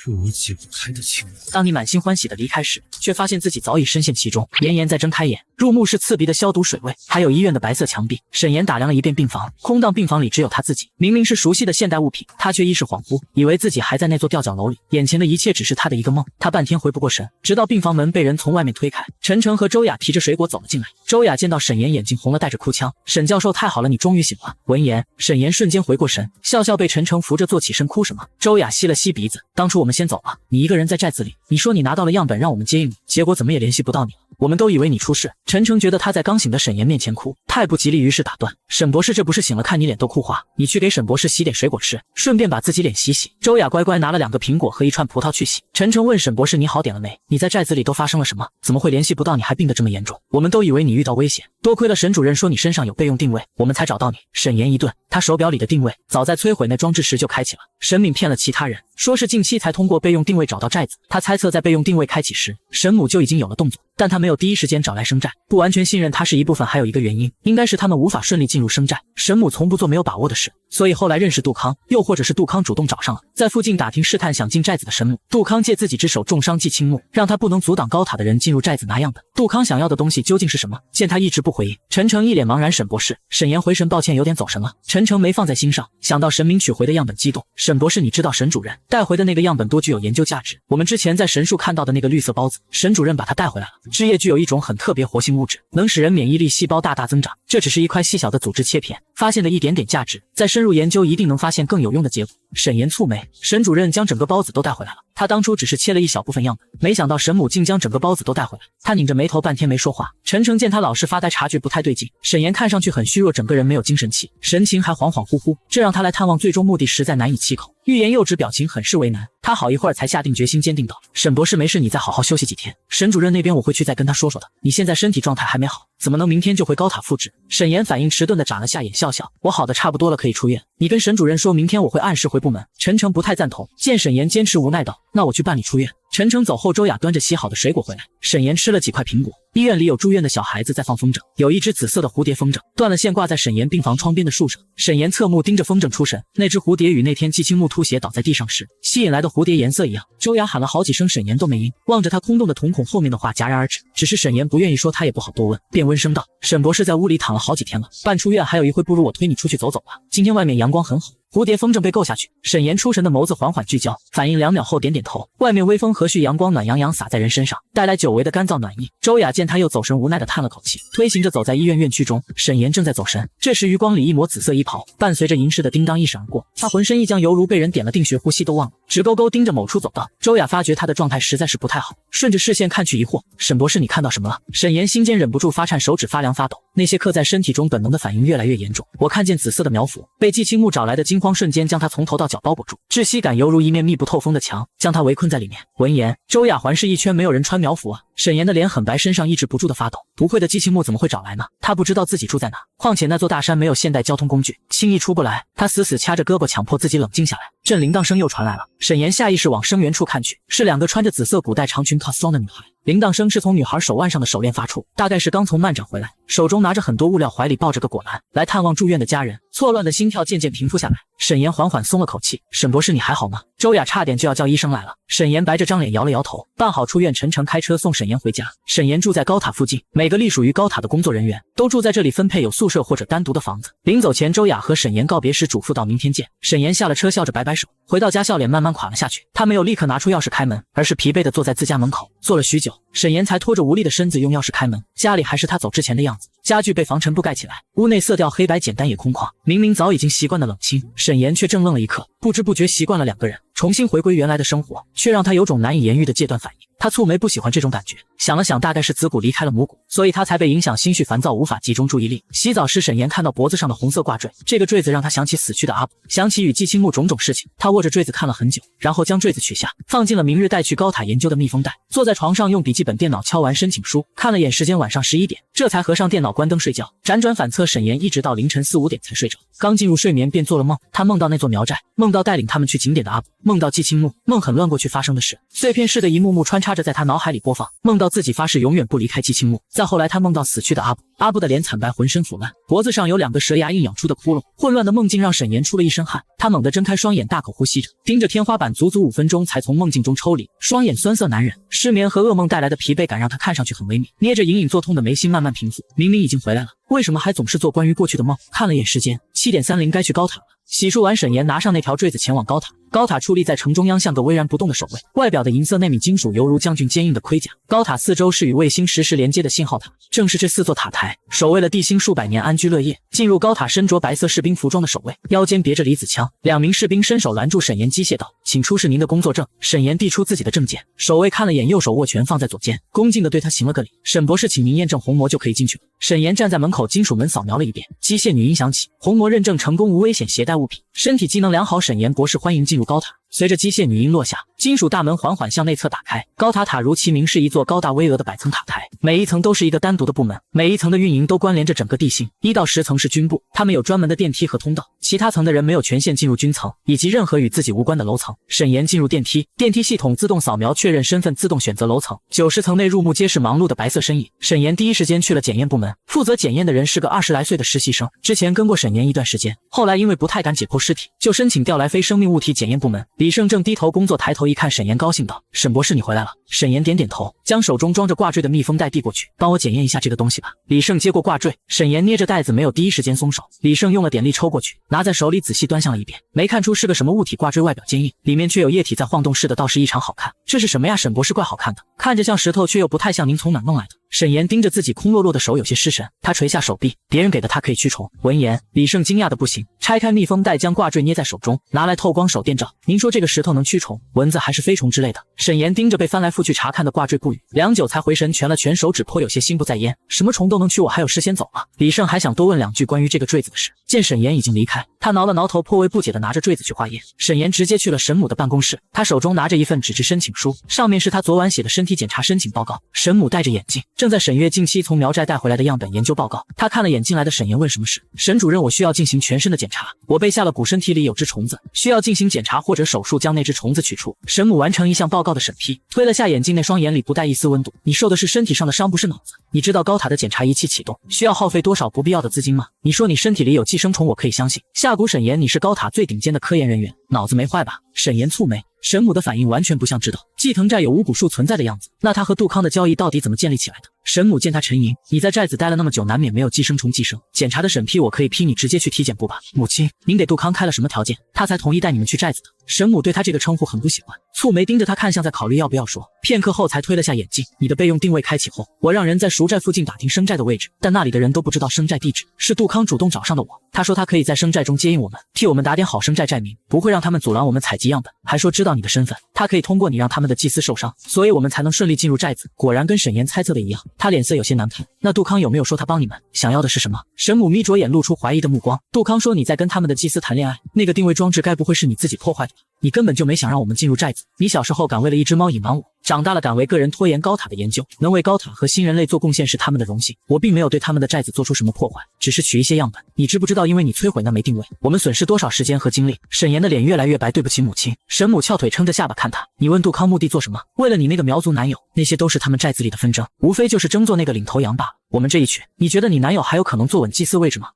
是我解不开的情网。当你满心欢喜的离开时，却发现自己早已深陷其中。炎炎再睁开眼，入目是刺鼻的消毒水味，还有医院的白色墙壁。沈岩打量了一遍病房，空荡病房里只有他自己。明明是熟悉的现代物品，他却意识恍惚，以为自己还在那座吊脚楼里，眼前的一切只是他的一个梦。他半天回不过神，直到病房门被人从外面推开，陈诚和周雅提着水果走了进来。周雅见到沈岩，眼睛红了，带着哭腔：“沈教授，太好了，你终于醒了。”闻言，沈岩瞬间回过神，笑笑被陈诚扶着坐起身，哭什么？周雅吸了吸鼻子，当初我们先走了，你一个人在寨子里，你说你拿到了样本让我们接应你，结果怎么也联系不到你了，我们都以为你出事。陈诚觉得他在刚醒的沈岩面前哭太不吉利，于是打断：“沈博士，这不是醒了看你脸都哭花，你去给沈博士洗点水果吃，顺便把自己脸洗洗。”周雅乖乖拿了2个苹果和1串葡萄去洗。陈诚问沈博士：“你好点了没？你在寨子里都发生了什么？怎么会联系不到你，还病得这么严重？我们都以为你遇到危险，多亏了沈主任说你身上有备用定位，我们才找到你。”沈岩一顿，他手表里的定位早在摧毁那装置时就开启了。沈敏骗了其他人，说是近期才通过备用定位找到寨子，他猜测在备用定位开启时，沈母就已经有了动作，但他没有第一时间找来生寨，不完全信任他是一部分，还有一个原因，应该是他们无法顺利进入生寨。沈母从不做没有把握的事，所以后来认识杜康，又或者是杜康主动找上了，在附近打听试探想进寨子的沈母。杜康借自己之手重伤季青木，让他不能阻挡高塔的人进入寨子拿样本。杜康想要的东西究竟是什么？见他一直不回应，陈诚一脸茫然。沈博士，沈岩回神，抱歉，有点走神了。陈诚没放在心上，想到沈敏取回的样本激动。沈博士，你知道沈主任带回的那个样本多具有研究价值，我们之前在神树看到的那个绿色孢子，沈主任把它带回来了，汁液具有一种很特别活性物质，能使人免疫力细胞大大增长。这只是一块细小的组织切片，发现的一点点价值，再深入研究一定能发现更有用的结果。沈岩蹙眉，沈主任将整个孢子都带回来了，他当初只是切了一小部分样本，没想到沈母竟将整个孢子都带回来。他拧着眉头半天没说话。陈诚见他老是发呆，察觉不太对劲。沈岩看上去很虚弱，整个人没有精神气，神情还恍恍惚惚，这让他来探望最终目的实在难以启口。欲言又止，表情很是为难。他好一会儿才下定决心，坚定道：“沈博士没事，你再好好休息几天。沈主任那边我会去再跟他说说的。你现在身体状态还没好，怎么能明天就回高塔复制？”沈岩反应迟钝的眨了下眼，笑笑：“我好的差不多了，可以出院。你跟沈主任说明天我会按时回部门。”陈诚不太赞同，见沈岩坚持，无奈道：“那我去办理出院。”陈诚走后，周雅端着洗好的水果回来。沈岩吃了几块苹果。医院里有住院的小孩子在放风筝，有一只紫色的蝴蝶风筝断了线，挂在沈岩病房窗边的树上。沈岩侧目盯着风筝出神，那只蝴蝶与那天季青木吐血倒在地上时吸引来的蝴蝶颜色一样。周雅喊了好几声，沈岩都没应，望着他空洞的瞳孔，后面的话戛然而止。只是沈岩不愿意说，他也不好多问，便温声道：“沈博士在屋里躺了好几天了，办出院还有一会，不如我推你出去走走吧。今天外面阳光很好。”蝴蝶风筝被够下去，沈岩出神的眸子缓缓聚焦，反应2秒后点点头。外面微风和煦，阳光暖洋洋洒在人身上，带来久违的干燥暖意。周雅见他又走神，无奈的叹了口气，推行着走在医院院区中。沈岩正在走神，这时余光里一抹紫色衣袍伴随着银饰的叮当一闪而过，他浑身一僵，犹如被人点了定穴，呼吸都忘了，直勾勾盯着某处走道。周雅发觉他的状态实在是不太好，顺着视线看去疑惑：“沈博士，你看到什么了？”沈岩心间忍不住发颤，手指发凉发抖，那些刻在身体中本能的反应越来越严重。我看见紫色的苗符，被季青木找来的惊慌瞬间将他从头到脚包裹住，窒息感犹如一面密不透风的墙，将他围困在里面。闻言，周雅环视一圈，没有人穿苗服啊。沈岩的脸很白，身上抑制不住的发抖。不会的，季青木怎么会找来呢？他不知道自己住在哪，况且那座大山没有现代交通工具，轻易出不来。他死死掐着胳膊，强迫自己冷静下来。阵铃铛声又传来了，沈岩下意识往声源处看去，是2个穿着紫色古代长裙 cosplay 的女孩。铃铛声是从女孩手腕上的手链发出，大概是刚从漫展回来，手中拿着很多物料，怀里抱着个果篮，来探望住院的家人。错乱的心跳渐渐平复下来，沈岩缓缓松了口气：“沈博士，你还好吗？”周雅差点就要叫医生来了。沈岩白着张脸摇了摇头。办好出院，陈诚开车送沈岩回家。沈岩住在高塔附近，每个隶属于高塔的工作人员都住在这里，分配有宿舍或者单独的房子。临走前，周雅和沈岩告别时嘱咐到明天见。沈岩下了车，笑着摆摆手。回到家，笑脸慢慢垮了下去。他没有立刻拿出钥匙开门，而是疲惫地坐在自家门口，坐了许久。沈岩才拖着无力的身子用钥匙开门。家里还是他走之前的样子，家具被防尘布盖起来，屋内色调黑白简单也空旷。明明早已经习惯的冷清，沈岩却怔愣了一刻，不知不觉习惯了2个人重新回归原来的生活，却让他有种难以言喻的戒断反应。他蹙眉，不喜欢这种感觉。想了想，大概是子骨离开了母骨，所以他才被影响，心绪烦躁，无法集中注意力。洗澡时，沈岩看到脖子上的红色挂坠，这个坠子让他想起死去的阿布，想起与季青木种种事情。他握着坠子看了很久，然后将坠子取下，放进了明日带去高塔研究的密封袋。坐在床上，用笔记本电脑敲完申请书，看了眼时间，晚上11点，这才合上电脑，关灯睡觉。辗转反侧，沈岩一直到凌晨4、5点才睡着。刚进入睡眠，便做了梦。他梦到那座苗寨，梦到带领他们去景点的阿布，梦到季青木，梦很乱过去发生的事，碎片式的一幕幕穿插插着在他脑海里播放，梦到自己发誓永远不离开季青木。再后来他梦到死去的阿布，阿布的脸惨白，浑身腐烂，脖子上有2个蛇牙硬咬出的窟窿。混乱的梦境让沈岩出了一身汗，他猛地睁开双眼，大口呼吸着，盯着天花板足足5分钟才从梦境中抽离，双眼酸涩难忍。失眠和噩梦带来的疲惫感让他看上去很萎靡，捏着隐隐作痛的眉心慢慢平复。明明已经回来了，为什么还总是做关于过去的梦？看了眼时间，7点30该去高塔了。洗漱完，沈岩拿上那条坠子前往高塔。高塔矗立在城中央，像个巍然不动的守卫，外表的银色内米金属犹如将军坚硬的盔甲。高塔四周是与卫星实时连接的信号塔，正是这4座塔台守卫了地心数百年，安居乐业。进入高塔，身着白色士兵服装的守卫腰间别着离子枪，2名士兵伸手拦住沈岩，机械道：“请出示您的工作证。”沈岩递出自己的证件，守卫看了眼，右手握拳放在左肩，恭敬地对他行了个礼：“沈博士，请您验证虹膜就可以进去了。”沈岩站在门口，金属门扫描了一遍，机械女音响起，虹膜认证成功，无危险携带物品，身体机能良好。沈岩博士欢迎进入高塔。随着机械女音落下，金属大门缓缓向内侧打开。高塔塔如其名，是一座高大巍峨的百层塔台，每一层都是一个单独的部门，每一层的运营都关联着整个地心。1到10层是军部，他们有专门的电梯和通道，其他层的人没有权限进入军层以及任何与自己无关的楼层。沈岩进入电梯，电梯系统自动扫描确认身份，自动选择楼层。90层内入目皆是忙碌的白色身影。沈岩第一时间去了检验部门，负责检验的人是个20来岁的实习生，之前跟过沈岩一段时间，后来因为不太敢解剖尸体，就申请调来非生命物体检验部门。李胜正低头工作，抬头一看沈岩，高兴道：“沈博士，你回来了。”沈岩点点头，将手中装着挂坠的密封袋递过去：“帮我检验一下这个东西吧。”李胜接过挂坠，沈岩捏着袋子，没有第一时间松手。李胜用了点力抽过去，拿在手里仔细端详了一遍，没看出是个什么物体。挂坠外表坚硬，里面却有液体在晃动似的，倒是异常好看。这是什么呀？沈博士，怪好看的，看着像石头，却又不太像，您从哪弄来的？沈岩盯着自己空落落的手，有些失神。他垂下手臂，别人给的他可以驱虫。闻言，李胜惊讶的不行，拆开密封袋，将挂坠捏在手中，拿来透光手电照。您说这个石头能驱虫、蚊子还是飞虫之类的？沈岩盯着被翻来覆去查看的挂坠不语，良久才回神，拳了拳手指，颇有些心不在焉。什么虫都能驱，我还有事先走了。李胜还想多问2句关于这个坠子的事，见沈岩已经离开，他挠了挠头，颇为不解的拿着坠子去化验。沈岩直接去了沈母的办公室，他手中拿着一份纸质申请书，上面是他昨晚写的身体检查申请报告。沈母戴着眼镜，正在审阅近期从苗寨带回来的样本研究报告。他看了眼进来的沈岩，问什么事？沈主任，我需要进行全身的检查，我被下了蛊，身体里有只虫子，需要进行检查或者手术将那只虫子取出。沈母完成一项报告的审批，推了下眼镜，那双眼里不带一丝温度。你受的是身体上的伤，不是脑子。你知道高塔的检查仪器启动需要耗费多少不必要的资金吗？你说你身体里有寄生虫，我可以相信。下蛊沈岩，你是高塔最顶尖的科研人员，脑子没坏吧？沈岩蹙眉。沈母的反应完全不像知道季藤寨有五蛊术存在的样子，那他和杜康的交易到底怎么建立起来的？沈母见他沉吟，你在寨子待了那么久，难免没有寄生虫寄生，检查的审批我可以批你直接去体检部吧。母亲，您给杜康开了什么条件，他才同意带你们去寨子的？沈母对他这个称呼很不喜欢，蹙眉盯着他看，像在考虑要不要说。片刻后才推了下眼镜，你的备用定位开启后，我让人在熟寨附近打听生寨的位置，但那里的人都不知道生寨地址，是杜康主动找上的我。他说他可以在生寨中接应我们，替我们打点好生寨寨民，不会让他们阻拦我们采集样本，还说知道你的身份，他可以通过你让他们的祭司受伤，所以我们才能顺利进入寨子。果然跟沈岩猜测的一样，他脸色有些难看。那杜康有没有说他帮你们想要的是什么？沈母眯着眼露出怀疑的目光。杜康说你在跟他们的祭司谈恋爱，那个定位装置该不会是你自己破坏的吧？你根本就没想让我们进入寨子，你小时候敢为了一只猫隐瞒我，长大了敢为个人拖延高塔的研究，能为高塔和新人类做贡献是他们的荣幸。我并没有对他们的寨子做出什么破坏，只是取一些样本。你知不知道因为你摧毁那枚定位，我们损失多少时间和精力？沈岩的脸越来越白，对不起母亲。沈母翘腿撑着下巴看他，你问杜康目的做什么？为了你那个苗族男友，那些都是他们寨子里的纷争，无非就是争做那个领头羊罢了。我们这一群，你觉得你男友还有可能坐稳祭司位置吗？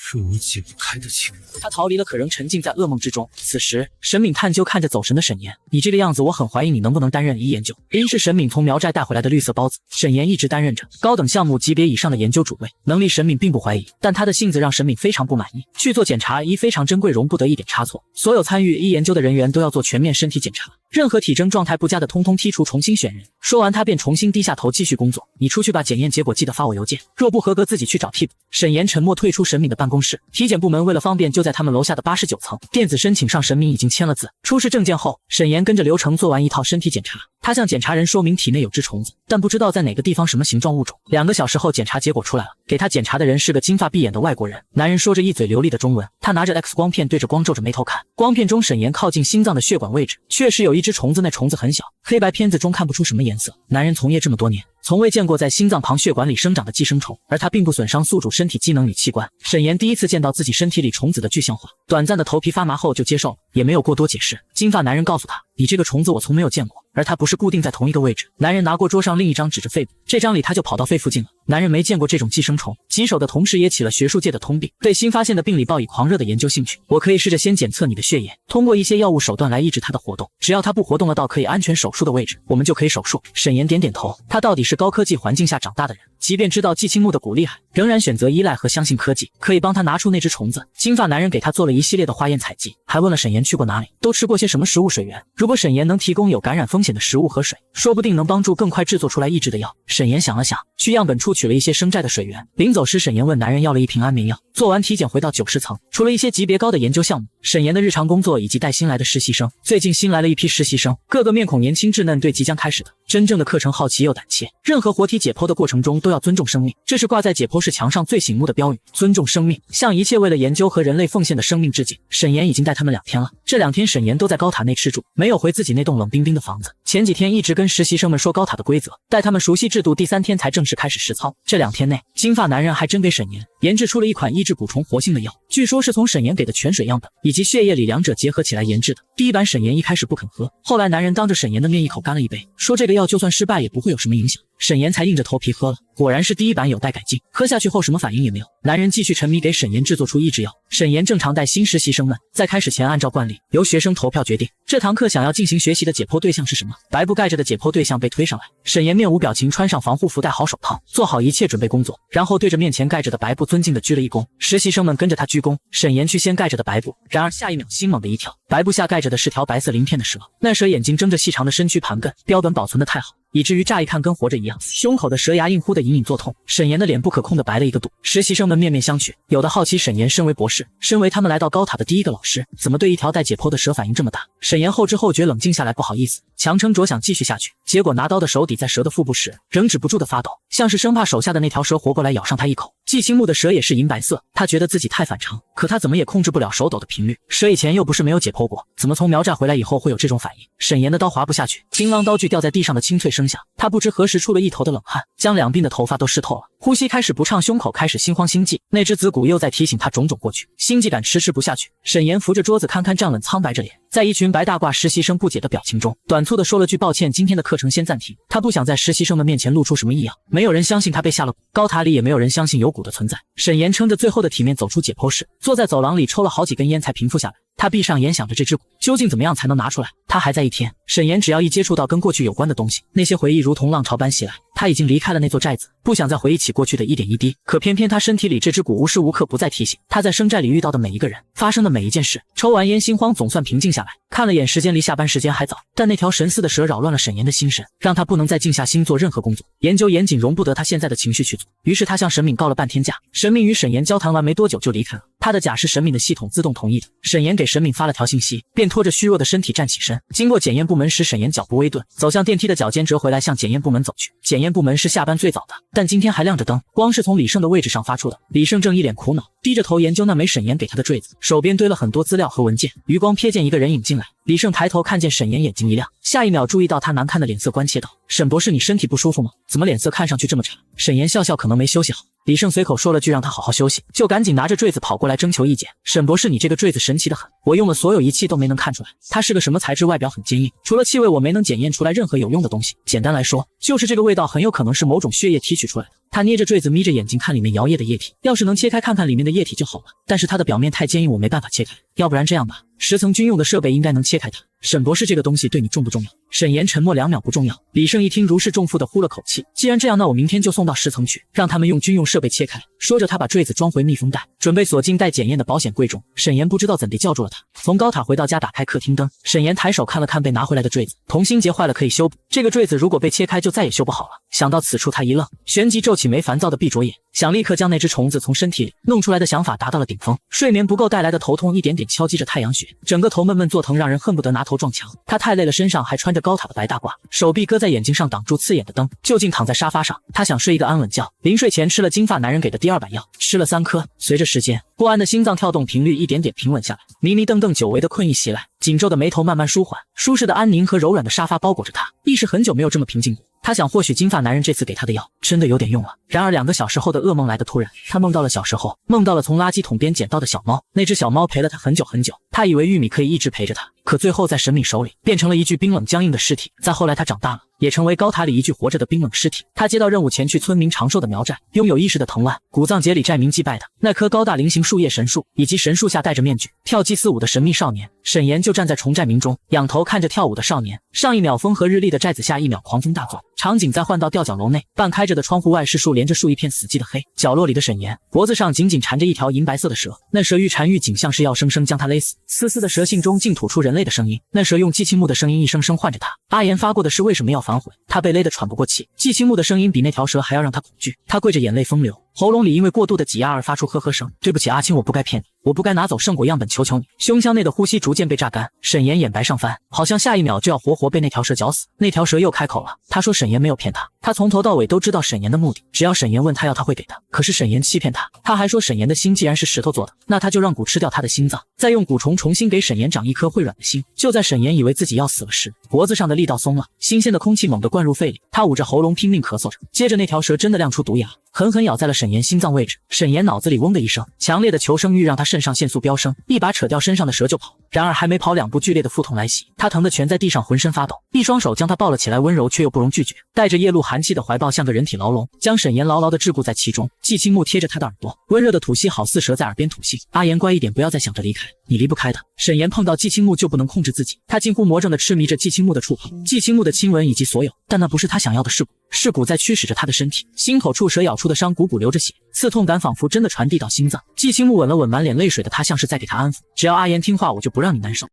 是我解不开的情缘。他逃离了，可仍沉浸在噩梦之中。此时，沈敏探究看着走神的沈岩，你这个样子，我很怀疑你能不能担任医研究。医是沈敏从苗寨带回来的绿色包子，沈岩一直担任着高等项目级别以上的研究主位，能力沈敏并不怀疑，但他的性子让沈敏非常不满意。去做检查，医非常珍贵，容不得一点差错。所有参与医研究的人员都要做全面身体检查，任何体征状态不佳的通通剔除，重新选人。说完，他便重新低下头继续工作。你出去把检验结果记得发我邮件，若不合格自己去找替补。沈岩沉默退出沈敏的办公室。体检部门为了方便就在他们楼下的89层，电子申请上沈敏已经签了字。出示证件后，沈岩跟着流程做完一套身体检查。他向检查人说明体内有只虫子，但不知道在哪个地方什么形状物种。2个小时后检查结果出来了，给他检查的人是个金发碧眼的外国人，男人说着一嘴流利的中文，他拿着 X 光片对着光皱着眉头看。光片中沈岩靠近心脏的血管位置确实有一只虫子，那虫子很小，黑白片子中看不出什么颜色。男人从业这么多年，从未见过在心脏旁血管里生长的寄生虫，而它并不损伤宿主身体机能与器官。沈岩第一次见到自己身体里虫子的具象化，短暂的头皮发麻后就接受了，也没有过多解释。金发男人告诉他，你这个虫子我从没有见过，而它不是固定在同一个位置。男人拿过桌上另一张指着肺部，这张里他就跑到肺附近了。男人没见过这种寄生虫，棘手的同时也起了学术界的通病，对新发现的病理抱以狂热的研究兴趣。我可以试着先检测你的血液，通过一些药物手段来抑制它的活动，只要它不活动了到可以安全手术的位置，我们就可以手术。沈岩点点头，他到底是高科技环境下长大的人，即便知道季青木的鼓厉害，仍然选择依赖和相信科技可以帮他拿出那只虫子。金发男人给他做了一系列的化验采集，还问了沈岩去过哪里，都吃过些什么食物水源。如果沈岩能提供有感染风险的食物和水，说不定能帮助更快制作出来抑制的药。沈岩想了想，去样本处取了一些生债的水源。临走时，沈岩问男人要了一瓶安眠药。做完体检回到90层，除了一些级别高的研究项目，沈岩的日常工作以及带新来的实习生。最近新来了一批实习生，个个面孔年轻稚嫩，对即将开始的真正的课程好奇又胆怯。任何活体解剖的过程中都要尊重生命，这是挂在解剖室墙上最醒目的标语，尊重生命，向一切为了研究和人类奉献的生命致敬。沈岩已经带他们2天了，这2天沈岩都在高塔内吃住，没有回自己那栋冷冰冰的房子。前几天一直跟实习生们说高塔的规则，带他们熟悉制度，第3天才正式开始实操。这2天内，金发男人还真给沈岩研制出了一款抑制蛊虫活性的药，据说是从沈岩给的泉水样本以及血液里两者结合起来研制的。第一版沈岩一开始不肯喝，后来男人当着沈岩的面一口干了一杯，说这个药就算失败也不会有什么影响。沈岩才硬着头皮喝了，果然是第一版有待改进，喝下去后什么反应也没有。男人继续沉迷给沈岩制作出抑制药。沈岩正常带新实习生们，在开始前按照惯例由学生投票决定这堂课想要进行学习的解剖对象是什么。白布盖着的解剖对象被推上来，沈岩面无表情，穿上防护服，戴好手套，做好一切准备工作，然后对着面前盖着的白布尊敬地鞠了一躬。实习生们跟着他鞠躬，沈岩去掀盖着的白布，然而下一秒心猛地一跳，白布下盖着的是条白色鳞片的蛇，那蛇眼睛睁着细长的身躯盘根，标本保存得太好，以至于乍一看跟活着一样，胸口的蛇牙硬乎的隐隐作痛。沈岩的脸不可控地白了一个度，实习生们面面相觑，有的好奇沈岩身为博士，身为他们来到高塔的第一个老师，怎么对一条待解剖的蛇反应这么大。沈岩后知后觉，冷静下来，不好意思，强撑着想继续下去，结果拿刀的手抵在蛇的腹部时，仍止不住的发抖，像是生怕手下的那条蛇活过来咬上他一口。季青木的蛇也是银白色，他觉得自己太反常，可他怎么也控制不了手抖的频率。蛇以前又不是没有解剖过，怎么从苗寨回来以后会有这种反应？沈岩的刀划不下去，叮啷刀具掉在地上的清脆声响，他不知何时出了一头的冷汗，将两鬓的头发都湿透了，呼吸开始不畅，胸口开始心慌心悸，那只子骨又在提醒他种种过去，心悸感迟迟不下去。沈岩扶着桌子，看看站稳苍白着脸，在一群白大褂实习生不解的表情中，短促的说了句抱歉，今天的课程先暂停。他不想在实习生们面前露出什么异样，没有人相信他被下了蛊，高塔里也没有人相信有蛊的存在。沈岩撑着最后的体面走出解剖室，坐在走廊里抽了好几根烟才平复下来。他闭上眼，想着这只蛊究竟怎么样才能拿出来。他还在1天，沈岩只要一接触到跟过去有关的东西，那些回忆如同浪潮般袭来。他已经离开了那座寨子，不想再回忆起过去的一点一滴，可偏偏他身体里这只蛊无时无刻不在提醒他在生寨里遇到的每一个人，发生的每一件事。抽完烟，心慌总算平静下来，看了眼时间，离下班时间还早，但那条神似的蛇扰乱了沈岩的心神，让他不能再静下心做任何工作。研究严谨容不得他现在的情绪去做，于是他向沈敏告了半天假。沈敏与沈岩交谈完没多久就离开了，他的假是沈敏的系统自动同意的。沈岩给沈敏发了条信息，便拖着虚弱的身体站起身，经过检验部门时，沈岩脚步微顿，走向电梯的脚尖折回来，向检验部门走去。检验部门是下班最早的，但今天还亮着灯，光是从李胜的位置上发出的。李胜正一脸苦恼，低着头研究那枚沈岩给他的坠子，手边堆了很多资料和文件。余光瞥见一个人影进来，李胜抬头看见沈岩，眼睛一亮，下一秒注意到他难看的脸色，关切道：“沈博士，你身体不舒服吗？怎么脸色看上去这么差？”沈岩笑笑，可能没休息好。李胜随口说了句让他好好休息，就赶紧拿着坠子跑过来征求意见。沈博士，你这个坠子神奇的很，我用了所有仪器都没能看出来它是个什么材质，外表很坚硬，除了气味我没能检验出来任何有用的东西。简单来说，就是这个味道很有可能是某种血液提取出来的。他捏着坠子，眯着眼睛看里面摇曳的液体，要是能切开看看里面的液体就好了，但是它的表面太坚硬，我没办法切开。要不然这样吧，10层军用的设备应该能切开它。沈博士，这个东西对你重不重要？沈岩沉默2秒，不重要。李胜一听如释重负地呼了口气，既然这样，那我明天就送到10层去，让他们用军用设备切开。说着他把坠子装回密封袋，准备锁进待检验的保险柜中。沈岩不知道怎地叫住了他。从高塔回到家，打开客厅灯，沈岩抬手看了看被拿回来的坠子，同心结坏了可以修补，这个坠子如果被切开就再也修不好了。想到此处他一愣，旋即皱起眉，烦躁地闭着眼，想立刻将那只虫子从身体里弄出来的想法达到了顶峰。睡眠不够带来的头痛一点点敲击着太阳穴，整个头闷闷作疼，让人恨不得拿头撞墙。他太累了，身上还穿着高塔的白大褂，手臂搁在眼睛上挡住刺眼的灯，就近躺在沙发上。他想睡一个安稳觉，临睡前吃了金发男人给的第2版药，吃了3颗。随着时间，不安的心脏跳动频率一点点平稳下来，迷迷瞪瞪，久违的困意袭来，紧皱的眉头慢慢舒缓，舒适的安宁和柔软的沙发包裹着他，意识很久没有这么平静过。他想，或许金发男人这次给他的药真的有点用了。然而2个小时后的噩梦来得突然，他梦到了小时候，梦到了从垃圾桶边捡到的小猫。那只小猫陪了他很久很久，他以为玉米可以一直陪着他，可最后在神敏手里变成了一具冰冷僵硬的尸体。再后来他长大了，也成为高塔里一具活着的冰冷尸体。他接到任务前去村民长寿的苗寨，拥有意识的藤蔓，古藏节里寨民祭拜的那棵高大菱形树叶神树，以及神树下戴着面具跳祭祀舞的神秘少年沈岩，就站在虫寨民中，仰头看着跳舞的少年。上一秒风和日丽的寨子，下一秒狂风大作。场景再换到吊脚楼内，半开着的窗户外是树连着树一片死寂的黑。角落里的沈岩脖子上紧紧缠着一条银白色的蛇，那蛇欲缠欲紧，像是要生生将他勒死。丝丝的蛇信中竟吐出人类的声音，那蛇用季青木的声音一声声唤着他。阿言发过的誓为什么要反悔？他被勒得喘不过气，季青木的声音比那条蛇还要让他恐惧。他跪着，眼泪风流，喉咙里因为过度的挤压而发出呵呵声。对不起阿青，我不该骗你，我不该拿走圣果样本，求求你。胸腔内的呼吸逐渐被榨干，沈岩眼白上翻，好像下一秒就要活活被那条蛇绞死。那条蛇又开口了，他说沈岩没有骗他，他从头到尾都知道沈岩的目的，只要沈岩问他要他会给他。可是沈岩欺骗他，他还说沈岩的心既然是石头做的，那他就让蛊吃掉他的心脏，再用蛊虫重新给沈岩长一颗会软的心。就在沈岩以为自己要死了时，脖子上的力道松了，新鲜的空气猛地灌入肺里，他捂着喉咙拼命咳嗽着。接着那条蛇真的亮出毒牙，狠狠咬在了沈岩心脏位置。沈岩脑子里嗡的一声，强烈的求生欲让他肾上腺素飙升，一把扯掉身上的蛇就跑。然而还没跑2步，剧烈的腹痛来袭，他疼得蜷在地上浑身发抖，一双手将他抱了起来，温柔却又不容拒绝，带着夜露寒气的怀抱像个人体牢笼，将沈岩牢牢地桎梏在其中。季青木贴着他的耳朵，温热的吐息好似蛇在耳边吐信。阿言乖一点，不要再想着离开，你离不开的。沈岩碰到季青木就不能控制自己，他近乎魔怔地痴迷着季青木的触碰、季青木的亲吻以及所有，但那不是他想要的。尸骨在驱使着他的身体，心口处蛇咬出的伤汩汩流着血，刺痛感仿佛真的传递到心脏。季青木吻了吻满脸泪水的他，像是在给他安抚，只要阿言听话，我就不让你难受。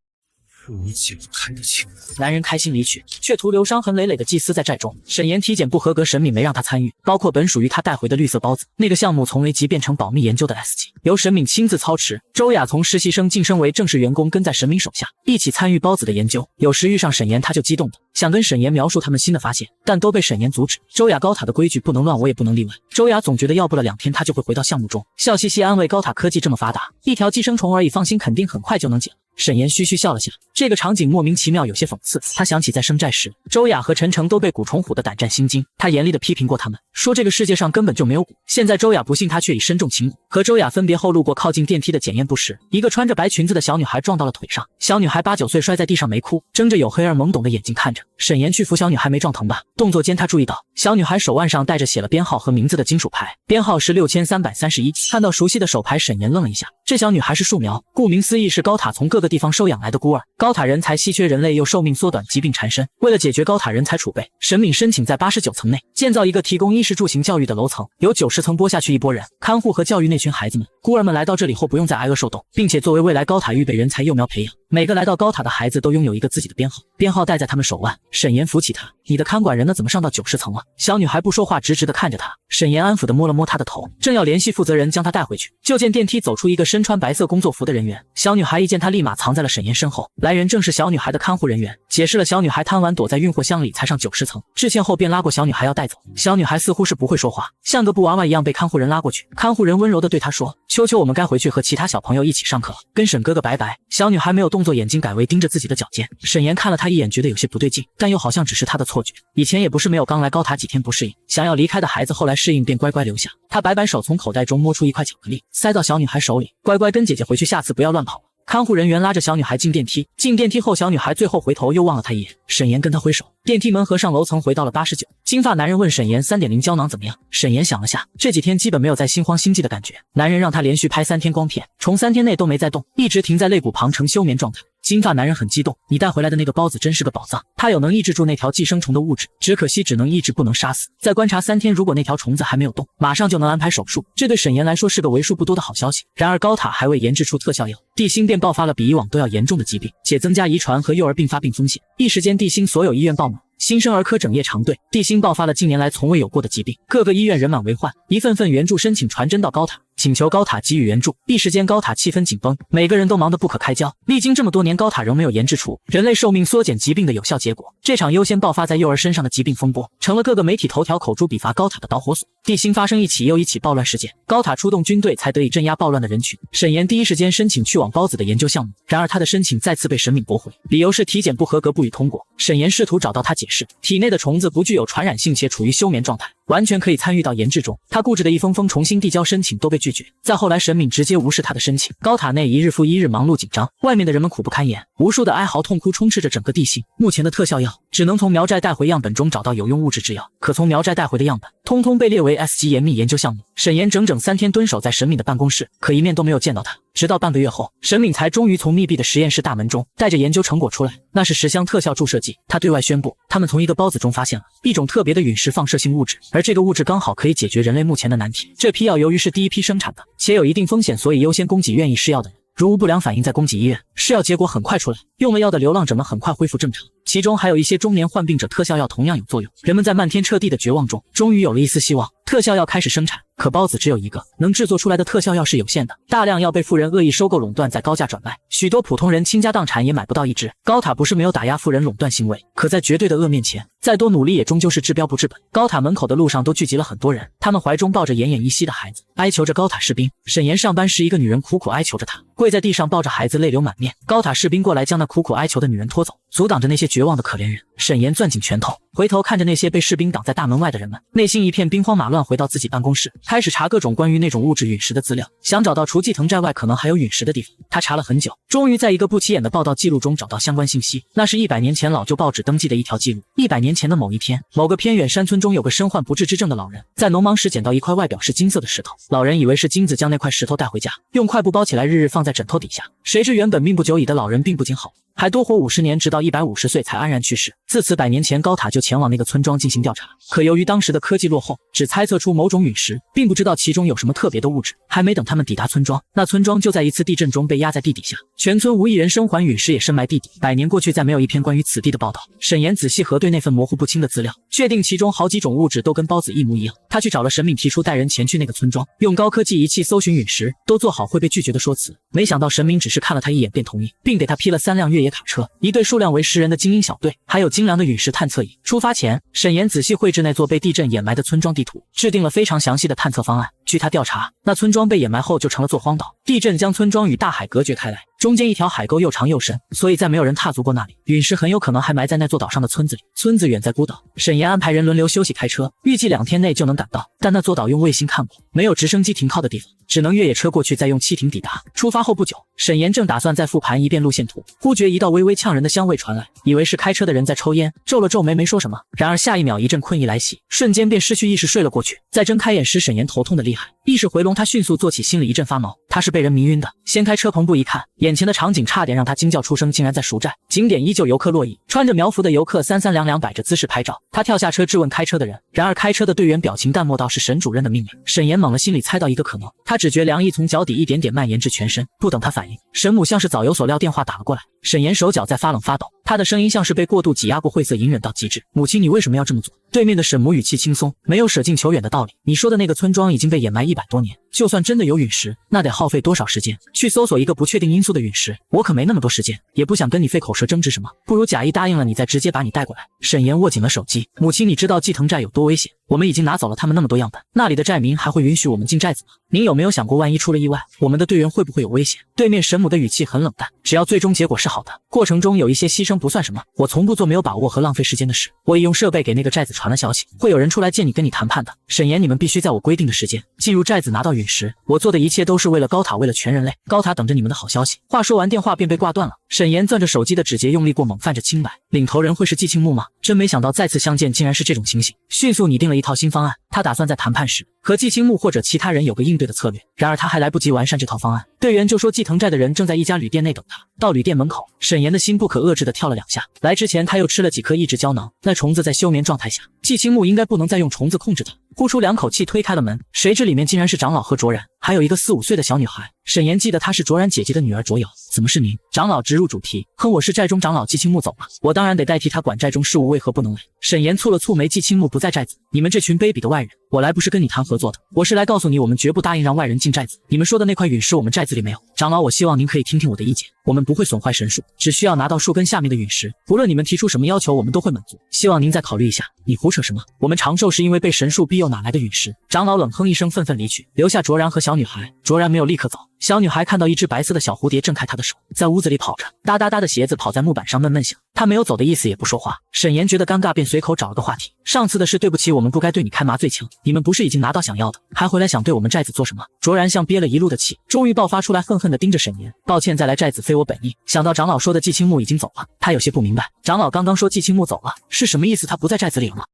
是你解不开的情缘。男人开心离去，却徒留伤痕累累的祭司在寨中。沈岩体检不合格，沈敏没让他参与，包括本属于他带回的绿色孢子。那个项目从危急变成保密研究的 S 级，由沈敏亲自操持。周雅从实习生晋升为正式员工，跟在沈敏手下，一起参与孢子的研究。有时遇上沈岩，他就激动的想跟沈岩描述他们新的发现，但都被沈岩阻止。周雅高塔的规矩不能乱，我也不能例外。周雅总觉得要不了2天，他就会回到项目中，笑嘻嘻安慰高塔科技这么发达，一条寄生虫而已，放心，肯定很快就能解了。沈岩嘘嘘笑了下，这个场景莫名其妙，有些讽刺。他想起在生寨时，周雅和陈诚都被蛊虫唬得胆战心惊，他严厉地批评过他们，说这个世界上根本就没有蛊。现在周雅不信，他却已身中情蛊。和周雅分别后，路过靠近电梯的检验部时，一个穿着白裙子的小女孩撞到了腿上，小女孩8、9岁，摔在地上没哭，睁着黝黑而懵懂的眼睛看着沈岩去扶小女孩，没撞疼吧？动作间他注意到小女孩手腕上戴着写了编号和名字的金属牌，编号是6331。看到熟悉的手牌，沈岩愣了一下，这小女孩是树苗，顾名思义是高塔从各个地方收养来的孤儿。高塔人才稀缺，人类又寿命缩短，疾病缠身。为了解决高塔人才储备，沈敏申请在89层内建造一个提供衣食住行教育的楼层，由90层拨下去一拨人，看护和教育那群孩子们。孤儿们来到这里后不用再挨饿受冻，并且作为未来高塔预备人才幼苗培养。每个来到高塔的孩子都拥有一个自己的编号，编号戴在他们手腕。沈岩扶起他，你的看管人呢？怎么上到90层了？小女孩不说话，直直地看着他。沈岩安抚地摸了摸她的头，正要联系负责人将她带回去，就见电梯走出一个身穿白色工作服的人员。小女孩一见他，立马藏在了沈岩身后。来人正是小女孩的看护人员，解释了小女孩贪玩躲在运货箱里才上90层，致歉后便拉过小女孩要带走。小女孩似乎是不会说话，像个布娃娃一样被看护人拉过去。看护人温柔地对她说，秋秋，我们该回去和其他小朋友一起上课了，跟沈哥哥拜拜。小女孩没有动作，眼睛改为盯着自己的脚尖。沈岩看了她一眼，觉得有些不对劲，但又好像只是她的错觉。以前也不是没有，刚来高塔几天不适应，想要离开的孩子后来适应便乖乖留下。他摆摆手，从口袋中摸出一块巧克力，塞到小女孩手里，乖乖跟姐姐回去，下次不要乱跑了。看护人员拉着小女孩进电梯，进电梯后小女孩最后回头又望了他一眼，沈岩跟她挥手，电梯门合上，楼层回到了89。金发男人问沈岩 3.0 胶囊怎么样？沈岩想了下，这几天基本没有再心慌心悸的感觉。男人让他连续拍3天光片，虫3天内都没再动，一直停在肋骨旁呈休眠状态。金发男人很激动，你带回来的那个孢子真是个宝藏，它有能抑制住那条寄生虫的物质，只可惜只能抑制不能杀死。再观察3天，如果那条虫子还没有动，马上就能安排手术，这对沈岩来说是个为数不多的好消息。然而高塔还未研制出特效药，地心便爆发了比以往都要严重的疾病，且增加遗传和幼儿并发病风险。一时间地心所有医院爆满，新生儿科整夜长队，地心爆发了近年来从未有过的疾病，各个医院人满为患，一份份援助申请传真到高塔。请求高塔给予援助。一时间高塔气氛紧绷，每个人都忙得不可开交。历经这么多年，高塔仍没有研制出人类寿命缩减疾病的有效结果。这场优先爆发在幼儿身上的疾病风波，成了各个媒体头条口诛笔伐高塔的导火索。地心发生一起又一起暴乱事件，高塔出动军队才得以镇压暴乱的人群。沈岩第一时间申请去往孢子的研究项目，然而他的申请再次被沈敏驳回，理由是体检不合格不予通过。沈岩试图找到他解释，体内的虫子不具有传染性且处于休眠状态，完全可以参与到研制中。他固执的一封封重新递交申请都被拒绝。再后来，沈敏直接无视他的申请。高塔内一日复一日忙碌紧张，外面的人们苦不堪言，无数的哀嚎痛哭充斥着整个地心。目前的特效药只能从苗寨带回样本中找到有用物质制药，可从苗寨带回的样本通通被列为 S 级严密研究项目。沈岩整整3天蹲守在沈敏的办公室，可一面都没有见到他。直到半个月后，沈敏才终于从密闭的实验室大门中带着研究成果出来，那是10箱特效注射剂。他对外宣布，他们从一个孢子中发现了一种特别的陨石放射性物质，而这个物质刚好可以解决人类目前的难题。这批药由于是第一批生产的，且有一定风险，所以优先供给愿意试药的人。如无不良反应再供给医院。试药结果很快出来，用了药的流浪者们很快恢复正常，其中还有一些中年患病者，特效药同样有作用。人们在漫天彻地的绝望中，终于有了一丝希望。特效药开始生产，可孢子只有一个，能制作出来的特效药是有限的，大量药被富人恶意收购垄断，再高价转卖，许多普通人倾家荡产也买不到一支。高塔不是没有打压富人垄断行为，可在绝对的恶面前，再多努力也终究是治标不治本。高塔门口的路上都聚集了很多人，他们怀中抱着奄奄一息的孩子，哀求着高塔士兵。沈岩上班时，一个女人苦苦哀求着他，跪在地上抱着孩子，泪流满面。高塔士兵过来将那苦苦哀求的女人拖走，阻挡着那些绝望的可怜人。沈岩攥紧拳头，回头看着那些被士兵挡在大门外的人们，内心一片兵荒马乱。回到自己办公室，开始查各种关于那种物质陨石的资料，想找到除继藤寨外可能还有陨石的地方。他查了很久，终于在一个不起眼的报道记录中找到相关信息。那是100年前老旧报纸登记的一条记录。100年前的某一天，某个偏远山村中有个身患不治之症的老人，在农忙时捡到一块外表是金色的石头，老人以为是金子，将那块石头带回家，用块布包起来，日日放在枕头底下。谁知原本命不久矣的老人病不仅好，还多活50年，直到150岁才安然去世。自此100年前，高塔就前往那个村庄进行调查，可由于当时的科技落后，只猜测出某种陨石，并不知道其中有什么特别的物质。还没等他们抵达村庄，那村庄就在一次地震中被压在地底下，全村无一人生还，陨石也深埋地底。100年过去，再没有一篇关于此地的报道。沈岩仔细核对那份模糊不清的资料，确定其中好几种物质都跟孢子一模一样。他去找了沈敏，提出带人前去那个村庄，用高科技仪器搜寻陨石，都做好会被拒绝的说辞。没想到沈敏只是看了他一眼便同意，并给他批了3辆越野卡车，一队数量为10人的精英小队，还有精良的陨石探测仪。出发前，沈岩仔细绘制那座被地震掩埋的村庄地图，制定了非常详细的探测方案。据他调查，那村庄被掩埋后就成了座荒岛，地震将村庄与大海隔绝开来，中间一条海沟又长又深，所以再没有人踏足过那里。陨石很有可能还埋在那座岛上的村子里，村子远在孤岛。沈岩安排人轮流休息开车，预计2天内就能赶到，但那座岛用卫星看过，没有直升机停靠的地方，只能越野车过去，再用汽艇抵达。出发后不久，沈岩正打算再复盘一遍路线图，忽觉一道微微呛人的香味传来，以为是开车的人在抽烟，皱了皱眉没说什么。然而下一秒一阵困意来袭，瞬间便失去意识睡了过去。在睁开眼时，沈岩头痛的厉害，意识回笼，他迅速坐起，心里一阵发毛，他是被人迷晕的。掀开车篷布一看，眼前的场景差点让他惊叫出声，竟然在赎寨，景点依旧，游客络绎，穿着苗服的游客三两两摆着姿势拍照。他跳下车质问开车的人，然而开车的队员表情淡漠道是沈主任的命令。沈岩猛了，心里猜到一个可能，他只觉凉意从脚底一点点蔓延至全身。不等他反应，沈母像是早有所料，电话打了过来。沈岩手脚在发冷发抖，他的声音像是被过度挤压过，晦涩隐忍到极致。母亲，你为什么要这么做？对面的沈母语气轻松，没有舍近求远的道理。你说的那个村庄已经被掩埋100多年，就算真的有陨石，那得耗费多少时间去搜索一个不确定因素的陨石？我可没那么多时间，也不想跟你费口舌争执什么，不如假意答应了你，再直接把你带过来。沈岩握紧了手机，母亲，你知道继藤寨有多危险？我们已经拿走了他们那么多样本，那里的寨民还会允许我们进寨子吗？您有没有想过，万一出了意外，我们的队员会不会有危险？对面沈母的语气很冷淡，只要最终结果是好的，过程中有一些牺牲不算什么。我从不做没有把握和浪费时间的事。我已用设备给那个寨子传了消息，会有人出来见你，跟你谈判的。沈岩，你们必须在我规定的时间进入寨子拿到陨石，我做的一切都是为了高塔，为了全人类。高塔等着你们的好消息。话说完，电话便被挂断了。沈岩攥着手机的指节用力过猛，泛着清白。领头人会是季庆木吗？真没想到再次相见竟然是这种情形。迅速拟定了一套新方案，他打算在谈判时和季青木或者其他人有个应对的策略。然而他还来不及完善这套方案，队员就说季藤寨的人正在一家旅店内等他。到旅店门口，沈岩的心不可遏制地跳了2下。来之前他又吃了几颗抑制胶囊，那虫子在休眠状态下，季青木应该不能再用虫子控制它。呼出2口气推开了门，谁知里面竟然是长老贺卓然。还有一个4、5岁的小女孩。沈岩记得她是卓然姐姐的女儿卓瑶。怎么是您？长老直入主题，哼，我是寨中长老季青木走了，我当然得代替他管寨中事务，为何不能来？沈岩蹙了蹙眉，季青木不在寨子，你们这群卑鄙的外人，我来不是跟你谈合作的，我是来告诉你，我们绝不答应让外人进寨子。你们说的那块陨石我们寨子里没有。长老，我希望您可以听听我的意见，我们不会损坏神树，只需要拿到树根下面的陨石，不论你们提出什么要求，我们都会满足，希望您再考虑一下。你胡扯什么？我们长寿是因为被神树庇佑，哪来的陨石？长老冷哼一声，愤愤离去，留下卓然和小女孩。卓然没有立刻走，小女孩看到一只白色的小蝴蝶挣开她的手，在屋子里跑着，哒哒哒的鞋子跑在木板上闷闷响。她没有走的意思，也不说话。沈岩觉得尴尬，便随口找了个话题，上次的事对不起，我们不该对你开麻醉枪，你们不是已经拿到想要的，还回来想对我们寨子做什么？卓然像憋了一路的气，终于爆发出来，恨恨地盯着沈岩。抱歉，再来寨子非我本意。想到长老说的季青木已经走了，他有些不明白，长老刚刚说季青木走了是什么意思？他不在寨子里了吗？